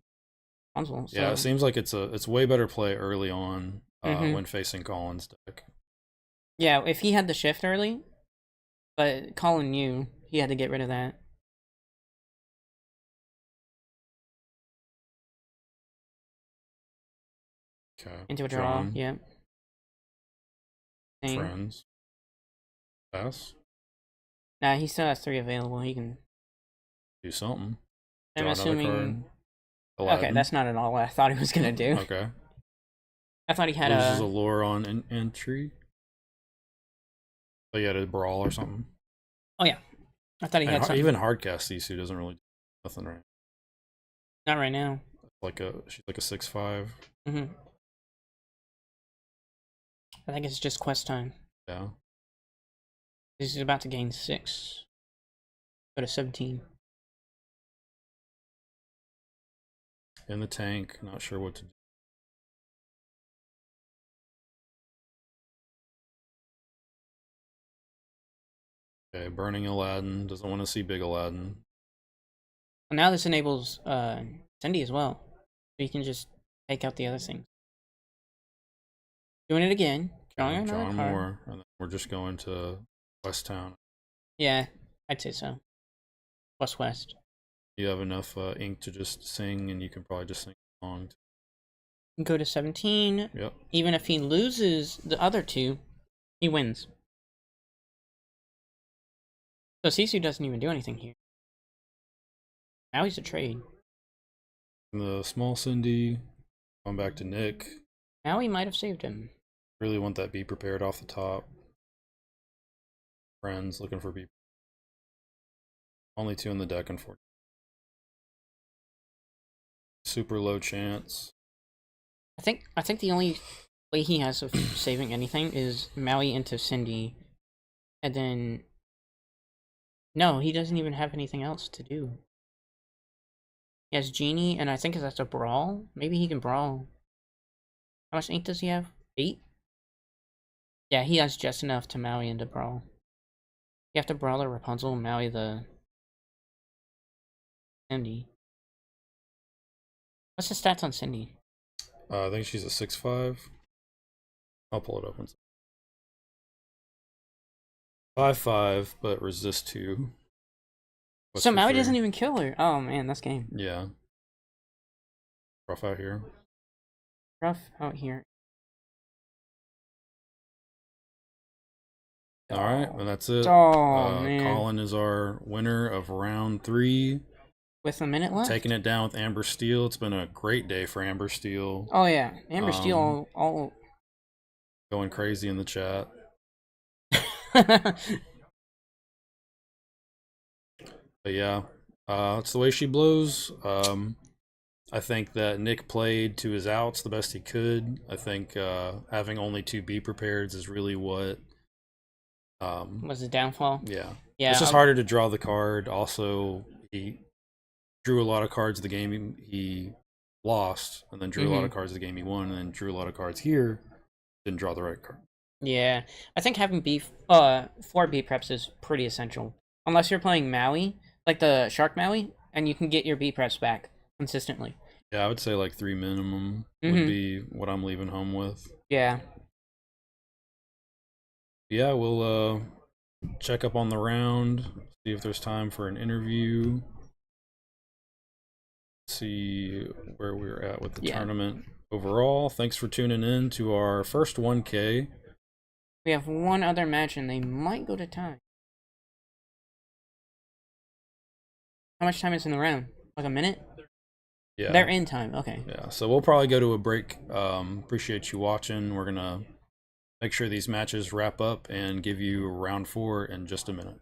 Rapunzel. So.
Yeah, it seems like it's way better play early on when facing Colin's deck.
Yeah, if he had the shift early, but Colin knew he had to get rid of that.
Okay.
Into a draw, yeah.
Friends. Pass.
Nah, he still has 3 available. He can
Do something.
I'm
Draw
assuming.
Aladdin.
Okay, that's not at all what I thought he was gonna do.
Okay.
I thought he had
Loses a lure on entry. So he had a brawl or something.
Oh yeah, I thought he had something.
Even hardcast Sisu doesn't really do nothing right.
Not right now.
She's like a 6/5.
I think it's just quest time.
Yeah.
He's about to gain 6. Go to 17.
In the tank, not sure what to do. Okay, burning Aladdin. Doesn't want to see big Aladdin.
And now this enables Cindy as well. So you can just take out the other things. Doing it again. Drawing
Okay,
another
drawing
card.
more. And then we're just going to West Town.
Yeah, I'd say so. West.
You have enough ink to just sing, and you can probably just sing along.
Go to 17.
Yep.
Even if he loses the other two, he wins. So Sisu doesn't even do anything here. Now he's a trade.
The small Cindy. Going back to Nick.
Now he might have saved him.
Really want that be prepared off the top. Friends looking for be. Only 2 in the deck, unfortunately. Super low chance.
I think the only way he has of saving anything is Maui into Cindy, and then no, he doesn't even have anything else to do. He has Genie, and I think that's a brawl. Maybe he can brawl. How much ink does he have? 8? Yeah, he has just enough to Maui into brawl. You have to brawl a Rapunzel, Maui the Cindy. What's the stats on Cindy?
I think she's a 6/5. I'll pull it up. 5/5, but resist 2. What's
So
for
Maui
free?
doesn't even kill her. Oh man, that's game.
Yeah. Rough out here.
Rough out here.
All right, and that's it.
Oh man.
Colin is our winner of round 3.
With a minute left.
Taking it down with Amber Steel. It's been a great day for Amber Steel.
Oh yeah, Amber Steel all
Going crazy in the chat. But yeah, it's the way she blows. I think that Nick played to his outs the best he could. I think having only 2 be prepareds is really what
was the downfall.
Yeah.
Yeah.
It's just harder to draw the card. Also, he drew a lot of cards the game he lost, and then drew a lot of cards the game he won, and then drew a lot of cards here. Didn't draw the right card.
Yeah, I think having 4 B preps is pretty essential. Unless you're playing Maui, like the Shark Maui, and you can get your B preps back consistently.
Yeah, I would say like 3 minimum would be what I'm leaving home with.
Yeah.
Yeah, we'll check up on the round, see if there's time for an interview. See where we're at with the tournament overall. Thanks for tuning in to our first 1K.
We have one other match and they might go to time. How much time is in the round? Like a minute?
Yeah.
They're in time, okay.
Yeah, so we'll probably go to a break. Appreciate you watching. We're gonna make sure these matches wrap up and give you round 4 in just a minute.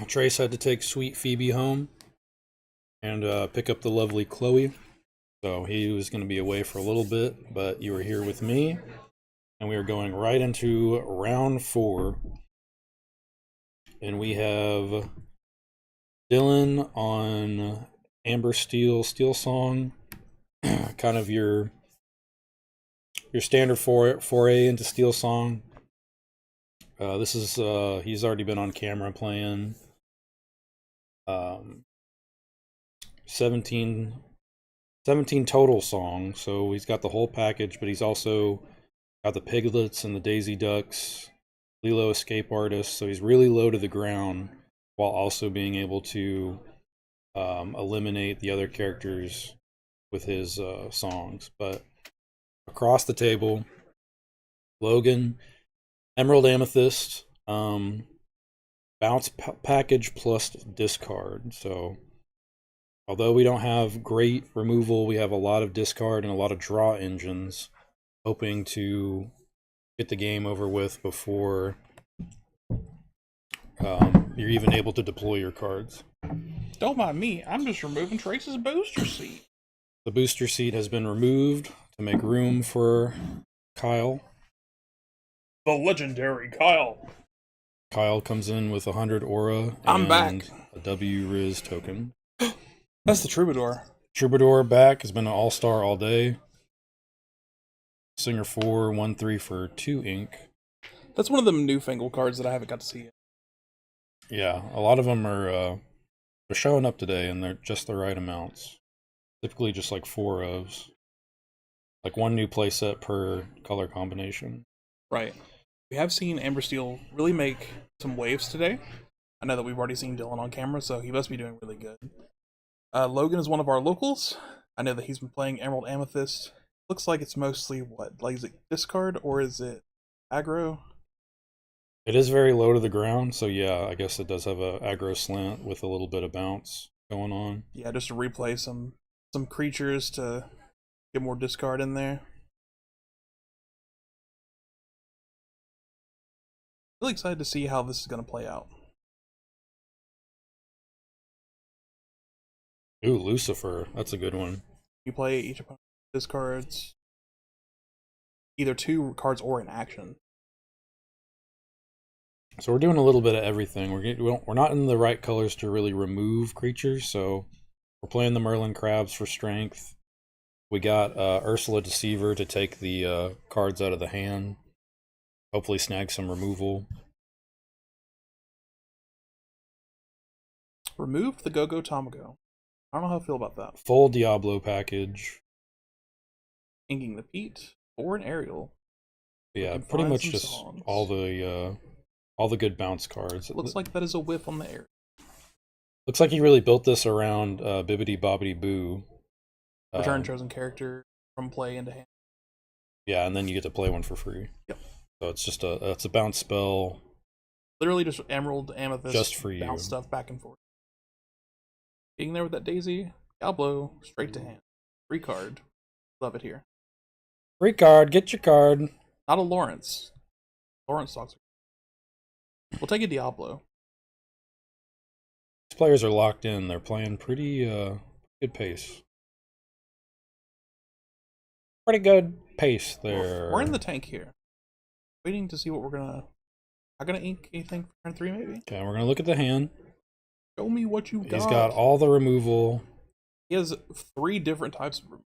Trace had to take sweet Phoebe home and pick up the lovely Chloe. So he was going to be away for a little bit, but you were here with me, and we are going right into round 4. And we have Dylan on Amber Steel Song, kind of your standard foray into Steel Song. This is he's already been on camera playing 17 total songs, so he's got the whole package, but he's also got the Piglets and the Daisy Ducks, Lilo Escape Artist, so he's really low to the ground while also being able to eliminate the other characters with his songs. But across the table, Logan, Emerald Amethyst, bounce package plus discard. So although we don't have great removal, we have a lot of discard and a lot of draw engines, hoping to get the game over with before you're even able to deploy your cards.
Don't mind me, I'm just removing Trace's booster seat.
The booster seat has been removed to make room for Kyle.
The legendary Kyle.
Kyle comes in with 100 aura
I'm
and
back.
a W Riz token.
That's the Troubadour.
Troubadour back, has been an all-star all day. Singer 4, 1/3 for 2 ink.
That's one of them newfangled cards that I haven't got to see yet.
Yeah, a lot of them are they're showing up today, and they're just the right amounts. Typically just like 4 ofs. Like 1 new playset per color combination.
Right. We have seen Amber Steel really make some waves today. I know that we've already seen Dylan on camera, so he must be doing really good. Logan is one of our locals. I know that he's been playing Emerald Amethyst. Looks like it's mostly what? Like, is it discard or is it aggro?
It is very low to the ground, so yeah, I guess it does have a aggro slant with a little bit of bounce going on.
Yeah, just to replay some creatures to get more discard in there. Really excited to see how this is going to play out.
Ooh, Lucifer, that's a good one.
You play each opponent discards either 2 cards or an action.
So we're doing a little bit of everything. We're not in the right colors to really remove creatures, so we're playing the Merlin Crabs for strength. We got Ursula Deceiver to take the cards out of the hand. Hopefully snag some removal.
Remove the Go-Go Tamago. I don't know how I feel about that.
Full Diablo package.
Inking the Pete or an Aerial.
Yeah,
can
pretty
find
much
some
just
songs.
all the good bounce cards.
Looks like that is a whiff on the air.
Looks like he really built this around Bibbidi Bobbidi Boo.
Return chosen character from play into hand.
Yeah, and then you get to play one for free.
Yep.
So it's just it's a bounce spell.
Literally just Emerald, Amethyst,
Just for you.
bounce stuff back and forth. Being there with that Daisy, Diablo, straight to hand. Free card. Love it here.
Free card, get your card.
Not a Lawrence. Lawrence talks. We'll take a Diablo.
These players are locked in. They're playing pretty good pace. Pretty good pace there.
We're in the tank here. Waiting to see what we're gonna... I'm gonna ink anything for turn 3 maybe?
Okay, we're gonna look at the hand.
Show me what you got.
He's got all the removal.
He has 3 different types of removal.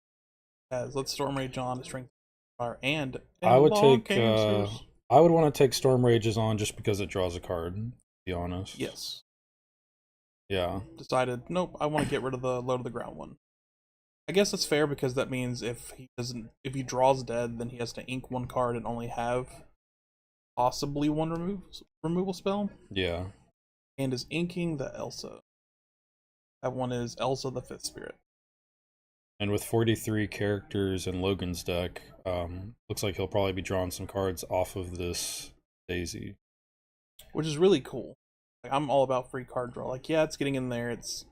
He has Let's Storm Rage on, Strength Fire, and
I would
Long
take
Cancers.
I would want to take Storm Rages on just because it draws a card, to be honest.
Yes.
Yeah.
Decided, nope, I want to get rid of the low to the ground one. I guess that's fair because that means if he draws dead, then he has to ink 1 card and only have possibly 1 removal spell.
Yeah.
And is inking the Elsa. That one is Elsa the 5th Spirit.
And with 43 characters in Logan's deck, looks like he'll probably be drawing some cards off of this Daisy.
Which is really cool. Like, I'm all about free card draw. Like, yeah, it's getting in there, it's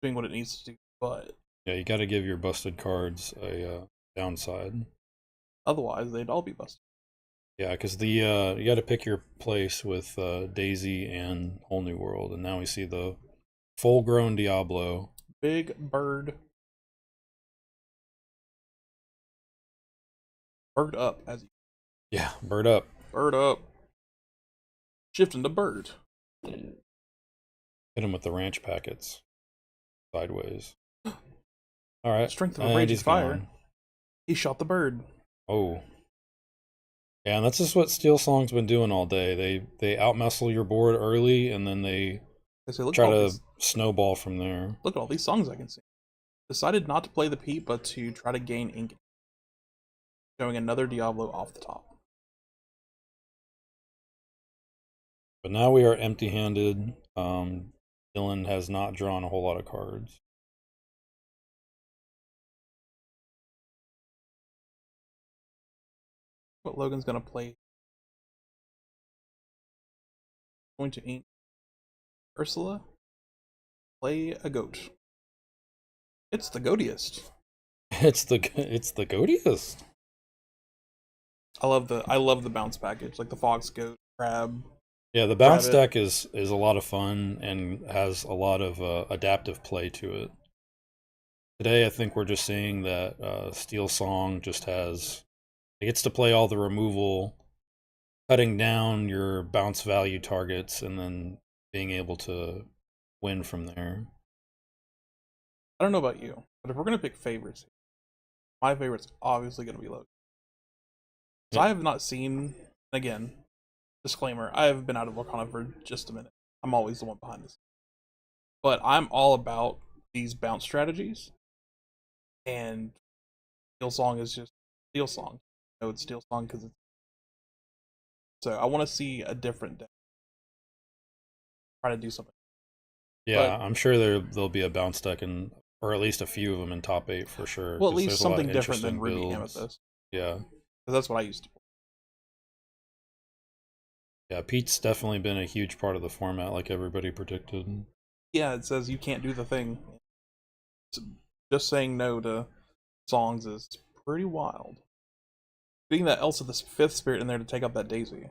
doing what it needs to do, but
Yeah, you got to give your busted cards a downside.
otherwise they'd all be busted.
Yeah, because the you got to pick your place with Daisy and Whole New World, and now we see the full-grown Diablo.
Big bird. Bird up as
Yeah, bird up.
bird up. Shifting to bird.
Hit him with the ranch packets sideways. All right,
Strength of a
and
raging
he's
fire.
gone.
He shot the bird.
Oh, yeah, and that's just what Steel Song's been doing all day. They outmuscle your board early, and then they
I say, look at
try
all
to
these,
snowball from there.
look at all these songs I can sing. Decided not to play the Pete, but to try to gain ink. Showing another Diablo off the top.
But now we are empty-handed. Dylan has not drawn a whole lot of cards.
What Logan's gonna play? Going to ink Ursula. Play a goat. It's the goatiest.
It's the goatiest.
I love the bounce package, like the fox, goat, crab.
Yeah, the bounce
Rabbit.
deck is a lot of fun and has a lot of adaptive play to it. Today, I think we're just seeing that Steel Song just has it gets to play all the removal, cutting down your bounce value targets, and then being able to win from there.
I don't know about you, but if we're gonna pick favorites, my favorite's obviously gonna be Logan. So
Yeah.
I have not seen. Again, disclaimer: I have been out of Lorcana for just a minute. I'm always the one behind this, but I'm all about these bounce strategies. And Steel Song is just Steel Song. No, it's Steel Song because it's. So I want to see a different deck. Try to do something.
Yeah,
But
I'm sure there'll be a bounce deck in, or at least a few of them in top 8 for sure.
well, at
'cause
least
there's a lot of
something different than
interesting
Ruby
builds.
Amethyst.
Yeah,
Because that's what I used to play.
yeah. Pete's definitely been a huge part of the format, like everybody predicted.
Yeah, it says you can't do the thing. Just saying no to songs is pretty wild. Being that Elsa the fifth spirit in there to take out that Daisy.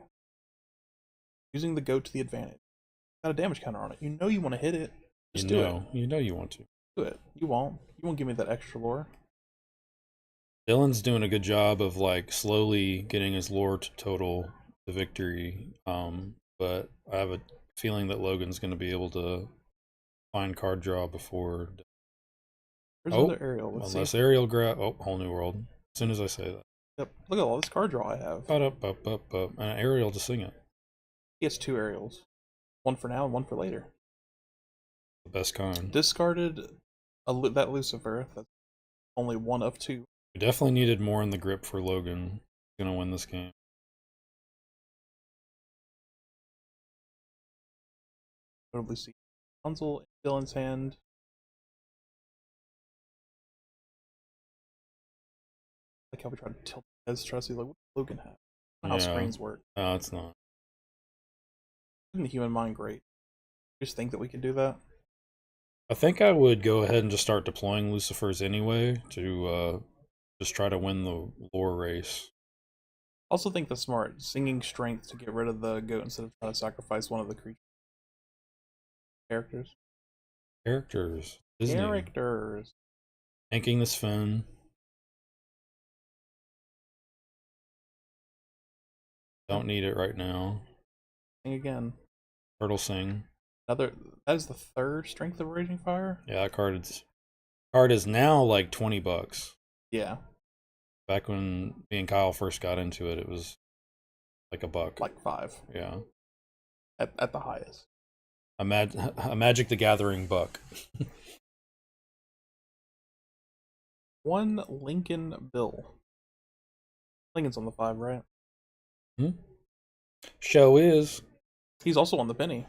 Using the goat to the advantage. Got a damage counter on it. You know you want to hit it. Just do it.
You know you want to.
Do it. You won't. You won't give me that extra lore.
Dylan's doing a good job of like slowly getting his lore to total the victory. But I have a feeling that Logan's going to be able to find card draw before.
There's
Oh,
another aerial. Let's
unless
see.
Ariel grab. Oh, Whole New World. As soon as I say that.
Yep. Look at all this card draw I have.
Up. And Ariel to sing it.
He has two aerials. One for now and one for later.
The best kind.
Discarded that Lucifer. That's only one of two.
We definitely needed more in the grip for Logan. He's going to win this game.
Notably see Rapunzel in Dylan's hand. Like how we try to tilt his try to see like what Logan has. How screens work.
No, it's not.
Isn't the human mind great? Just think that we can do that.
I think I would go ahead and just start deploying Lucifers anyway to just try to win the lore race.
Also think that's smart. Singing strength to get rid of the goat instead of trying to sacrifice one of the creatures. Characters.
Disney.
Characters.
Tanking this Finn. Don't need it right now.
Sing again.
Turtle Sing.
That is the third strength of Raging Fire?
Yeah, that card is now like $20.
Yeah.
Back when me and Kyle first got into it, it was like $1.
Like 5.
Yeah.
At the highest.
A Magic the Gathering buck.
One Lincoln Bill. Lincoln's on the 5, right?
Show is.
He's also on the penny.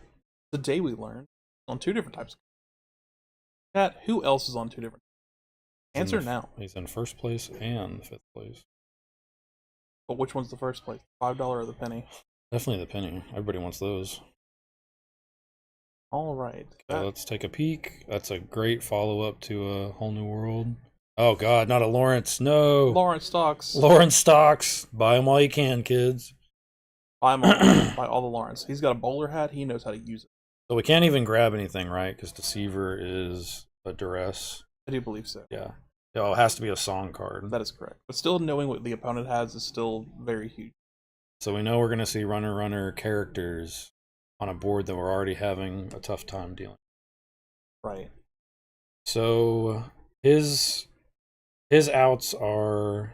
The day we learned on 2 different types. Chat, who else is on 2 different? Answer now.
He's in first place and 5th place.
But which one's the first place? $5 or the penny?
Definitely the penny. Everybody wants those.
All right.
So let's take a peek. That's a great follow-up to a Whole New World. Oh God, not a Lawrence. No.
Lawrence Stocks.
Lawrence stocks. Buy them while you can, kids.
Buy all the Lawrence. He's got a bowler hat. He knows how to use it.
So we can't even grab anything, right? Because Deceiver is a duress.
I do believe so.
Yeah. Oh, it has to be a song card.
That is correct. But still, knowing what the opponent has is still very huge.
So we know we're going to see runner characters on a board that we're already having a tough time dealing.
Right.
So his outs are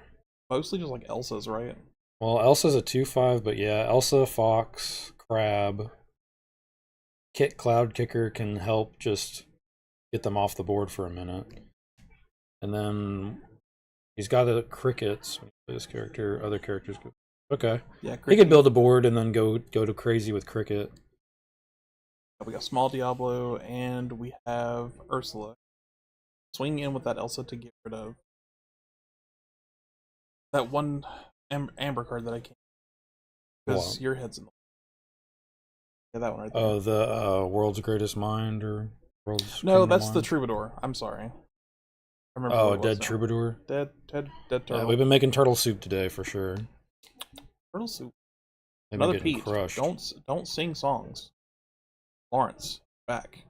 Mostly just like Elsa's, right?
well, Elsa's a 2/5, but yeah, Elsa, Fox, Crab, Cloud Kicker can help just get them off the board for a minute. And then he's got the crickets. This character, other characters go. Okay.
Yeah,
He could build a board and then go to crazy with cricket.
We got Small Diablo and we have Ursula. Swinging in with that Elsa to get rid of that one Amber card that I can't. Because your head's in the. Yeah, that one right there.
Oh, the World's Greatest Mind or World's.
No, that's
Mind?
the Troubadour. I'm sorry. I remember
Oh,
what it was
Dead
now.
Troubadour?
Dead turtle.
Yeah, we've been making turtle soup today for sure.
Turtle soup.
They've been
Another
getting
Pete.
crushed.
Don't sing songs. Lawrence, back.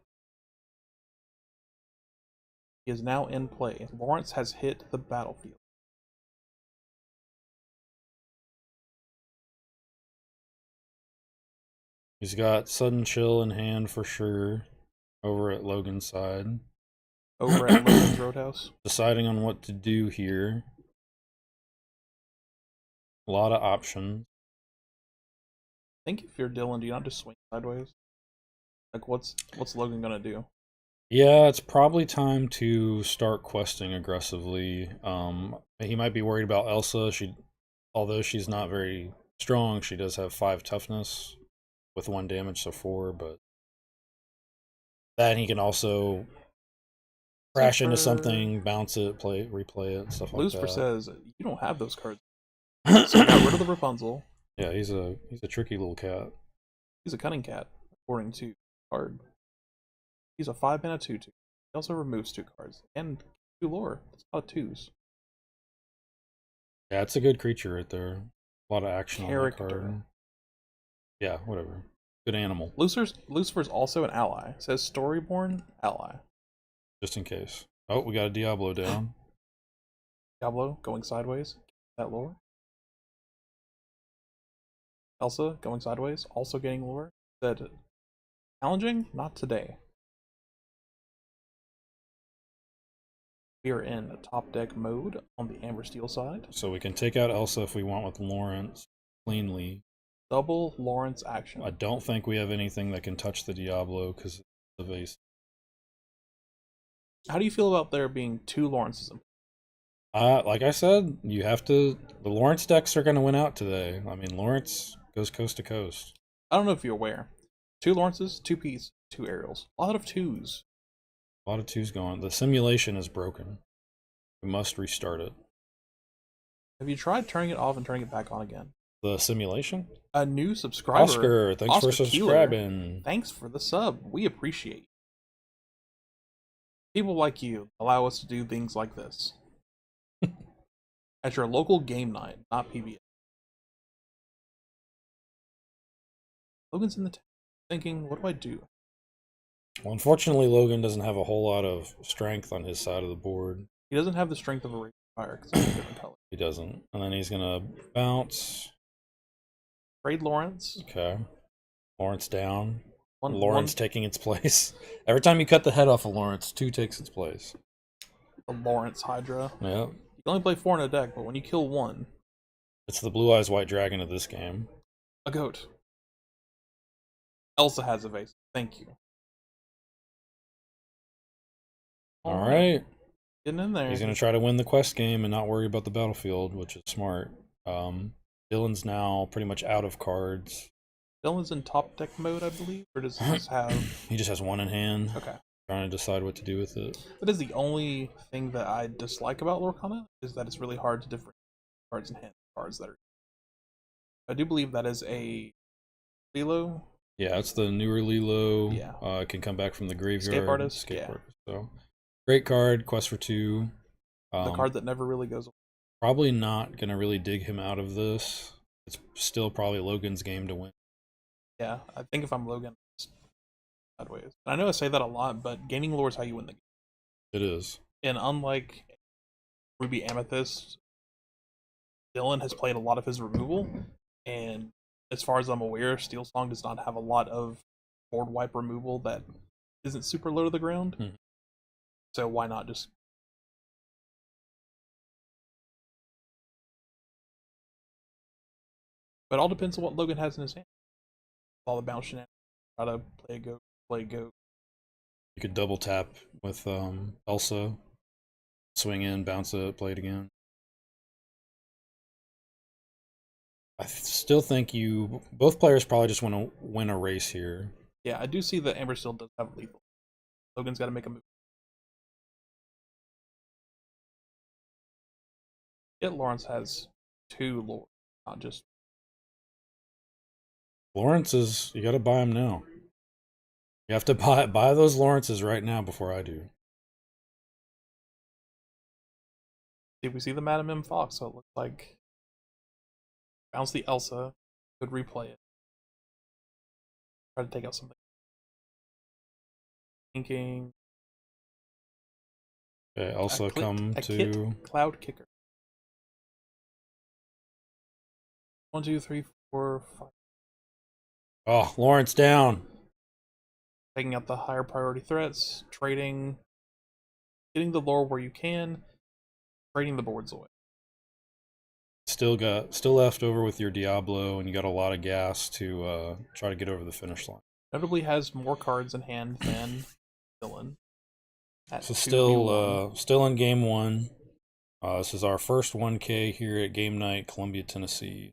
He is now in play. Lawrence has hit the battlefield.
He's got Sudden Chill in hand for sure over at Logan's side.
Over at Logan's Roadhouse.
Deciding on what to do here. A lot of options.
I think if you're Dylan, do you not just swing sideways? Like what's Logan gonna do?
Yeah, it's probably time to start questing aggressively. He might be worried about Elsa. Although she's not very strong, she does have 5 toughness with 1 damage, so 4. But then he can also crash into something, bounce it, replay it, stuff like
Lucifer
that.
says you don't have those cards. So got rid of the Rapunzel.
Yeah, he's a tricky little cat.
He's a cunning cat, according to card. He's a 5-mana 2/2. He also removes 2 cards and 2 lore. That's a lot of 2s.
Yeah, it's a good creature right there. A lot of action on that
Character.
card. Yeah, whatever. Good animal,
Lucifer's also an ally. It says Storyborn ally.
just in case. Oh, we got a Diablo down.
Diablo going sideways. That lore. Elsa going sideways, also getting lore. Said challenging? Not today. We are in top deck mode on the Amber Steel side.
So we can take out Elsa if we want with Lawrence cleanly.
Double Lawrence action.
I don't think we have anything that can touch the Diablo because of the vase.
How do you feel about there being 2 Lawrences?
Like I said, the Lawrence decks are going to win out today. I mean, Lawrence goes coast to coast.
I don't know if you're aware. 2 Lawrences, 2 Pete's, 2 Ariels. A lot of 2s.
A lot of 2s going. The simulation is broken. We must restart it.
Have you tried turning it off and turning it back on again?
The simulation?
A new subscriber.
Oscar, thanks for
Oscar Keeler.
subscribing.
Thanks for the sub. We appreciate you. People like you allow us to do things like this. At your local game night, not PBS. Logan's in the thinking, what do I do?
Well, unfortunately, Logan doesn't have a whole lot of strength on his side of the board.
He doesn't have the strength of a Raging Fire because it's a different color.
He doesn't. And then he's going to bounce.
Trade Lawrence.
Okay. Lawrence down.
One
Taking its place. Every time you cut the head off of Lawrence, 2 takes its place.
the Lawrence Hydra.
Yeah.
You can only play 4 in a deck, but when you kill 1,
It's the Blue Eyes White Dragon of this game.
a goat. Elsa has a vase. Thank you.
Alright.
Getting in there.
He's going to try to win the quest game and not worry about the battlefield, which is smart. Dylan's now pretty much out of cards.
Dylan's in top deck mode, I believe, or does he just have?
He just has 1 in hand.
Okay.
Trying to decide what to do with it.
That is the only thing that I dislike about Lorcana, is that it's really hard to differentiate cards in hand cards that are. I do believe that is a Lilo.
Yeah, it's the newer Lilo.
Yeah.
It can come back from the graveyard.
Escape Artist,
Escape
yeah.
Artist. So, great card. Quest for 2.
The card that never really goes away.
Probably not going to really dig him out of this. it's still probably Logan's game to win.
Yeah, I think if I'm Logan, it's sideways. I know I say that a lot, but gaining lore is how you win the game.
It is.
And unlike Ruby Amethyst, Dylan has played a lot of his removal, and as far as I'm aware, Steel Song does not have a lot of board wipe removal that isn't super low to the ground. So why not just... But it all depends on what Logan has in his hand. All the bounce shenanigans, try to play goat.
You could double tap with Elsa, swing in, bounce it, play it again. I still think both players probably just want to win a race here.
Yeah, I do see that Amber still does have lethal. Logan's got to make a move. Yet Lawrence has 2 lore, not just...
Lawrence's, you got to buy them now. You have to buy those Lawrences right now before I do.
If we see the Madam M Fox, so it looks like bounce the Elsa, could replay it. Try to take out something. Thinking.
Okay, Elsa come to
Kit Cloud Kicker. 1, 2, 3, 4, 5.
Oh, Lawrence down.
Taking out the higher priority threats, trading, getting the lore where you can, trading the boards away.
Still left over with your Diablo, and you got a lot of gas to try to get over the finish line.
Notably has more cards in hand than Dylan.
So still in game 1. This is our first 1K here at Game Night, Columbia, Tennessee.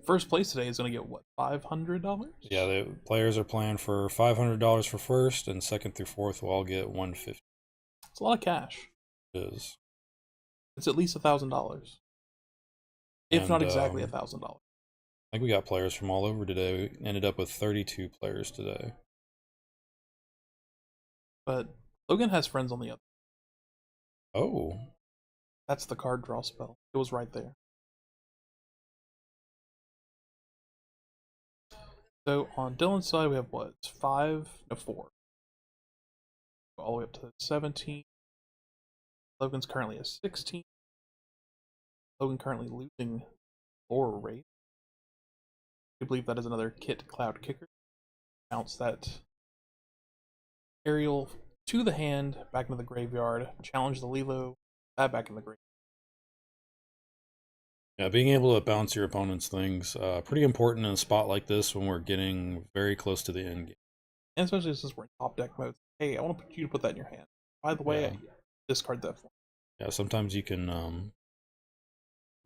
First place today is going to get what, $500?
Yeah, the players are playing for $500 for first, and second through fourth will all get $150.
It's a lot of cash.
It is.
It's at least $1,000, if not exactly $1,000.
I think we got players from all over today. We ended up with 32 players today.
But Logan has friends on the other.
Oh.
That's the card draw spell. It was right there. So on Dylan's side, we have what? 4. All the way up to 17. Logan's currently at 16. Logan currently losing lore rate. I believe that is another Kit Cloud Kicker. Bounce that aerial to the hand, back into the graveyard. Challenge the Lilo, that back in the graveyard.
Yeah, being able to bounce your opponent's things, pretty important in a spot like this when we're getting very close to the end game.
And especially since we're in top deck mode. Hey, I want you to put that in your hand. By the way, I discard that for me.
Yeah, sometimes you can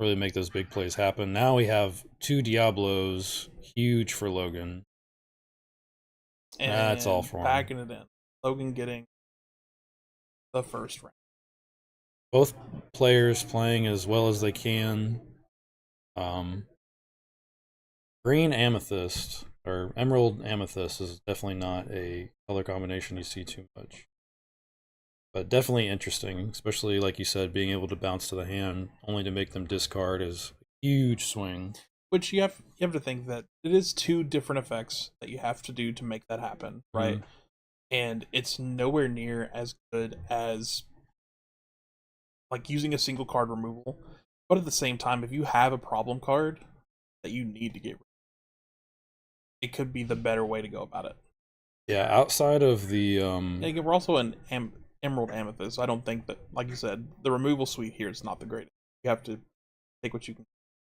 really make those big plays happen. Now we have 2 Diablos, huge for Logan.
And
that's all for him.
Backing it in. Logan getting the first round.
Both players playing as well as they can. Green Amethyst, or Emerald Amethyst, is definitely not a color combination you see too much. But definitely interesting, especially like you said, being able to bounce to the hand only to make them discard is a huge swing.
Which you have to think that it is 2 different effects that you have to do to make that happen, right? And it's nowhere near as good as like using a single card removal. But at the same time, if you have a problem card that you need to get rid of, it could be the better way to go about it.
Yeah, outside of the
And again, we're also an Emerald Amethyst, so I don't think that, like you said, the removal suite here is not the greatest. You have to take what you can.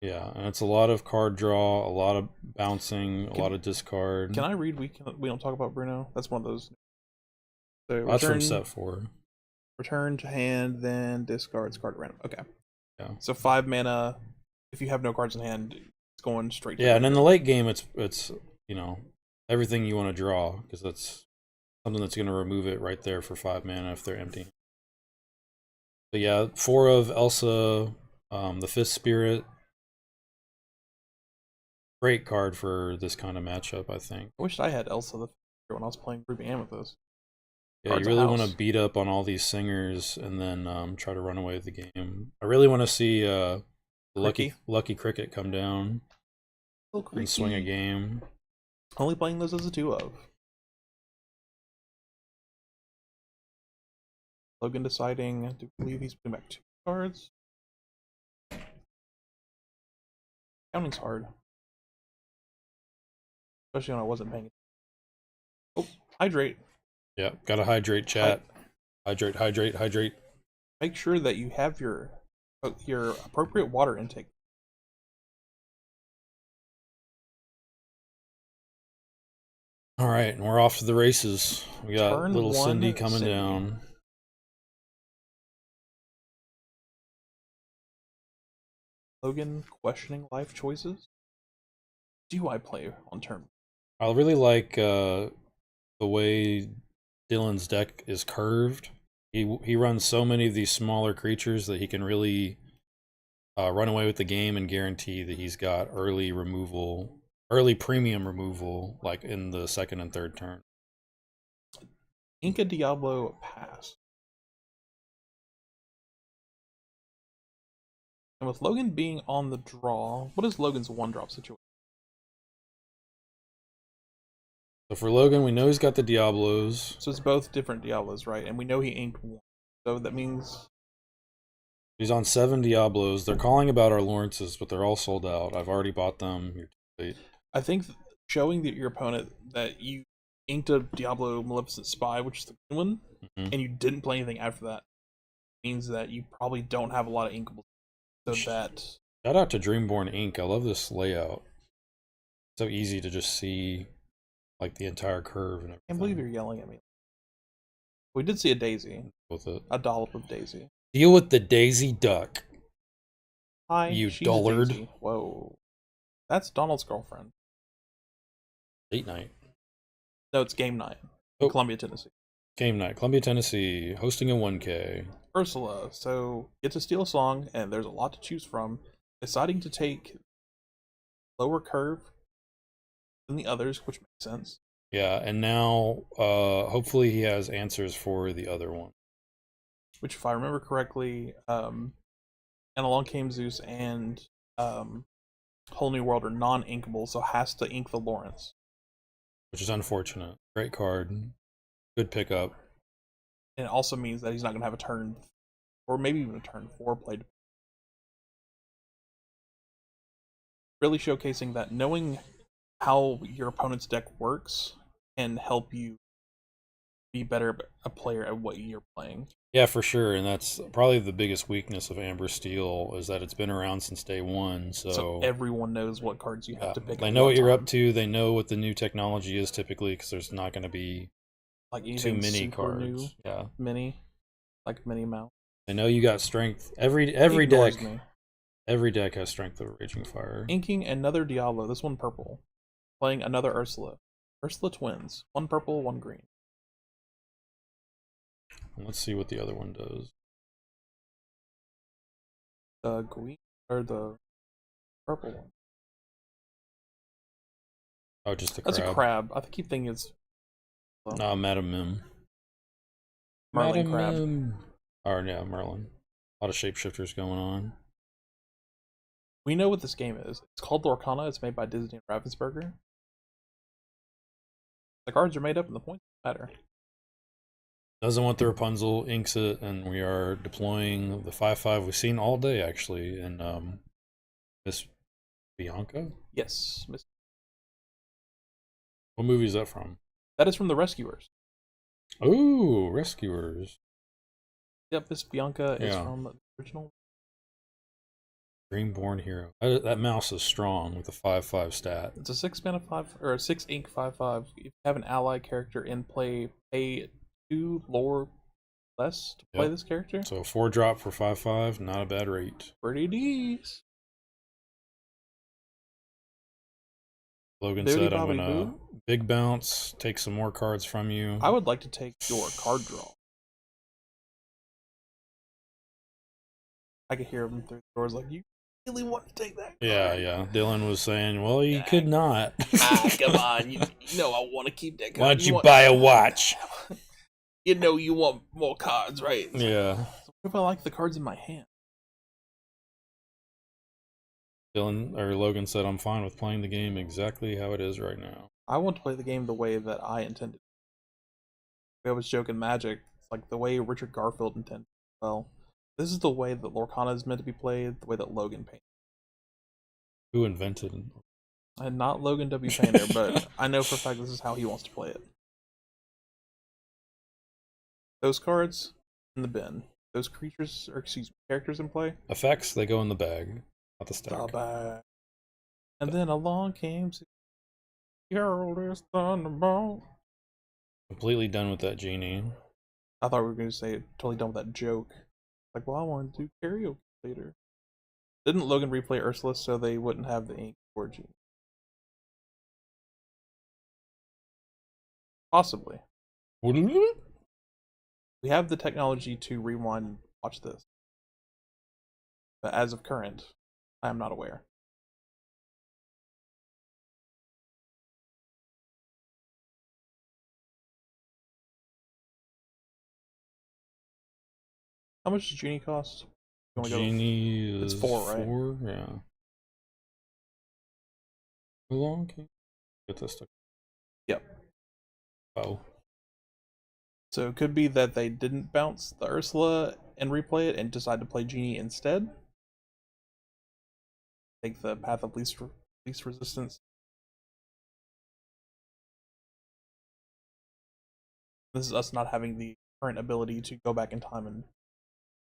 Yeah, and it's a lot of card draw, a lot of bouncing, a lot of discard.
Can I read? We don't talk about Bruno. That's one of those. So
That's from set 4.
Return to hand, then discards card at random. Okay.
Yeah.
So 5 mana. If you have no cards in hand, it's going straight to
and in the late game, it's everything you want to draw, because that's something that's going to remove it right there for 5 mana if they're empty. But yeah, 4 of Elsa, the 5th Spirit. Great card for this kind of matchup, I think.
I wished I had Elsa the when I was playing Ruby Amethyst.
Yeah, you really want to beat up on all these singers and then try to run away with the game. I really want to see Lucky Cricket come down and swing a game.
Only playing those as a 2 of. Logan deciding to believe he's putting back 2 cards. Counting's hard. Especially when I wasn't paying. Oh, hydrate.
Yeah, gotta hydrate, chat. Hydrate.
Make sure that you have your appropriate water intake.
All right, and we're off to the races. We got
Turn
little
one,
Cindy coming
Cindy.
down.
Logan questioning life choices. Do I play on turn?
I really like the way Dylan's deck is curved. He runs so many of these smaller creatures that he can really run away with the game and guarantee that he's got early premium removal, like in the second and third turn.
Inca Diablo pass. And with Logan being on the draw, what is Logan's 1-drop situation?
So for Logan, we know he's got the Diablos.
So it's both different Diablos, right? And we know he inked 1. So that means
He's on 7 Diablos. They're calling about our Lawrences, but they're all sold out. I've already bought them. You're too late.
I think showing your opponent that you inked a Diablo Maleficent Spy, which is the good one, and you didn't play anything after that, means that you probably don't have a lot of inkables. So that
shout out to Dreamborn Inc. I love this layout. So easy to just see like the entire curve and everything.
I can't believe you're yelling at me. We did see a daisy.
With it.
A dollop of daisy.
Deal with the Daisy Duck.
Hi,
you
she's
dullard.
Daisy. Whoa. That's Donald's girlfriend.
Date night.
No, it's game night. In Columbia, Tennessee.
Game night. Columbia, Tennessee. Hosting a 1K.
Ursula. So, get to steal a song, and there's a lot to choose from. Deciding to take lower curve than the others, which makes sense.
Yeah, and now hopefully he has answers for the other one.
Which, if I remember correctly, and Along Came Zeus and Whole New World are non-inkable, so has to ink the Lawrence.
Which is unfortunate. Great card. Good pickup.
And it also means that he's not going to have a turn, or maybe even a turn 4 played. Really showcasing that knowing how your opponent's deck works can help you be better a player at what you're playing.
Yeah, for sure, and that's probably the biggest weakness of Amber Steel is that it's been around since day one. So
everyone knows what cards you have to pick.
They know what you're up to. They know what the new technology is typically because there's not going to be
like
too many cards.
New,
yeah,
like Minnie Mouse.
They know you got strength. Every deck has strength of Raging Fire.
Inking another Diablo. This one purple. Playing another Ursula. Ursula twins. 1 purple, 1 green.
Let's see what the other one does.
The green or the purple one.
Oh, just a crab.
That's a crab. I keep thinking it's
no, Madam Mim.
Merlin crab.
Or yeah, Merlin. A lot of shapeshifters going on.
We know what this game is. It's called Lorcana. It's made by Disney and Ravensburger. The cards are made up and the points matter.
Doesn't want the Rapunzel, inks it, and we are deploying the 5/5 we've seen all day actually in Miss Bianca?
Yes, Miss.
What movie is that from?
That is from The Rescuers.
Ooh, Rescuers.
Yep, Miss Bianca is from the original.
Dreamborn Hero. That mouse is strong with a 5/5 stat.
It's a 6 mana 5 or a 6 ink 5/5. If you have an ally character in play, pay 2 lore less to play this character.
So 4-drop for 5/5, not a bad rate.
Pretty decent.
Logan said, "I'm gonna big bounce, take some more cards from you."
I would like to take your card draw. I could hear him through the doors like, "You really want to take that card?"
Yeah. Dylan was saying, "Well, you could not."
Come on, you know I want to keep that card.
Why don't you buy a watch?
You know you want more cards, right?
Yeah.
So what if I like the cards in my hand?
Dylan or Logan said, "I'm fine with playing the game exactly how it is right now."
I want to play the game the way that I intended. I was joking Magic. It's like the way Richard Garfield intended. Well, this is the way that Lorcana is meant to be played, the way that Logan painted.
Who invented?
And not Logan W. Painter, but I know for a fact this is how he wants to play it. Those cards in the bin. Those creatures, or excuse me, characters in play.
Effects, they go in the bag, not the stack.
And then along came Carol's Thunderbolt.
Completely done with that genie.
I thought we were going to say totally done with that joke. Like, well, I want to do karaoke later. Didn't Logan replay Ursula so they wouldn't have the ink for genie? Possibly. We have the technology to rewind and watch this. But as of current, I am not aware. How much does Genie cost?
Genie
It's
is
4, right?
4, yeah. How long can you get this stuff?
Yep.
Oh.
So it could be that they didn't bounce the Ursula and replay it and decide to play Genie instead. Take the path of least resistance. This is us not having the current ability to go back in time and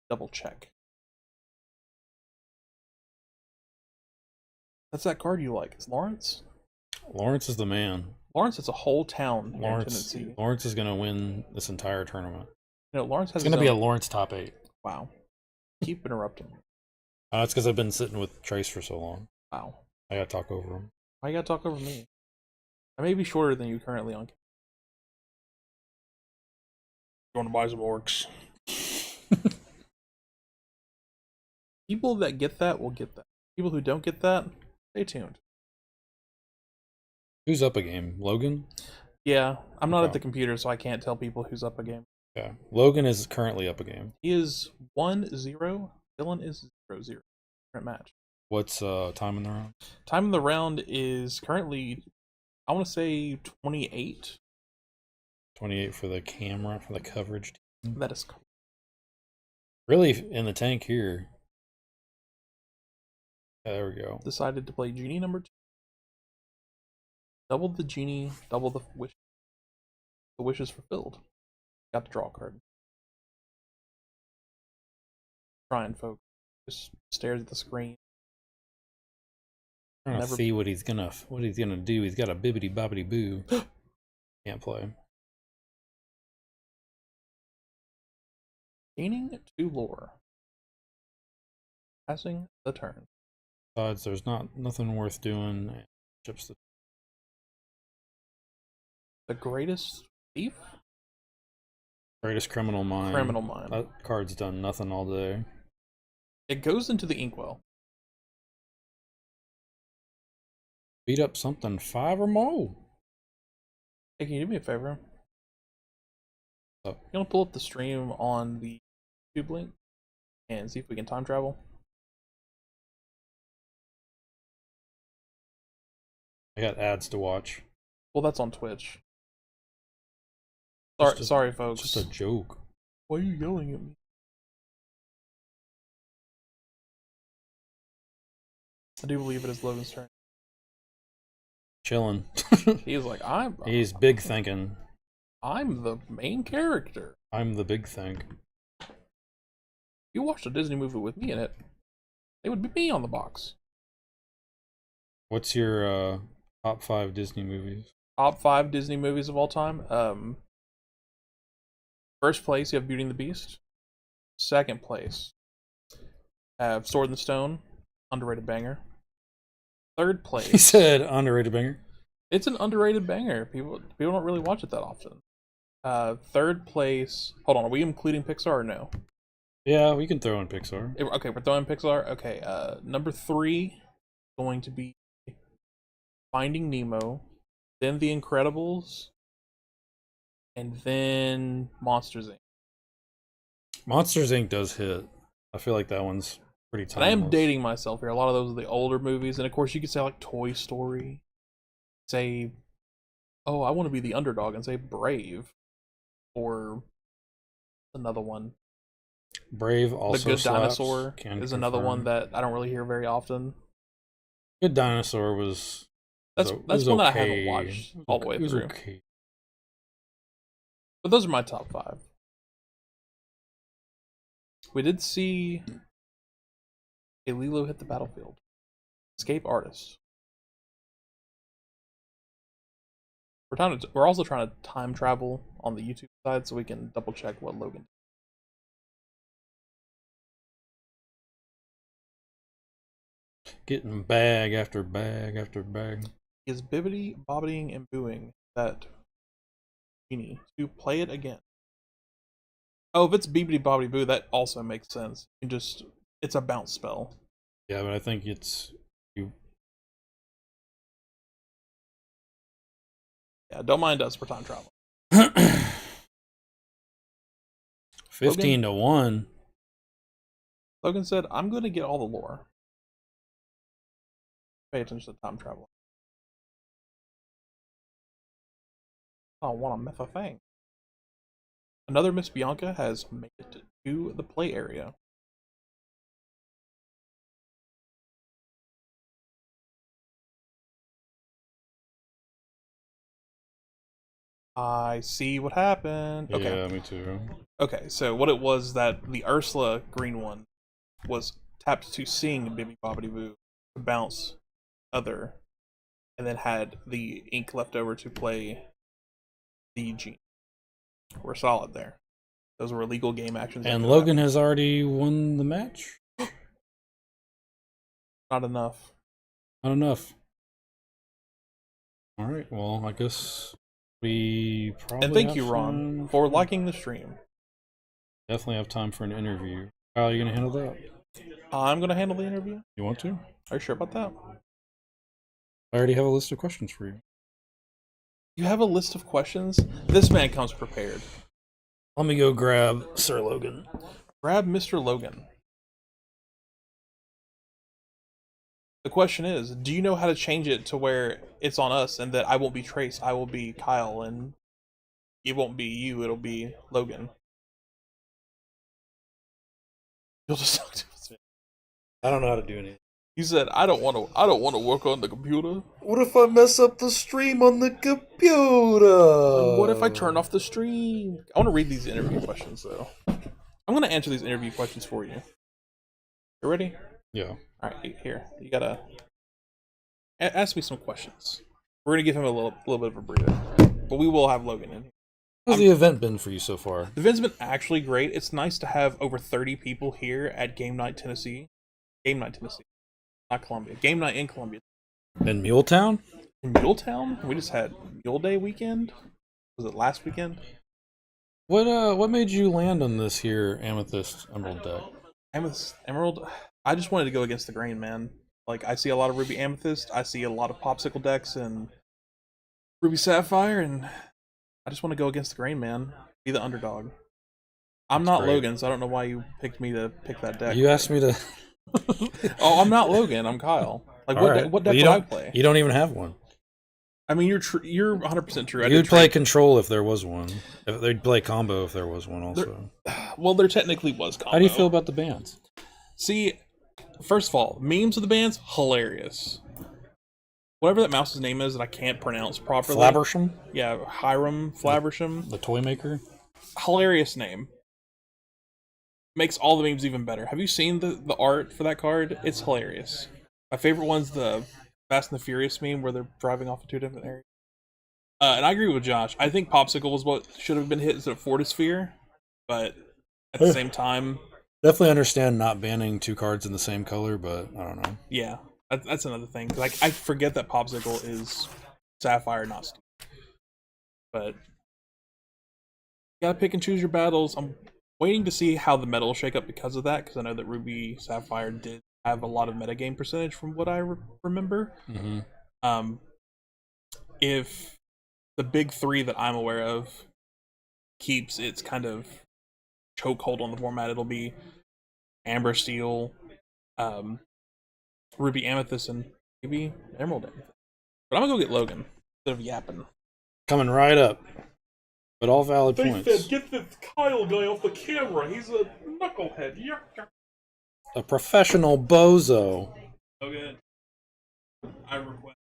double check. That's that card you like. It's Lawrence?
Lawrence is the man.
Lawrence is a whole town here in Tennessee.
Lawrence is going to win this entire tournament.
You know, Lawrence has
It's going to be a Lawrence top 8.
Wow. Keep interrupting me.
It's because I've been sitting with Trace for so long.
Wow.
I got to talk over him.
Why you gotta talk over me? I may be shorter than you currently on.
Going to buy some orcs.
People that get that will get that. People who don't get that, stay tuned.
Who's up a game? Logan?
Yeah, I'm not at the computer, so I can't tell people who's up a game.
Yeah. Logan is currently up a game.
He is 1-0. Dylan is 0-0. Current match.
What's time in the round?
Time in the round is currently, I want to say 28.
28 for the camera, for the coverage team.
That is cool.
Really in the tank here. Yeah, there we go.
Decided to play Genie number 2. Doubled the Genie, double the wish. The wish is fulfilled. Got to draw a card. Trying, folks. Just stares at the screen.
Trying to see what he's gonna do. He's got a bibbity bobbity boo. Can't play.
Gaining 2 lore. Passing the turn.
Besides, there's nothing worth doing. Chips
The greatest thief?
Greatest criminal mind.
Criminal mind.
That card's done nothing all day.
It goes into the inkwell.
Beat up something 5 or more.
Hey, can you do me a favor?
Oh.
You want to pull up the stream on the YouTube link and see if we can time travel?
I got ads to watch.
Well, that's on Twitch. Sorry, folks.
Just a joke.
Why are you yelling at me? I do believe it is Logan's turn.
Chilling.
He's like,
He's big thinking.
I'm the main character.
I'm the big think.
You watched a Disney movie with me in it. It would be me on the box.
What's your top 5 Disney movies?
Top 5 Disney movies of all time. First place, you have Beauty and the Beast. Second place, have Sword in the Stone, underrated banger. Third place,
He said underrated banger.
it's an underrated banger. People don't really watch it that often. Third place, hold on, are we including Pixar or no?
Yeah, we can throw in Pixar.
Okay, we're throwing Pixar. Okay, number 3 going to be Finding Nemo, then The Incredibles, and then Monsters Inc.
Monsters Inc. does hit. I feel like that one's pretty
And I
timeless.
am dating myself here. A lot of those are the older movies, and of course you could say like Toy Story. Say, oh, I want to be the underdog, and say Brave, or another one.
Brave also
The Good
slaps.
Dinosaur
Can
is another one
confirm.
that I don't really hear very often.
Good Dinosaur was.
That's
was
one that I
okay.
haven't watched all the way
It was
through.
okay.
But those are my top 5. We did see a Lilo hit the battlefield. Escape Artist. We're also trying to time travel on the YouTube side so we can double check what Logan did.
Getting bag after bag after bag.
Is bibbity, bobbiting, and booing that genie to play it again? Oh, if it's bibbity, bobbity, boo, that also makes sense. You can just, it's a bounce spell.
Yeah, but I think it's you.
Yeah, don't mind us for time travel.
15-1.
Logan said, I'm going to get all the lore. Pay attention to time travel. I don't want to myth a thing. Another Miss Bianca has made it to the play area. I see what happened. Okay.
Yeah, me too.
Okay, so what it was that the Ursula green one was tapped to sing Bibby Bobbity Boo to bounce other, and then had the ink left over to play the genie. We're solid there. Those were illegal game actions.
And Logan has already won the match?
Not enough.
Not enough. Alright, well, I guess we probably
And thank
have
you, Ron,
time
for liking the stream.
Definitely have time for an interview. How are you going to handle that?
I'm going to handle the interview.
You want to?
Are you sure about that?
I already have a list of questions for you.
You have a list of questions? This man comes prepared.
Let me go grab Sir Logan.
Grab Mr. Logan. The question is, do you know how to change it to where it's on us and that I won't be Trace, I will be Kyle, and it won't be you, it'll be Logan. You'll just talk to us.
I don't know how to do anything.
He said, I don't want to work on the computer.
What if I mess up the stream on the computer?
What if I turn off the stream? I want to read these interview questions, though. I'm going to answer these interview questions for you. You ready?
Yeah.
Alright, here. You gotta ask me some questions. We're gonna give him a little bit of a breather. But we will have Logan in here.
How's the event been for you so far?
The event's been actually great. It's nice to have over 30 people here at Game Night, Tennessee. Game Night, Tennessee. Not Columbia. Game Night in Columbia.
In Muletown?
In Muletown? We just had Mule Day weekend. Was it last weekend?
What made you land on this here Amethyst Emerald deck?
Amethyst Emerald? I just wanted to go against the grain, man. Like, I see a lot of Ruby Amethyst. I see a lot of Popsicle decks and Ruby Sapphire, and I just want to go against the grain, man. Be the underdog. I'm
That's
not
great.
Logan, so I don't know why you picked me to pick that deck.
You asked me to.
Oh, I'm not Logan. I'm Kyle. Like,
All
what,
right.
what
Well,
deck
you
do I
don't-
play?
You don't even have one.
I mean, you're 100% true. I
You
did
would play
trade-
Control if there was one. If they'd play Combo if there was one also.
Well, there technically was combo.
How do you feel about the bands?
See, first of all, memes of the bands, hilarious. Whatever that mouse's name is that I can't pronounce properly.
Flabbersham,
Yeah, Hiram Flaversham.
the toy maker.
Hilarious name. Makes all the memes even better. Have you seen the art for that card? It's hilarious. My favorite one's the Fast and the Furious meme where they're driving off in 2 different areas. And I agree with Josh. I think Popsicle was what should have been hit instead of Fortisphere, but at the same time,
Definitely understand not banning 2 cards in the same color, but I don't know.
yeah, that's another thing. Like, I forget that Popsicle is Sapphire, not Steel. But you gotta pick and choose your battles. I'm waiting to see how the meta will shake up because of that, because I know that Ruby Sapphire did have a lot of metagame percentage from what I remember.
Mm-hmm.
If the big 3 that I'm aware of keeps its kind of chokehold on the format, it'll be Amber Steel, Ruby Amethyst and maybe Emerald Amethyst. But I'm gonna go get Logan instead of yapping.
Coming right up. But all valid
They
points.
said, get this Kyle guy off the camera. He's a knucklehead.
A professional bozo.
Okay. I request.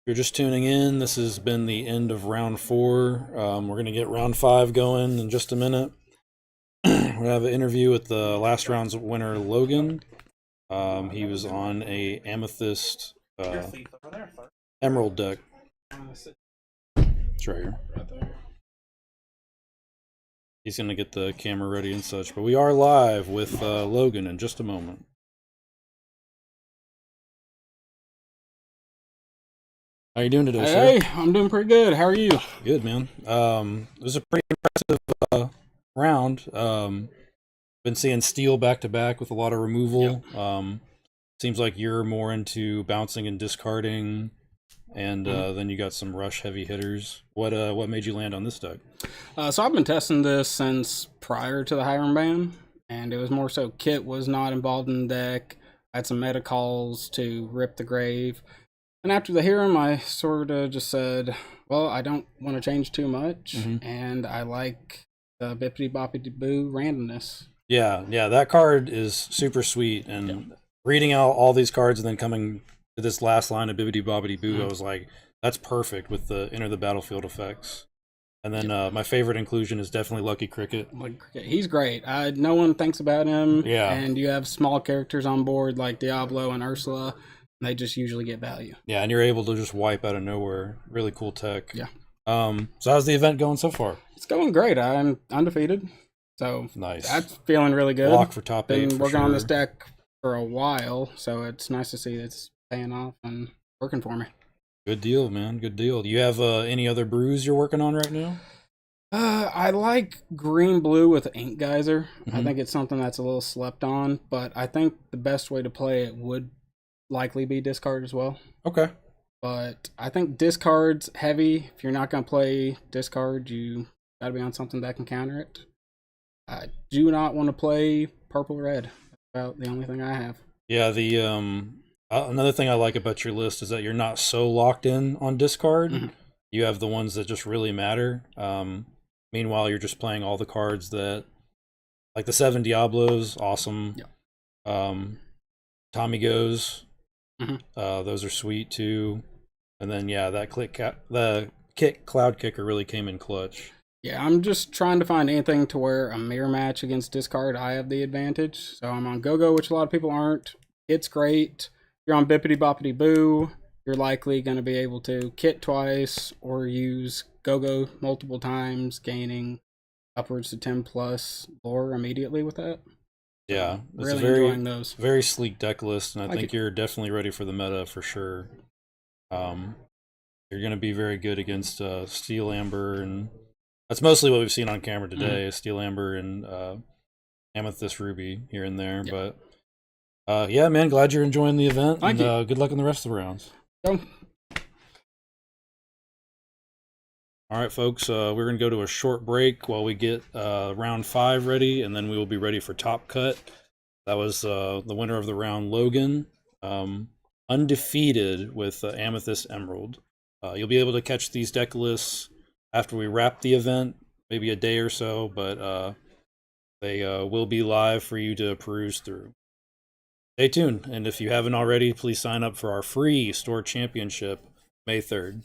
If you're just tuning in, this has been the end of round 4. We're going to get round 5 going in just a minute. We have an interview with the last round's winner, Logan. He was on a Amethyst Emerald deck. It's right here. He's going to get the camera ready and such. But we are live with Logan in just a moment. How you doing today, sir?
Hey, I'm doing pretty good. How are you?
Good, man. It was a pretty impressive round. Been seeing steel back to back with a lot of removal.
Yep.
Seems like you're more into bouncing and discarding, and then you got some rush heavy hitters. What made you land on this deck?
So I've been testing this since prior to the Hiram ban, and it was more so Kit was not involved in the deck. I had some meta calls to rip the grave. And after the Hiram, I sort of just said, well, I don't want to change too much, and I like the bippity boppity boo randomness.
Yeah, that card is super sweet, and reading out all these cards and then coming to this last line of bibbity bobbity boo, I was like, that's perfect with the enter the battlefield effects. And then my favorite inclusion is definitely Lucky Cricket.
He's great. No one thinks about him.
Yeah.
And you have small characters on board like Diablo and Ursula. And they just usually get value.
Yeah, and you're able to just wipe out of nowhere. Really cool tech.
Yeah.
So how's the event going so far?
It's going great. I'm undefeated. So
nice.
That's feeling really good.
Lock for top 8.
Been working on this deck for a while, so it's nice to see it's paying off and working for me.
Good deal, man. Good deal. Do you have any other brews you're working on right now?
I like green blue with Ink Geyser. I think it's something that's a little slept on, but I think the best way to play it would likely be discard as well.
Okay.
But I think discard's heavy. If you're not going to play discard, you got to be on something that can counter it. I do not want to play purple red. That's about the only thing I have.
Yeah, the another thing I like about your list is that you're not so locked in on discard. You have the ones that just really matter. Meanwhile, you're just playing all the cards that, like the 7 Diablos, awesome. Tommy Goes, those are sweet too. And then that the Cloud Kicker really came in clutch.
Yeah, I'm just trying to find anything to where a mirror match against discard, I have the advantage. So I'm on Go-Go, which a lot of people aren't. It's great. You're on Bippity Boppity Boo. You're likely going to be able to kit twice or use Go-Go multiple times, gaining upwards to 10 plus lore immediately with that.
Yeah, it's
really
enjoying those. Very sleek deck list, and I think you're definitely ready for the meta for sure. You're going to be very good against Steel Amber, and that's mostly what we've seen on camera today, Steel Amber and Amethyst Ruby here and there. But yeah, man, glad you're enjoying the event.
Thank you.
Good luck in the rest of the rounds.
Go.
All right, folks, we're going to go to a short break while we get round 5 ready, and then we will be ready for Top Cut. That was the winner of the round, Logan, undefeated with Amethyst Emerald. You'll be able to catch these deck lists after we wrap the event, maybe a day or so, but they will be live for you to peruse through. Stay tuned, and if you haven't already, please sign up for our free store championship May 3rd.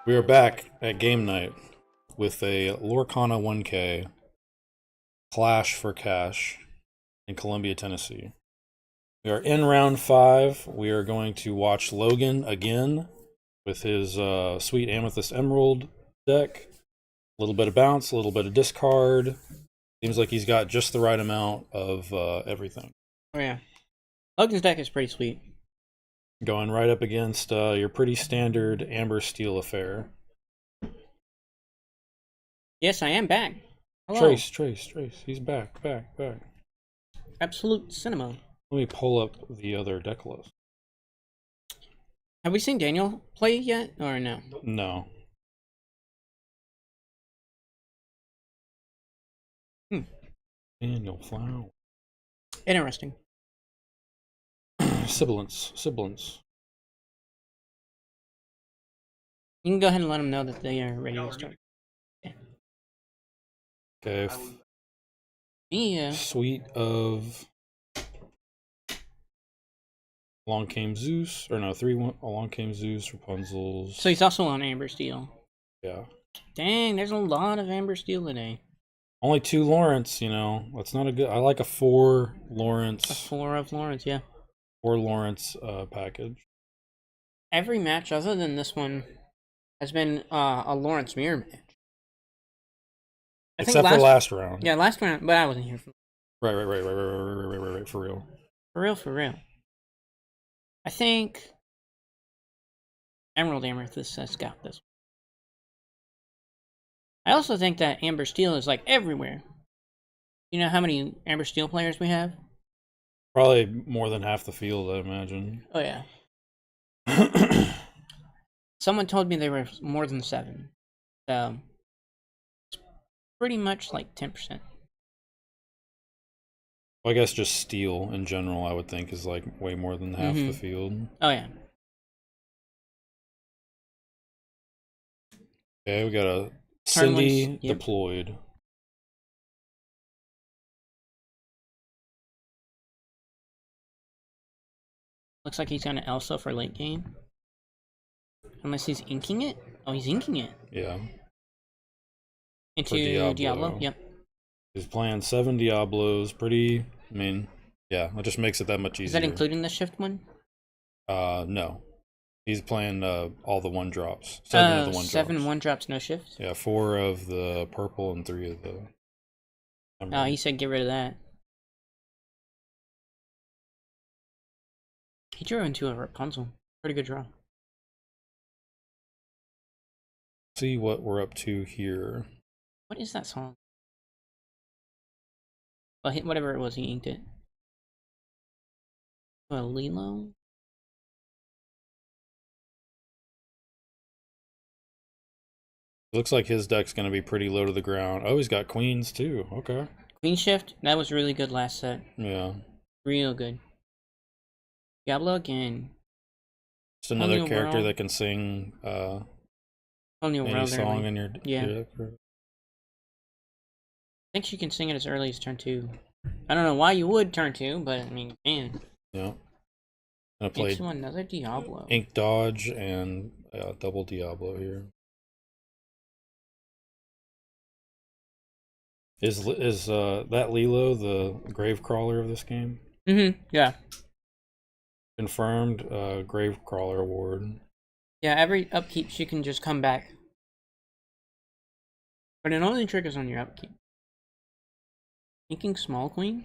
We are back at game night with a Lorcana 1K Clash for Cash in Columbia, Tennessee. We are in round 5. We are going to watch Logan again with his sweet Amethyst Emerald deck. A little bit of bounce, a little bit of discard. Seems like he's got just the right amount of everything.
Oh yeah, Logan's deck is pretty sweet.
Going right up against your pretty standard Amber Steel affair.
Yes, I am back. Hello.
Trace. He's back.
Absolute cinema.
Let me pull up the other deck list.
Have we seen Daniel play yet, or no?
No. Daniel Flower.
Interesting.
Sibilance.
You can go ahead and let them know that they are ready to start.
Okay.
Yeah.
Suite of Along Came Zeus, or no, 3-1 Along Came Zeus, Rapunzel's.
So he's also on Amber Steel.
Yeah.
Dang, there's a lot of Amber Steel today.
Only 2 Lawrence, you know. That's not a good. I like a 4 Lawrence.
A 4 of Lawrence, yeah.
4 Lawrence package.
Every match other than this one has been a Lawrence mirror match.
Except for last round.
Yeah, last round, but I wasn't here for.
Right, for real.
For real. I think Emerald Amethyst has got this. I also think that Amber Steel is like everywhere. You know how many Amber Steel players we have?
Probably more than half the field, I imagine.
Oh yeah. Someone told me there were more than 7. So it's pretty much like 10%.
Well, I guess just steel in general, I would think, is like way more than half the field.
Oh yeah.
Okay, we got a
Turn
Cindy
one's- yep.
deployed.
Looks like he's got an Elsa for late game. Unless he's inking it? Oh, he's inking it.
Yeah.
Into Diablo? Yep.
He's playing 7 Diablos. Pretty, I mean, yeah, it just makes it that much easier.
Is that including the shift one?
No. He's playing all the 1-drops. 7 of the 1-drops.
7 1-drops, no shift?
Yeah, 4 of the purple and 3 of the...
Oh, he said get rid of that. He drew into a Rapunzel. Pretty good draw.
See what we're up to here.
What is that song? Well, whatever it was, he inked it. Well, Lilo?
Looks like his deck's going to be pretty low to the ground. Oh, he's got queens too. Okay.
Queen Shift? That was really good last set.
Yeah.
Real good. Diablo again.
Just another character that can sing any song in your
yeah.
deck.
I think she can sing it as early as turn 2. I don't know why you would turn 2, but I mean, man.
Yeah. Gonna play
another Diablo.
Ink Dodge and double Diablo here. Is that Lilo the grave crawler of this game?
Yeah.
Confirmed grave crawler award.
Yeah, every upkeep she can just come back. But it only triggers on your upkeep. Thinking small queen?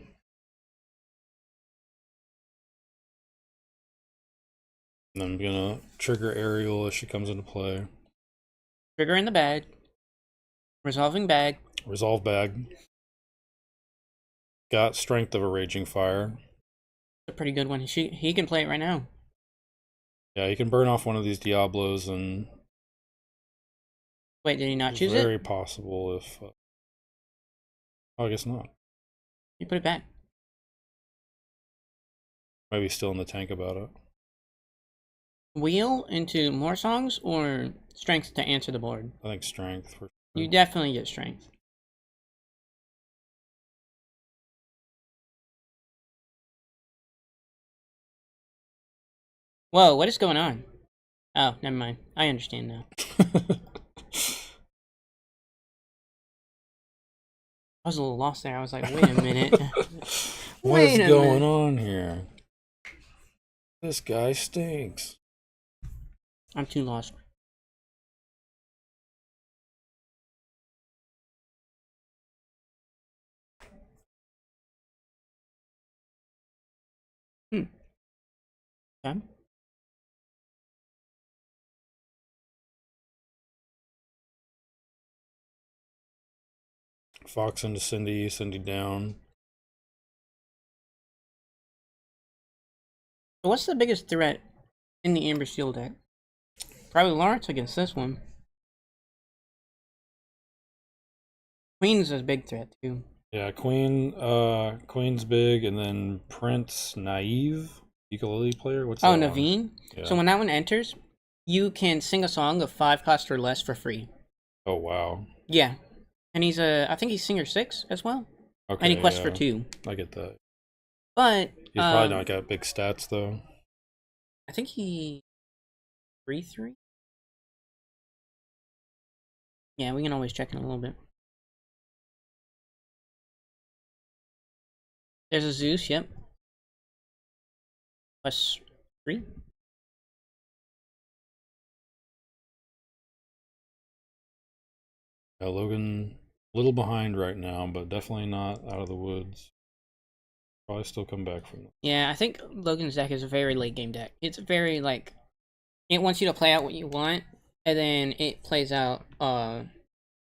And I'm gonna trigger Ariel as she comes into play.
Trigger in the bag. Resolving bag.
Resolve bag. Got strength of a raging fire.
A pretty good one. He can play it right now.
Yeah, he can burn off one of these Diablos and...
Wait, did he not choose
it?
it?
Very possible if... Oh, I guess not.
You put it back.
Maybe still in the tank about it.
Wheel into more songs or strength to answer the board?
I think strength. For sure.
You definitely get strength. Whoa, what is going on? Oh, never mind. I understand now. I was a little lost there. I was like, wait a minute.
What is
Wait a
going
minute.
on here? This guy stinks.
I'm too lost. Okay.
Fox into Cindy, Cindy down.
So what's the biggest threat in the Amber Steel deck? Probably Lawrence against this one. Queen's a big threat too.
Yeah, Queen's big, and then Prince Naive, ukulele player. What's that
Oh,
one?
Naveen.
Yeah.
So when that one enters, you can sing a song of 5 cost or less for free.
Oh wow.
Yeah, and I think he's singer 6 as well,
Okay.
and he quests for
yeah,
2.
I get that.
But
He's probably not got big stats though.
I think he 3-3. Yeah, we can always check in a little bit. There's a Zeus. Yep. Quest 3.
Yeah, Logan a little behind right now, but definitely not out of the woods. Probably still come back from that.
Yeah, I think Logan's deck is a very late game deck. It's very like it wants you to play out what you want, and then it plays out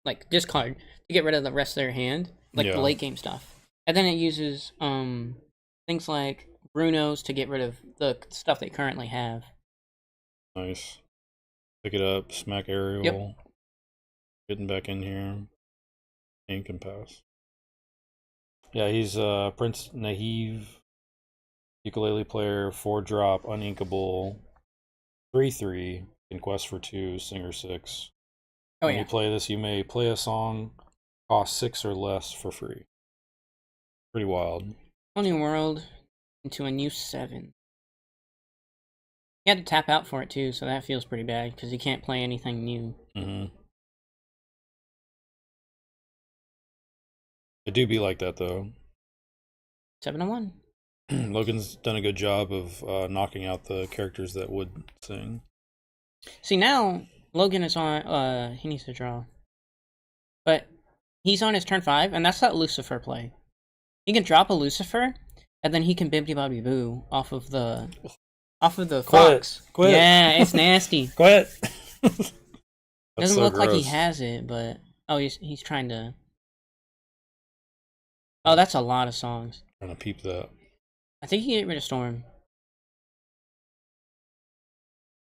like discard to get rid of the rest of their hand, like
Yeah.
the late game stuff. And then it uses things like Bruno's to get rid of the stuff they currently have.
Nice. Pick it up, smack aerial.
Yep.
Getting back in here. Ink and pass. Yeah, he's Prince Naive, ukulele player, 4-drop, uninkable, 3/3, can quest for 2, singer 6.
Oh
when
yeah.
you play this, you may play a song, cost 6 or less for free. Pretty wild.
Whole new world into a new 7. He had to tap out for it too, so that feels pretty bad because he can't play anything new.
Mm-hmm. It do be like that though.
7-1.
Logan's done a good job of knocking out the characters that would sing.
See, now Logan is on. He needs to draw, but he's on his turn 5, and that's that Lucifer play. He can drop a Lucifer, and then he can Bibbidi Bobbidi Boo off of the Fox.
Quit.
Yeah, it's nasty.
Quit.
Doesn't
so
look like he
gross.
has it, but he's trying to. Oh, that's a lot of songs.
Trying to peep that.
I think he can get rid of Storm.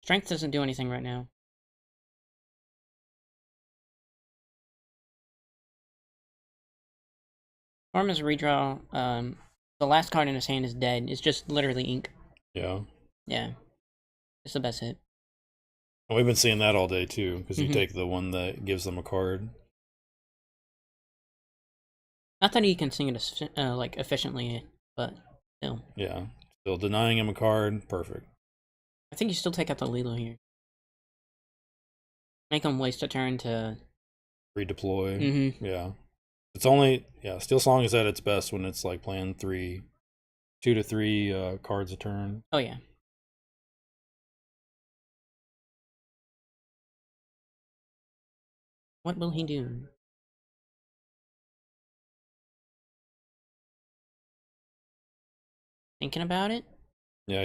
Strength doesn't do anything right now. Storm is a redraw. The last card in his hand is dead. It's just literally ink.
Yeah.
Yeah. It's the best hit.
And we've been seeing that all day too, because you
Mhm.
take the one that gives them a card.
Not that he can sing it like efficiently, but still.
Yeah. Still denying him a card. Perfect.
I think you still take out the Lilo here. Make him waste a turn to.
Redeploy.
Mm-hmm.
Yeah. It's only Steel Song is at its best when it's like playing 2 to 3 cards a turn.
Oh yeah. What will he do? Thinking about it?
Yeah,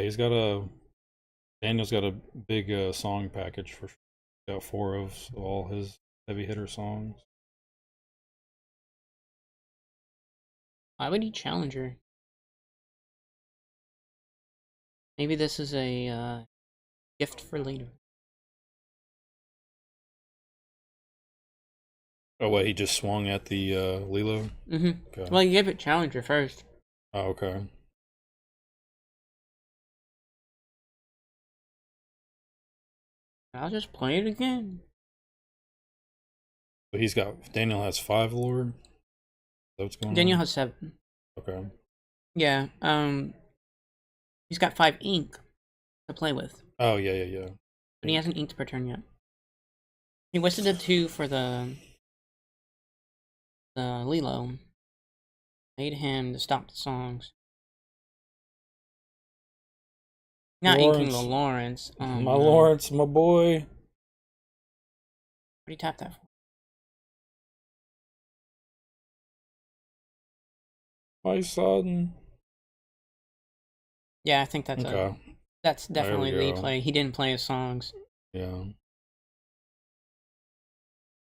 Daniel's got a big song package for got 4 of all his heavy hitter songs.
Why would he challenge her? Maybe this is a gift for later.
Oh, what, he just swung at the Lilo?
Mm-hmm.
Okay.
Well, you give it challenger first.
Oh, okay.
I'll just play it again.
But Daniel has 5 lore? Is that what's going
Daniel
on?
has 7.
Okay.
Yeah. He's got 5 ink to play with,
Oh, yeah.
but he hasn't inked per turn yet. He wasted a 2 for the Lilo. Made him to stop the songs. Not inking the Lawrence. Oh,
My
no.
Lawrence, my boy.
What do you tap that for?
My son.
Yeah, I think that's
Okay.
that's definitely the
go.
play. He didn't play his songs.
Yeah.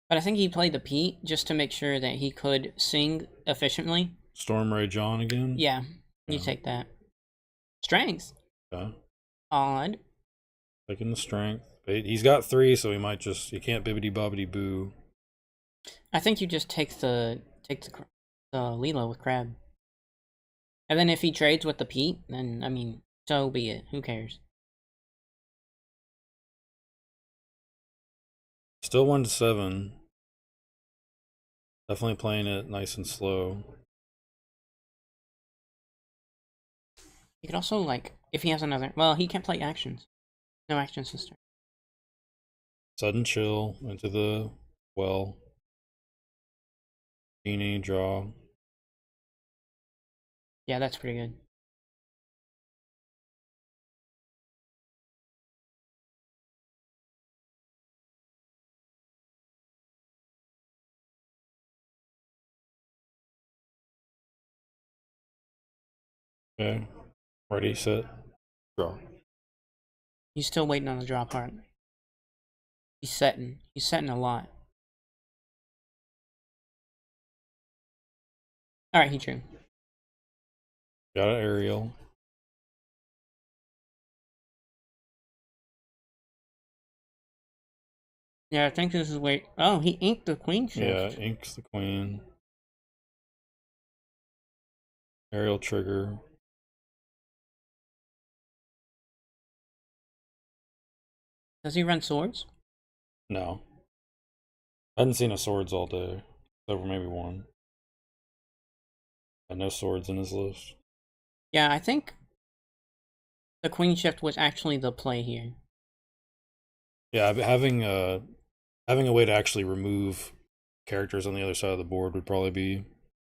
But I think he played the Pete just to make sure that he could sing efficiently.
Storm Ray John again?
Yeah, you
Yeah.
take that. Strength.
Okay.
Odd.
Taking the strength. But he's got 3, so he might just... He can't bibbity bobbity boo.
I think you just take the Lilo with Crab. And then if he trades with the Pete, then, I mean, so be it. Who cares?
Still 1-7. Definitely playing it nice and slow.
He could also, like, if he has another... Well, he can't play actions. No action system.
Sudden chill into the well. Genie, draw.
Yeah, that's pretty good.
Okay. Ready, set, draw.
He's still waiting on the draw part. He's setting. He's setting a lot. Alright, he drew.
Got an aerial.
Yeah, I think this is wait. Oh, he inked the queen
Yeah,
shift.
inks the queen. Aerial trigger.
Does he run swords?
No. I hadn't seen a swords all day. Except for maybe one. And no swords in his list.
Yeah, I think the queen shift was actually the play here.
Yeah, having a way to actually remove characters on the other side of the board would probably be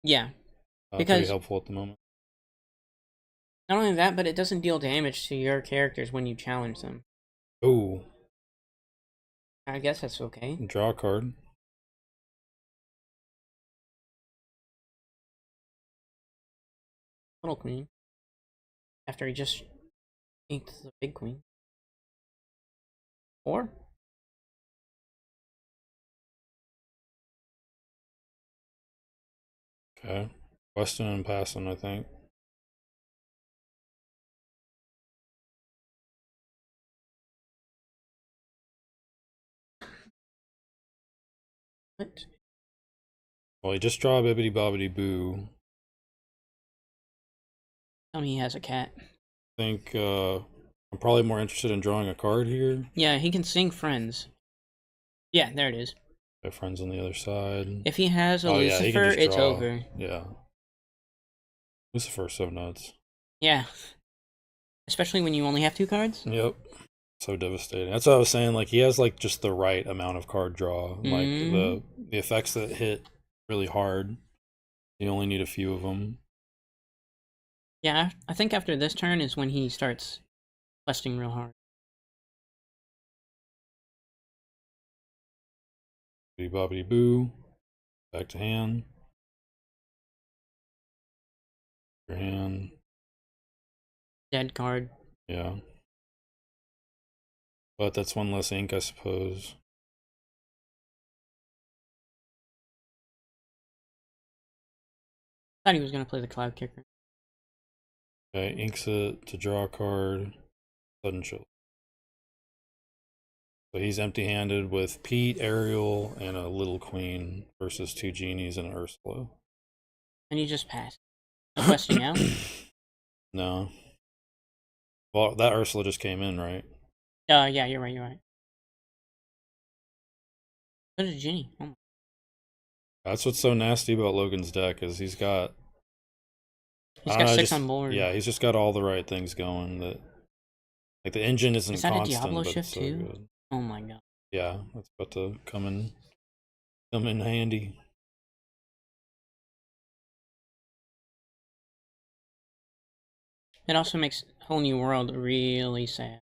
Yeah,
pretty
because
helpful at the moment.
not only that, but it doesn't deal damage to your characters when you challenge them.
Ooh,
I guess that's okay.
draw a card.
Little queen. After he just inked the big queen. Or
Okay. Weston and passing, I think.
what?
Well, he just draw a bibbity bobbity boo.
Tell me he has a cat.
I think I'm probably more interested in drawing a card here.
Yeah, he can sing friends. Yeah, there it is.
Got friends on the other side.
If he has a
Oh, yeah, he can
Lucifer,
just
it's
draw.
over.
Yeah. Lucifer's so nuts.
Yeah. Especially when you only have 2 cards.
Yep. So devastating. That's what I was saying. Like, he has, like, just the right amount of card draw. Like, the effects that hit really hard, you only need a few of them.
Yeah, I think after this turn is when he starts questing real hard.
Bibbity bobbity boo. Back to hand. Your hand.
Dead card.
Yeah. But that's one less ink, I suppose.
Thought he was gonna play the Cloud Kicker.
Okay, inks it to draw a card. Sudden chill. So he's empty-handed with Pete, Ariel, and a little queen versus 2 genies and an Ursula.
And you just pass. No questing out.
No. Well, that Ursula just came in, right?
Yeah, you're right, you're right. What is Ginny? Oh my.
That's what's so nasty about Logan's deck is he's got...
He's got 6 on board.
Yeah, he's just got all the right things going. That, like, the engine isn't
Is that a
constant,
Diablo
but
shift
it's so
too?
good.
Oh my god.
Yeah, that's about to come in handy.
It also makes Whole New World really sad.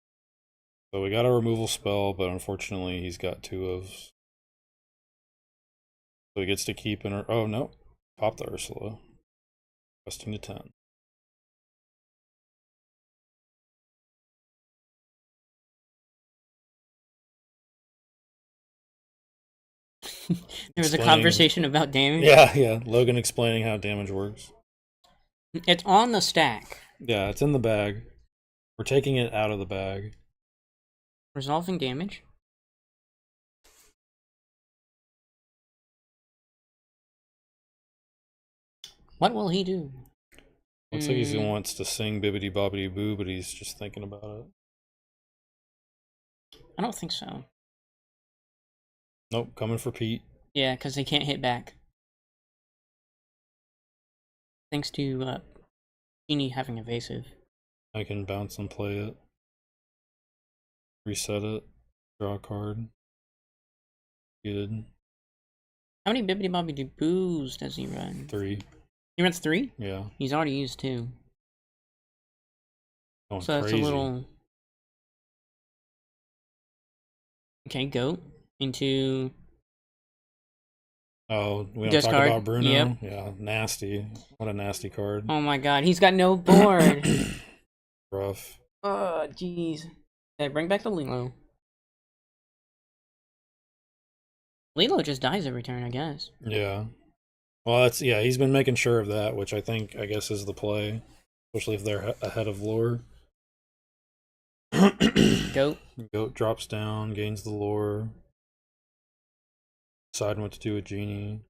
So we got a removal spell, but unfortunately he's got 2 of. So he gets to keep in. Oh no, pop the Ursula. Questing to 10.
There was a
Explaining-
conversation about damage.
Yeah. Logan explaining how damage works.
It's on the stack.
Yeah, it's in the bag. We're taking it out of the bag.
Resolving damage. What will he do?
Looks like he wants to sing Bibbidi Bobbidi Boo, but he's just thinking about it.
I don't think so.
Nope, coming for Pete.
Yeah, because they can't hit back. Thanks to Genie having evasive.
I can bounce and play it. Reset it. Draw a card. Good.
How many Bibbidi Bobbidi Boos does he run?
3.
He runs 3?
Yeah.
He's already used 2.
Going
So that's
crazy.
a little... Okay, goat into...
Oh, we don't
Discard.
talk about Bruno?
Yep.
Yeah, nasty. What a nasty card.
Oh my god, he's got no board!
Rough.
Oh, jeez. Okay, bring back the Lilo. Lilo just dies every turn, I guess.
Yeah. Well, he's been making sure of that, which I guess is the play. Especially if they're ahead of lore.
Goat.
Goat drops down, gains the lore. Deciding what to do with Genie.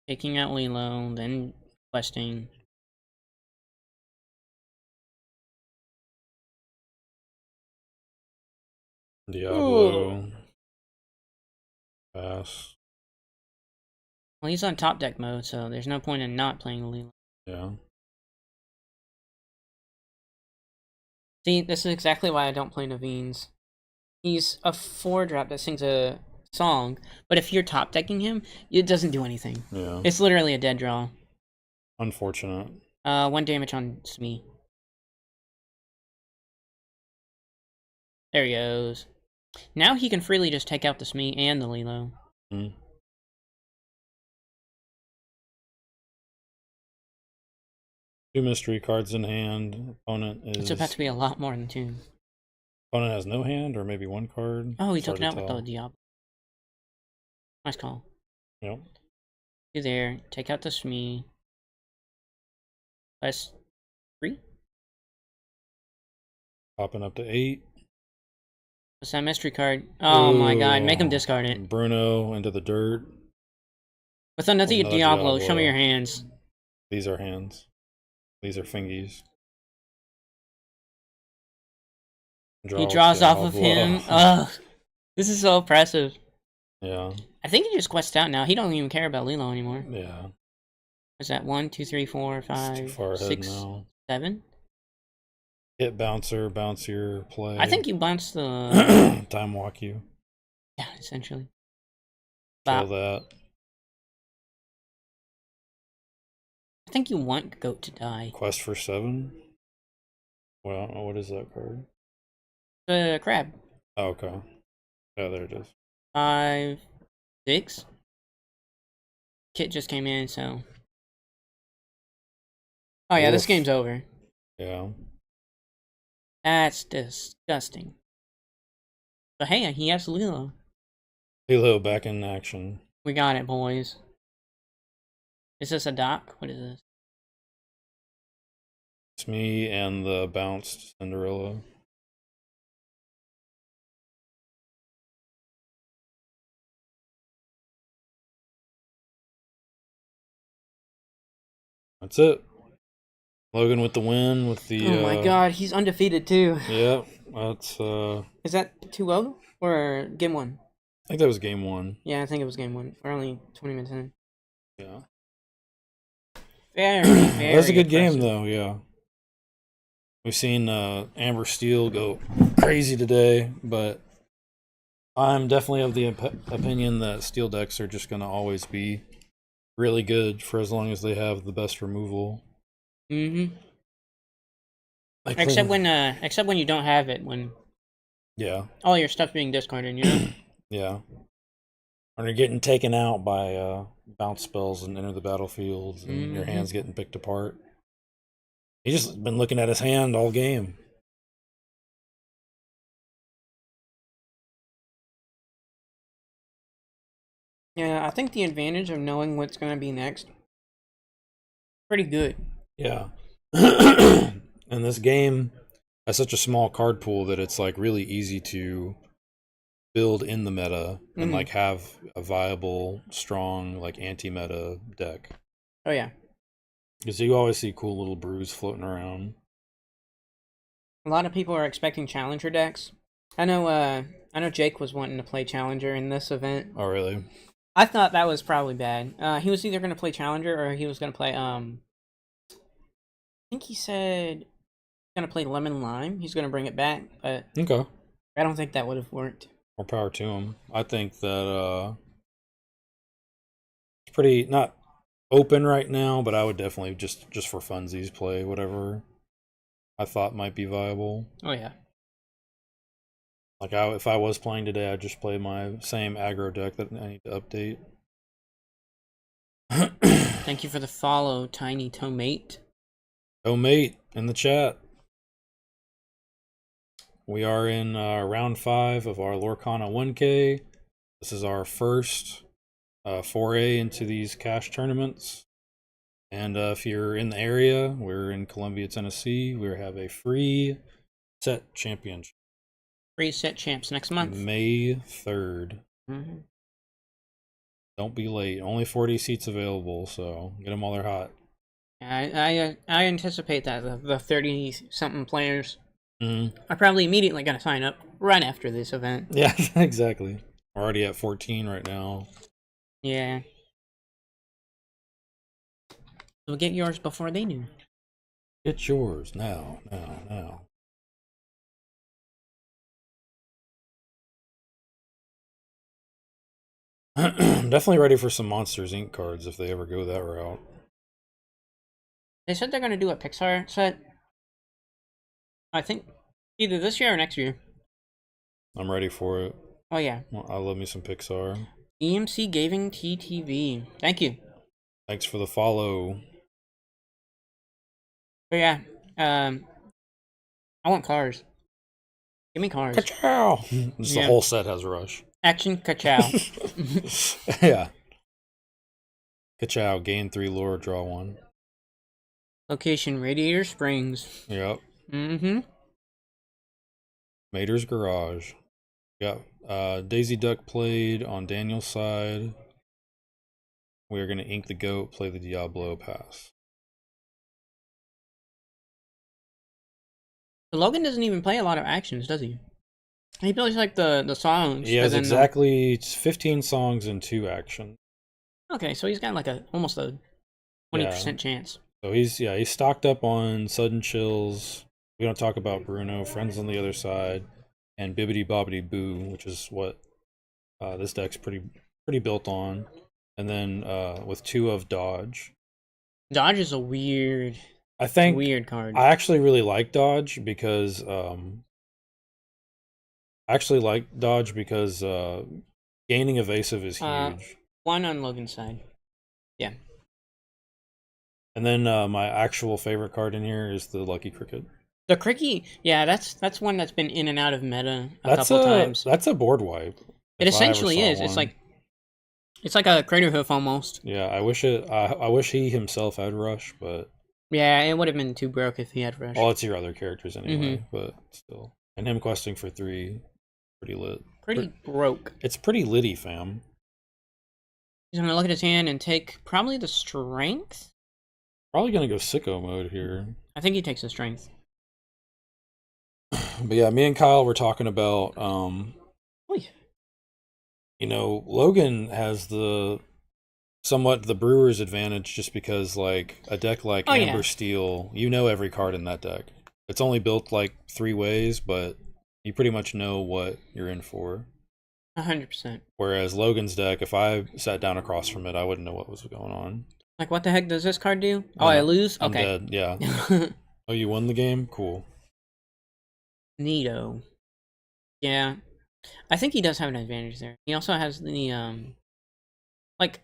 Taking out Lilo, then questing.
Diablo. Pass.
Well, he's on top deck mode, so there's no point in not playing Lilo.
Yeah.
See, this is exactly why I don't play Naveen's. He's a 4-drop that sings a song, but if you're top decking him, it doesn't do anything.
Yeah.
It's literally a dead draw.
Unfortunate.
1 damage on Smee. There he goes. Now he can freely just take out the Smee and the Lilo.
Mm. 2 mystery cards in hand. Opponent is.
It's about to be a lot more than 2.
Opponent has no hand, or maybe 1 card.
Oh, he
It's
took it
hard
out
to
with
tell.
the Diablo. Nice call.
Yep.
You there. Take out the Smee. Press 3.
Popping up to 8.
What's that mystery card? Oh my god, make him
Ooh.
discard it.
Bruno into the dirt.
With another
Another
Diablo, show me
Diablo.
your hands.
These are hands. These are fingies.
He draws off of
Diablo.
him. Ugh. This is so oppressive.
Yeah.
I think he just quests out now. He don't even care about Lilo anymore.
Yeah.
Is that 1, 2, 3, 4,
It's too
5,
far ahead
6,
now.
7?
Hit bouncer, bounce your play.
I think you bounce the...
Time walk you.
Yeah, essentially.
Kill
Bop.
that.
I think you want Goat to die.
Quest for 7. Well, I don't know what is that card.
The crab.
Oh, okay. Yeah, there it is.
5, 6. Kit just came in, so... Oh yeah, this
Oof.
game's over.
Yeah.
That's disgusting. But hey, he has Lilo.
Halo back in action.
We got it, boys. Is this a dock? What is this?
It's me and the bounced Cinderella. That's it. Logan with the win with the.
Oh my god, he's undefeated too.
Yeah, that's.
Is that 2-0 or game 1?
I think that was game 1.
Yeah, I think it was game 1. We're only 20 minutes in.
Yeah.
Very, very.
That was a good game
impressive.
though. Yeah. We've seen Amber Steel go crazy today, but I'm definitely of the opinion that Steel decks are just going to always be really good for as long as they have the best removal.
Mm-hmm. Except when you don't have it, when all your stuff's being discarded, you know?
Yeah. When you're getting taken out by bounce spells and enter the battlefield, and your hand's getting picked apart. He's just been looking at his hand all game.
Yeah, I think the advantage of knowing what's going to be next, pretty good.
Yeah. And this game has such a small card pool that it's like really easy to build in the meta and like have a viable, strong, like anti-meta deck.
Oh yeah.
Because you always see cool little brews floating around.
A lot of people are expecting challenger decks. I know Jake was wanting to play challenger in this event.
Oh really?
I thought that was probably bad. He was either going to play challenger or he was going to play I think he said he's going to play lemon lime. He's going to bring it back, but
Okay.
I don't think that would have worked.
More power to him. I think that it's pretty not open right now, but I would definitely just for funsies play whatever I thought might be viable.
Oh yeah.
Like if I was playing today, I'd just play my same aggro deck that I need to update.
Thank you for the follow, Tiny Tomate.
Tomate in the chat. We are in round 5 of our Lorcana 1K. This is our first foray into these cash tournaments. And if you're in the area, we're in Columbia, Tennessee. We have a free set championship.
Free set champs next month.
May 3rd. Don't be late. Only 40 seats available, so get them while they're hot.
I anticipate that the 30-something players
Mm-hmm.
are probably immediately going to sign up right after this event.
Yeah, exactly. We're already at 14 right now.
Yeah. So get yours before they do.
Get yours now, now. I'm definitely ready for some Monsters Inc. cards if they ever go that route.
They said they're going to do a Pixar set. I think either this year or next year.
I'm ready for it.
Oh, yeah.
I love me some Pixar.
EMC Gaming TTV. Thank you.
Thanks for the follow.
But yeah, I want cars. Give me cars.
Ka-chow! Just the whole set has Rush.
Action ka-chow.
Yeah. Ka-chow, gain 3 lore, draw 1.
Location, Radiator Springs.
Yep.
Mm-hmm.
Mater's Garage. Got Daisy Duck played on Daniel's side. We're going to ink the goat, play the Diablo, pass.
Logan doesn't even play a lot of actions, does he? He plays like the songs.
He has exactly 15 songs and 2 actions.
Okay, so he's got like almost a 20% chance.
So he's stocked up on Sudden Chills. We don't talk about Bruno, Friends on the Other Side, and Bibbidi Bobbidi Boo, which is what this deck's pretty built on. And then with 2 of Dodge.
Dodge is a weird card.
I actually really like Dodge because gaining evasive is huge.
1 on Logan's side. Yeah.
And then my actual favorite card in here is the Lucky Cricket.
The Cricket, yeah, that's one that's been in and out of meta a couple times.
That's a board wipe.
It essentially is. One. It's like a Crater Hoof almost.
Yeah, I wish he himself had Rush, but
yeah, it would have been too broke if he had Rush.
Well, it's your other characters anyway, but still. And him questing for 3, pretty lit.
Pretty broke.
It's pretty litty, fam.
He's gonna look at his hand and take probably the strength.
Probably gonna go sicko mode here.
I think he takes the strength.
But yeah, me and Kyle were talking about Logan has somewhat the Brewers advantage just because like a deck like Amber Steel, you know every card in that deck. It's only built like 3 ways, but you pretty much know what you're in for.
100%.
Whereas Logan's deck, if I sat down across from it, I wouldn't know what was going on.
Like, what the heck does this card do? Oh, I lose?
I'm
Okay.
dead, yeah. Oh, you won the game? Cool.
Neato. Yeah. I think he does have an advantage there. He also has the, like,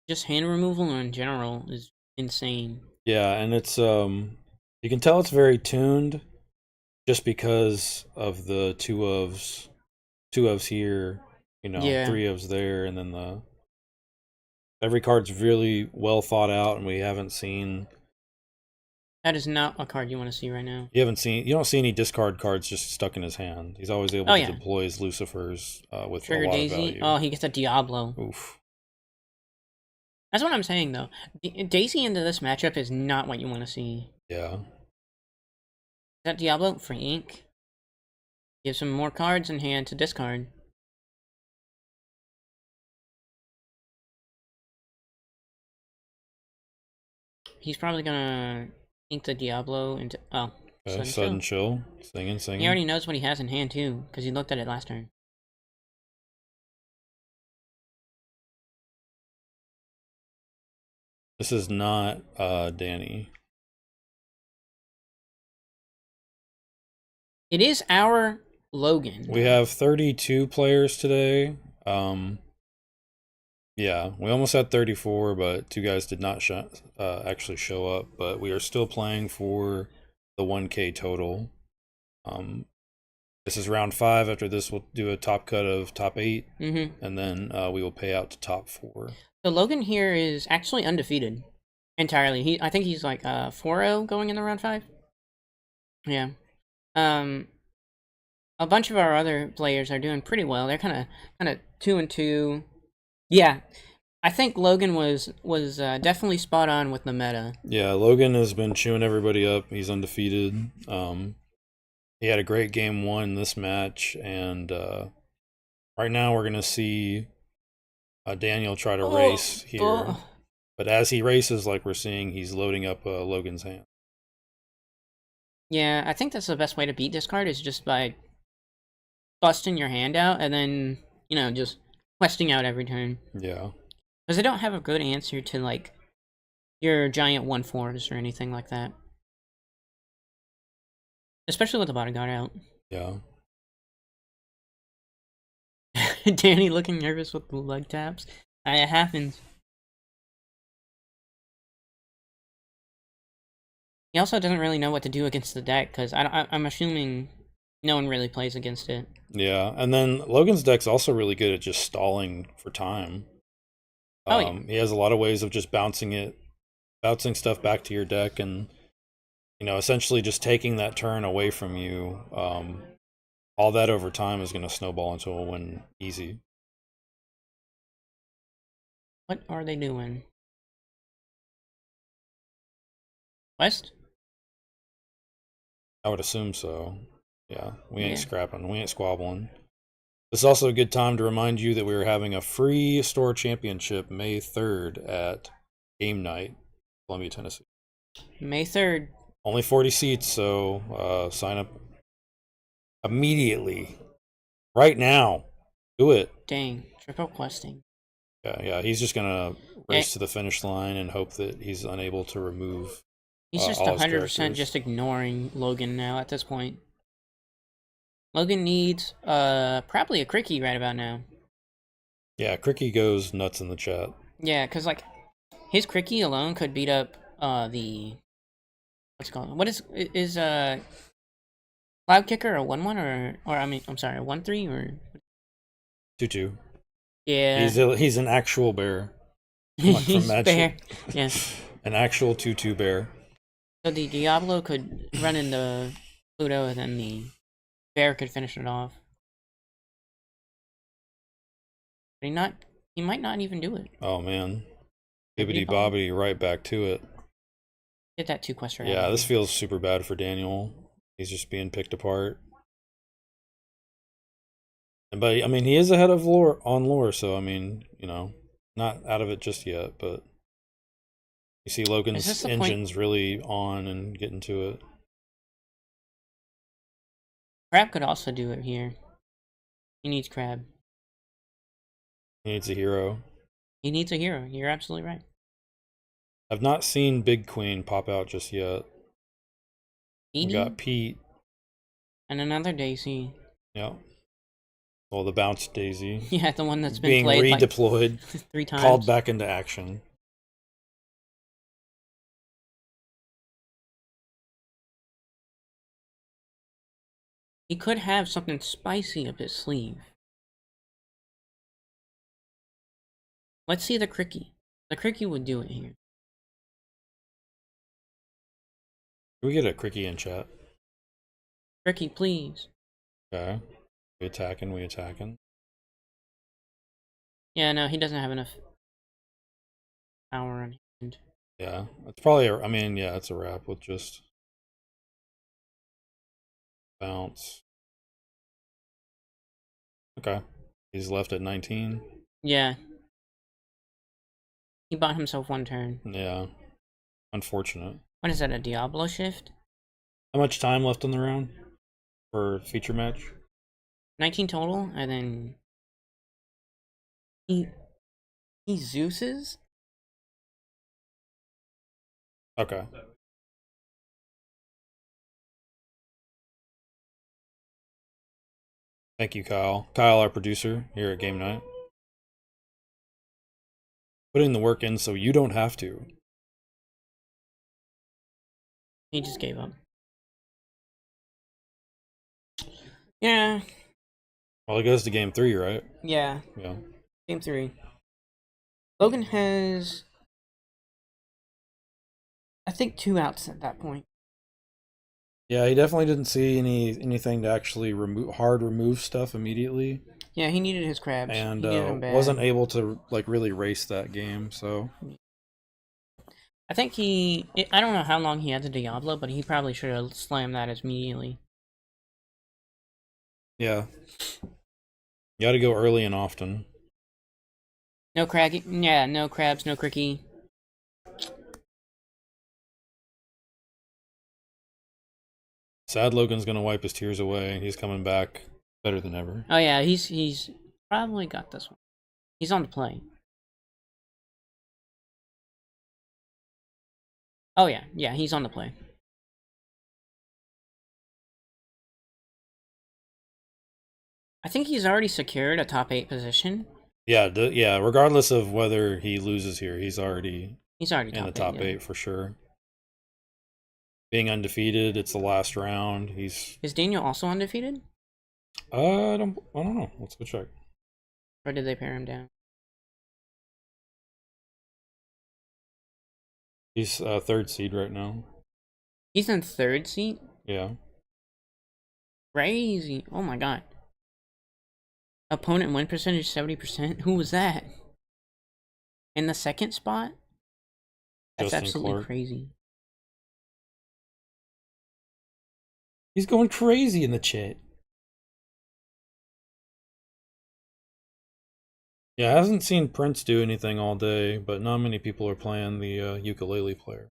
just hand removal in general is insane.
Yeah, and it's, you can tell it's very tuned just because of the two ofs here, you know,
Yeah.
3 ofs there, and then every card's really well thought out, and we haven't seen.
That is not a card you want to see right now.
You don't see any discard cards just stuck in his hand. He's always able to deploy his Lucifers with
Trigger
a lot
Daisy.
of value.
Oh, he gets a Diablo.
Oof.
That's what I'm saying, though. Daisy into this matchup is not what you want to see.
Yeah.
Is that Diablo? Free ink. Gives him more cards in hand to discard. He's probably gonna ink the Diablo into... Oh.
Okay, sudden chill. Singing.
He already knows what he has in hand, too, because he looked at it last turn.
This is not Danny.
It is our Logan.
We have 32 players today. Yeah, we almost had 34, but 2 guys did not actually show up. But we are still playing for the 1K total. This is round 5. After this, we'll do a top cut of top 8, and then we will pay out to top 4.
So Logan here is actually undefeated entirely. I think he's like 4-0 going in the round 5. Yeah. A bunch of our other players are doing pretty well. They're kind of 2-2. Yeah, I think Logan was definitely spot on with the meta.
Yeah, Logan has been chewing everybody up. He's undefeated. He had a great game 1 in this match, and right now we're gonna see Daniel try to race here. But as he races, like we're seeing, he's loading up Logan's hand.
Yeah, I think that's the best way to beat this card is just by busting your hand out and then, you know, just questing out every turn.
Yeah.
Because they don't have a good answer to, like, your giant 1/4s or anything like that. Especially with the bodyguard out.
Yeah.
Danny looking nervous with the leg taps. It happens. He also doesn't really know what to do against the deck, because I'm assuming no one really plays against it.
Yeah, and then Logan's deck's also really good at just stalling for time. He has a lot of ways of just bouncing stuff back to your deck, and essentially just taking that turn away from you. All that over time is going to snowball into a win easy.
What are they doing? West?
I would assume so. Yeah, we ain't scrapping. We ain't squabbling. This is also a good time to remind you that we are having a free store championship May 3rd at Game Night, Columbia, Tennessee.
May 3rd.
Only 40 seats, so sign up immediately. Right now. Do it.
Dang, triple questing.
Yeah, he's just going to race to the finish line and hope that he's unable to remove
He's just 100% just ignoring Logan now at this point. Logan needs probably a Cricky right about now.
Yeah, Cricky goes nuts in the chat.
Yeah, because like his Cricky alone could beat up the what's it called? What is Cloud Kicker a 1/1 or I mean I'm sorry, a 1/3 or
2/2.
Yeah.
He's an actual bear.
He's bear. Yeah.
An actual 2/2 bear.
So the Diablo could run into Pluto and then the bear could finish it off. But he might not even do it.
Oh man. Bibbidi Bobbidi right back to it.
Get that 2 quest right.
Yeah, this feels super bad for Daniel. He's just being picked apart. But I mean, he is ahead of lore, so I mean, not out of it just yet, but you see Logan's engine's really on and getting to it.
Crab could also do it here. He needs Crab.
He needs a hero.
He needs a hero. You're absolutely right.
I've not seen Big Queen pop out just yet. We
Edie
got Pete.
and another Daisy.
Yeah. Well, the bounce Daisy.
Yeah, the one that's been
being
played
redeployed,
like 3 times.
called back into action.
He could have something spicy up his sleeve. Let's see the Cricky. The Cricky would do it here.
Can we get a Cricky in chat?
Cricky, please.
Okay. We attacking.
Yeah, no, he doesn't have enough power on hand.
Yeah. It's probably, I mean, yeah, it's a wrap with just bounce. Okay. He's left at 19.
Yeah. He bought himself 1 turn.
Yeah. Unfortunate.
What is that, a Diablo shift?
How much time left on the round for feature match?
19 total, and then he Zeus's?
Okay. Thank you, Kyle. Kyle, our producer here at Game Night. Putting the work in so you don't have to.
He just gave up. Yeah.
Well, it goes to game 3, right?
Yeah.
Yeah.
Game 3. Logan has, I think, 2 outs at that point.
Yeah, he definitely didn't see anything to actually remove stuff immediately,
Yeah, he needed his crabs.
and
He needed them bad.
wasn't able to like really race that game. So
I think I don't know how long he had the Diablo, but he probably should have slammed that immediately.
yeah, you got to go early and often.
No craggy. Yeah, no crabs, no cricky.
Sad Logan's gonna wipe his tears away. He's coming back better than ever.
Oh yeah, he's probably got this one. He's on the play. Oh yeah, he's on the play. I think he's already secured a top 8 position.
Yeah, yeah. Regardless of whether he loses here, he's already in the top 8 for sure. Being undefeated, it's the last round.
Is Daniel also undefeated?
I don't know. Let's go check.
Or did they pare him down?
He's 3rd seed right now.
He's in 3rd seat?
Yeah.
Crazy. Oh my god. Opponent win percentage 70%? Who was that? In the 2nd spot? That's
Justin
absolutely
Clark.
crazy.
He's going crazy in the chat. Yeah, I haven't seen Prince do anything all day, but not many people are playing the ukulele player.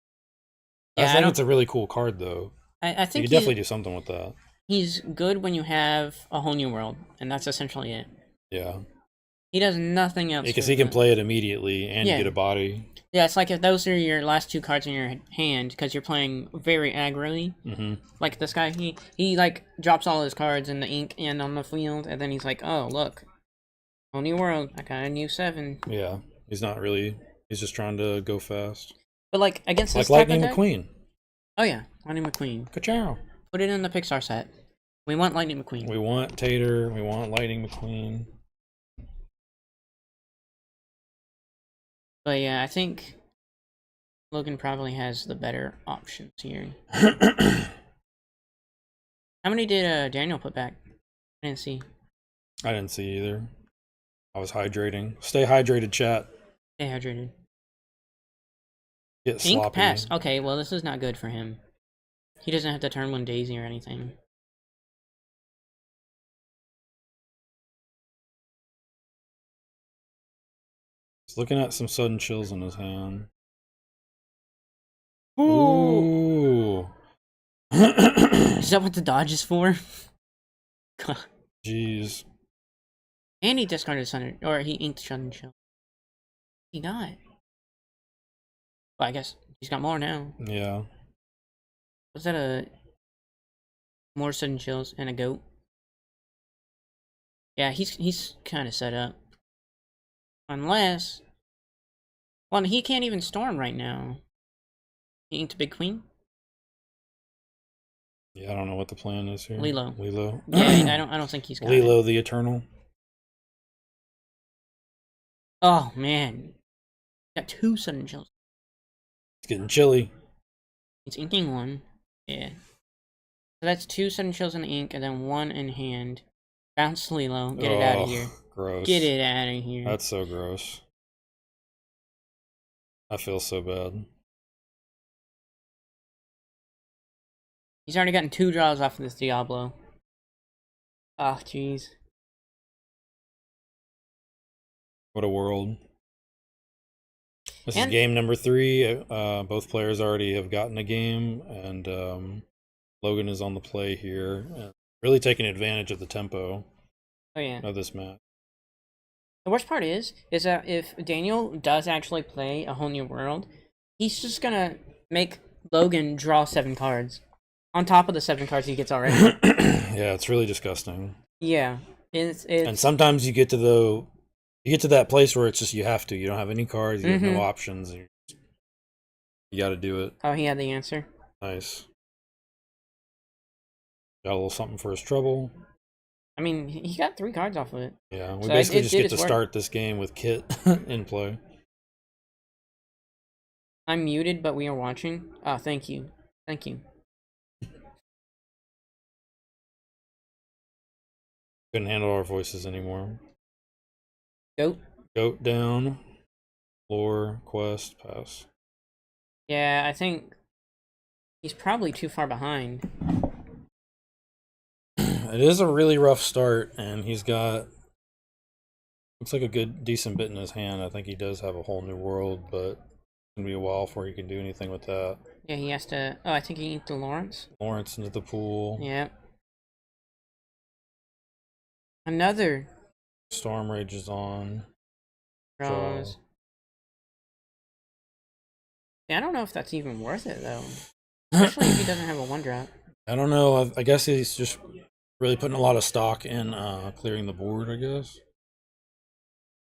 Yeah,
I think it's a really cool card, though.
I
You
think
could definitely do something with that.
he's good when you have a whole new world, and that's essentially it.
Yeah.
He does nothing else.
Because
for
he can
fun.
play it immediately and
Yeah.
get a body.
Yeah, it's like if those are your last 2 cards in your hand, because you're playing very aggroly.
Mm-hmm.
Like this guy, he like drops all his cards in the ink and on the field, and then he's like, oh look, whole new world, I got a new 7.
Yeah. He's not really... He's just trying to go fast.
But like against
Like
this type
Lightning
of deck,
McQueen.
oh yeah, Lightning McQueen.
Ka-chow.
Put it in the Pixar set. We want Lightning McQueen.
We want Tater. We want Lightning McQueen.
But yeah, I think Logan probably has the better options here.
I
How many did Daniel put back? I didn't see.
didn't see either. I was hydrating. Stay hydrated, chat.
Stay hydrated.
Get
Ink
sloppy.
pass. Okay, well this is not good for him. He doesn't have to turn 1 Daisy or anything.
He's looking at some sudden chills in his hand.
Ooh.
Ooh.
Is that what the dodge is for?
Jeez.
And he discarded Sun, or he inked Sun Chill. He got. Well, I guess he's got more now.
Yeah.
Was that a more sudden chills and a goat? Yeah, he's kind of set up. Unless, well, he can't even storm right now. He inked Big Queen.
Yeah, I don't know what the plan is here.
Lilo.
Lilo.
Yeah, I don't think he's got
Lilo
it.
the Eternal.
Oh man, got 2 sudden chills.
It's getting chilly.
He's inking 1. Yeah. So that's 2 sudden chills in the ink, and then 1 in hand. Bounce Lilo. Get it out of here.
Gross.
Get it out of here.
That's so gross. I feel so bad.
He's already gotten 2 draws off of this Diablo. Oh, jeez.
What a world. This is
And-
game number 3. Both players already have gotten a game, and Logan is on the play here. Really taking advantage of the tempo
Oh yeah.
of this match.
The worst part is that if Daniel does actually play a whole new world, he's just gonna make Logan draw 7 cards. On top of the 7 cards he gets already.
Yeah, it's really disgusting.
Yeah. It's
And sometimes you get to that place where it's just you have to. You don't have any cards, you have
Mhm.
no options. You got to do it.
Oh, he had the answer.
Nice. Got a little something for his trouble.
I mean, he got 3 cards off of it.
Yeah, we
So
basically
it
just
did
get
its
to
work.
start this game with Kit in play.
I'm muted, but we are watching. Oh, thank you. Thank you.
Couldn't handle our voices anymore.
Goat.
Goat down. Lore, quest, pass.
Yeah, I think he's probably too far behind.
It is a really rough start, and he's got looks like a decent bit in his hand. I think he does have a whole new world, but it's gonna be a while before he can do anything with that.
Yeah, he has to. Oh, I think he inked the Lawrence.
Lawrence into the pool.
Yeah. Another
Storm rages on.
draws. Yeah, I don't know if that's even worth it though. Especially if he doesn't have a 1-drop.
I don't know. I guess he's just really putting a lot of stock in clearing the board, I guess.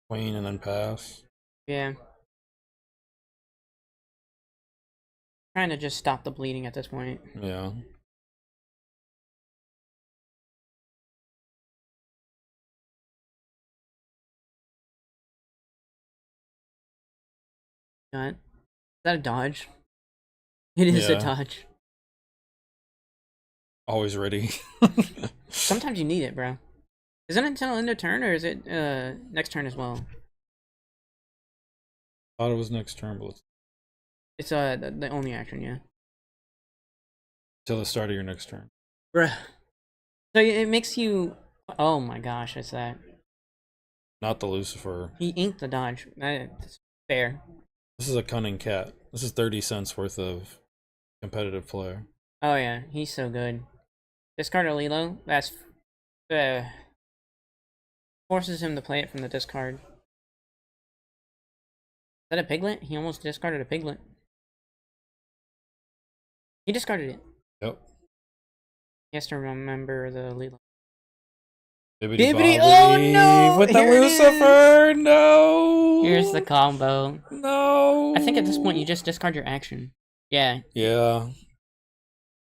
Queen and then pass.
Yeah. Trying to just stop the bleeding at this point.
Yeah.
Is that a dodge? It is a
Yeah.
dodge.
Always ready.
Sometimes you need it, bro. Is it until end of turn, or is it next turn as well?
Thought it was next turn, but
It's the only action, yeah.
till the start of your next turn.
Bruh. So it makes you. Oh my gosh, it's that.
Not the Lucifer.
He inked the dodge. That's fair.
This is a cunning cat. This is 30 cents worth of competitive play.
Oh yeah, he's so good. Discard a Lilo. That's forces him to play it from the discard. Is that a Piglet? He almost discarded a Piglet. He discarded it.
Yep.
He has to remember the Lilo.
Bibbidi
Bibbidi-
bobbidi
oh, no!
with the
Here it is.
Lucifer! No!
Here's the combo.
No!
I think at this point you just discard your action. Yeah,
Yeah.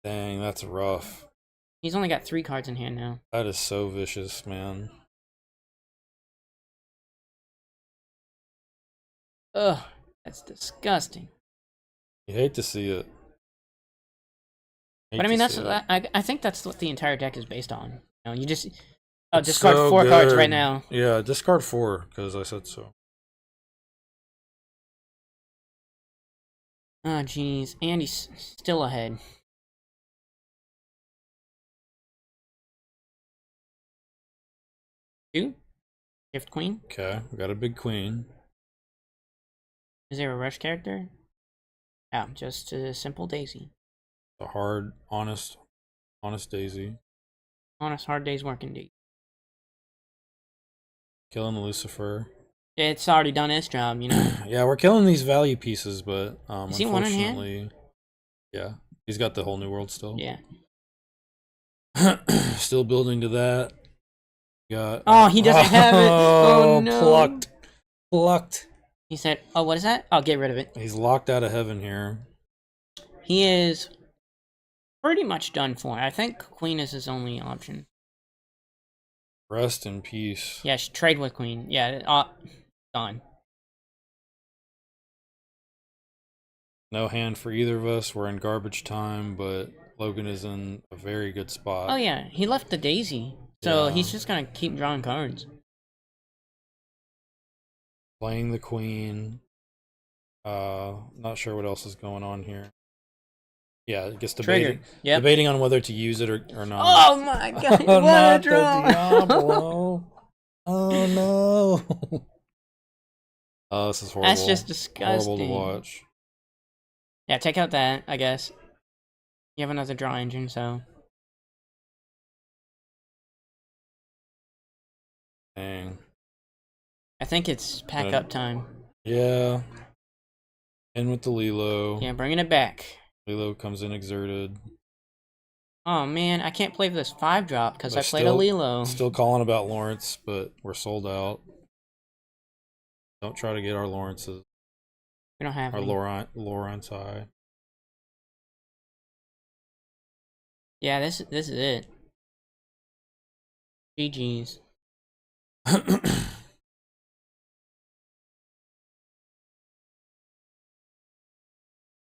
Dang, that's rough.
he's only got 3 cards in hand now.
That is so vicious, man.
Ugh, that's disgusting.
You hate to see it. Hate
But I
to
mean, that's
see it.
I think that's what the entire deck is based on. You know, you just
It's
discard
so
4 cards
good.
right now.
Yeah, discard 4, because I said so.
Oh jeez, and he's still ahead. Two, Shift Queen.
Okay, we got a big queen.
Is there a rush character? Yeah, just a simple Daisy.
A hard, honest Daisy.
Honest hard day's work indeed.
Killing the Lucifer.
It's already done its job, you know.
Yeah, we're killing these value pieces, but
Is he one in hand?
unfortunately, yeah, he's got the whole new world still.
Yeah.
Still building to that. Got.
Oh, he doesn't have it. Oh no.
Plucked.
He said, "Oh, what is that? I'll get rid of it."
He's locked out of heaven here.
He is pretty much done for. I think Queen is his only option.
Rest in peace.
Yeah, trade with Queen. Yeah, done.
No hand for either of us. We're in garbage time, but Logan is in a very good spot.
Oh yeah, he left the Daisy, so
Yeah.
he's just gonna keep drawing cards.
Playing the Queen. Not sure what else is going on here. Yeah, I guess debating.
Yep.
Debating on whether to use it or not.
Oh my god!
Oh,
What a
not
draw!
the Diablo. Oh no. Oh, this is horrible.
That's just disgusting.
Horrible to watch.
Yeah, take out that, I guess. You have another draw engine, so.
Dang.
I think it's pack up time.
Yeah. In with the Lilo.
Yeah, bringing it back.
Lilo comes in exerted.
Oh man, I can't play this 5-drop because I played a Lilo.
Still calling about Lawrence, but we're sold out. Don't try to get our Lawrences.
We don't have
Our
any.
Lawrence High.
Yeah, this is it. GG's.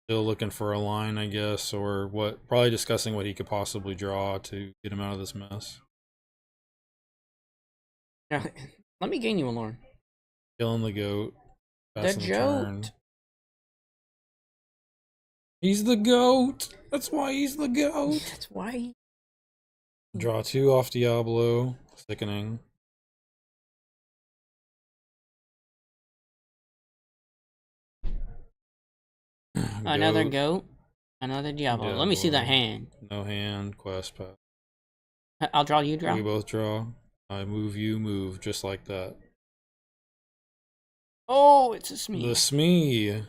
Still looking for a line, I guess, or what? Probably discussing what he could possibly draw to get him out of this mess.
Let me gain you a Lorne.
Killing the goat.
The
Passing turn.
goat.
He's the goat. That's why he's the goat.
That's why.
Draw 2 off Diablo. Sickening.
Another goat. Another Diablo. Let me see that hand.
No hand. Quest pass.
I'll draw, you draw.
We both draw. I move, you move, just like that.
Oh, it's a Smee.
The Smee.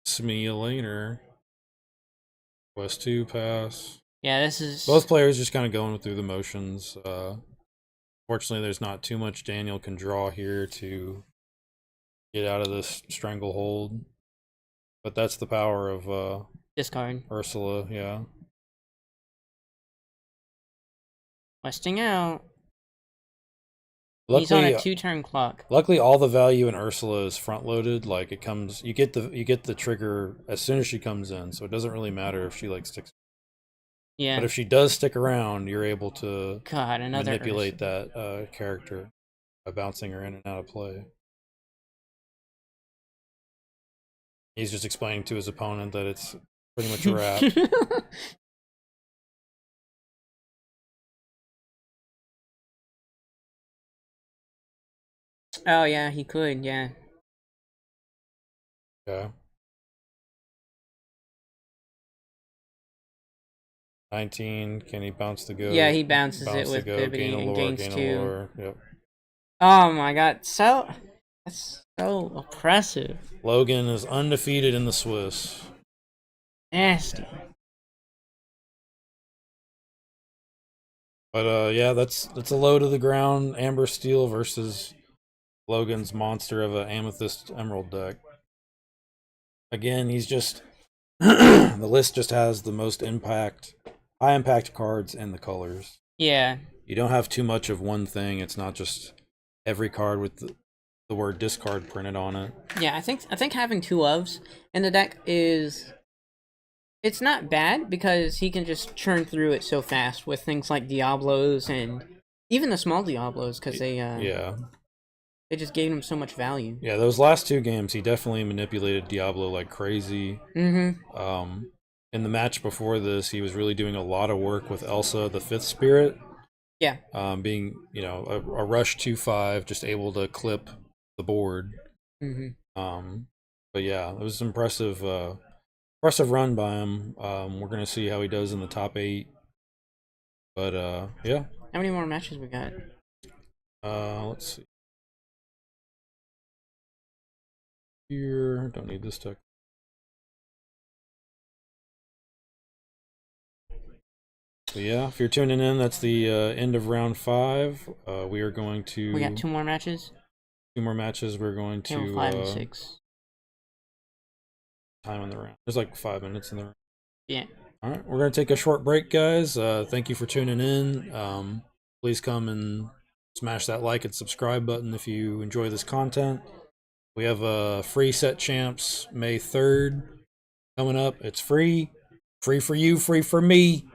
Smee Elaner. Quest 2 pass.
Yeah, this is...
Both players just kind of going through the motions. Fortunately, there's not too much Daniel can draw here to get out of this stranglehold. But that's the power of
discard.
Ursula, yeah.
Questing out.
Luckily,
he's on a 2-turn clock.
Luckily, all the value in Ursula is front loaded. Like it comes, you get the trigger as soon as she comes in, so it doesn't really matter if she like sticks.
Yeah.
But if she does stick around, you're able to manipulate
Ursula.
that character by bouncing her in and out of play. He's just explaining to his opponent that it's pretty much a wrap.
Oh yeah, he could, yeah.
Okay. 19. Can he bounce the goat?
Yeah, he bounces
bounce
it with Bibbidi and gains 2.
Yep.
Oh my god, that's so oppressive.
Logan is undefeated in the Swiss.
Nasty.
But yeah, that's a low to the ground Amber Steel versus Logan's monster of an Amethyst Emerald deck. Again, he's just the list just has the most high impact cards and the colors.
Yeah.
You don't have too much of one thing. It's not just every card with the word discard printed on it.
Yeah, I think having 2 ofs in the deck is... It's not bad because he can just churn through it so fast with things like Diablos and even the small Diablos because they just gave him so much value.
Yeah, those last 2 games, he definitely manipulated Diablo like crazy.
Mm-hmm.
In the match before this, he was really doing a lot of work with Elsa, the 5th Spirit.
Yeah.
Being, a rush 2/5, just able to clip the board.
Mm-hmm.
But yeah, it was impressive run by him. We're gonna see how he does in the top 8. But yeah,
How many more matches we got?
Let's see. Here, don't need this tech. So yeah, if you're tuning in, that's the end of round 5. We are going to.
We got 2 more matches.
2 more matches. We're going
Table
to
5 and 6.
time in the round. There's like 5 minutes in the round.
Yeah.
All right, we're gonna take a short break, guys. Thank you for tuning in. Please come and smash that like and subscribe button if you enjoy this content. We have a free set champs May 3rd coming up. It's free for you, free for me.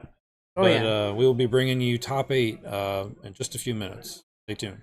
Oh,
But
yeah.
we will be bringing you top 8 in just a few minutes. Stay tuned.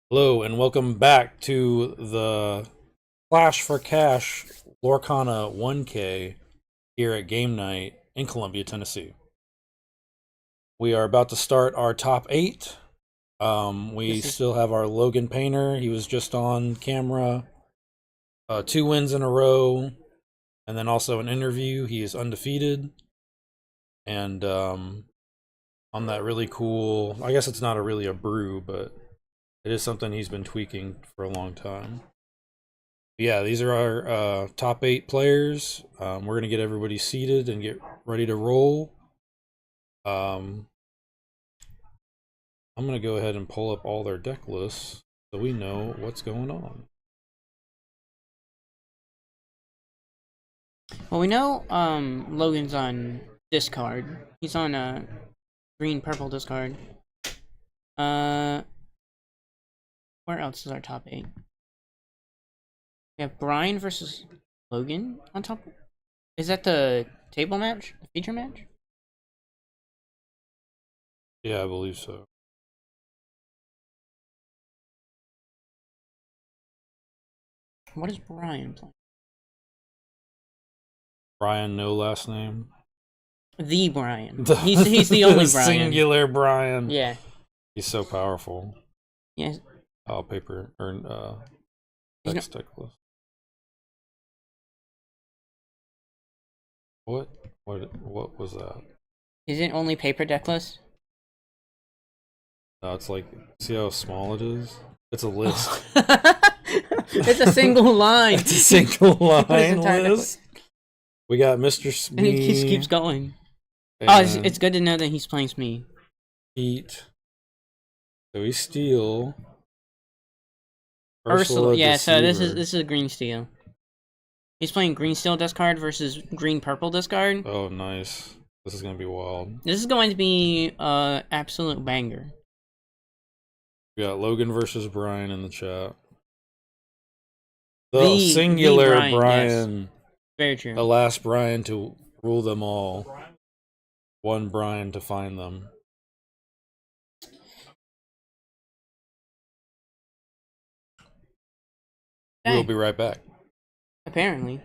Hello and welcome back to the Clash for Cash Lorcana 1K here at Game Night in Columbia, Tennessee. We are about to start our top 8. We still have our Logan Painter. He was just on camera. 2 wins in a row. And then also an interview. He is undefeated. And on that really cool, I guess it's not really a brew, but it is something he's been tweaking for a long time. Yeah, these are our top 8 players. We're going to get everybody seated and get ready to roll. I'm going to go ahead and pull up all their deck lists so we know what's going on.
Well, we know Logan's on discard. He's on green-purple discard. Where else is our top 8? We have Brian versus Logan on top. Is that the table match? The feature match?
Yeah, I believe so.
What is Brian playing?
Brian, no last name.
The Brian. He's the only Brian.
Singular Brian.
Yeah.
He's so powerful.
Yes.
Oh, paper or text deck list. What was that?
Is it only paper deck list?
No, it's like, see how small it is? It's a list.
It's a single line.
It's a single line
entire
list. We got Mr. Smee.
And he just keeps going. Oh, it's good to know that he's playing Smee.
Heat. So we steal.
Ursula, yeah, so this is a green steel. He's playing green steel discard versus green purple discard.
Oh, nice. This is gonna be wild.
This is going to be absolute banger.
We got Logan versus Brian in the chat. The singular Brian.
Yes. Very true.
The last Brian to rule them all. One Brian to find them. We'll be right back.
Apparently.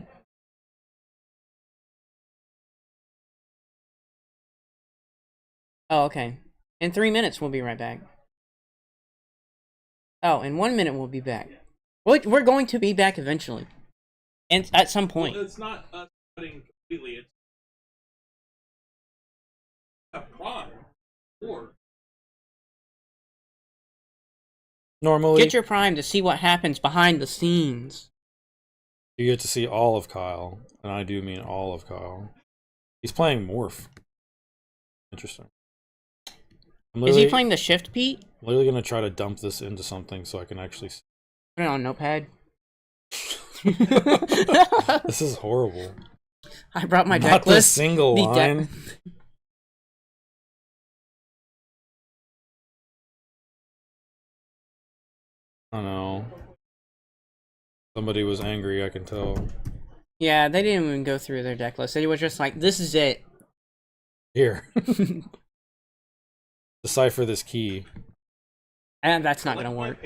Oh, okay. In 3 minutes, we'll be right back. Oh, in 1 minute, we'll be back. We're going to be back eventually. And at some point.
Well, it's not us cutting completely. It's a prime. Or
Normally,
Get your prime to see what happens behind the scenes.
you get to see all of Kyle, and I do mean all of Kyle. He's playing Morph. Interesting.
Is he playing the shift, Pete?
I'm literally gonna try to dump this into something so I can actually see.
Put it on Notepad.
This is horrible.
I brought my
Not
deck
the
list.
single line. I know. Somebody was angry, I can tell.
Yeah, they didn't even go through their deck list. They were just like, this is it.
Here. Decipher this key.
And that's not gonna work.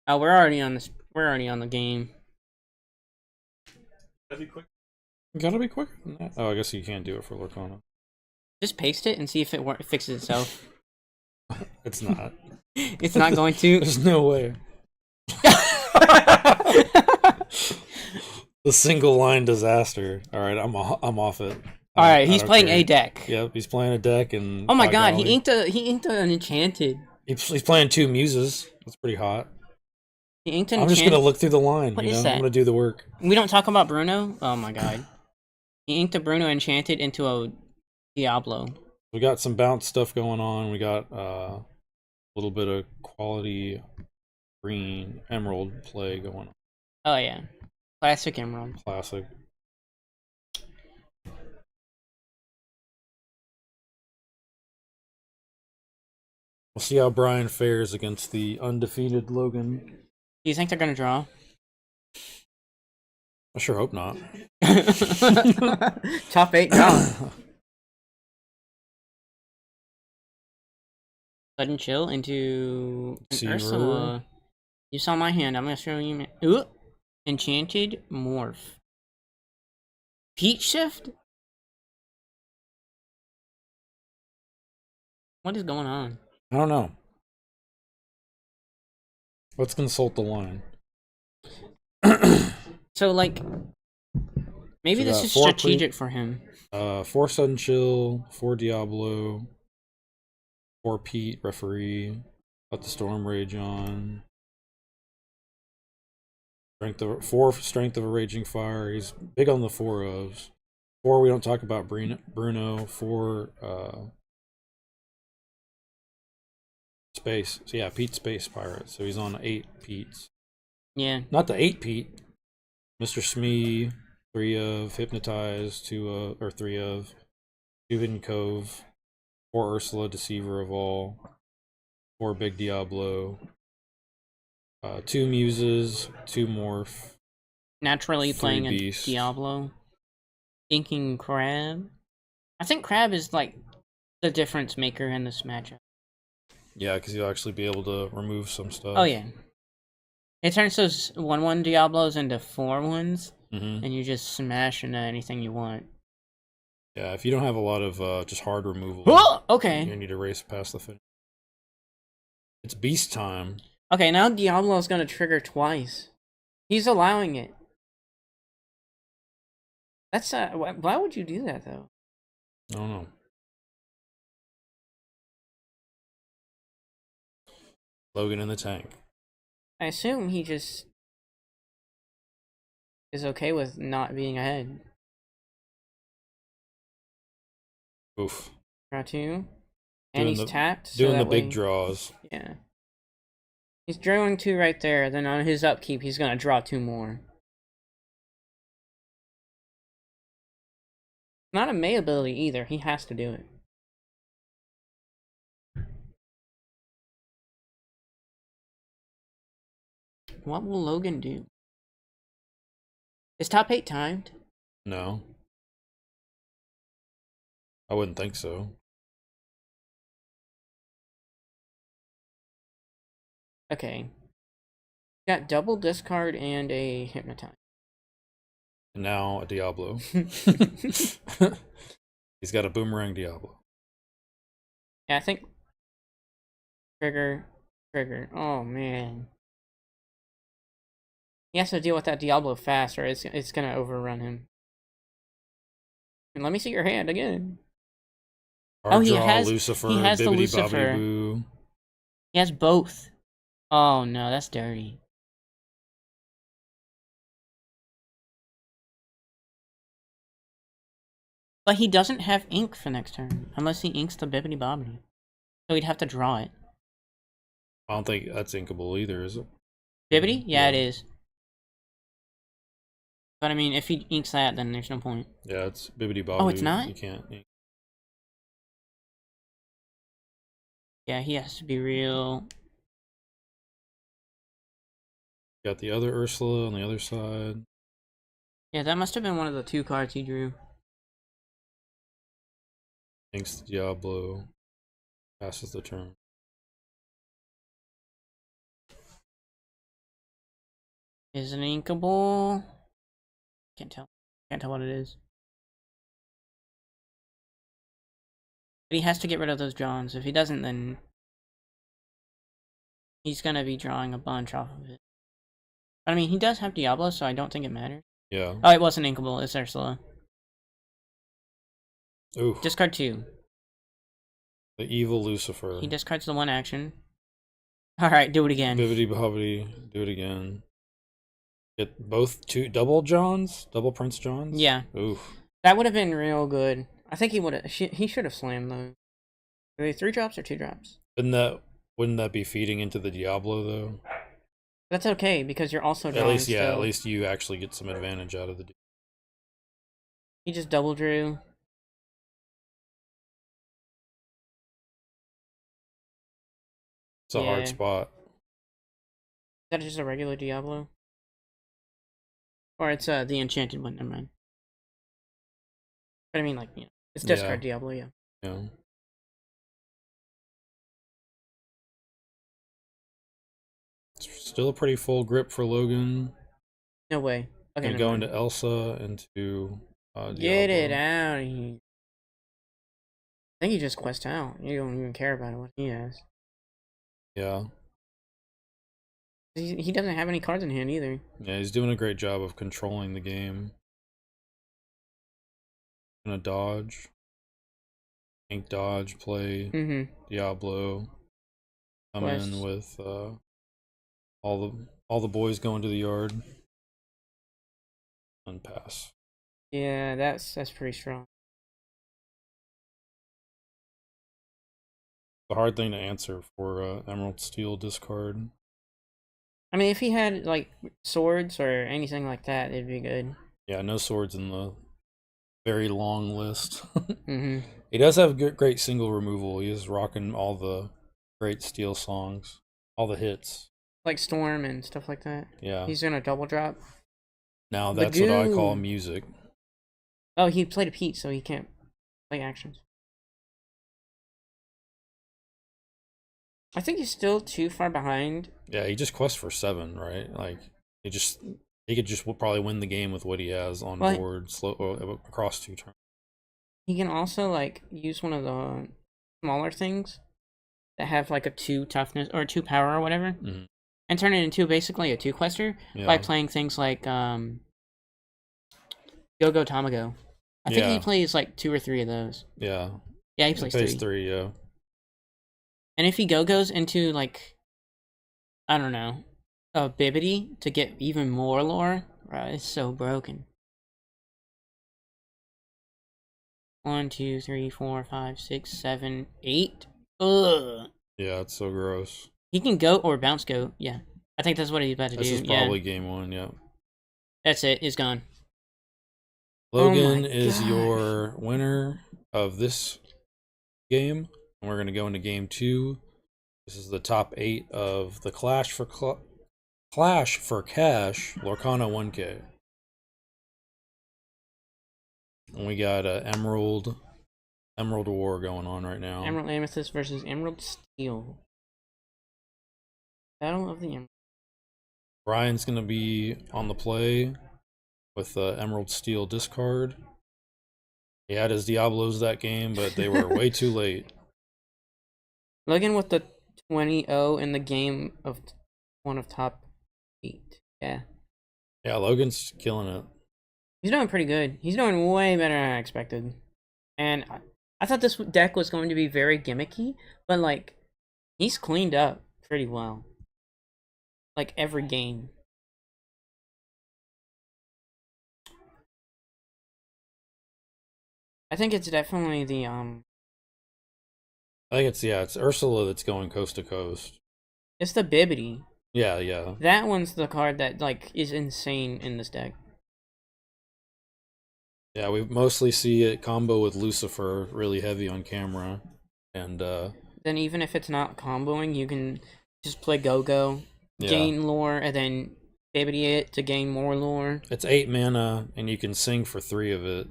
Oh, we're already on this. We're already on the game.
that'd be quick.
You gotta be quicker than that. Oh, I guess you can't do it for Lorcana.
Just paste it and see if it fixes itself.
It's not.
It's not going to.
There's no way. The single line disaster. All right, I'm off it.
All right, he's playing a deck.
Yep, he's playing a deck, and
oh my god, he inked an enchanted.
He's playing 2 muses. That's pretty hot.
He inked an
I'm just gonna look through the line.
What
you
is
know?
that?
I'm gonna do the work.
We don't talk about Bruno. Oh my god, he inked a Bruno enchanted into a Diablo.
We got some bounce stuff going on. We got a little bit of quality green emerald play going on.
Oh yeah, classic emerald.
Classic. We'll see how Brian fares against the undefeated Logan.
Do you think they're gonna draw?
I sure hope not.
Top 8 draw. Sudden chill into an
Seaver.
Ursula. You saw my hand. I'm gonna show you. Ooh, enchanted morph. Peach shift. What is going on?
I don't know. Let's consult the line.
So like, maybe
So
this
got
is
4
strategic for him.
4 Sudden Chill, 4 Diablo, 4 Pete, referee, let the Storm Rage on. Four Strength of a Raging Fire. He's big on the 4 ofs. 4 we don't talk about Bruno. 4 Space. So yeah, Pete Space Pirate. So he's on 8 Pete's.
Yeah.
Not the 8 Pete. Mr. Smee, 3 of Hypnotize, 2 of, or 3 of 2 Hidden Cove, 4 Ursula, Deceiver of All, 4 Big Diablo, 2 Muses, 2 Morph,
Naturally
3
playing
Beast.
a Diablo. Thinking Crab. I think Crab is like the difference maker in this matchup.
Yeah, because you'll actually be able to remove some stuff.
Oh yeah. It turns those 1/1 Diablos into 4/1s,
Mm-hmm.
and you just smash into anything you want.
Yeah, if you don't have a lot of just hard removal,
Oh, okay.
you need to race past the finish. It's Beast time.
Okay, now Diablo's gonna trigger twice. He's allowing it. That's why would you do that though?
I don't know. Logan in the tank.
I assume he just is okay with not being ahead.
Oof.
Draw 2. And
Doing
he's
the-
tapped. So
Doing the
that
big
way,
draws.
Yeah. He's drawing 2 right there, then on his upkeep he's gonna draw 2 more. Not a May ability either, he has to do it. What will Logan do? Is top 8 timed?
No. I wouldn't think so.
Okay. Got double discard and a hypnotize.
And now a Diablo. He's got a Boomerang Diablo.
Yeah, I think trigger. Oh man. He has to deal with that Diablo fast or it's gonna overrun him. And let me see your hand again.
Hard
he
draw,
has
Lucifer,
the
Bibbidi
Lucifer.
Bobbidi Boo.
He has both. Oh no, that's dirty. But he doesn't have ink for next turn, unless he inks the Bibbidi Bobbidi. So he'd have to draw it.
I don't think that's inkable either, is it?
Bibbidi? Yeah, it is. But I mean, if he inks that, then there's no point.
Yeah, it's Bibbidi Bobbidi.
Oh, it's not?
You can't ink.
Yeah, he has to be real.
Got the other Ursula on the other side.
Yeah, that must have been one of the 2 cards he drew.
Inks the Diablo. Passes the turn.
Is it inkable? Can't tell. Can't tell what it is. But he has to get rid of those Johns. If he doesn't, then he's gonna be drawing a bunch off of it. But I mean, he does have Diablo, so I don't think it matters.
Yeah.
Oh, it wasn't inkable. It's Ursula.
Ooh.
Discard 2.
The evil Lucifer.
He discards the 1 action. Alright, do it again.
Bibbidi Bobbidi. Do it again. Get both 2 double Johns? Double Prince Johns?
Yeah.
Oof.
That would have been real good. I think he would have. He should have slammed those. Are they 3 drops or 2 drops?
Wouldn't that be feeding into the Diablo though?
That's okay because you're also drawing.
At least, yeah.
still.
At least you actually get some advantage out of the.
He just double drew.
It's a hard
Yeah.
spot.
Is that just a regular Diablo? Or it's the enchanted one, never mind. But I mean, like, it's discard Diablo, yeah.
Yeah. still a pretty full grip for Logan.
No way. Okay,
Gonna
never
go
mind.
into Elsa, into
Get it
Diablo.
out of here. I think you just quest out. You don't even care about what he has.
Yeah.
He doesn't have any cards in hand either.
Yeah, he's doing a great job of controlling the game. Gonna dodge. Ink dodge, play
Mm-hmm.
Diablo. Come in
Quest.
with all the boys going to the yard. And pass.
Yeah, that's pretty strong.
The hard thing to answer for Emerald Steel discard.
I mean, if he had like swords or anything like that, it'd be good.
Yeah, no swords in the very long list.
Mm-hmm.
He does have great single removal. He is rocking all the great steel songs, all the hits.
Like Storm and stuff like that.
Yeah.
He's gonna double drop.
Now that's what I call
Lagoon.
music.
Oh, he played a Pete, so he can't play actions. I think he's still too far behind.
Yeah, he just quests for 7, right? Like he could just probably win the game with what he has on
Well,
board, across 2 turns.
He can also like use one of the smaller things that have like a 2 toughness or 2 power or whatever,
Mhm.
and turn it into basically a 2 quester by
Yeah.
playing things like Go Go Tamago. I think he
Yeah.
plays like 2 or 3 of those.
Yeah.
Yeah, he
He
plays
pays
3.
3, yeah.
And if he goes into like, I don't know, a Bibbidi to get even more lore, right? It's so broken. 1, 2, 3, 4, 5, 6, 7, 8. Ugh.
Yeah, it's so gross.
He can go or bounce go. Yeah, I think that's what he's about to
This
do.
is probably game 1, yeah.
That's it. It's gone.
Logan
my
is
gosh.
your winner of this game. And we're going to go into game 2. This is the top 8 of the Clash for Cash Lorcana 1K. And we got Emerald War going on right now.
Emerald Amethyst versus Emerald Steel. Battle of the Emerald.
Brian's going to be on the play with Emerald Steel discard. He had his Diablos that game, but they were way too late.
Logan with the 20-0 in the game of one of top 8. Yeah.
Yeah, Logan's killing it.
He's doing pretty good. He's doing way better than I expected. And I thought this deck was going to be very gimmicky, but like, he's cleaned up pretty well. Like every game. I think it's definitely the
I think it's Ursula that's going coast to coast.
it's the Bibbidi.
Yeah, yeah.
That one's the card that like is insane in this deck.
Yeah, we mostly see it combo with Lucifer really heavy on camera. And
Then even if it's not comboing, you can just play Go-Go,
yeah.
gain lore, and then Bibbidi it to gain more lore.
It's 8 mana and you can sing for 3 of it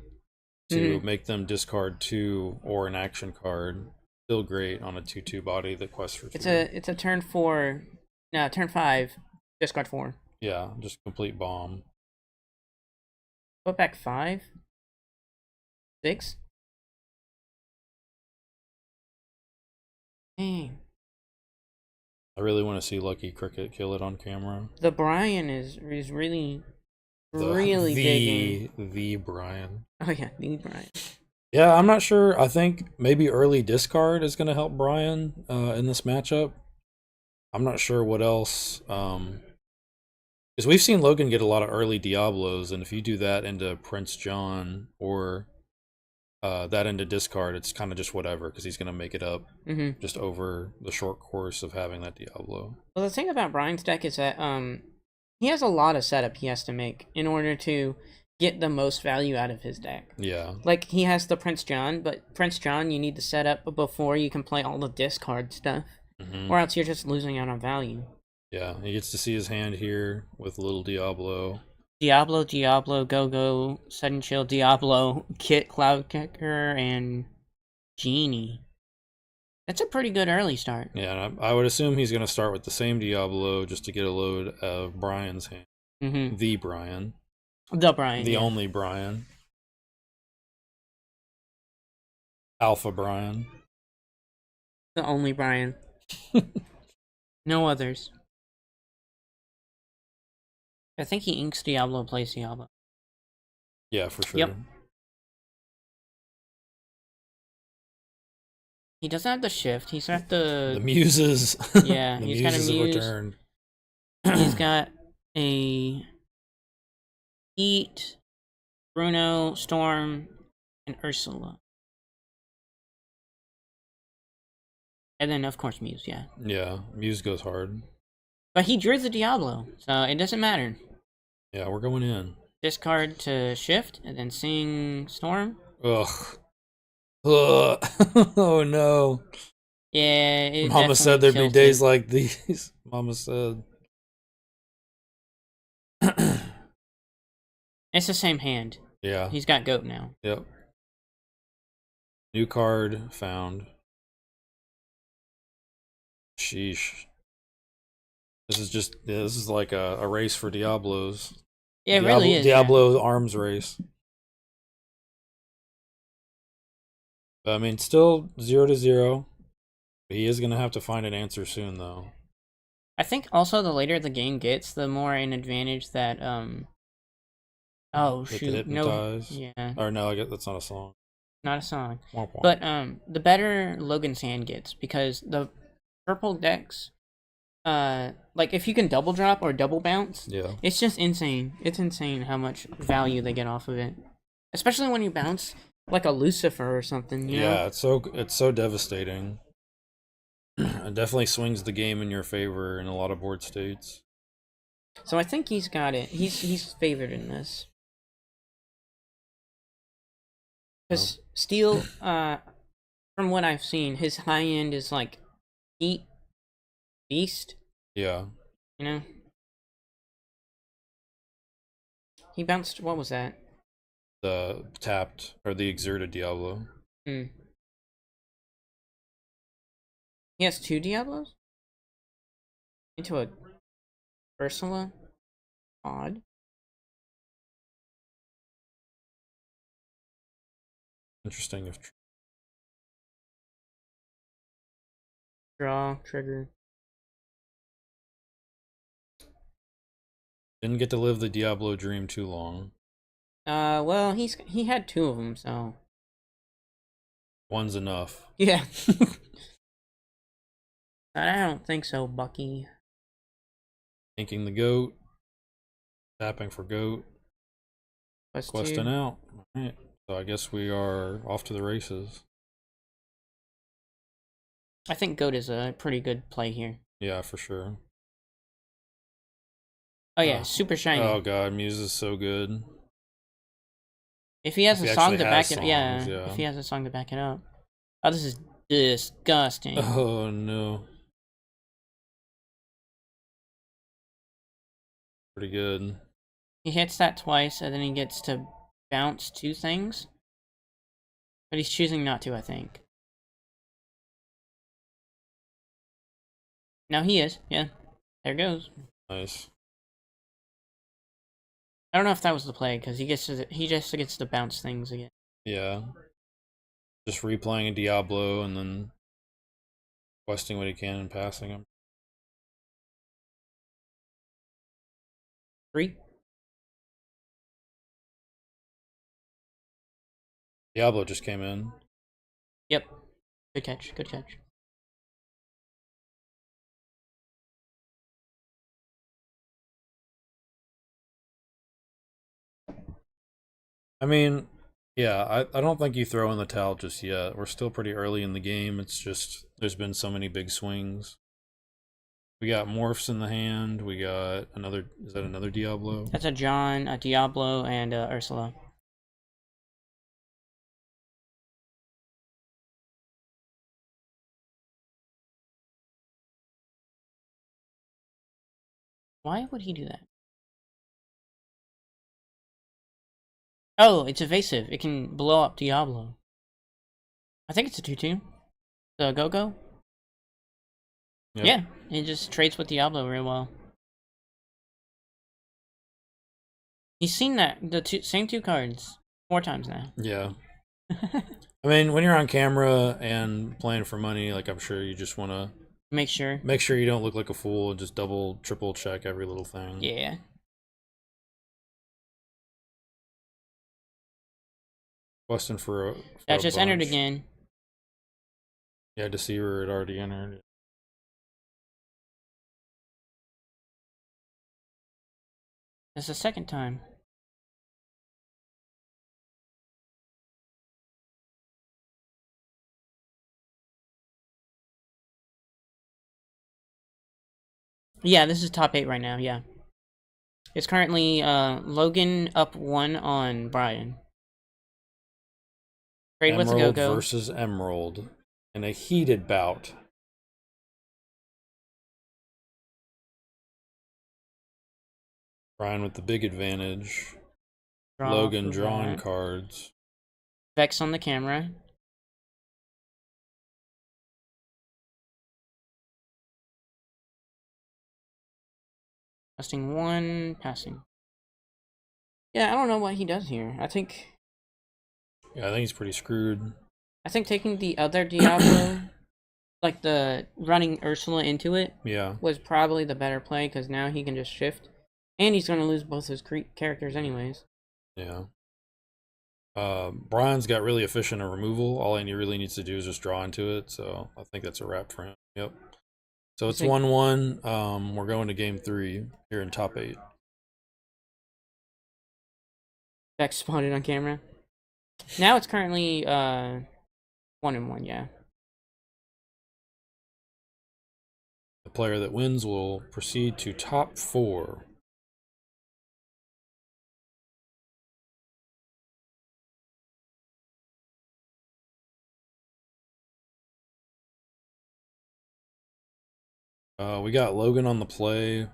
to
Mhm.
make them discard 2 or an action card. Still great on a 2/2 body that quests for 3.
It's a turn 4, no, turn 5, discard 4.
Yeah, just complete bomb.
Put back 5, 6. Dang.
I really want to see Lucky Cricket kill it on camera.
The Brian is really digging.
The Brian.
Oh yeah, the Brian.
Yeah, I'm not sure. I think maybe early discard is going to help Brian in this matchup. I'm not sure what else. Because we've seen Logan get a lot of early Diablos, and if you do that into Prince John or that into discard, it's kind of just whatever, because he's going to make it up just over the short course of having that Diablo.
Well, the thing about Brian's deck is that he has a lot of setup he has to make in order to get the most value out of his deck.
Yeah.
Like, he has the Prince John, but Prince John you need to set up before you can play all the discard stuff, or else you're just losing out on value.
Yeah, he gets to see his hand here with little Diablo.
Diablo, Go-Go, Sudden Chill, Diablo, Kit, Cloud Kicker, and Genie. That's a pretty good early start.
Yeah, and I would assume he's going to start with the same Diablo just to get a load of Brian's hand.
Mm-hmm.
The Brian.
The Brian.
The
yeah.
only Brian. Alpha Brian.
The only Brian. No others. I think he inks Diablo, plays Diablo.
Yeah, for sure.
Yep. He doesn't have the shift. He's got
The
the...
muses.
Yeah,
The
he's got a
muses have
muse.
returned.
He's got a... Heat, Bruno, Storm, and Ursula. And then, of course, Muse, yeah.
Yeah, Muse goes hard.
But he drew the Diablo, so it doesn't matter.
Yeah, we're going in.
Discard to shift, and then sing Storm.
Ugh. Ugh. Oh no.
Yeah, it
Mama said there'd be
definitely
days
tilted.
like these. Mama said.
It's the same hand.
Yeah.
He's got Goat now.
Yep. New card found. Sheesh. This is like a race for Diablos.
Yeah, it really is.
Diablo arms race. But, I mean, still 0-0. He is gonna have to find an answer soon, though.
I think also the later the game gets, the more an advantage that oh
Hit the
shoot, no,
hypnotize.
yeah,
Or no, I guess that's not a song.
not a song.
Womp womp.
But the better Logan's hand gets, because the purple decks, like if you can double drop or double bounce,
Yeah.
it's just insane. It's insane how much value they get off of it, especially when you bounce like a Lucifer or something. You know?
Yeah, it's so devastating. It definitely swings the game in your favor in a lot of board states.
So I think he's got it. He's favored in this. Because Steel, from what I've seen, his high end is like Heat, Beast,
Yeah.
you know? He bounced, what was that?
The tapped or the exerted Diablo.
Hmm. He has 2 Diablos? Into a Ursula? Odd.
Interesting if
Draw, trigger.
didn't get to live the Diablo dream too long.
Well, he had 2 of them, so...
One's enough.
Yeah. I don't think so, Bucky.
Inking the goat. Tapping for goat. Questing out. Alright. So I guess we are off to the races.
I think Goat is a pretty good play here.
Yeah, for sure.
Oh yeah, super shiny.
Oh god, Muse is so good.
If he has
If
a
he
song
actually
to back
has
it, yeah,
songs, yeah.
if he has a song to back it up. Oh, this is disgusting.
Oh no. Pretty good.
He hits that twice, and then he gets to bounce 2 things. But he's choosing not to, I think. No, he is. Yeah, there goes.
Nice.
I don't know if that was the play, because he just gets to bounce things again.
Yeah. Just replaying a Diablo and then questing what he can and passing him.
3.
Diablo just came in.
Yep. Good catch. Good catch.
I mean, yeah, I don't think you throw in the towel just yet. We're still pretty early in the game. It's just, there's been so many big swings. We got Morphs in the hand. We got another, is that another Diablo?
That's a John, a Diablo, and Ursula. Why would he do that? Oh, it's evasive. It can blow up Diablo. I think it's a 2-2. The Go-Go?
Yep.
Yeah, it just trades with Diablo real well. He's seen the same 2 cards 4 times now.
Yeah. I mean, when you're on camera and playing for money, like I'm sure you just want to
Make sure.
make sure you don't look like a fool and just double, triple check every little thing.
Yeah.
Question for
That
a
just entered
bunch.
again.
Yeah, Deceiver had already entered.
That's the 2nd time. Yeah, this is top 8 right now, yeah. It's currently Logan up 1 on Brian. Trade with the
Emerald
Go-Go.
versus Emerald in a heated bout. Brian with the big advantage. Logan
for
drawing
that.
cards.
Vex on the camera. Casting 1, passing. Yeah, I don't know what he does here. I think
Yeah, I think he's pretty screwed.
taking the other Diablo, like the running Ursula into it,
Yeah.
was probably the better play because now he can just shift, and he's gonna lose both his characters anyways.
Yeah. Brian's got really efficient at removal. All he really needs to do is just draw into it. So I think that's a wrap for him. Yep. So it's 1-1. We're going to game 3 here in top 8.
Vex spotted on camera. Now it's currently 1-1. Yeah.
The player that wins will proceed to top 4. We got Logan on the play.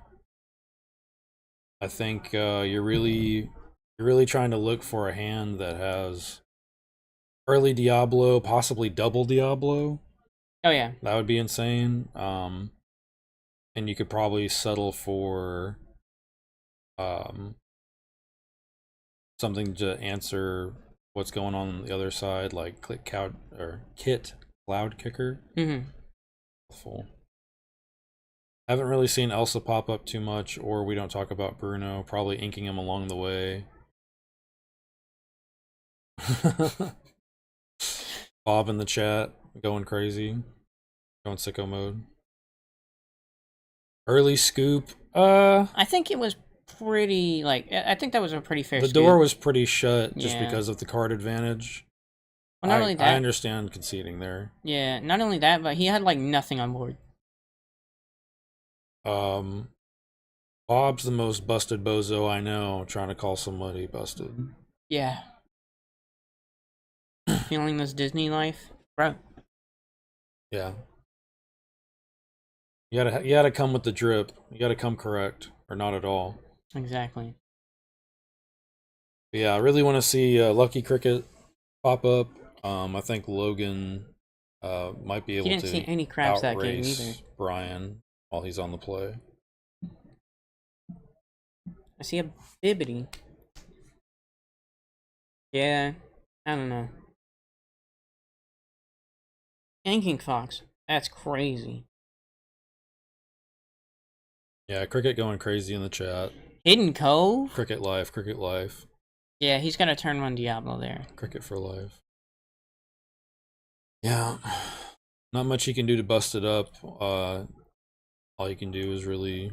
I think you're really trying to look for a hand that has early Diablo, possibly double Diablo.
Oh yeah.
That would be insane. And you could probably settle for something to answer what's going on the other side, like Kit Cloud Kicker.
Mm-hmm.
Full. Haven't really seen Elsa pop up too much, or we don't talk about Bruno. Probably inking him along the way. Bob in the chat, going crazy. Going sicko mode. Early scoop.
I think it was pretty, like, I think that was a pretty fair
The
scoop.
door was pretty shut just
Yeah.
because of the card advantage.
Well, not only that.
I understand conceding there.
Yeah, not only that, but he had, like, nothing on board.
Bob's the most busted bozo I know, trying to call somebody busted.
Yeah. Feeling this Disney life? Bro.
Yeah. You gotta come with the drip. You gotta come correct, or not at all.
Exactly.
But yeah, I really want to see Lucky Cricket pop up. I think Logan might be able
He didn't
to
see any craps that game
outrace
either.
Brian while he's on the play.
I see a Bibbity. Yeah, I don't know. Yanking Fox. That's crazy.
Yeah, Cricket going crazy in the chat.
Hidden Cove?
Cricket life, Cricket life.
Yeah, he's gonna turn one Diablo there.
Cricket for life. Yeah. Not much he can do to bust it up. All he can do is really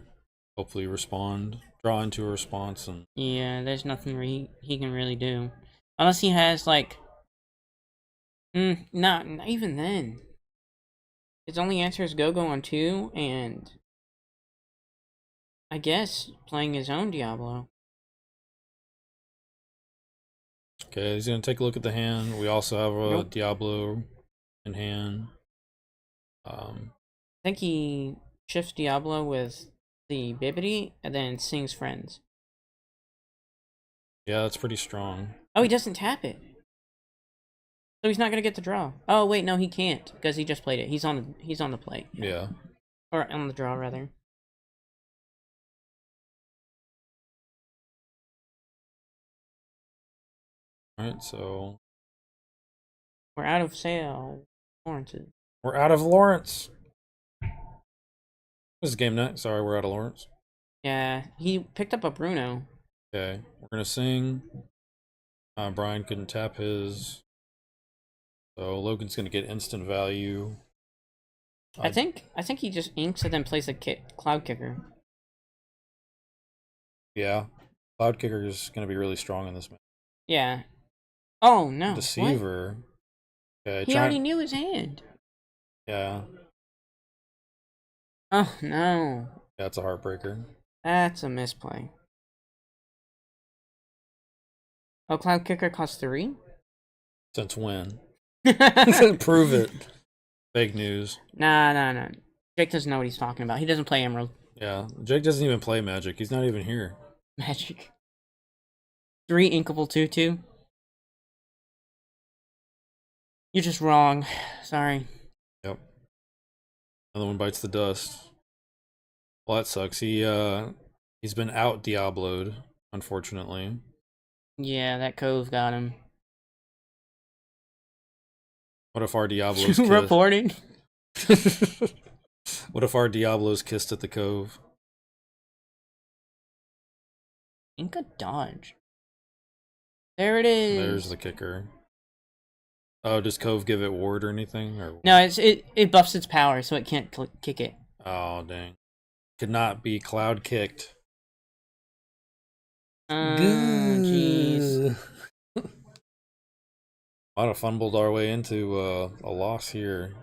hopefully respond. Draw into a response and
Yeah, there's nothing he can really do. Unless he has, like... not even then. His only answer is Go-Go on 2, and... I guess playing his own Diablo.
okay, he's gonna take a look at the hand. We also have a
Nope.
Diablo in hand.
I think he shifts Diablo with the Bibbity, and then sings Friends.
Yeah, that's pretty strong.
Oh, he doesn't tap it. So he's not gonna get the draw. Oh wait, no, he can't because he just played it. He's on the play.
Yeah.
Or on the draw rather.
Alright, so
We're out of sale. Warranted.
we're out of Lawrence. This is game night. Sorry, we're out of Lawrence.
Yeah, he picked up a Bruno.
Okay, we're gonna sing. Brian couldn't tap his. So Logan's gonna get instant value.
I think he just inks and then plays a cloud kicker.
Yeah. Cloud Kicker is gonna be really strong in this match.
Yeah. Oh no.
Deceiver.
What?
Okay,
He already knew his hand.
Yeah.
Oh no.
That's a heartbreaker.
That's a misplay. Oh, cloud kicker costs 3?
Since when? Prove it. Fake news.
Nah. Jake doesn't know what he's talking about. He doesn't play Emerald.
Yeah. Jake doesn't even play Magic. He's not even here.
Magic. 3 inkable 2/2. You're just wrong. Sorry.
Yep. Another one bites the dust. Well, that sucks. He's been out Diablo'd, unfortunately.
Yeah, that cove got him.
What if our Diablo's
Reporting.
What if our Diablo's kissed at the cove?
Inca dodge. There it is.
There's the kicker. Oh, does Cove give it ward or anything? Or
No, it buffs its power, so it can't kick it.
oh dang! Could not be cloud kicked.
Jeez.
Might have fumbled our way into a loss here.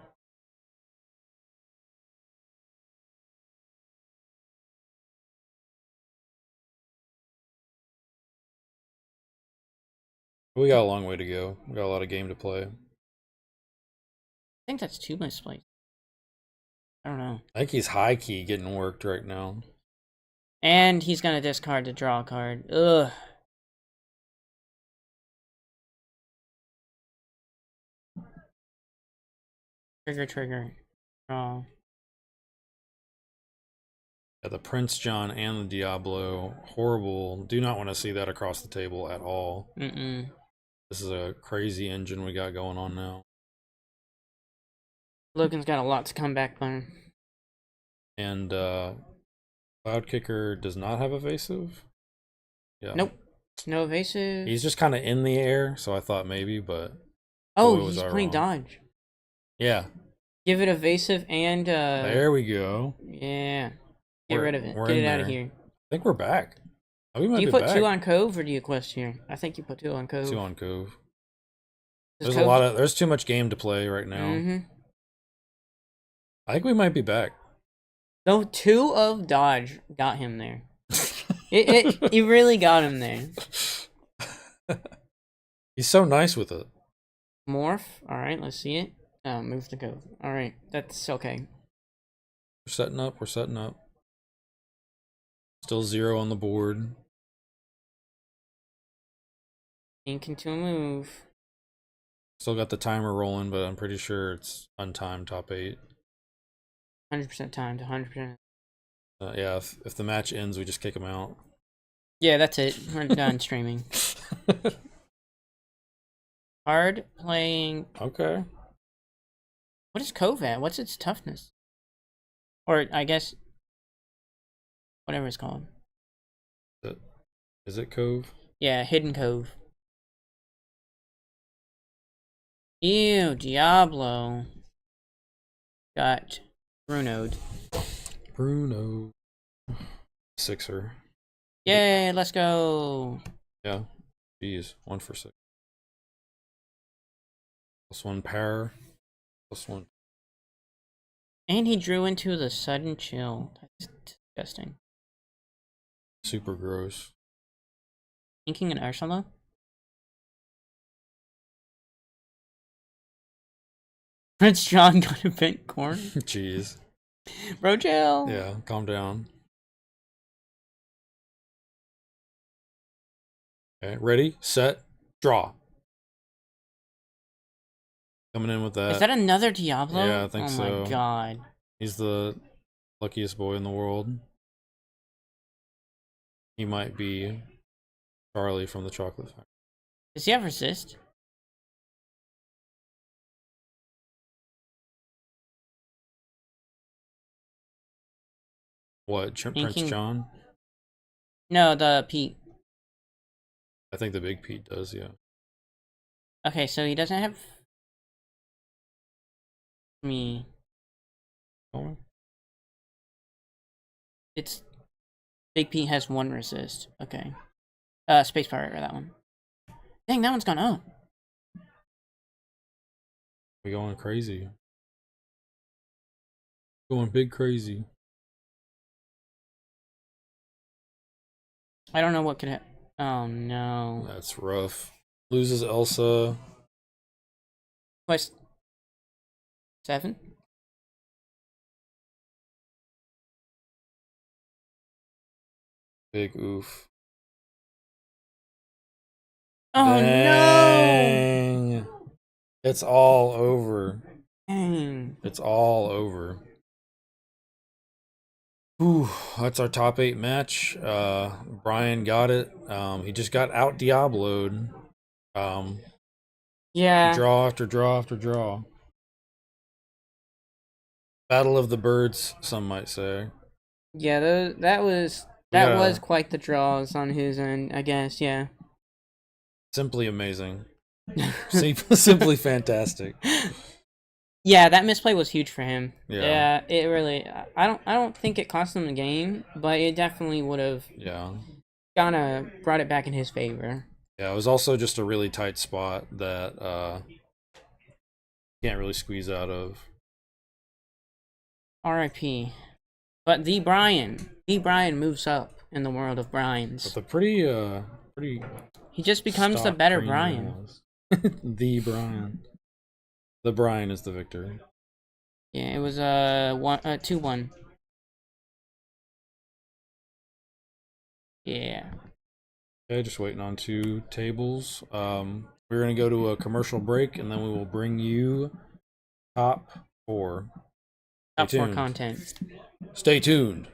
We got a long way to go. We got a lot of game to play.
I think that's 2 misplays. I don't know.
I think he's high key getting worked right now.
And he's gonna discard to draw a card. Ugh. Trigger. Draw.
Yeah, the Prince John and the Diablo. Horrible. Do not want to see that across the table at all. This is a crazy engine we got going on now.
Logan's got a lot to come back by.
And Cloud Kicker does not have evasive. Yeah.
Nope. No evasive.
He's just kind of in the air, so I thought maybe, but
oh,
boy, was
he's
I
playing
wrong.
dodge.
Yeah.
Give it evasive and
There we go.
Yeah. Get
We're-
rid of it.
we're
Get
in
it out of
there.
here.
I think we're back. Oh, we might
Do you
be
put
back.
2 on Cove or do you quest here? I think you put 2 on Cove.
2 on Cove.
Does
There's too much game to play right now. I think we might be back.
No, 2 of dodge got him there. it really got him there.
He's so nice with it.
Morph. All right, let's see it. Move to Cove. All right, that's okay.
We're setting up. We're setting up. Still 0 on the board.
Ink into a move.
Still got the timer rolling, but I'm pretty sure it's untimed top 8.
100% timed. 100%.
Yeah, if the match ends, we just kick him out.
Yeah, that's it. We're done streaming. Hard playing.
Okay.
What is Cove at? What's its toughness? Or I guess whatever it's called.
Is it Cove?
Yeah, Hidden Cove. Ew, Diablo. Got Bruno'd.
Bruno. Sixer.
Yay, let's go.
Yeah. Jeez. 1 for 6. +1 power. +1.
And he drew into the sudden chill. That's disgusting.
Super gross.
Inking an Ursula? Prince John got a bent corn?
Jeez.
Bro, chill.
Yeah, calm down. Okay, ready, set, draw. Coming in with that.
Is that another Diablo?
Yeah, I think so.
Oh my god.
He's the luckiest boy in the world. He might be Charlie from the Chocolate Factory.
Does he have resist?
What, Prince
Thinking-
John?
No, the Pete.
I think the Big Pete does, yeah.
Okay, so he doesn't have me.
Oh,
It's Big Pete has 1 resist. Okay. Space Pirate or that one. Dang, that one's gone up.
we going crazy. Going big crazy.
I don't know what could happen. Oh no.
That's rough. Loses Elsa.
Quest 7?
Big oof.
Oh
Dang. It's all over.
no! Dang.
It's all over. Ooh, that's our top 8 match. Brian got it. He just got out Diablo'd.
Yeah.
Draw after draw after draw. Battle of the Birds, some might say.
Yeah, that was quite the draws on his end, I guess, yeah.
Simply amazing. Simply fantastic.
Yeah, that misplay was huge for him.
Yeah.
Yeah, it really I don't think it cost him the game, but it definitely would have
Yeah.
kinda brought it back in his favor.
Yeah, it was also just a really tight spot that can't really squeeze out of.
R.I.P. But the Brian moves up in the world of Brians.
But the pretty
He just becomes the
stock
better
green
Brian.
was. The Brian. The Brian is the victor.
Yeah, it was 2-1. Yeah.
Okay, just waiting on 2 tables. We're gonna go to a commercial break and then we will bring you top 4. Stay
Top 4
tuned.
content.
Stay tuned.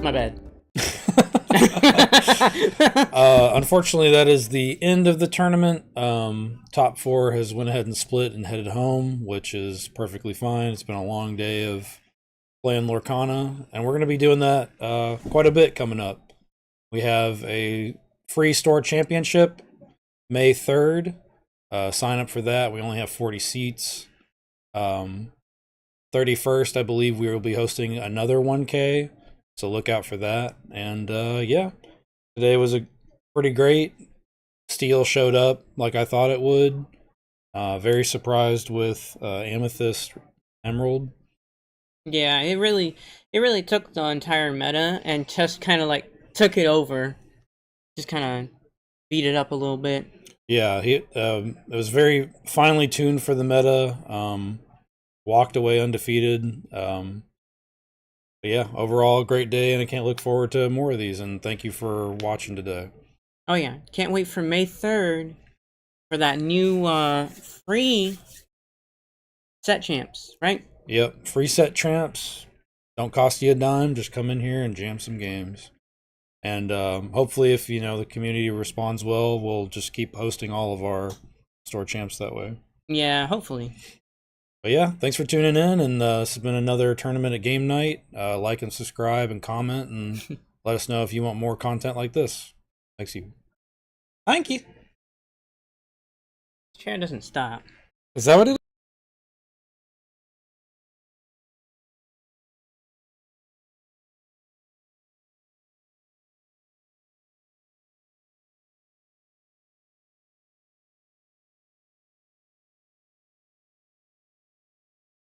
My bad.
Unfortunately, that is the end of the tournament. Top 4 has went ahead and split and headed home, which is perfectly fine. It's been a long day of playing Lorcana, and we're going to be doing that quite a bit coming up. We have a free store championship May 3rd. Sign up for that. We only have 40 seats. 31st, I believe we will be hosting another 1K, so look out for that. And yeah, today was a pretty great. Steel showed up like I thought it would. Very surprised with Amethyst Emerald.
Yeah, it really took the entire meta and just kind of like took it over, just kind of beat it up a little bit.
Yeah, it was very finely tuned for the meta. Walked away undefeated. But yeah, overall, a great day, and I can't look forward to more of these. And thank you for watching today.
Oh yeah, can't wait for May 3rd for that new free set champs, right?
Yep, free set champs. Don't cost you a dime. Just come in here and jam some games. And hopefully, if the community responds well, we'll just keep hosting all of our store champs that way.
Yeah, hopefully.
But yeah, thanks for tuning in, and this has been another tournament at game night. Like and subscribe and comment, and let us know if you want more content like this. Thanks you. Thank you.
Chair doesn't stop.
Is that what it is?